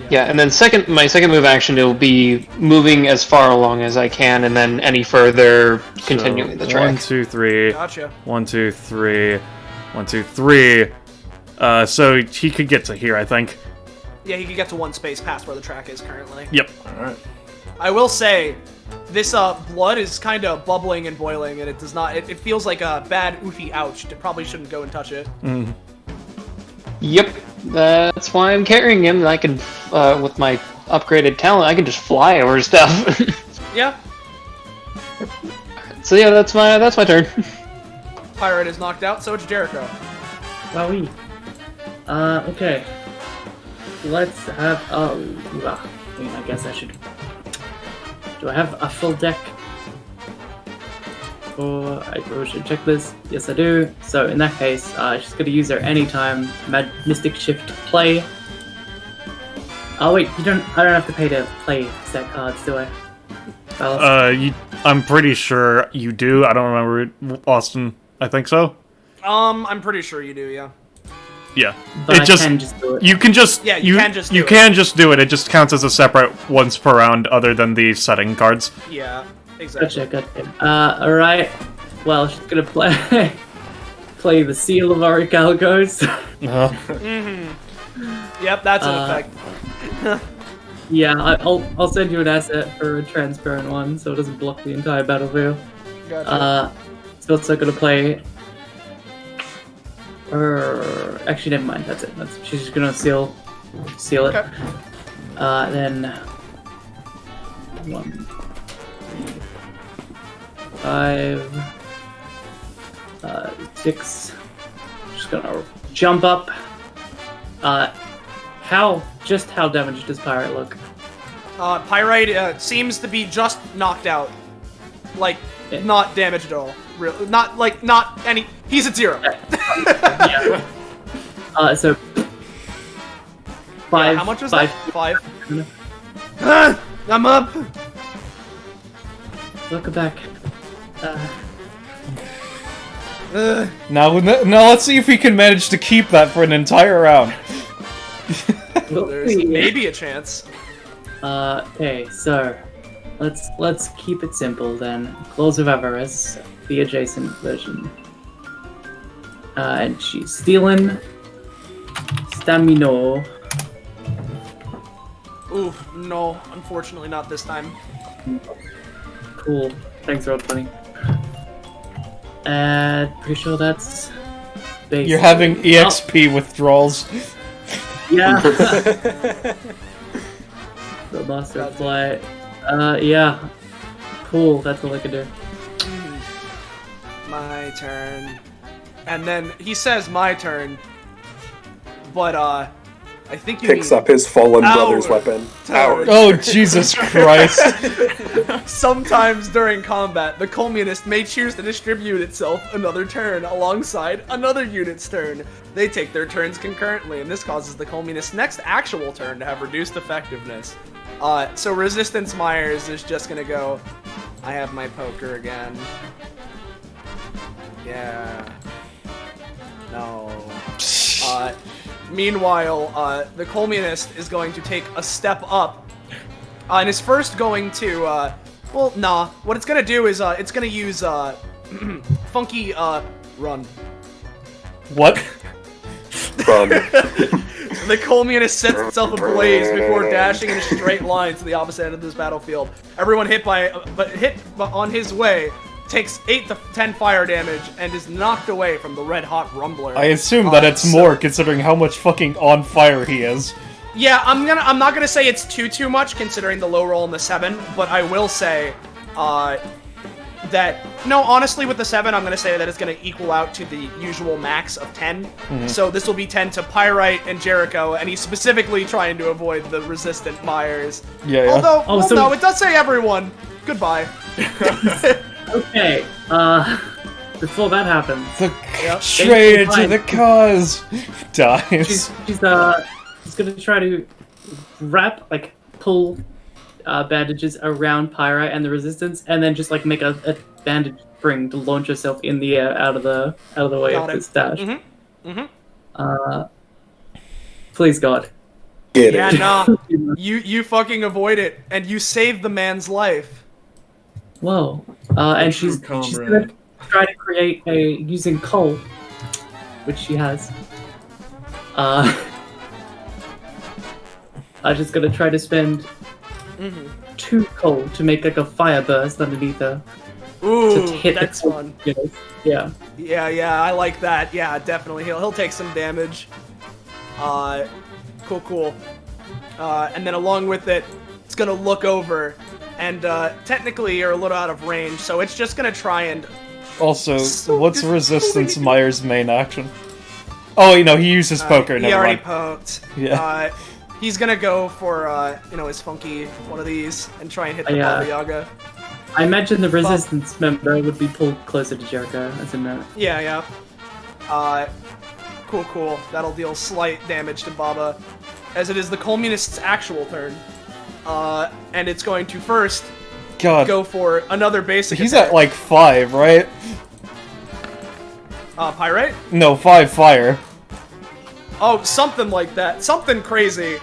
Yeah, and then my second move action, it'll be moving as far along as I can, and then any further continuing the track. 1, 2, 3. Gotcha. 1, 2, 3. 1, 2, 3. So he could get to here, I think. Yeah, he could get to 1 space past where the track is currently. Yep. Alright. I will say, this blood is kind of bubbling and boiling, and it does not. It feels like a bad oofy ouch. It probably shouldn't go and touch it. Mm. Yep, that's why I'm carrying him. I can, with my upgraded talent, I can just fly over stuff. Yeah. So yeah, that's my turn. Pyrite is knocked out, so it's Jericho. Wowee. Okay. Let's have. I guess I should. Do I have a full deck? Or I probably should check this. Yes, I do. So in that case, she's going to use her anytime Mystic Shift play. Oh wait, I don't have to pay to play set cards, do I? I'm pretty sure you do. I don't remember, Austin. I think so. I'm pretty sure you do, yeah. Yeah. But I can just do it. You can just. Yeah, you can just do You it. can just do it. It just counts as a separate once per round, other than the setting cards. Yeah, exactly. Gotcha. Alright. Well, she's gonna play the Seal of Orichalcos. Yep, that's an effect. Yeah, I'll send you an asset for a transparent one, so it doesn't block the entire battlefield. Gotcha. So it's not gonna play. Actually, never mind. That's it. She's just gonna seal it. Okay. Then 1, 3, 5, 6. Just gonna jump up. How damaged does Pyrite look? Pyrite seems to be just knocked out. Like, not damaged at all. Really, not any. He's at 0. Yeah. So 5. Yeah, how much was 5. that? 5. I'm up. Welcome back. Now let's see if we can manage to keep that for an entire round. There's maybe a chance. Okay, so let's keep it simple then. Claws of Avarice, the adjacent version. And she's stealing Stamina. Ooh, no, unfortunately not this time. Cool. Thanks, Roll20. Pretty sure that's basically... You're having EXP withdrawals. Yeah. The Master of Flight. Yeah. Cool, that's all I can do. My turn. And then he says my turn, but I think you Picks mean up his fallen brother's our weapon. turn. Oh, Jesus Christ. Sometimes during combat, the communist may choose to distribute itself another turn alongside another unit's turn. They take their turns concurrently, and this causes the communist's next actual turn to have reduced effectiveness. So Resistance Myers is just gonna go, I have my poker again. Yeah. No. Meanwhile, the communist is going to take a step up, and is first going to, well, nah. What it's gonna do is, it's gonna use, funky, run. What? Run. The communist sets itself ablaze before dashing in a straight line to the opposite end of this battlefield. Everyone hit on his way takes 8 to 10 fire damage and is knocked away from the red-hot rumbler. I assume that it's more, considering how much fucking on fire he is. Yeah, I'm not gonna say it's too much considering the low roll in the 7, but I will say, that no, honestly, with the 7, I'm gonna say that it's gonna equal out to the usual max of 10. Mm-hmm. So this will be 10 to Pyrite and Jericho, and he's specifically trying to avoid the resistant Myers. Yeah. Although, Oh, so- no, it does say everyone. Goodbye. Okay, before that happens, The Yep. traitor to Fine. the cause dies. she's gonna try to pull bandages around Pyrite and the resistance, and then just make a bandage spring to launch herself in the air out of the way Got of it. this dash. Mm-hmm. Please God. Get Yeah, it. nah. You fucking avoid it, and you save the man's life. Whoa. And she's gonna try to create using coal, which she has. I'm just gonna try to spend 2 coal to make a fire burst underneath her. Ooh, To hit the that's coal fun. units. Yeah. Yeah, I like that. Yeah, definitely. He'll take some damage. Cool. And then along with it, it's gonna look over, and technically you're a little out of range, so it's just gonna try and. Also, So what's good. Resistance Myers' main action? Oh, he uses poker, He never already mind. poked. Yeah. He's gonna go for his funky one of these and try and hit the Yeah. Baba Yaga. I imagine the resistance member would be pulled closer to Jericho, as in that. Yeah. Cool. That'll deal slight damage to Baba, as it is the communist's actual turn. And it's going to first God. go for another basic He's attack. at 5, right? Pyrite? No, 5 fire. Oh, something like that. Something crazy.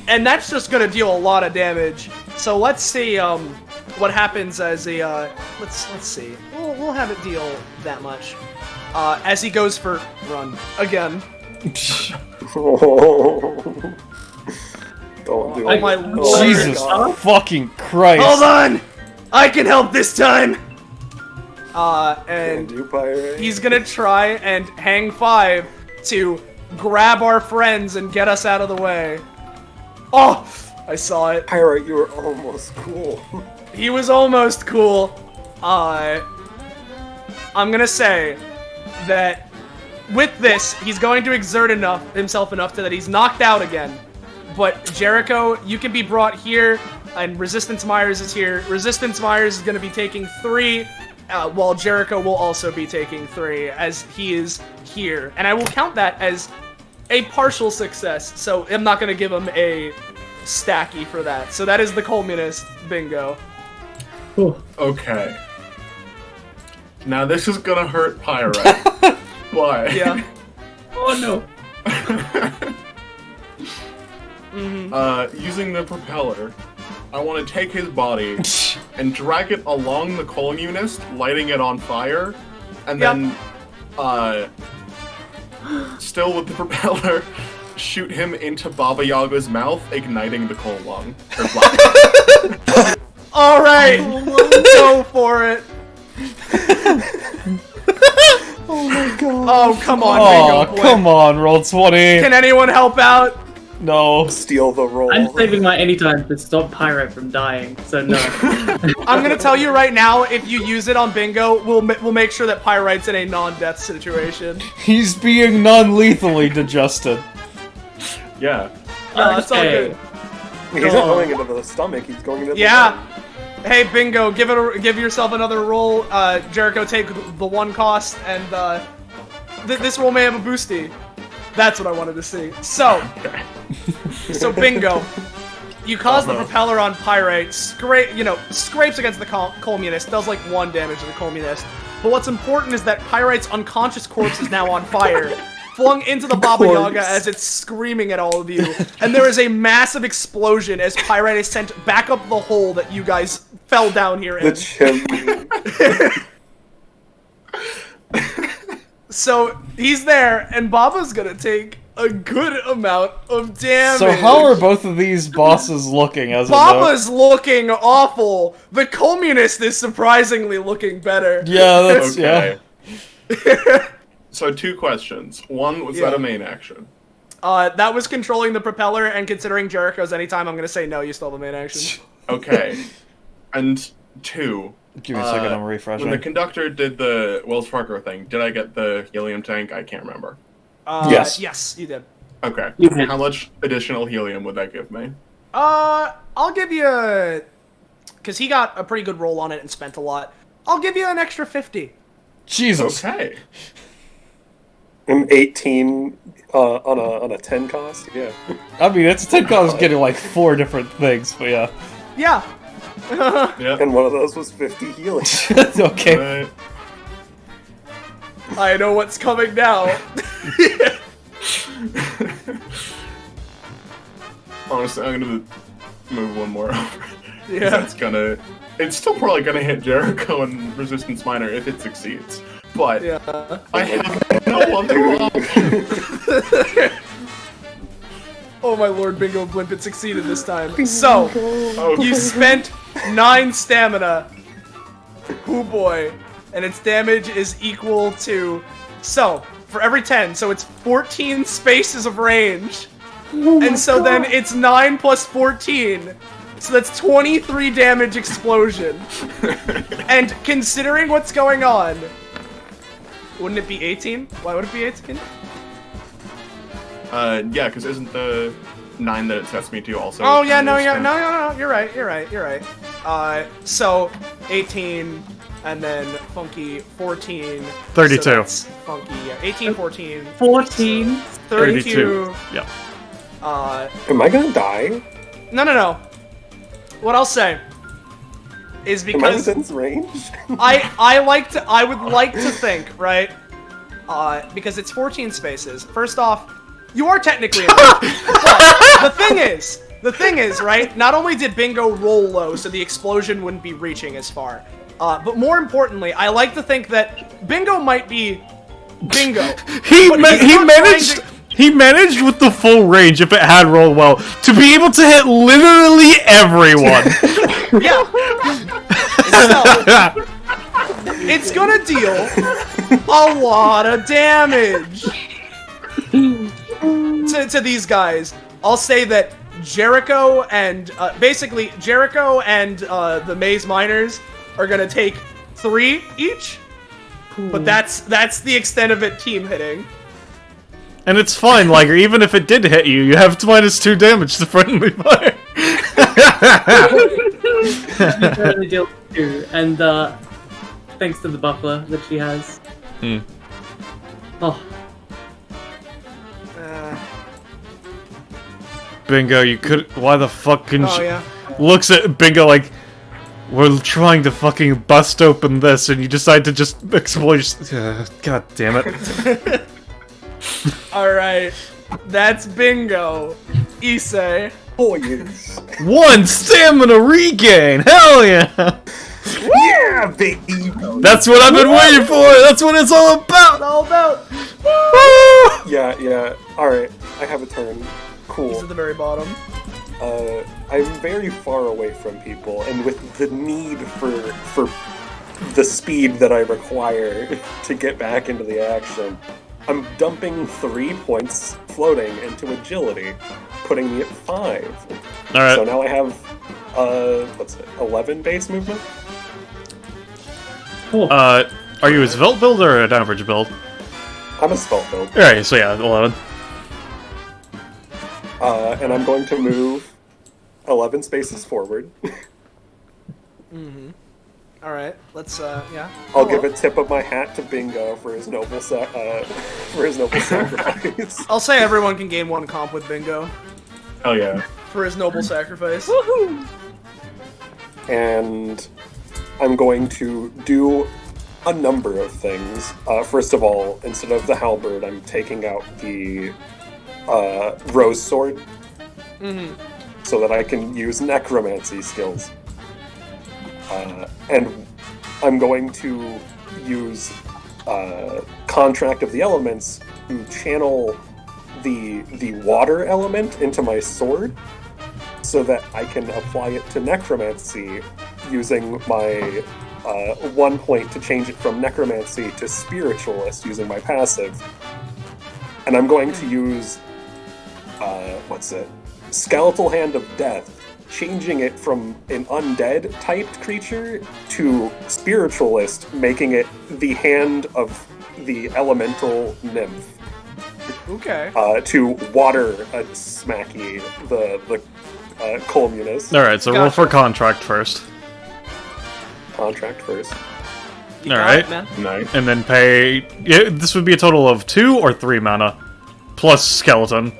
And that's just gonna deal a lot of damage. So let's see what happens as a let's see. We'll have it deal that much. As he goes for run again. Don't do Oh it. my Oh lord. Jesus God. fucking Christ. Hold on! I can help this time! And And you pirate. he's gonna try and hang 5 to grab our friends and get us out of the way. Oh! I saw it. Pirate, you were almost cool. He was almost cool. I'm gonna say that with this, he's going to exert himself enough to that he's knocked out again. But Jericho, you can be brought here, and Resistance Myers is here. Resistance Myers is going to be taking 3, while Jericho will also be taking 3, as he is here. And I will count that as a partial success, so I'm not going to give him a stacky for that. So that is the communist bingo. Okay. Now this is gonna hurt Pyrite. Why? Yeah. Oh no. Using the propeller, I want to take his body and drag it along the communist, lighting it on fire, and then, still with the propeller, shoot him into Baba Yaga's mouth, igniting the coal lung. Or black. All right, go for it. Oh my god. Oh, come on, Oh, bingo boy. come on, roll 20. Can anyone help out? No. Steal the roll. I'm saving my anytime to stop Pyrite from dying, so no. I'm gonna tell you right now, if you use it on bingo, we'll make sure that Pyrite's in a non-death situation. He's being non-lethally digested. Yeah. No, it's all Okay. good. He's not going into the stomach. He's going into the Yeah. Hey, Bingo, give yourself another roll. Jericho, take the 1 cost, and this roll may have a boosty. That's what I wanted to see. So, Bingo, you cause the propeller on Pyrite, scrapes against the Colmunist, does like 1 damage to the Colmunist. But what's important is that Pyrite's unconscious corpse is now on fire, flung into the Baba Yaga as it's screaming at all of you. And there is a massive explosion as Pyrite is sent back up the hole that you guys fell down here in. The chimney. So he's there, and Baba's gonna take a good amount of damage. So how are both of these bosses looking as Baba's looking awful. The Communist is surprisingly looking better. Yeah, that's Okay. So 2 questions. One, was that a main action? That was controlling the propeller, and considering Jericho's anytime, I'm gonna say no, you still have a main action. Okay. And 2. Give me a second, I'm refreshing. When the conductor did the Wells Fargo thing, did I get the helium tank? I can't remember. Yes. Yes, you did. Okay. You did. How much additional helium would that give me? I'll give you, because he got a pretty good roll on it and spent a lot. I'll give you an extra 50. Jesus. Okay. An 18 on a 10 cost. Yeah. I mean, it's 10 costs getting like 4 different things, but yeah. Yeah. Yep. And one of those was 50 healing. Okay. Right. I know what's coming now. Honestly, I'm gonna move 1 more over. Yeah. It's still probably gonna hit Jericho and Resistance Minor if it succeeds. But Yeah. I have no other option. Oh my lord, Bingo Blimp, it succeeded this time. So, Oh, you spent 9 stamina. Oh boy. And its damage is equal to... So, for every 10, so it's 14 spaces of range. And so then it's 9 plus 14. So that's 23 damage explosion. And considering what's going on... Wouldn't it be 18? Why would it be 18? yeah, because isn't the 9 that it sets me to also? Oh yeah, no, under yeah, spin? no, you're right. So 18, and then Funky 14. 32. So that's Funky, yeah, 18, 14. 14. 32. Yeah. Am I gonna die? No. What I'll say is Am I because within range? I would like to think, right? Because it's 14 spaces. First off, you are technically in range. But the thing is, right? Not only did Bingo roll low, so the explosion wouldn't be reaching as far, but more importantly, I like to think that Bingo might be Bingo. He managed with the full range, if it had rolled well, to be able to hit literally everyone. Yeah. So, it's gonna deal a lot of damage to these guys. I'll say that Jericho and basically Jericho and the Maze Miners are gonna take 3 each, but that's the extent of it team hitting. And it's fine, Liger, even if it did hit you, you have -2 damage to friendly fire. Apparently deal too, and thanks to the buckler that she has. Oh, Bingo, you could. Why the fuck couldn't Oh you? yeah. Looks at Bingo like, we're trying to fucking bust open this, and you decide to just explode. God damn it. Alright, that's Bingo. Issei. Oh yes. 1 stamina regain! Hell yeah! Yeah, baby. That's what I've been waiting for! That's what it's all about! All about. Yeah. All right. I have a turn. Cool. He's at the very bottom. I'm very far away from people, and with the need for the speed that I require to get back into the action, I'm dumping 3 points floating into agility, putting me at 5. Alright. So now I have, 11 base movement? cool. Are you a svelte build or an average build? I'm a spell build. Alright, so yeah, 11. And I'm going to move 11 spaces forward. Mm-hmm. All right, let's yeah. I'll give a tip of my hat to Bingo for his noble sacrifice. I'll say everyone can gain 1 comp with Bingo Hell yeah. for his noble sacrifice. And I'm going to do a number of things. First of all, instead of the halberd, I'm taking out the rose sword, so that I can use necromancy skills. And I'm going to use Contract of the Elements to channel the water element into my sword, so that I can apply it to necromancy using my 1 point to change it from necromancy to spiritualist using my passive. And I'm going to use Skeletal Hand of Death, changing it from an undead typed creature to spiritualist, making it the hand of the elemental nymph. Okay. To water Smacky, the colmunist. Alright, so roll for contract first. Contract first. Alright. Nice. And then pay... Yeah, this would be a total of 2 or 3 mana. Plus skeleton.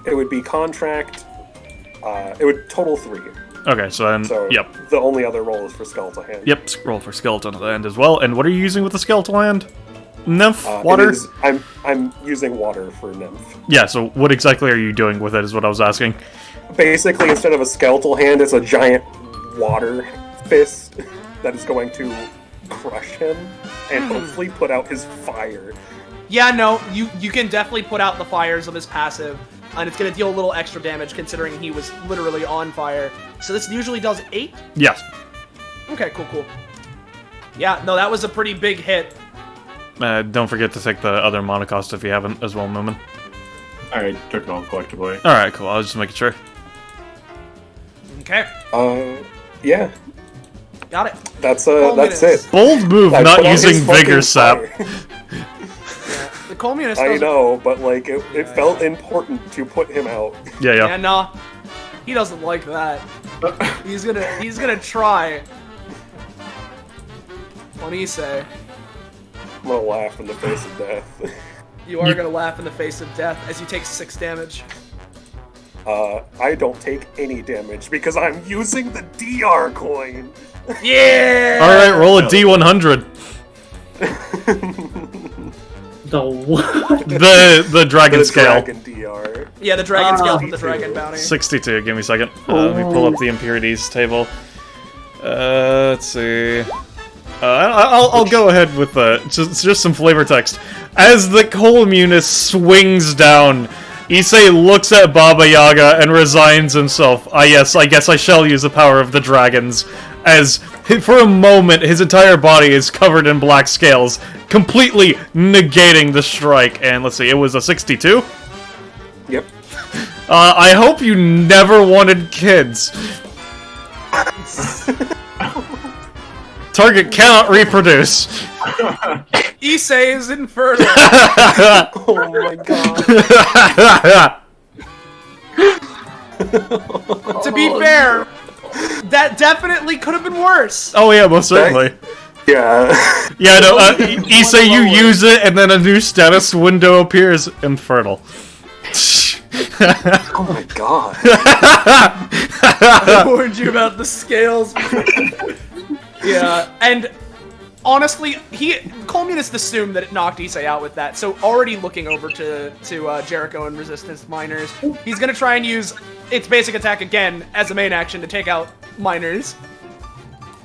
It would be contract. It would total 3. Okay, so then... So yep. the only other roll is for skeletal hand. Yep, roll for skeleton at the end as well. And what are you using with the skeletal hand? Nymph? Water? I'm using water for nymph. Yeah, so what exactly are you doing with it is what I was asking. Basically, instead of a skeletal hand, it's a giant water fist that is going to crush him and hopefully put out his fire. Yeah, no, you can definitely put out the fires of his passive, and it's going to deal a little extra damage considering he was literally on fire. So this usually does 8? Yes. Okay, cool. Yeah, no, that was a pretty big hit. Don't forget to take the other mana cost if you haven't as well, Moomin. I took it all collectively. Alright, cool. I was just making sure. Okay. Yeah. Got it. That's minutes. it. Bold move, I not put out using his fucking Vigor Sap. fire. The communist I doesn't... know, but like it felt important to put him out. Yeah. Yeah, nah. He doesn't like that. He's gonna try. What do you say? I'm gonna laugh in the face of death. You are gonna laugh in the face of death as you take 6 damage. I don't take any damage because I'm using the DR coin. Yeah! Alright, roll a D100. The what? The dragon The scale. Dragon DR. Yeah, the dragon scale from the 62. dragon bounty. 62, give me a second. Let me pull up the impurities table. Let's see. I'll go ahead with just some flavor text. As the colmunist swings down, Issei looks at Baba Yaga and resigns himself. Yes, I guess I shall use the power of the dragons. As, for a moment, his entire body is covered in black scales, completely negating the strike. And let's see, it was a 62? Yep. I hope you never wanted kids. Target cannot reproduce. Issei is infertile. Oh my god. To be fair, that definitely could have been worse. Oh yeah, most certainly. Yeah. Yeah, no, Issei, you use it, and then a new status window appears. Infertile. Oh my god. I warned you about the scales. Yeah, and honestly, Colmunist assumed that it knocked Issei out with that, so already looking over to Jericho and Resistance Miners, he's gonna try and use its basic attack again as a main action to take out Miners.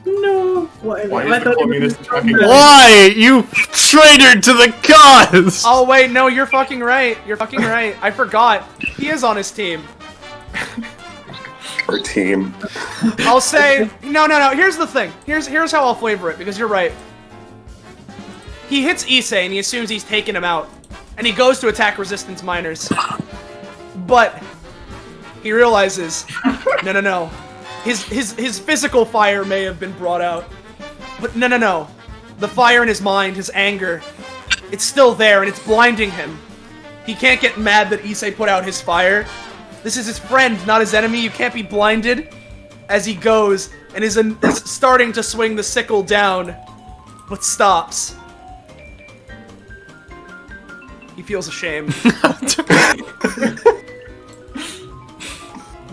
No. Why is the communist attacking? Why? You traitor to the cause! Oh wait, no, you're fucking right. You're fucking right. I forgot. He is on his team. Our team. I'll say no. Here's the thing. Here's how I'll flavor it because you're right. He hits Issei and he assumes he's taken him out, and he goes to attack Resistance Miners, but he realizes no. His physical fire may have been brought out, but no. The fire in his mind, his anger, it's still there and it's blinding him. He can't get mad that Issei put out his fire. This is his friend, not his enemy. You can't be blinded. As he goes and is starting to swing the sickle down, but stops. He feels ashamed.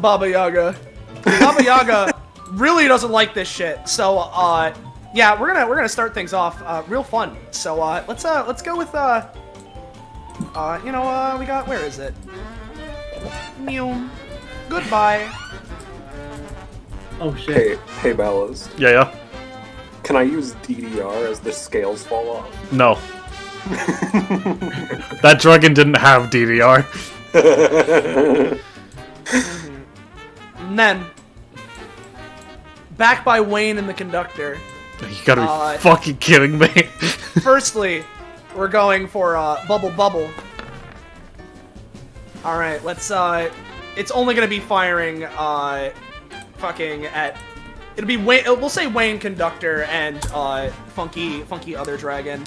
Baba Yaga. Baba Yaga really doesn't like this shit. So, yeah, we're gonna start things off real fun. So, let's go with you know, we got, where is it? Mew. Goodbye. Oh shit. Hey, Bellows. Yeah. Can I use DDR as the scales fall off? No. That dragon didn't have DDR. And then, back by Wayne and the conductor. You gotta be fucking kidding me. Firstly, we're going for Bubble Bubble. Alright, let's, it's only gonna be firing, fucking at... It'll be Wayne, we'll say Wayne Conductor and, Funky Other Dragon.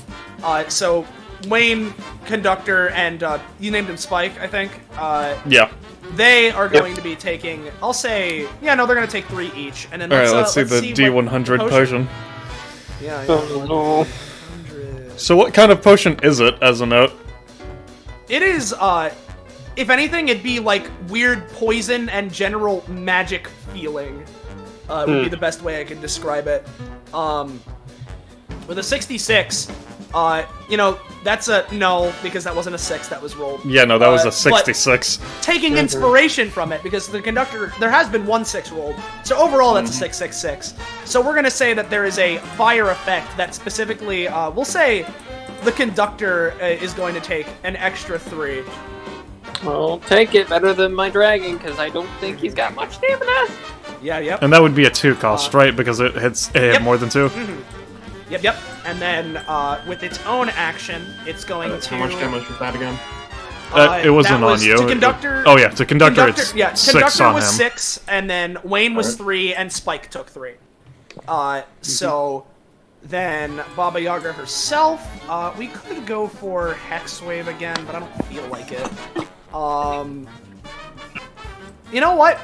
So, Wayne Conductor and, you named him Spike, I think? Yeah. They are going to be taking, I'll say, yeah, no, they're gonna take 3 each, and then Alright, let's see the D100 potion. Yeah. So what kind of potion is it, as a note? It is, if anything, it'd be like weird poison and general magic feeling. Would be the best way I could describe it. With a 66, you know, that's a no, because that wasn't a 6 that was rolled. Yeah, no, that was a 66. Taking inspiration from it, because the conductor, there has been 1 6 rolled, so overall that's a 666. So we're gonna say that there is a fire effect that specifically, we'll say the conductor is going to take an extra 3. I'll take it, better than my dragon, because I don't think he's got much stamina. Yeah, yep. And that would be a 2 cost, right? Because it hits more than 2? Mm-hmm. Yep. And then, with its own action, it's going to... How much damage was that again? It wasn't on you. To conductor... To conductor it's 6 conductor on was him. 6, and then Wayne was 3, and Spike took 3. So... Then Baba Yaga herself, we could go for Hex Wave again, but I don't feel like it. You know what?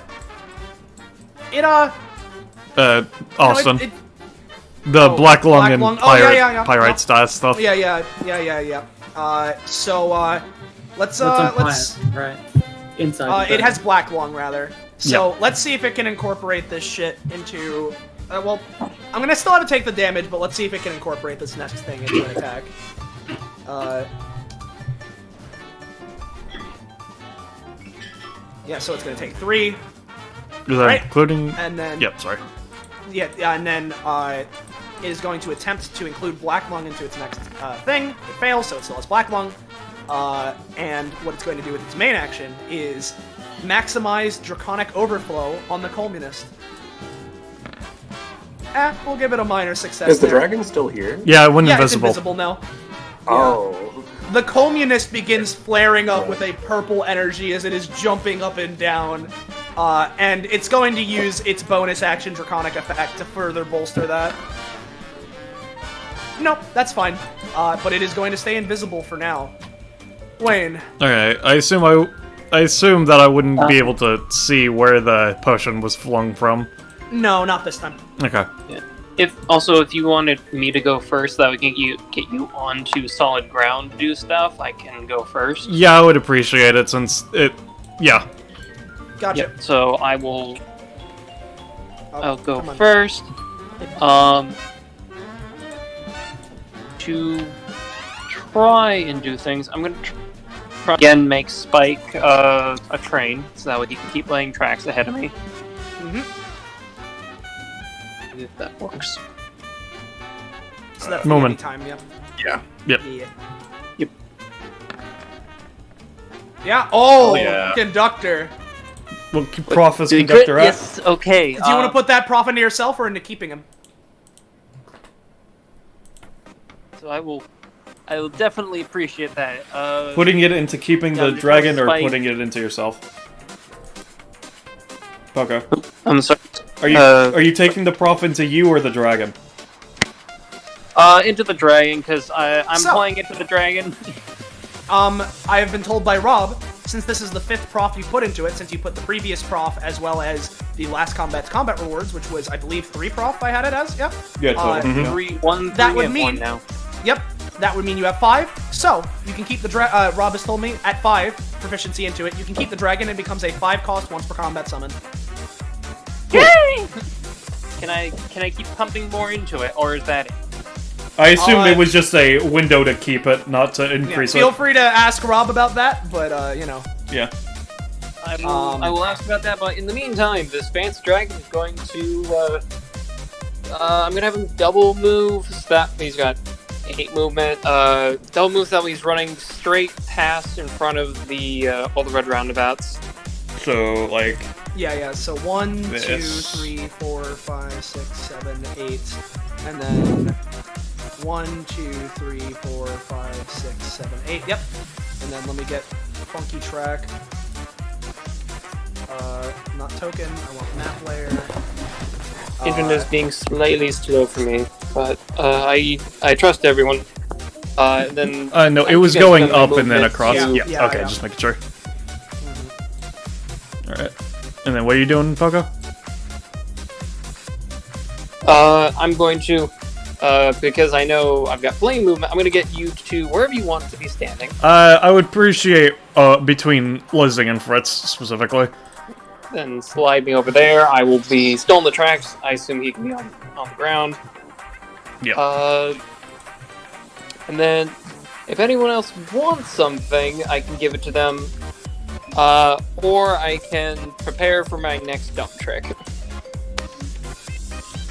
Austin. The Black Lung and Pyrite stuff. Yeah. So, let's right. Inside. it has Black Lung, rather. So, let's see if it can incorporate this shit into... well, I'm gonna still have to take the damage, but let's see if it can incorporate this next thing into an attack. Yeah, so it's gonna take 3. Is that including... And then... Yep, sorry. Yeah, and then it is going to attempt to include Black Lung into its next thing. It fails, so it still has Black Lung. And what it's going to do with its main action is maximize Draconic Overflow on the Communist. We'll give it a minor success. Is the dragon still here? Yeah, it went invisible. It's invisible now. Oh. The Communist begins flaring up with a purple energy as it is jumping up and down. And it's going to use its bonus action Draconic effect to further bolster that. No, that's fine. But it is going to stay invisible for now. Wayne. Alright, I assume that I wouldn't be able to see where the potion was flung from. No, not this time. Okay. Yeah. If you wanted me to go first, that would get you onto solid ground to do stuff, I can go first. Yeah, I would appreciate it since it... Yeah. Gotcha. Yep, so I will... I'll go come on. first. To try and do things, I'm going to try again make Spike a train, so that way he can keep laying tracks ahead of me. Mm-hmm. If that works. So that's Moment. the time, yep. Yeah. Yep. Yeah. Yep. Yeah. Oh, yeah. Conductor. Well, Prof is conductor up. Yes, okay. Do you want to put that Prof into yourself or into keeping him? So I will definitely appreciate that. Putting it into keeping the Yeah, dragon or Spike. putting it into yourself? Okay. I'm sorry. Are you taking the Prof into you or the dragon? Into the dragon, because I'm So- playing into the dragon. I have been told by Rob, since this is the 5th prof you put into it, since you put the previous prof as well as the last combat's combat rewards, which was, I believe, 3 prof I had it as, yeah? Yeah, totally. 3, 1, 3, That would and mean- 1 now. Yep, that would mean you have 5. So, you can keep the Rob has told me, at 5 proficiency into it, you can keep the dragon and it becomes a 5 cost once per combat summon. Yay! Can I keep pumping more into it, or is that it? I assumed it was just a window to keep it, not to Yeah, increase feel it. free to ask Rob about that, but, you know. Yeah. I will ask about that, but in the meantime, this fancy dragon is going to, I'm gonna have him double move, so that he's got 8 movement, double move that he's running straight past in front of the, all the red roundabouts. So, like... Yeah, so 1, 2, This. 3, 4, 5, 6, 7, 8, and then 1, 2, 3, 4, 5, 6, 7, 8, yep. And then let me get funky track. Not token, I want map layer. Internet is being slightly slow for me, but I trust everyone. Then no, it I'm was just gonna going spend my up and then movement across. to- Yeah, okay, just making sure. Alright. And then what are you doing, Poco? I'm going to, because I know I've got flame movement, I'm going to get you to wherever you want to be standing. I would appreciate, between Lizzing and Fritz, specifically. Then slide me over there. I will be still on the tracks. I assume he can be on the ground. Yeah. And then, if anyone else wants something, I can give it to them. Or I can prepare for my next dump trick.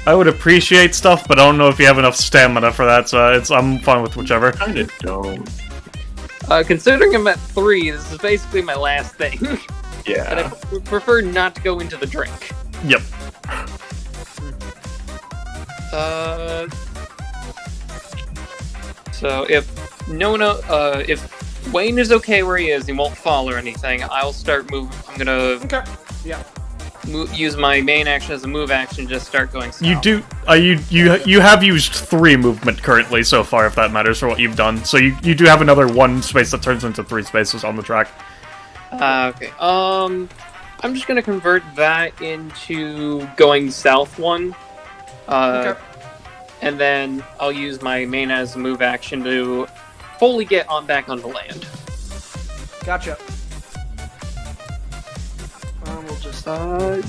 I would appreciate stuff, but I don't know if you have enough stamina for that, so I'm fine with whichever. Kinda don't. Considering I'm at 3, this is basically my last thing. Yeah. And I prefer not to go into the drink. Yep. So if if Wayne is okay where he is, he won't fall or anything, I'll start moving. I'm gonna Okay, yeah. use my main action as a move action, just start going south. You do, you have used 3 movement currently so far, if that matters for what you've done. So you do have another 1 space that turns into 3 spaces on the track. Okay. I'm just gonna convert that into going south 1. Okay. And then I'll use my main as a move action to fully get back onto land. Gotcha. We'll just...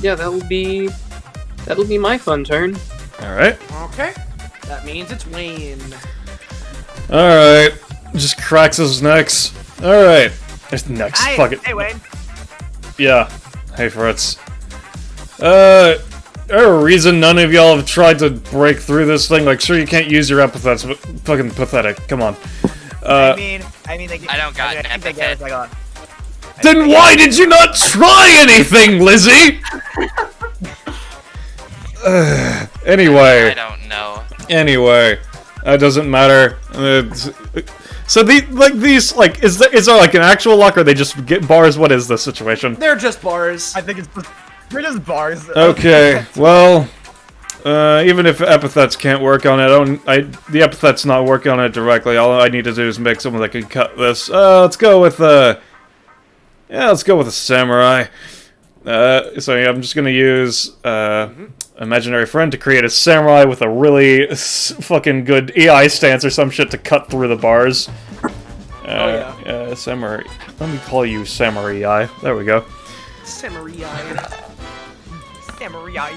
Yeah, that'll be my fun turn. Alright. Okay. That means it's Wayne. Alright. Just cracks his necks. Alright. There's next. Hi. Fuck it. Hey, Wayne. Yeah. Hey, Fritz. Is there a reason none of y'all have tried to break through this thing? Like, sure, you can't use your epithets, but fucking pathetic. Come on. I mean, they get, I don't got an I think they get us, like, on. Then why did you not try anything, Lizzie? Anyway. I don't know. Anyway, that doesn't matter. So these is there like an actual lock, or they just get bars? What is the situation? They're just bars. I think they're just bars. Okay, well, even if epithets can't work on it, the epithet's not working on it directly. All I need to do is make someone that can cut this. Let's go with let's go with a samurai. So yeah, I'm just gonna use imaginary friend to create a samurai with a really fucking good EI stance or some shit to cut through the bars. Samurai. Let me call you Samurai. There we go. Samurai. Samurai.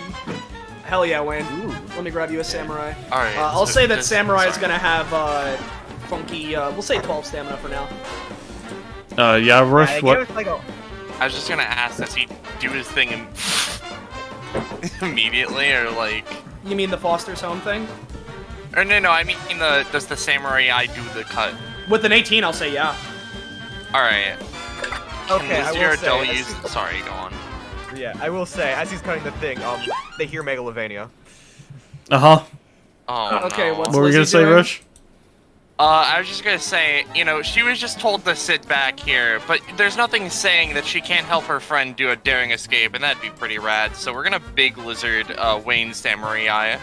Hell yeah, Wayne. Let me grab you a samurai. Alright. I'll say that samurai is sorry. gonna have funky. We'll say 12 stamina for now. Yeah, Riff. Give What? us, like, a... I was just gonna ask, does he do his thing immediately, or like... You mean the Foster's home thing? Or no, I mean, does the samurai do the cut? With an 18, I'll say yeah. Alright. Okay, I will say... Sorry, go on. Yeah, I will say, as he's cutting the thing, they hear Megalovania. Uh-huh. Oh, Okay, no. what's What were we Lizzie gonna say, doing? Rish? I was just gonna say, she was just told to sit back here, but there's nothing saying that she can't help her friend do a daring escape, and that'd be pretty rad. So we're gonna big lizard Wayne Samurai.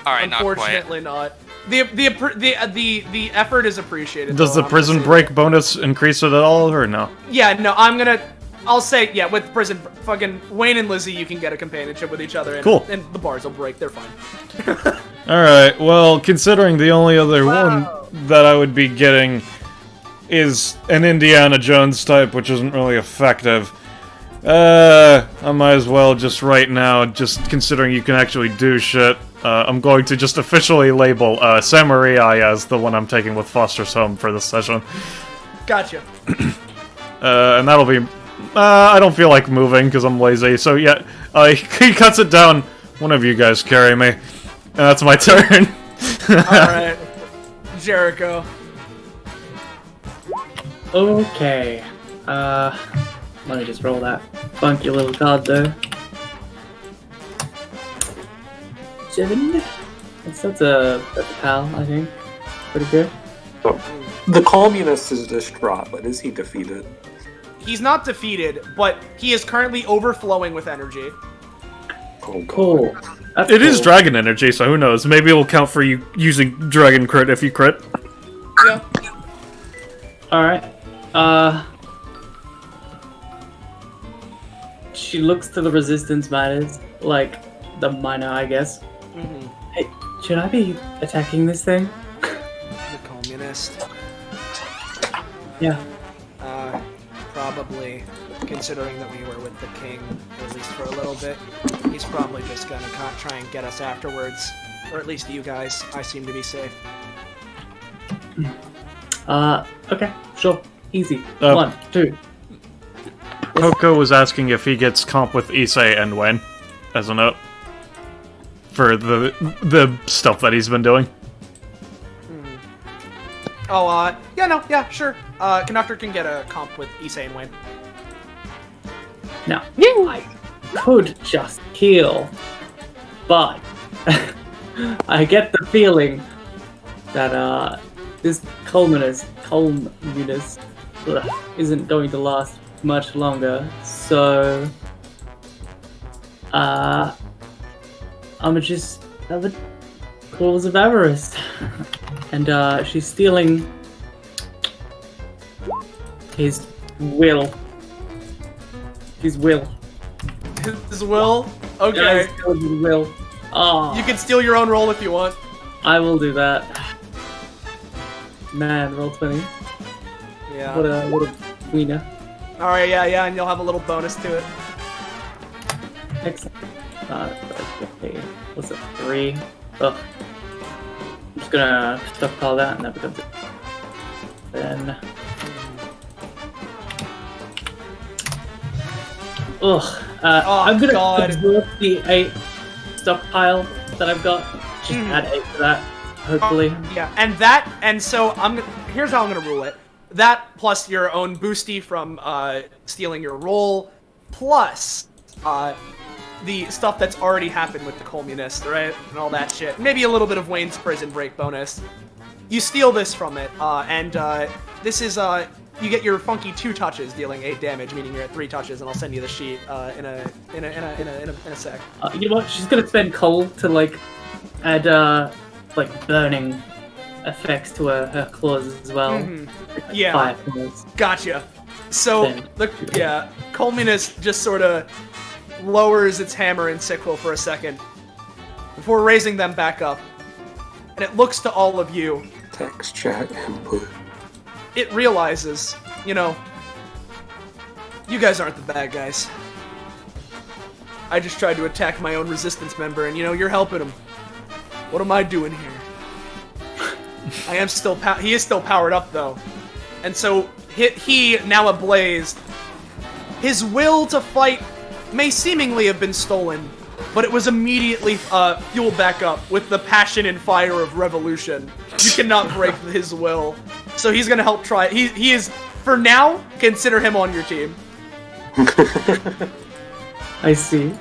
Alright, not quite. Unfortunately not. The effort is appreciated. Does though, the prison break bonus increase it at all, or no? Yeah, no, I'll say, yeah, with prison, fucking Wayne and Lizzie, you can get a companionship with each other, and, Cool. and the bars will break, they're fine. Alright, well, considering the only other one that I would be getting is an Indiana Jones type, which isn't really effective, I might as well just right now, just considering you can actually do shit, I'm going to just officially label Samurai as the one I'm taking with Foster's Home for this session. Gotcha. And that'll be... I don't feel like moving because I'm lazy, so yeah, he cuts it down. One of you guys carry me. And that's my turn. Alright. Jericho. Okay. Let me just roll that funky little card there. 7. That's a pal, I think. Pretty good. The communist is distraught, but is he defeated? He's not defeated, but he is currently overflowing with energy. Oh, Cool. That's It cool. is dragon energy, so who knows? Maybe it'll count for you using dragon crit if you crit. Yeah. Alright. She looks to the resistance miners, like the miner, I guess. Mm-hmm. Hey, should I be attacking this thing? The communist. Yeah. Probably, considering that we were with the king, at least for a little bit, he's probably just gonna try and get us afterwards. Or at least you guys. I seem to be safe. Okay, sure. Easy. Uh, 1, 2. Coco was asking if he gets comp with Issei and Wen, as a note. For the stuff that he's been doing. Oh, yeah, sure. Conductor can get a comp with Issei and Wayne. Now, I could just heal, but I get the feeling that this calmness isn't going to last much longer. So I'm just have a claws of avarice, and she's stealing his will. His will. His will? Okay. Yeah, his will. Oh, You can steal your own roll if you want. I will do that. Man, roll 20. Yeah. What a wiener. Alright, yeah, and you'll have a little bonus to it. Excellent. Okay. What's it? 3. Ugh. I'm just gonna stockpile that and that becomes it. Then. Ugh. I'm gonna absorb the 8 stockpile that I've got. Just add 8 to that, hopefully. Yeah, and so here's how I'm gonna rule it. That plus your own boosty from stealing your roll, plus the stuff that's already happened with the communist, right? And all that shit. Maybe a little bit of Wayne's prison break bonus. You steal this from it, and this is you get your funky 2 touches, dealing 8 damage, meaning you're at 3 touches, and I'll send you the sheet in a sec. You know what? She's gonna spend coal to like add like burning effects to her claws as well. Mm-hmm. Yeah. Fire claws. Gotcha. So Colminus just sort of lowers its hammer and sickle for a second before raising them back up, and it looks to all of you. Text chat input. It realizes, you guys aren't the bad guys. I just tried to attack my own resistance member, and you're helping him. What am I doing here? I am still he is still powered up though, and so he now ablaze. His will to fight may seemingly have been stolen, but it was immediately fueled back up with the passion and fire of revolution. You cannot break his will, so he's gonna help try. He is, for now, consider him on your team. I see.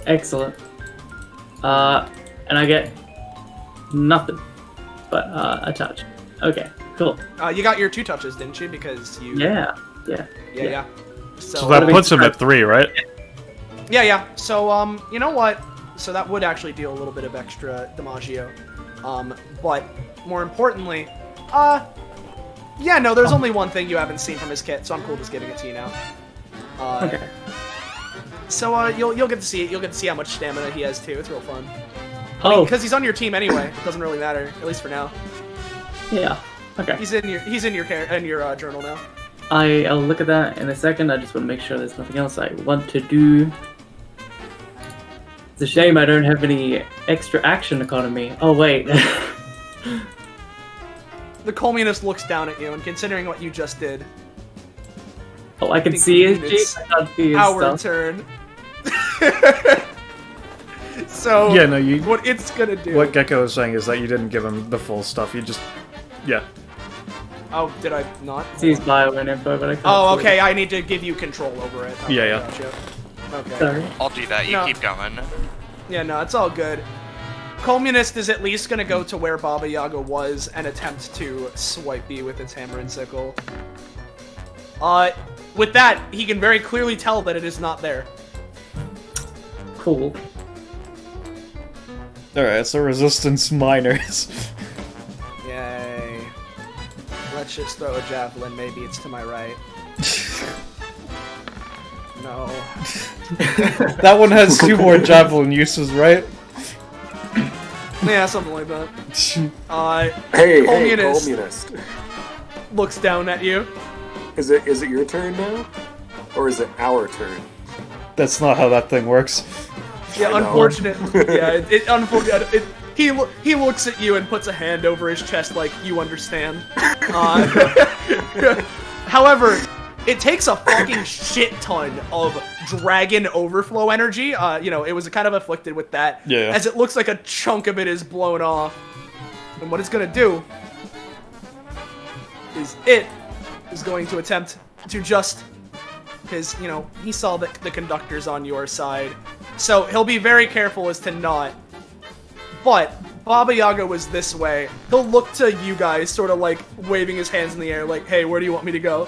Excellent. And I get nothing but a touch. Okay, cool. You got your 2 touches, didn't you? Because you. Yeah. So that puts him at 3, right? Yeah. So, you know what? so that would actually deal a little bit of extra damaggio. But more importantly, yeah, no, there's only one thing you haven't seen from his kit, so I'm cool just giving it to you now. Okay. So you'll get to see it. You'll get to see how much stamina he has too. It's real fun. Oh, Because he's on your team anyway. It doesn't really matter, at least for now. yeah. Okay. He's in your journal now. I'll look at that in a second. I just want to make sure there's nothing else I want to do. It's a shame I don't have any extra action economy. Oh wait. The Colmunist looks down at you, and considering what you just did, Oh, I can think see his it's cheek. I can't see his our stuff. turn. So Yeah, no, you. what it's gonna do? What Gecko was saying is that you didn't give him the full stuff. You just, yeah. Oh, did I not? See his bio and info, but I can't. Oh, see okay. it. I need to give you control over it. Okay, Yeah. Gotcha. Okay. Sorry. I'll do that. You No. keep going. Yeah, no, it's all good. Colmunist is at least gonna go to where Baba Yaga was and attempt to swipe you with its hammer and sickle. With that, he can very clearly tell that it is not there. Cool. Alright, so resistance minors. Yay. Let's just throw a javelin. Maybe it's to my right. No. That one has 2 more javelin uses, right? Yeah, something like that. Hey, Communist. communist. Looks down at you. Is it your turn now, or is it our turn? That's not how that thing works. Yeah, I know. unfortunate. Yeah, unfortunate. He looks at you and puts a hand over his chest like you understand. However, it takes a fucking shit ton of dragon overflow energy. It was kind of afflicted with that. Yeah. As it looks like a chunk of it is blown off. And what it's gonna do is going to attempt to just, because, he saw that the conductor's on your side. So he'll be very careful as to not. But Baba Yaga was this way. He'll look to you guys, sort of like waving his hands in the air, like, hey, where do you want me to go?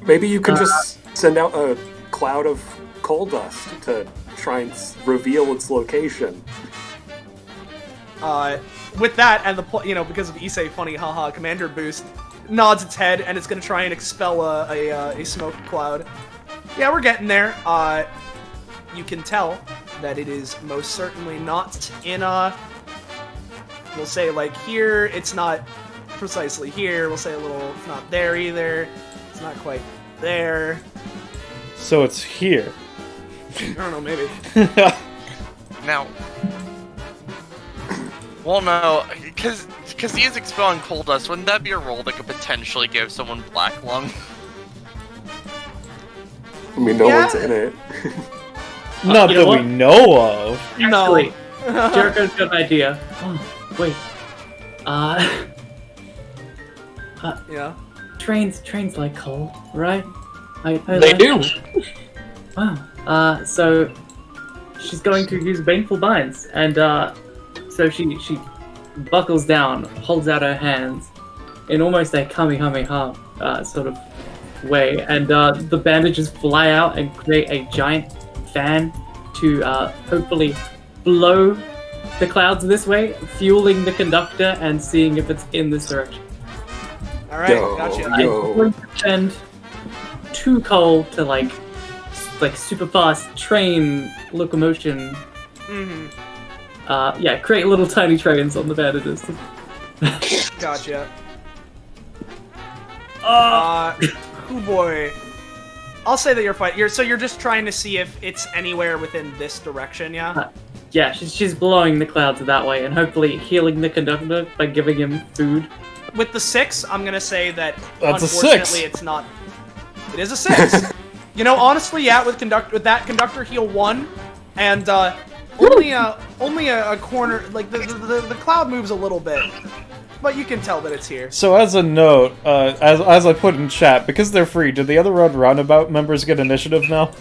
Maybe you can just send out a cloud of coal dust to try and reveal its location. With that, and because of Issei funny haha commander boost, nods its head, and it's gonna try and expel a smoke cloud. Yeah, we're getting there. You can tell that it is most certainly not in we'll say like here, it's not precisely here, we'll say a little, it's not there either, it's not quite there. So it's here. I don't know, maybe. Now, well, no, because he is expelling coal dust. Wouldn't that be a roll that could potentially give someone black lung? I mean, no Yeah. one's in it. Not you know that what? we know of. Actually, Jericho's got an idea. Oh, wait. Yeah. Trains like coal, right? I They like do. coal. Wow. So she's going to use Baneful Binds, and so she buckles down, holds out her hands in almost a Kamehameha sort of way, and the bandages fly out and create a giant fan to hopefully blow the clouds this way, fueling the conductor and seeing if it's in this direction. Alright, Yo, gotcha. I'm yo. going to send 2 coal to like super fast train locomotion. Mm-hmm. Yeah, create little tiny trains on the bandages. Gotcha. Oh boy. I'll say that you're fighting. So you're just trying to see if it's anywhere within this direction, yeah? Yeah, she's blowing the clouds that way and hopefully healing the conductor by giving him food. With the 6, I'm gonna say that That's a unfortunately 6. it's not. It is a 6. Honestly, yeah, with that conductor heal 1, and only a corner, like the cloud moves a little bit, but you can tell that it's here. So as a note, as I put in chat, because they're free, do the other Road Roundabout members get initiative now?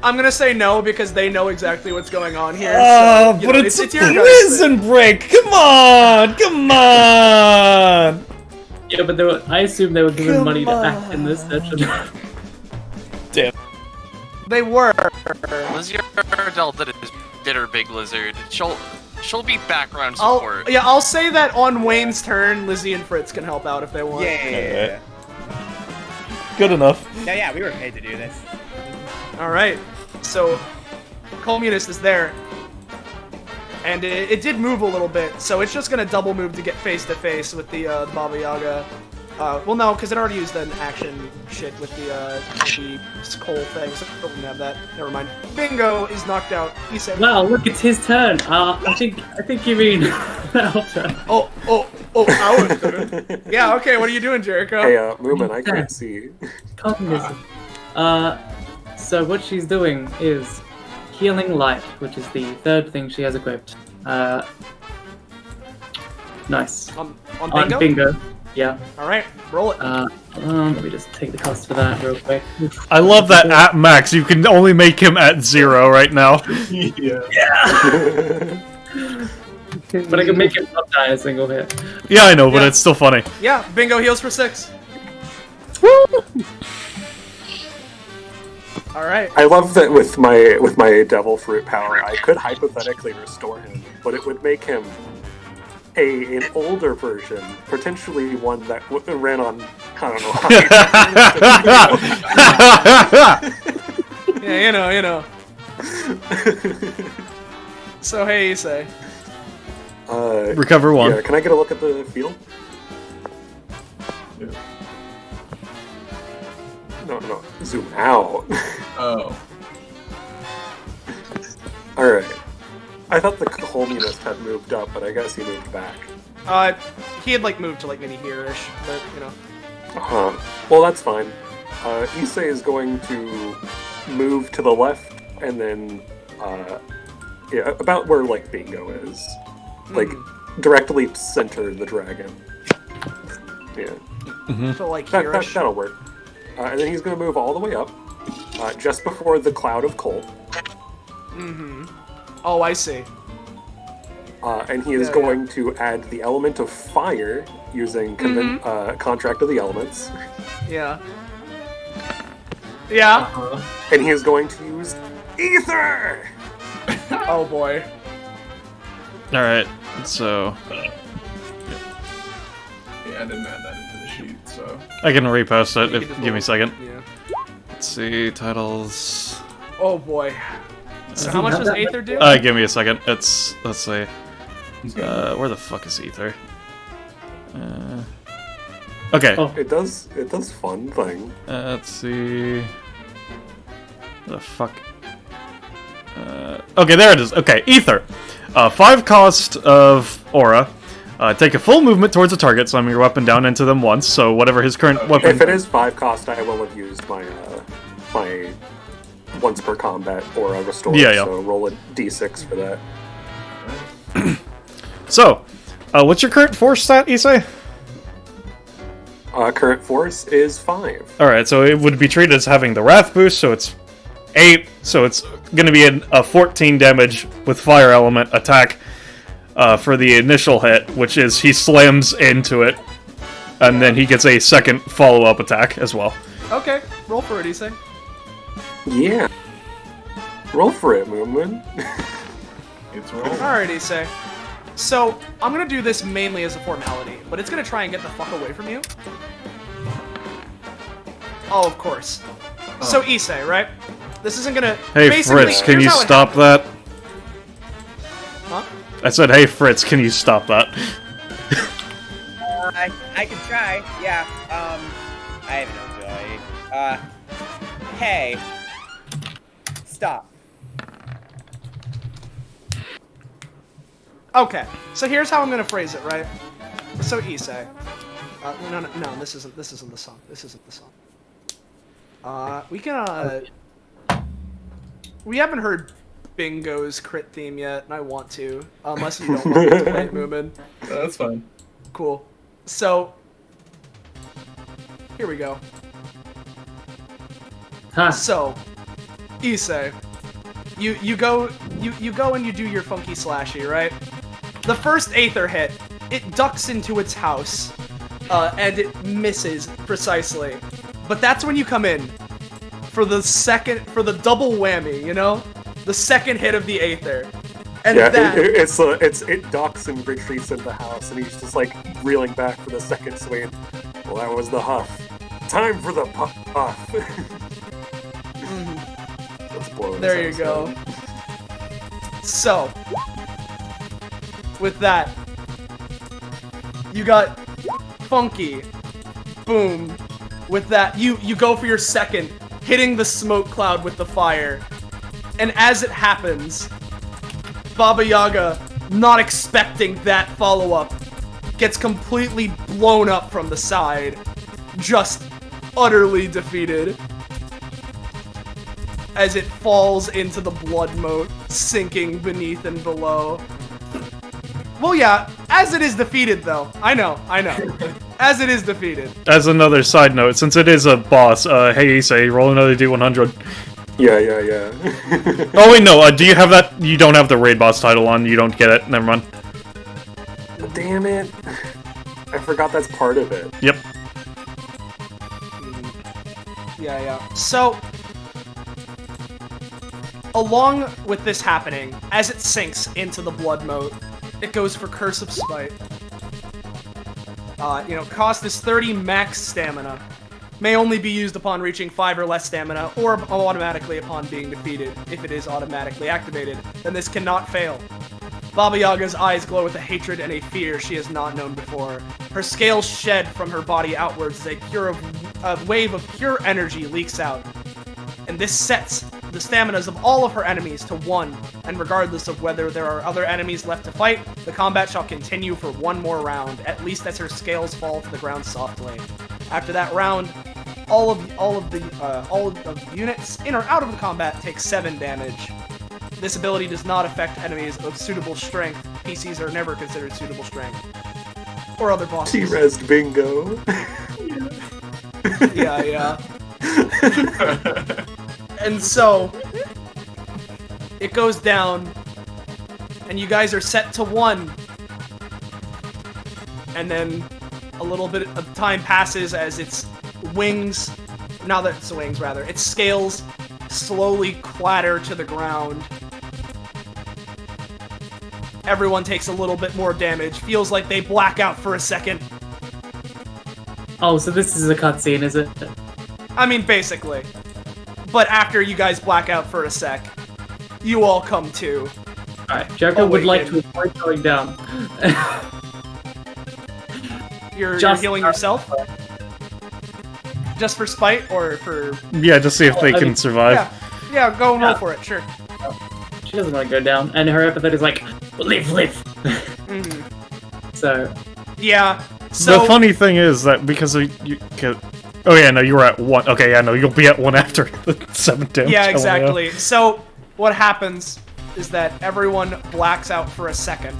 I'm gonna say no because they know exactly what's going on here. But it's a your guys' prison break! Come on! Come on! Yeah, but I assume they were given Come money to act in this session. Damn. They were. Lizzie did her big lizard. She'll be background support. I'll say that on Wayne's turn, Lizzie and Fritz can help out if they want. Yeah. Good enough. Yeah, we were paid to do this. Alright, so Communist is there. And it did move a little bit, so it's just gonna double move to get face to face with the Baba Yaga. Well, no, because it already used an action shit with the coal thing, so it doesn't have that. Never mind. Bingo is knocked out. He said, Wow, look, it's his turn. I think you mean our turn. Oh, our turn. Yeah, okay, what are you doing, Jericho? Hey, Moomin, I can't see. Communism. So what she's doing is Healing Light, which is the third thing she has equipped. Nice. On Bingo? On Bingo. Yeah. Alright, roll it. Let me just take the cost for that real quick. I love that at max, you can only make him at 0 right now. Yeah. But I can make him not die in a single hit. Yeah, I know, but it's still funny. Yeah, Bingo heals for 6. Woo! Alright. I love that with my devil fruit power, I could hypothetically restore him, but it would make him an older version, potentially one that ran on, I don't know. Yeah, you know. So hey, you say. Recover 1. Yeah, can I get a look at the field? Yeah. No, zoom out. Oh. Alright. I thought the Colmunist had moved up, but I guess he moved back. He had moved to maybe here-ish, but you know. Uh-huh. Well, that's fine. Issei is going to move to the left, and then, yeah, about where, Bingo is. Directly center the dragon. Yeah. Mm-hmm. So, here-ish. That'll work. And then he's going to move all the way up, just before the cloud of coal. Mm-hmm. Oh, I see. And he is going to add the element of fire using Contract of the Elements. Yeah. Yeah. And he is going to use Ether! Oh boy. Alright, so... Yeah, I didn't add that into the sheet, so... I can repost it, give me a second. Yeah. Let's see, titles... Oh boy. So how much does Aether do? Give me a second, let's see. Where the fuck is Ether? Okay. Oh. It does fun thing. Let's see... The fuck... okay, there it is. Okay, Ether. 5 cost of Aura. Take a full movement towards a target, slam your weapon down into them once, so whatever his current weapon... If it is 5 cost, I will have used my once per combat Aura restore, so roll a d6 for that. So, what's your current force stat, Issei? Current force is 5. Alright, so it would be treated as having the Wrath boost, so it's 8, so it's gonna be a 14 damage with fire element attack for the initial hit, which is he slams into it, and then he gets a second follow-up attack as well. Okay, roll for it, Issei. Yeah. Roll for it, Moon. It's rolling. Alright, Issei. So, I'm gonna do this mainly as a formality, but it's gonna try and get the fuck away from you. Oh, of course. Oh. So, Issei, right? This isn't gonna... Hey, Fritz, can you stop that? Huh? I said, hey, Fritz, can you stop that? I can try, yeah. I have no joy. Hey. Stop. Okay, so here's how I'm gonna phrase it, right? So Issei, no, this isn't the song. This isn't the song. We can we haven't heard Bingo's crit theme yet, and I want to, unless you don't want me to play it, Moomin. That's fine. Cool. So here we go. Huh. So, Issei, you go and you do your funky slashy, right? The first Aether hit, it ducks into its house, and it misses precisely. But that's when you come in for the double whammy, you know? The second hit of the Aether. And yeah, that... it docks and retreats into the house, and he's just like reeling back for the second swing. Well, that was the huff. Time for the puff. Let's blow this There you go. So, with that, you got Funky. Boom. With that, you go for your second, hitting the smoke cloud with the fire. And as it happens, Baba Yaga, not expecting that follow-up, gets completely blown up from the side. Just utterly defeated. As it falls into the blood moat, sinking beneath and below. Well, yeah, as it is defeated, though. I know. As it is defeated. As another side note, since it is a boss, hey Issei, roll another D100. Yeah. Oh wait, no, do you have that? You don't have the raid boss title on, you don't get it, never mind. Damn it. I forgot that's part of it. Yep. Yeah. So, along with this happening, as it sinks into the blood moat, it goes for Curse of Spite. Cost is 30 max stamina. May only be used upon reaching 5 or less stamina, or automatically upon being defeated. If it is automatically activated, then this cannot fail. Baba Yaga's eyes glow with a hatred and a fear she has not known before. Her scales shed from her body outwards as a wave of pure energy leaks out. And this sets the staminas of all of her enemies to 1, and regardless of whether there are other enemies left to fight, the combat shall continue for 1 more round, at least as her scales fall to the ground softly. After that round, all of the units in or out of the combat take 7 damage. This ability does not affect enemies of suitable strength. PCs are never considered suitable strength. Or other bosses. T-Rest bingo. Yeah. And so, it goes down, and you guys are set to 1. And then a little bit of time passes as its wings, its scales slowly clatter to the ground. Everyone takes a little bit more damage. Feels like they black out for a second. Oh, so this is a cutscene, is it? I mean, basically. But after you guys black out for a sec, you all come to. Alright, Jericho would like to avoid going down. You're healing yourself? Just for spite, or for... Yeah, just see if they can survive. Yeah, go and roll for it, sure. She doesn't want to go down, and her epithet is like, live! So... Yeah, so... The funny thing is that because you... Oh yeah, no, you were at 1. Okay, yeah, no, you'll be at 1 after the 7 damage. Yeah, exactly. So, what happens is that everyone blacks out for a second.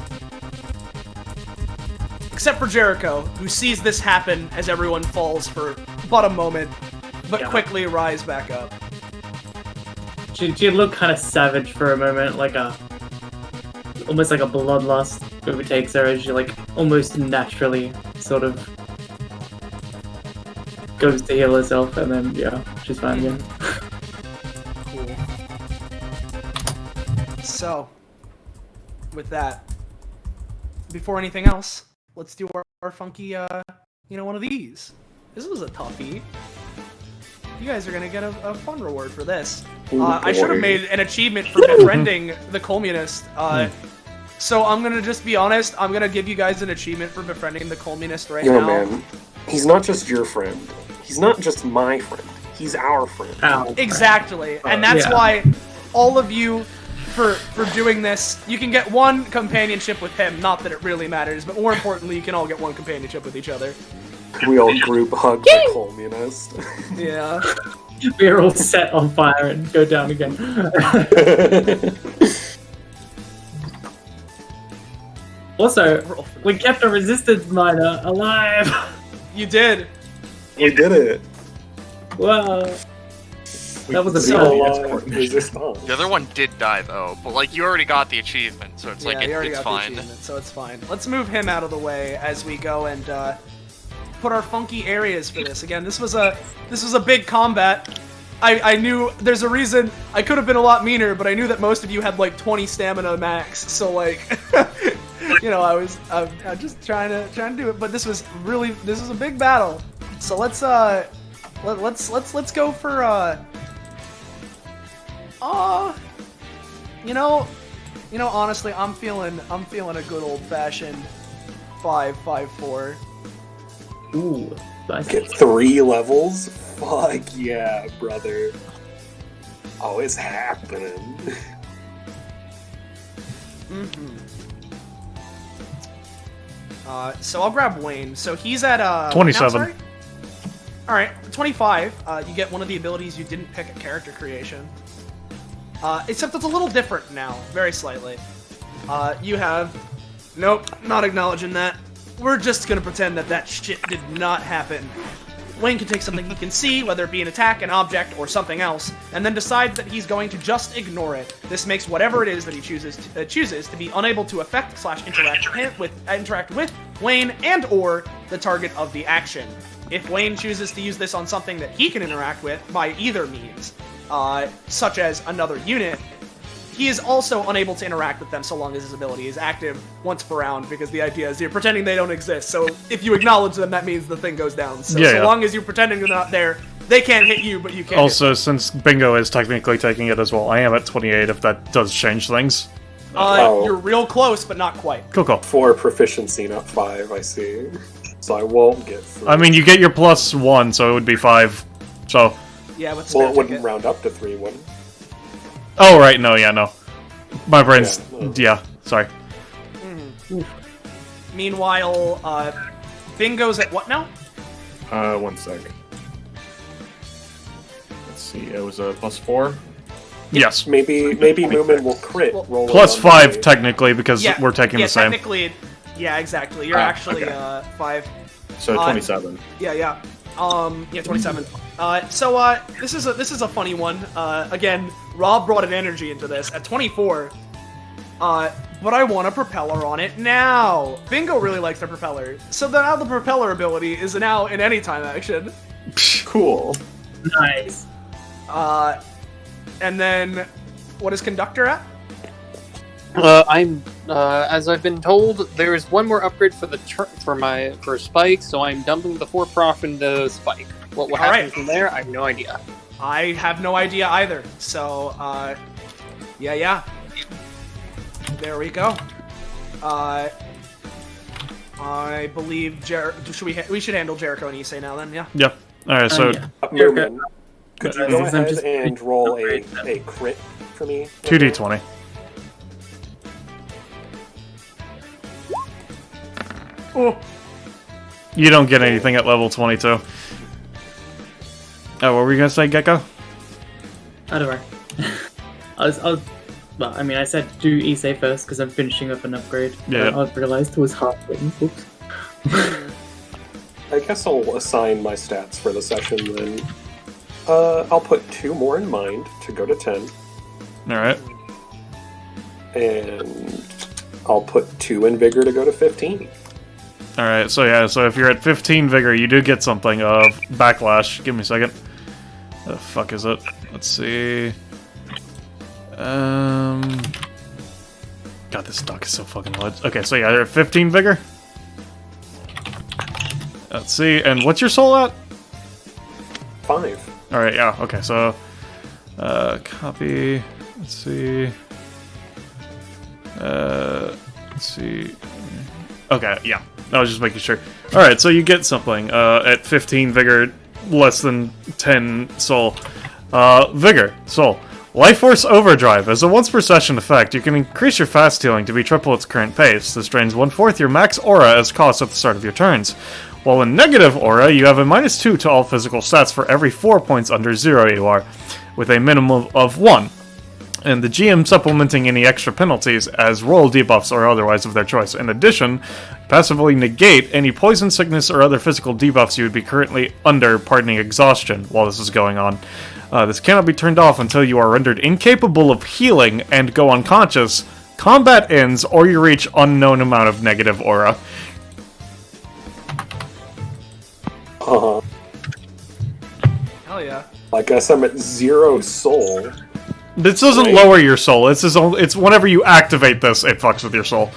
Except for Jericho, who sees this happen as everyone falls for but a moment, but quickly rise back up. She looked kind of savage for a moment, almost like a bloodlust overtakes her as she almost naturally sort of goes to heal herself, and then she's fine again. Cool. So, with that, before anything else, let's do our funky, one of these. This was a toughie. You guys are gonna get a fun reward for this. I should have made an achievement for befriending the communist. So I'm gonna just be honest. I'm gonna give you guys an achievement for befriending the communist right now. Man, he's not just your friend. He's not just my friend. He's our friend. Exactly, and that's why all of you, for doing this, you can get 1 companionship with him. Not that it really matters, but more importantly, you can all get 1 companionship with each other. We all group hug the communist. Yeah. We're all set on fire and go down again. Also, we kept a resistance miner alive. You did. We did it. Wow. That was a The other one did die though, but you already got the achievement, so it's it's fine. So it's fine. Let's move him out of the way as we go and put our funky areas for this. Again, this was a big combat. I knew there's a reason I could have been a lot meaner, but I knew that most of you had like 20 stamina max, so like, you know, I'm just trying to do it. But this was a big battle. So let's go for you know, honestly, I'm feeling a good old fashioned 5-5-4. Ooh, nice. Get 3 levels? Fuck yeah, brother. Oh, it's happening. So I'll grab Wayne. So he's at 27. All right, 25. You get one of the abilities you didn't pick at character creation. Except it's a little different now, very slightly. You have... Nope, not acknowledging that. We're just gonna pretend that shit did not happen. Wayne can take something he can see, whether it be an attack, an object, or something else, and then decides that he's going to just ignore it. This makes whatever it is that he chooses to be unable to affect / interact with Wayne and/or the target of the action. If Wayne chooses to use this on something that he can interact with by either means, such as another unit, he is also unable to interact with them so long as his ability is active once per round, because the idea is you're pretending they don't exist. So if you acknowledge them, that means the thing goes down. So, long as you're pretending they're not there, they can't hit you, but you can. Also, since Bingo is technically taking it as well, I am at 28 if that does change things. You're real close, but not quite. Cool. 4 proficiency, not 5, I see. So I won't get 3. I mean, you get your +1, so it would be 5. So. Yeah, with it wouldn't round up to 3, wouldn't it? Oh, right, no, my brain's... Yeah, sorry. Meanwhile, Bingo's at what now? 1 sec. Let's see, it was a +4? Yes. Maybe Moomin will crit. Roll +5, technically, because we're taking the same. Technically, exactly. You're actually, 5. So 27. Yeah, 27. This is a funny one. Again, Rob brought an energy into this at 24. But I want a propeller on it now. Bingo really likes the propeller, so now the propeller ability is now in anytime action. Cool. Nice. And then, what is Conductor at? I'm as I've been told, there is one more upgrade for for Spike, so I'm dumping the 4 prof into Spike. What will happen from there? I have no idea. I have no idea either. So, yeah. There we go. I believe we should handle Jericho and Issei now then, yeah? Yep. Alright, so... Moomin, could you go ahead and roll a crit for me? 2d20. Oh. You don't get anything at level 22. Oh, what were you gonna say, Gecko? How do I? Well, I mean, I said do Issei first because I'm finishing up an upgrade. Yeah. I realized it was halfway. Oops. I guess I'll assign my stats for the session then. I'll put 2 more in mind to go to 10. Alright. And I'll put 2 in vigor to go to 15. Alright, so if you're at 15 vigor, you do get something of backlash. Give me a second. The fuck is it? Let's see. God, this dock is so fucking large. Okay, so yeah, you're at 15 vigor. Let's see, and what's your soul at? 5. Alright, yeah, okay, so... copy... Let's see... let's see... Okay, yeah. I was just making sure. Alright, so you get something. At 15 vigor, less than 10 soul. Vigor, soul. Life Force Overdrive. As a once per session effect, you can increase your fast healing to be triple its current pace. This drains 1/4 your max aura as cost at the start of your turns. While in negative aura, you have a -2 to all physical stats for every 4 points under 0 you are, with a minimum of 1. And the GM supplementing any extra penalties as roll debuffs or otherwise of their choice. In addition, passively negate any poison, sickness, or other physical debuffs you would be currently under, pardoning exhaustion, while this is going on. This cannot be turned off until you are rendered incapable of healing and go unconscious, combat ends, or you reach unknown amount of negative aura. Uh-huh. Hell yeah. I guess I'm at 0 soul. This doesn't Right. lower your soul. It's whenever you activate this, it fucks with your soul.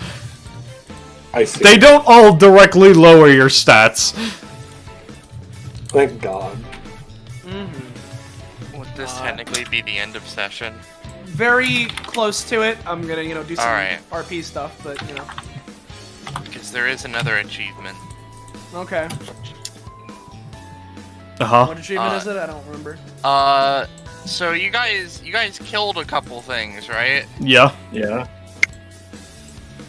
I see. They don't all directly lower your stats. Thank God. Would this technically be the end of session? Very close to it. I'm gonna, do some Alright. RP stuff, but, Because there is another achievement. Okay. Uh-huh. What achievement is it? I don't remember. So you guys killed a couple things, right? Yeah. Yeah.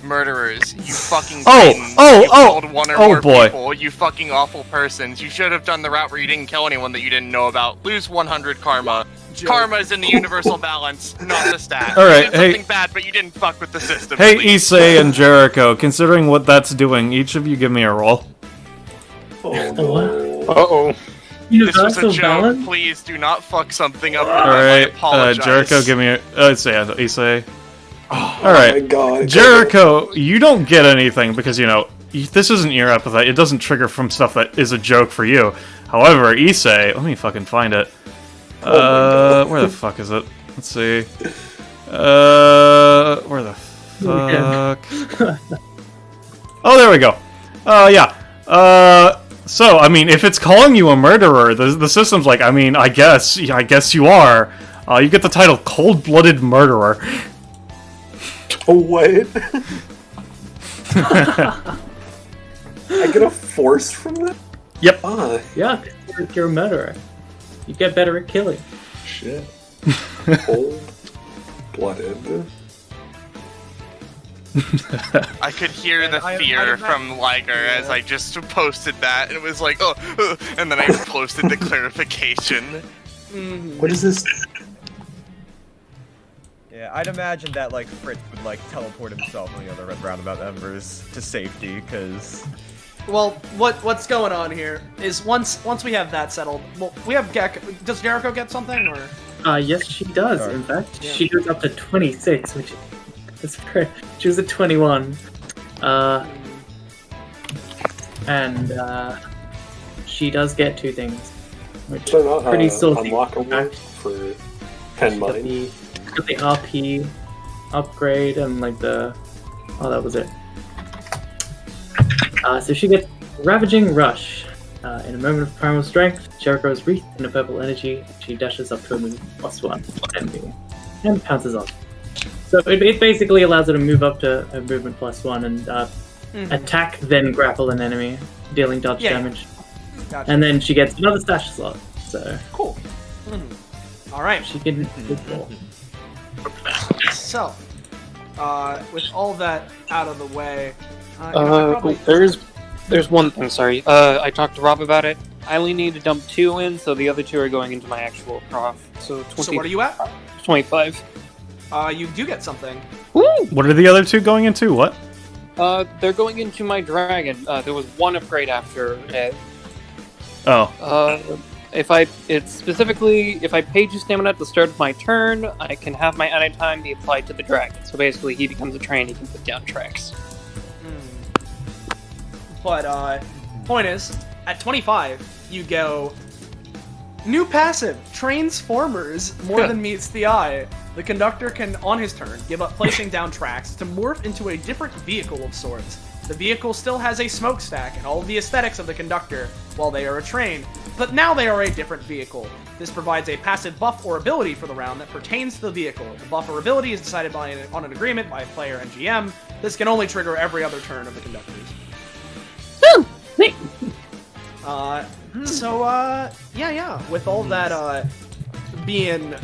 Murderers, you fucking Oh, Titans. oh, You oh, killed one or oh, more boy. people, you fucking awful persons. You should have done the route where you didn't kill anyone that you didn't know about. Lose 100 karma. Joke. Karma is in the universal balance, not the stat. Alright, You did something bad, but you didn't fuck with the system. Hey, please. Issei and Jericho, considering what that's doing, each of you give me a roll. Oh, no. Uh-oh. This was a joke. Please do not fuck something up. I Alright, apologize. Jericho, give me a... Issei. Oh Alright, my God. Jericho, you don't get anything because, this isn't your epithet. It doesn't trigger from stuff that is a joke for you. However, Issei... Let me fucking find it. Where the fuck is it? Let's see. Where the fuck? Oh, there we go. Yeah. So, I mean, if it's calling you a murderer, the system's like, I mean, I guess you are. You get the title Cold-Blooded Murderer. Oh, what? I get a force from that? Yep. Yeah, you're a murderer. You get better at killing. Shit. Cold-blooded. I could hear the fear from Liger as I just posted that, and it was like, oh, and then I posted the clarification. What is this? Yeah, I'd imagine that Fritz would teleport himself on the other roundabout members to safety, because. Well, what's going on here is once we have that settled, well, we have Gecko. Does Jericho get something or? Yes, she does. Sorry. In fact, Yeah. she goes up to 26, which is pretty. She was at 21, and she does get 2 things, which They're not pretty salty. unlockable for 10 mine. Got the RP upgrade and the. Oh, that was it. So she gets Ravaging Rush. In a moment of primal strength, Jericho's wreathed in a purple energy. She dashes up to a move +1 enemy and pounces off. So it basically allows her to move up to a movement +1 and attack, then grapple an enemy, dealing dodge damage. Gotcha. And then she gets another stash slot. So cool. All right. She can do more. So, with all that out of the way, There's one thing, sorry. I talked to Rob about it. I only need to dump 2 in, so the other 2 are going into my actual prof. So 20. So what are you at? 25. You do get something. Woo! What are the other 2 going into? What? They're going into my dragon. There was one upgrade after. If I pay 2 stamina at the start of my turn, I can have my anytime be applied to the dragon. So basically, he becomes a train. He can put down tracks. But point is, at 25, you go new passive Transformers more than meets the eye. The conductor can, on his turn, give up placing down tracks to morph into a different vehicle of sorts. The vehicle still has a smokestack and all of the aesthetics of the conductor while they are a train, but now they are a different vehicle. This provides a passive buff or ability for the round that pertains to the vehicle. The buff or ability is decided on an agreement by player and GM. This can only trigger every other turn of the conductors. With all that being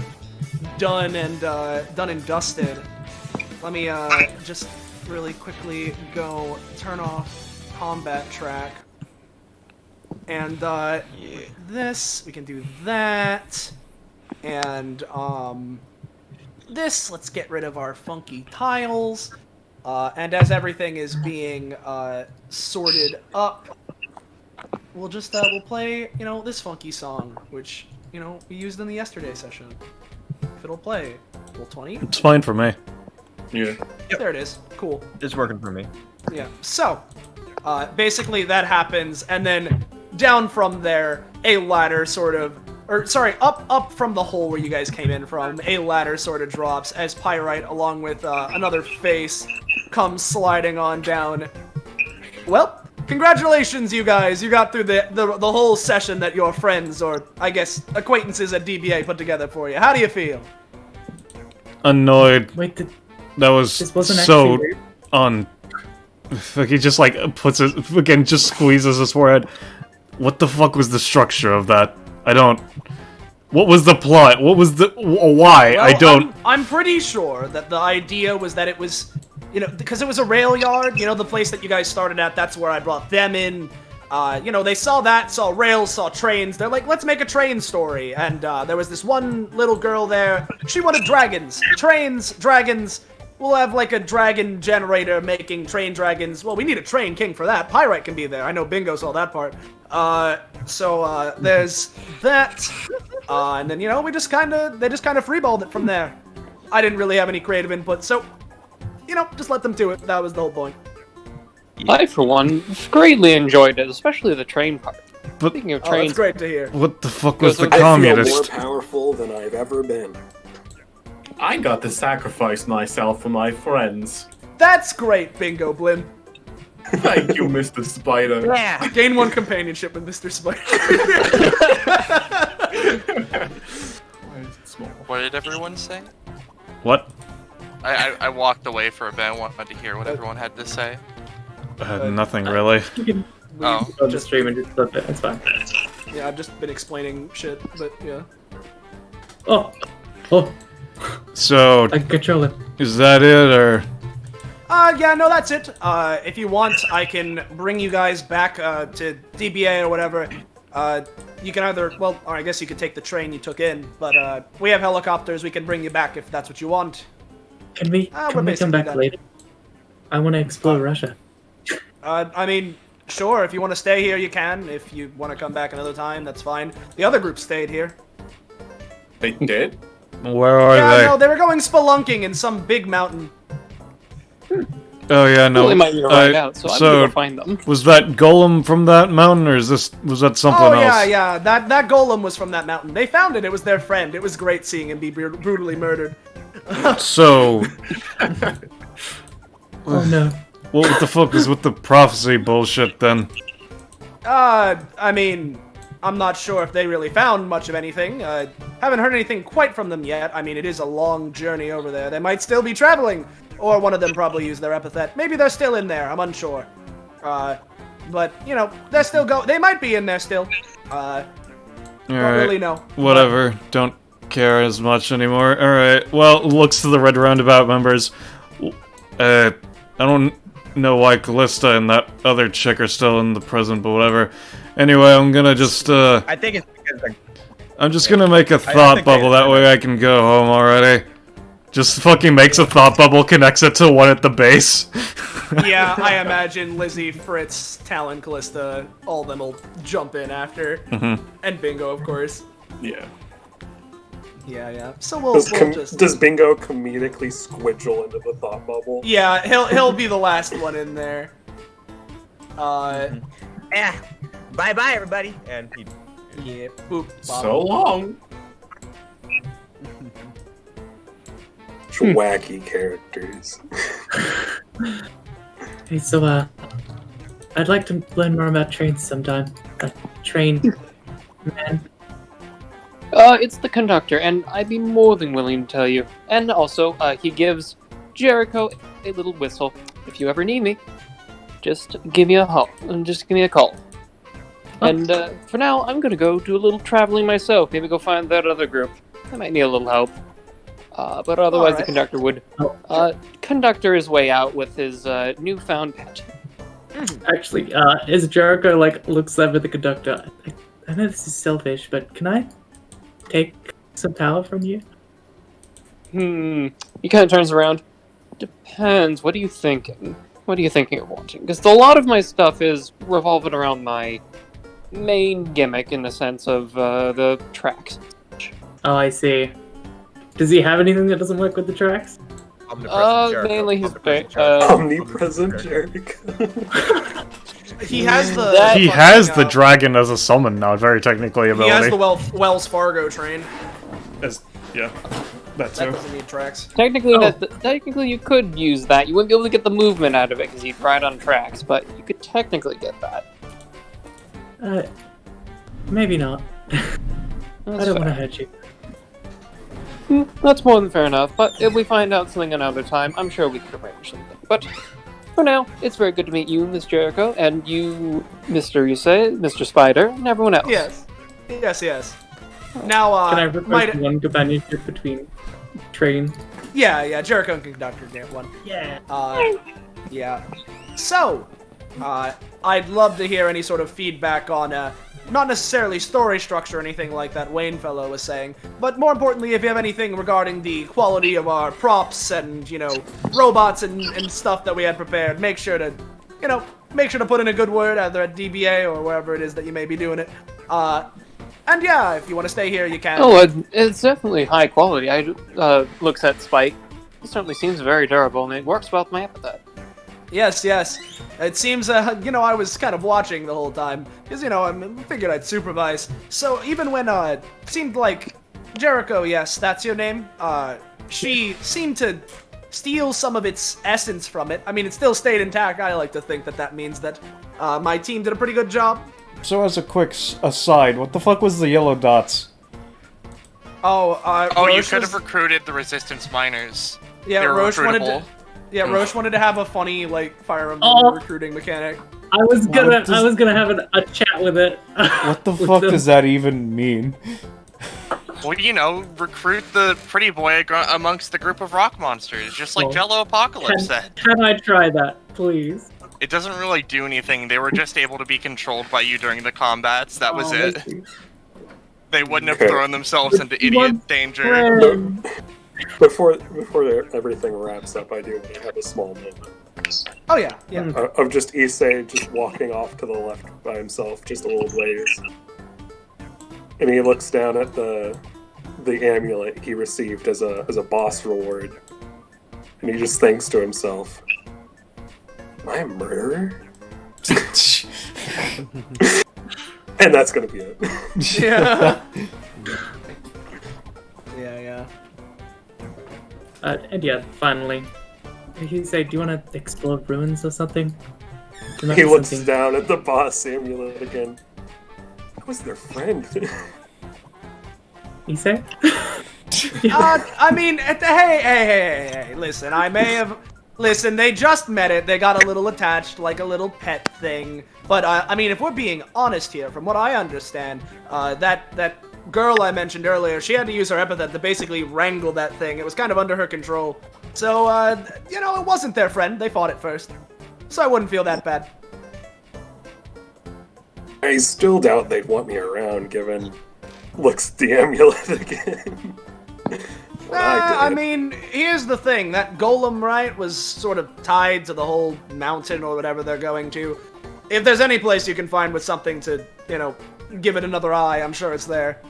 done and dusted, let me just really quickly go turn off combat track. And this, we can do that. And this, let's get rid of our funky tiles. And as everything is being sorted up, we'll just we'll play, this funky song, which, we used in the yesterday session. If it'll play, Roll 20. It's fine for me. Yeah. Yep. There it is. Cool. It's working for me. Yeah. So, basically that happens, and then down from there, a ladder sort of or sorry, up from the hole where you guys came in from, a ladder sort of drops as Pyrite, along with another face, comes sliding on down. Well, congratulations, you guys. You got through the whole session that your friends, or I guess acquaintances at DBA put together for you. How do you feel? Annoyed. Wait, that was this wasn't so actually weird? on. Like, he just like puts it again, just squeezes his forehead. What the fuck was the structure of that? I don't. What was the plot? What was the why? Well, I don't. I'm pretty sure that the idea was that it was, you know, because it was a rail yard. You know, the place that you guys started at. That's where I brought them in. You know, they saw that, saw rails, saw trains. They're like, let's make a train story. And there was this one little girl there. She wanted dragons, trains, dragons. We'll have like a dragon generator making train dragons. Well, we need a train king for that. Pyrite can be there. I know Bingo saw that part. So there's that. And then, you know, they just kind of freeballed it from there. I didn't really have any creative input, so, you know, just let them do it. That was the whole point. I, for one, greatly enjoyed it, especially the train part. But, speaking of Oh, trains, that's great to hear. What the fuck was the I feel communist? more powerful than I've ever been. I got to sacrifice myself for my friends. That's great, Bingo Blim. Thank you, Mr. Spider. Yeah. Gain one companionship with Mr. Spider. Why is it small? What did everyone say? What? I walked away for a bit. I wanted to hear what everyone had to say. Nothing really. You can Oh. go to stream and just flip it. It's fine. Yeah, I've just been explaining shit, but yeah. Oh, So, I can control it. is that it, or? Yeah, no, that's it. If you want, I can bring you guys back, to DBA or whatever. You can either, well, or I guess you could take the train you took in, but, we have helicopters, we can bring you back if that's what you want. Can we we're come basically back done. later? I want to explore Russia. I mean, sure, if you want to stay here, you can. If you want to come back another time, that's fine. The other group stayed here. They did? Where are Yeah, they? no, they were going spelunking in some big mountain. Oh yeah, no. Well, they might be right out, so I'm gonna go find them. Was that golem from that mountain, or was that something Oh, else? yeah, that golem was from that mountain. They found it, it was their friend. It was great seeing him be brutally murdered. So, Oh no. what the fuck is with the prophecy bullshit then? I mean, I'm not sure if they really found much of anything. Haven't heard anything quite from them yet. I mean, it is a long journey over there. They might still be traveling. Or one of them probably used their epithet. Maybe they're still in there, I'm unsure. But, you know, they're still they might be in there still. Don't really know. Whatever. Don't care as much anymore. Alright, well, looks to the Red Roundabout members. I don't know why Callista and that other chick are still in the prison, but whatever. Anyway, I'm gonna just, I think it's because they're... I'm just gonna make a thought bubble, that way I can go home already. Just fucking makes a thought bubble, connects it to one at the base. Yeah, I imagine Lizzie, Fritz, Talon, Callista, all of them will jump in after. And Bingo, of course. Yeah. Yeah. So we'll just... Does Bingo comedically squidgle into the thought bubble? Yeah, he'll be the last one in there. Yeah. Bye-bye, everybody. And he... Yeah, boop. Bop. So long. Wacky characters. Hey, so, I'd like to learn more about trains sometime. Train man. It's the conductor, and I'd be more than willing to tell you. And also, he gives Jericho a little whistle. If you ever need me, just give me a call. And for now, I'm gonna go do a little traveling myself. Maybe go find that other group. I might need a little help. But otherwise, the conductor would conductor his way out with his newfound pet. Actually, as Jericho looks up at the conductor, I know this is selfish, but can I take some power from you? He kind of turns around. Depends. What are you thinking? What are you thinking of wanting? Because a lot of my stuff is revolving around my main gimmick in the sense of the tracks. Oh, I see. Does he have anything that doesn't work with the tracks? Mainly his Omnipresent Jericho. He has the. He has the dragon as a summon now, very technically ability. He has the Wells Fargo train. Yeah, that That too. doesn't need tracks. Technically, you could use that. You wouldn't be able to get the movement out of it because you'd ride on tracks, but you could technically get that. Maybe not. I That's don't want to fair. hurt you. That's more than fair enough, but if we find out something another time, I'm sure we could arrange something. But for now, it's very good to meet you, Miss Jericho, and you, Mr. Yusei, Mr. Spider, and everyone else. Yes. Now, Can I request one companionship between train? Yeah, Jericho and Conductor get one. Yeah. Yeah. So, I'd love to hear any sort of feedback on, not necessarily story structure or anything like that Wayne fellow was saying, but more importantly, if you have anything regarding the quality of our props and, robots and stuff that we had prepared, make sure to put in a good word either at DBA or wherever it is that you may be doing it. And yeah, if you want to stay here, you can. Oh, it's definitely high quality. I looks at Spike. It certainly seems very durable, and it works well with my epithet. Yes. It seems, I was kind of watching the whole time, because, I figured I'd supervise. So even when, it seemed like Jericho, yes, that's your name, she seemed to steal some of its essence from it. I mean, it still stayed intact. I like to think that means that my team did a pretty good job. So as a quick aside, what the fuck was the yellow dots? Oh, Roche you could have recruited the Resistance Miners. Yeah, They're Roche wanted recruitable. Roche wanted to have a funny, Fire Emblem recruiting mechanic. I was gonna have a chat with it. What the fuck does that even mean? Well, recruit the pretty boy amongst the group of rock monsters, just like Jello Apocalypse said. Can I try that, please? It doesn't really do anything. They were just able to be controlled by you during the combats. That was it. They wouldn't have thrown themselves into idiot danger. Before everything wraps up, I do want to have a small moment. Oh yeah. Of just Issei just walking off to the left by himself, just a little ways. And he looks down at the amulet he received as a boss reward. And he just thinks to himself, am I a murderer? And that's gonna be it. Yeah. And yeah, finally. He said, do you want to explore ruins or something? He looks down at the boss amulet again. I was their friend. He said? I mean, hey, listen, I may have... Listen, they just met it, they got a little attached, like a little pet thing. But, I mean, if we're being honest here, from what I understand, that girl I mentioned earlier, she had to use her epithet to basically wrangle that thing. It was kind of under her control. So, it wasn't their friend. They fought it first. So I wouldn't feel that bad. I still doubt they'd want me around, given looks at the amulet again. I mean, here's the thing. That golem, right, was sort of tied to the whole mountain or whatever they're going to. If there's any place you can find with something to, give it another eye, I'm sure it's there.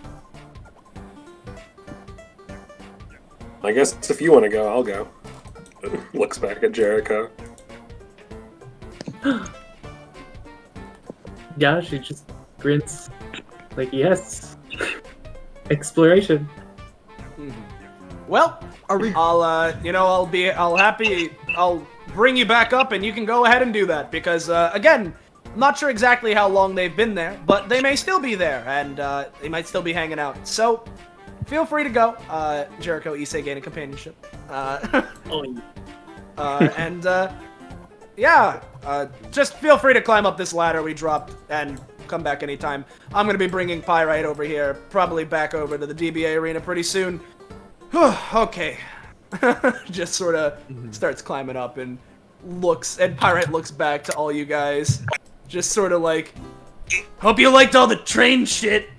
I guess if you want to go, I'll go. Looks back at Jericho. Yeah, she just grins. Like, yes. Exploration. Well, I'll bring you back up and you can go ahead and do that because, again, I'm not sure exactly how long they've been there, but they may still be there and, they might still be hanging out. So, feel free to go. Jericho, Issei gaining companionship. Just feel free to climb up this ladder we dropped and come back anytime. I'm gonna be bringing Pyrite over here, probably back over to the DBA arena pretty soon. Okay. Just sort of starts climbing up and Pyrite looks back to all you guys. Just sort of like, hope you liked all the train shit.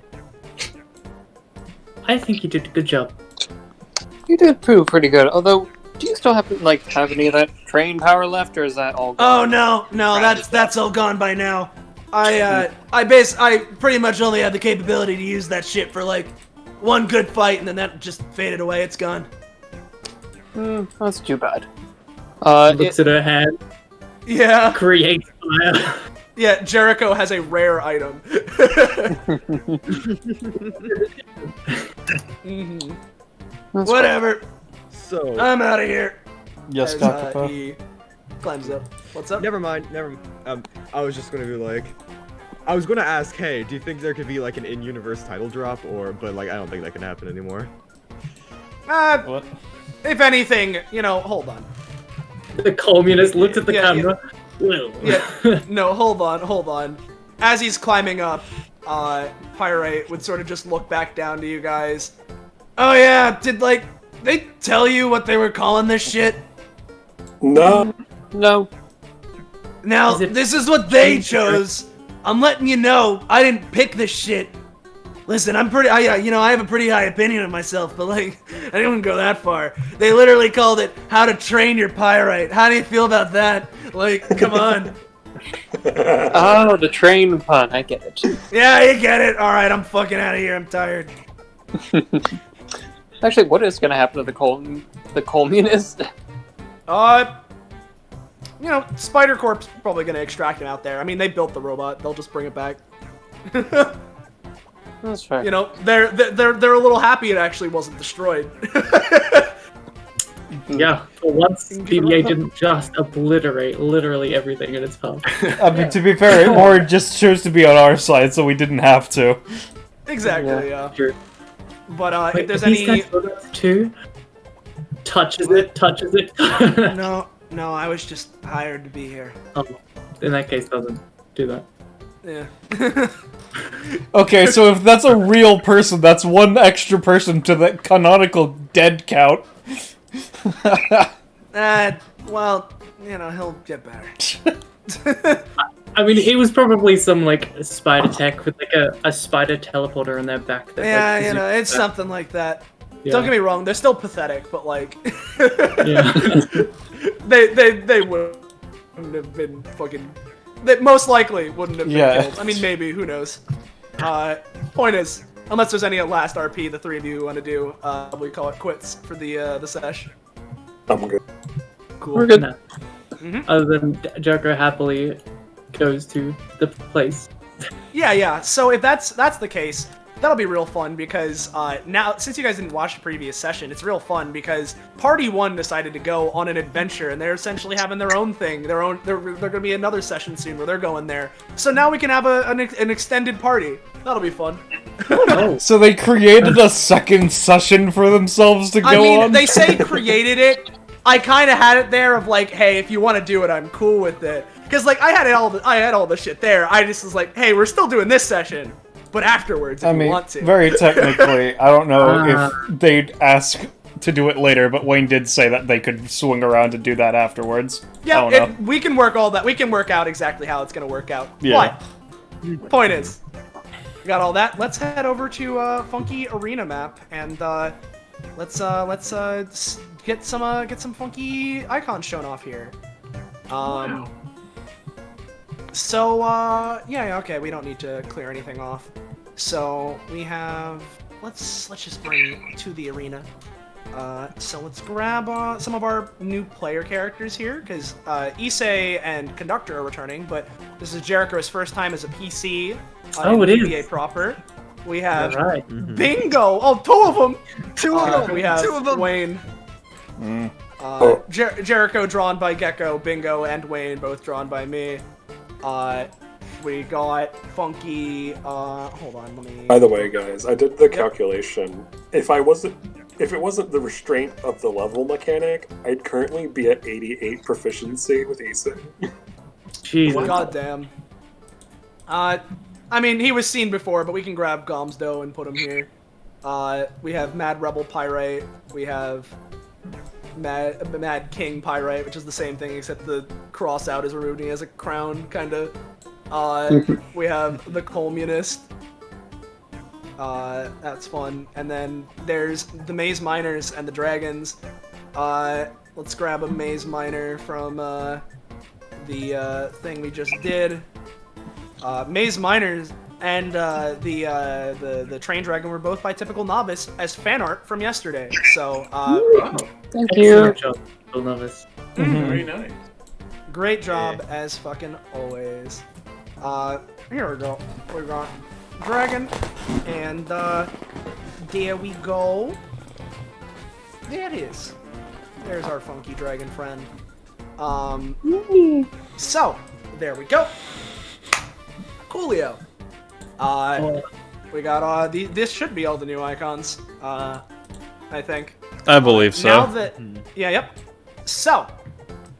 I think you did a good job. You did prove pretty good, although, do you still have any of that train power left, or is that all gone? Oh, no, that's all gone by now. I pretty much only had the capability to use that shit for, one good fight, and then that just faded away, it's gone. That's too bad. Looks at her hand. Yeah. Creates fire. Yeah, Jericho has a rare item. Mhm. Whatever. So I'm out of here. Yes, As, Kakapa. he climbs up. What's up? never mind. I was just gonna be like, I was gonna ask, hey, do you think there could be like an in-universe title drop, but like I don't think that can happen anymore. What? If anything, hold on. The communist looked at the Yeah, camera. Well. Yeah. No, hold on. As he's climbing up, Pyrite would sort of just look back down to you guys. Oh yeah, did they tell you what they were calling this shit? No. No. Now, this is what they chose. I'm letting you know, I didn't pick this shit. Listen, I have a pretty high opinion of myself, but I didn't go that far. They literally called it How to Train Your Pyrite. How do you feel about that? Come on. Oh, the train pun. I get it. Yeah, you get it. All right, I'm fucking out of here. I'm tired. Actually, what is going to happen to the communist? Spider Corp's probably gonna extract him out there. I mean, they built the robot. They'll just bring it back. That's fair. They're a little happy it actually wasn't destroyed. Yeah, for once, DBA didn't just obliterate literally everything in its path. I mean, to be fair, Ori just chose to be on our side, so we didn't have to. Exactly, yeah. True. But Wait, if there's these any... guys do that too? Touches it. No, I was just hired to be here. Oh, in that case, doesn't do that. Yeah. Okay, so if that's a real person, that's one extra person to the canonical dead count. Well, he'll get better. I mean, it was probably some spider tech with a spider teleporter in their back. That, Yeah, it's something like that. Yeah. Don't get me wrong, they're still pathetic, but Yeah. they wouldn't have been fucking. They most likely wouldn't have been killed. I mean, maybe, who knows? Point is, unless there's any last RP the three of you want to do, we call it quits for the sesh. I'm good. Cool. We're good. No. Other than Joker happily goes to the place. Yeah. So if that's the case, that'll be real fun because now, since you guys didn't watch the previous session, it's real fun because Party 1 decided to go on an adventure and they're essentially having their own thing. They're going to be another session soon where they're going there. So now we can have an extended party. That'll be fun. So they created a second session for themselves to go on? I mean, they say created it. I kind of had it there of hey, if you want to do it, I'm cool with it. Because I had all the shit there. I just was hey, we're still doing this session. But afterwards, if you want to. Very technically, I don't know if they'd ask to do it later, but Wayne did say that they could swing around and do that afterwards. Yeah, we can work all that. We can work out exactly how it's going to work out. Yeah. But, point is, we got all that. Let's head over to Funky Arena Map, and let's get some funky icons shown off here. So, yeah, okay, we don't need to clear anything off. So, we have... Let's just bring to the arena. So let's grab some of our new player characters here, because Issei and Conductor are returning, but this is Jericho's first time as a PC. Oh, it is. DBA proper. We have Right. Bingo! Oh, two of them! Two of them! We have Two of them! Wayne. Jericho drawn by Gecko, Bingo, and Wayne both drawn by me. We got Funky, hold on, let me... By the way, guys, I did the calculation. If it wasn't the restraint of the level mechanic, I'd currently be at 88 proficiency with Issei. Jesus. Goddamn. I mean, he was seen before, but we can grab Gomsdo and put him here. We have Mad Rebel Pyrite, we have Mad King Pyrite, which is the same thing, except the cross out is removed and he has a crown, kinda. We have the Communist. That's fun. And then there's the Maze Miners and the Dragons. Let's grab a Maze Miner from the thing we just did. Maze Miners and the Train Dragon were both by Typical Novice as fan art from yesterday. So, Thank you. Excellent job, Typical Novice. Very nice. great job as fucking always. Here we go. We got dragon, and there we go. There it is. There's our funky dragon friend. So there we go. Coolio. We got this should be all the new icons. I think. I believe so. Now that, yep. So,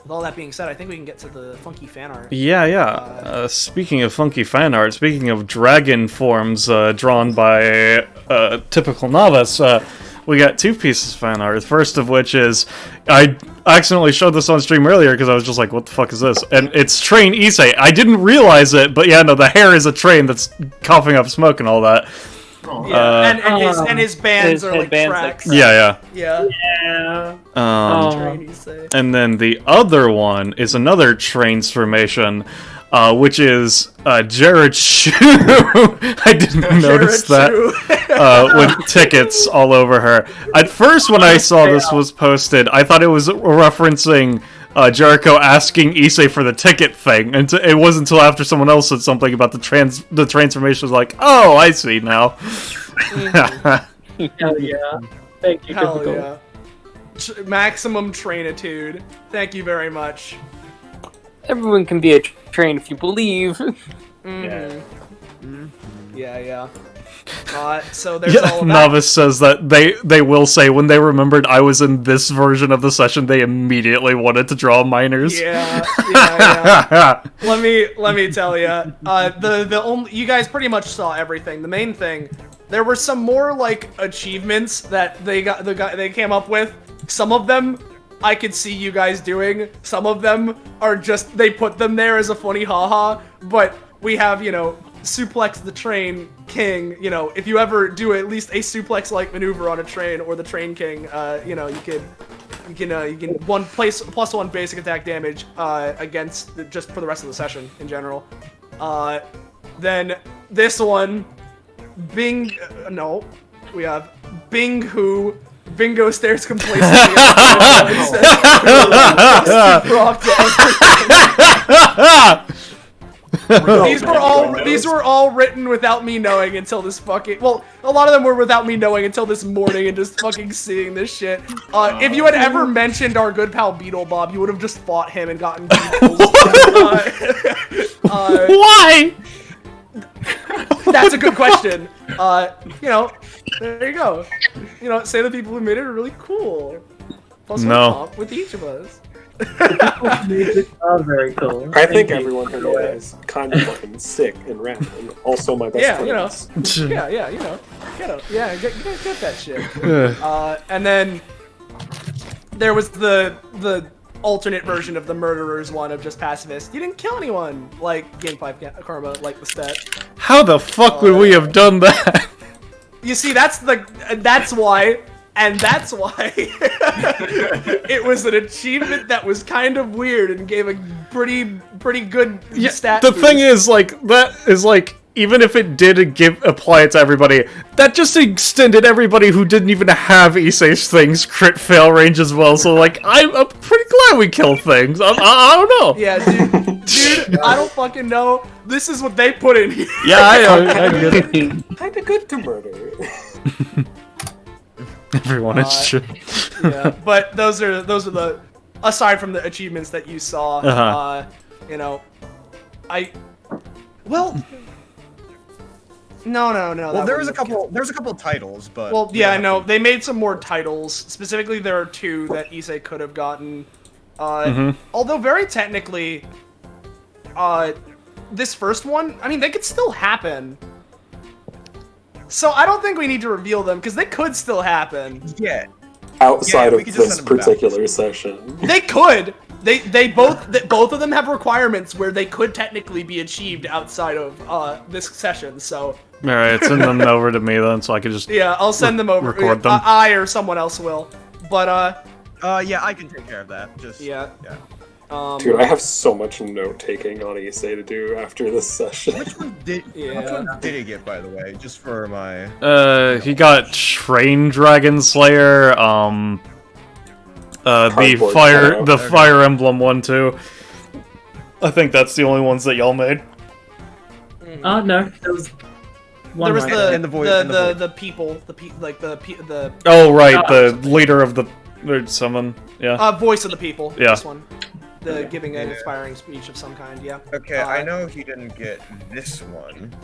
with all that being said, I think we can get to the funky fan art. Yeah. Speaking of funky fan art, speaking of dragon forms drawn by typical novice, we got two pieces of fan art. The first of which is, I accidentally showed this on stream earlier because I was just like, what the fuck is this? And it's Train Issei. I didn't realize it, but yeah, no, the hair is a train that's coughing up smoke and all that. Yeah, and his bands are like tracks. Yeah. And then the other one is another transformation, which is Jared Shu. I didn't notice that with tickets all over her. At first, when I saw this was posted, I thought it was referencing Jericho asking Issei for the ticket thing, and it wasn't until after someone else said something about the transformation. Was like, oh, I see now. Hell yeah! Thank you. Hell yeah! Maximum trainitude. Thank you very much. Everyone can be a train if you believe. Yeah. So there's all of that. Novice says that they will say when they remembered I was in this version of the session, they immediately wanted to draw minors. Yeah. Let me tell you, the only you guys pretty much saw everything. The main thing, there were some more like achievements that they came up with. Some of them I could see you guys doing. Some of them are just they put them there as a funny haha. But we have suplex the train king. If you ever do at least a suplex like maneuver on a train or the train king, you can +1 basic attack damage against just for the rest of the session in general. Then this one, we have Bing Hu. Bingo stares complacently. These were all written without me knowing until this fucking. Well, a lot of them were without me knowing until this morning and just fucking seeing this shit. If you had ever mentioned our good pal Beetle Bob, you would have just fought him and gotten beetles. Why? That's a good question. There you go. Say the people who made it are really cool. Plus one comp with each of us. Oh, very cool. I think everyone here is kind of fucking sick and rad, and also my best friends. Get that shit. And then there was the alternate version of the murderers one of just pacifist. You didn't kill anyone, like Gamepipe Karma, like the stat. How the fuck would we have done that? You see, that's why. And that's why it was an achievement that was kind of weird and gave a pretty good stat. The thing is, that is even if it did apply it to everybody, that just extended everybody who didn't even have Issei's things crit fail range as well. So I'm pretty glad we killed things. I don't know. Yeah, dude, I don't fucking know. This is what they put in here. Yeah, I know. I get it. Kinda good to murder. Everyone is shit. Yeah, but those are the aside from the achievements that you saw. No. Well, there's a couple titles, but no, they made some more titles. Specifically, there are two that Issei could have gotten. Although very technically, this first one, I mean, they could still happen. So I don't think we need to reveal them because they could still happen. Yeah. Outside of this particular session, they could. They both of them have requirements where they could technically be achieved outside of this session. So. All right, send them over to me then, so I can just. Yeah, I'll send them over. Record them. I or someone else will. But yeah, I can take care of that. Yeah. Dude, I have so much note-taking on Issei to do after this session. Which one did he get, by the way? Just for my... he got Train Dragon Slayer, the Fire Emblem one, too. I think that's the only ones that y'all made. Oh no, there was one. There was right. And the voice- the people, the Oh, right, the leader of the... or someone, yeah. voice of the people. Yeah. This one. The giving an inspiring speech of some kind, yeah. Okay, I know he didn't get this one.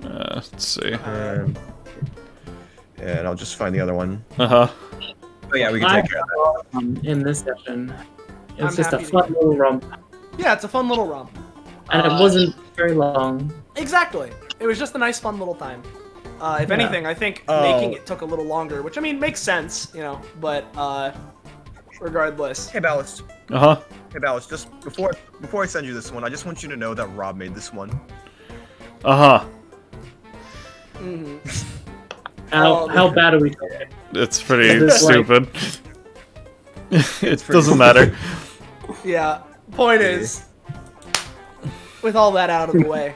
Let's see. And I'll just find the other one. Uh-huh. Oh yeah, we can take care of that. In this session, it was I'm just a happy to fun little romp, Yeah, it's a fun little romp. and it wasn't very long. Exactly. It was just a nice, fun little time. If anything, I think making it took a little longer, which I mean makes sense, you know. But regardless. Hey, Ballast. Uh-huh. Hey, Ballast. Just before I send you this one, I just want you to know that Rob made this one. Uh-huh. Mm-hmm. How bad are we doing? It's pretty It's like- stupid. It doesn't matter. Yeah. Point is, with all that out of the way,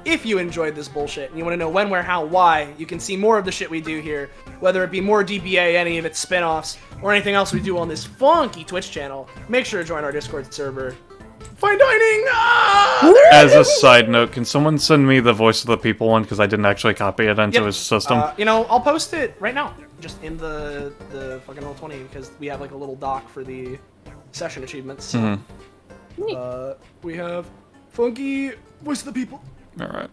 if you enjoyed this bullshit and you want to know when, where, how, why, you can see more of the shit we do here, whether it be more DBA, any of its spin-offs, or anything else we do on this funky Twitch channel, make sure to join our Discord server. Fine dining! As a side note, can someone send me the voice of the people one, because I didn't actually copy it into his system? You know, I'll post it right now, just in the fucking Roll20, because we have like a little doc for the session achievements. So, we have funky voice of the people. Alright.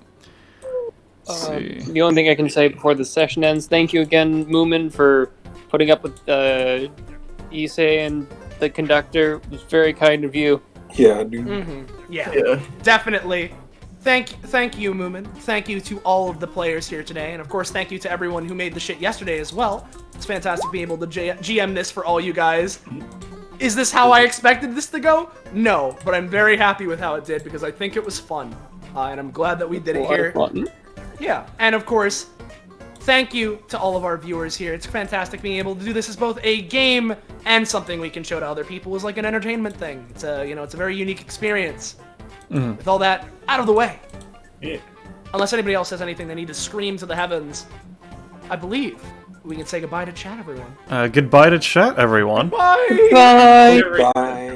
See. The only thing I can say before the session ends, thank you again, Moomin, for putting up with Issei and the conductor. It was very kind of you. Yeah, dude. Mm-hmm. Yeah, definitely. Thank you, Moomin. Thank you to all of the players here today, and of course, thank you to everyone who made the shit yesterday as well. It's fantastic being able to GM this for all you guys. Is this how I expected this to go? No, but I'm very happy with how it did because I think it was fun, and I'm glad that we did it here. Yeah, and of course, thank you to all of our viewers here. It's fantastic being able to do this as both a game and something we can show to other people as like an entertainment thing. It's a, you know, it's a very unique experience. With all that out of the way. Yeah. Unless anybody else has anything they need to scream to the heavens, I believe we can say goodbye to chat, everyone. Goodbye to chat, everyone. Bye! Bye! Bye.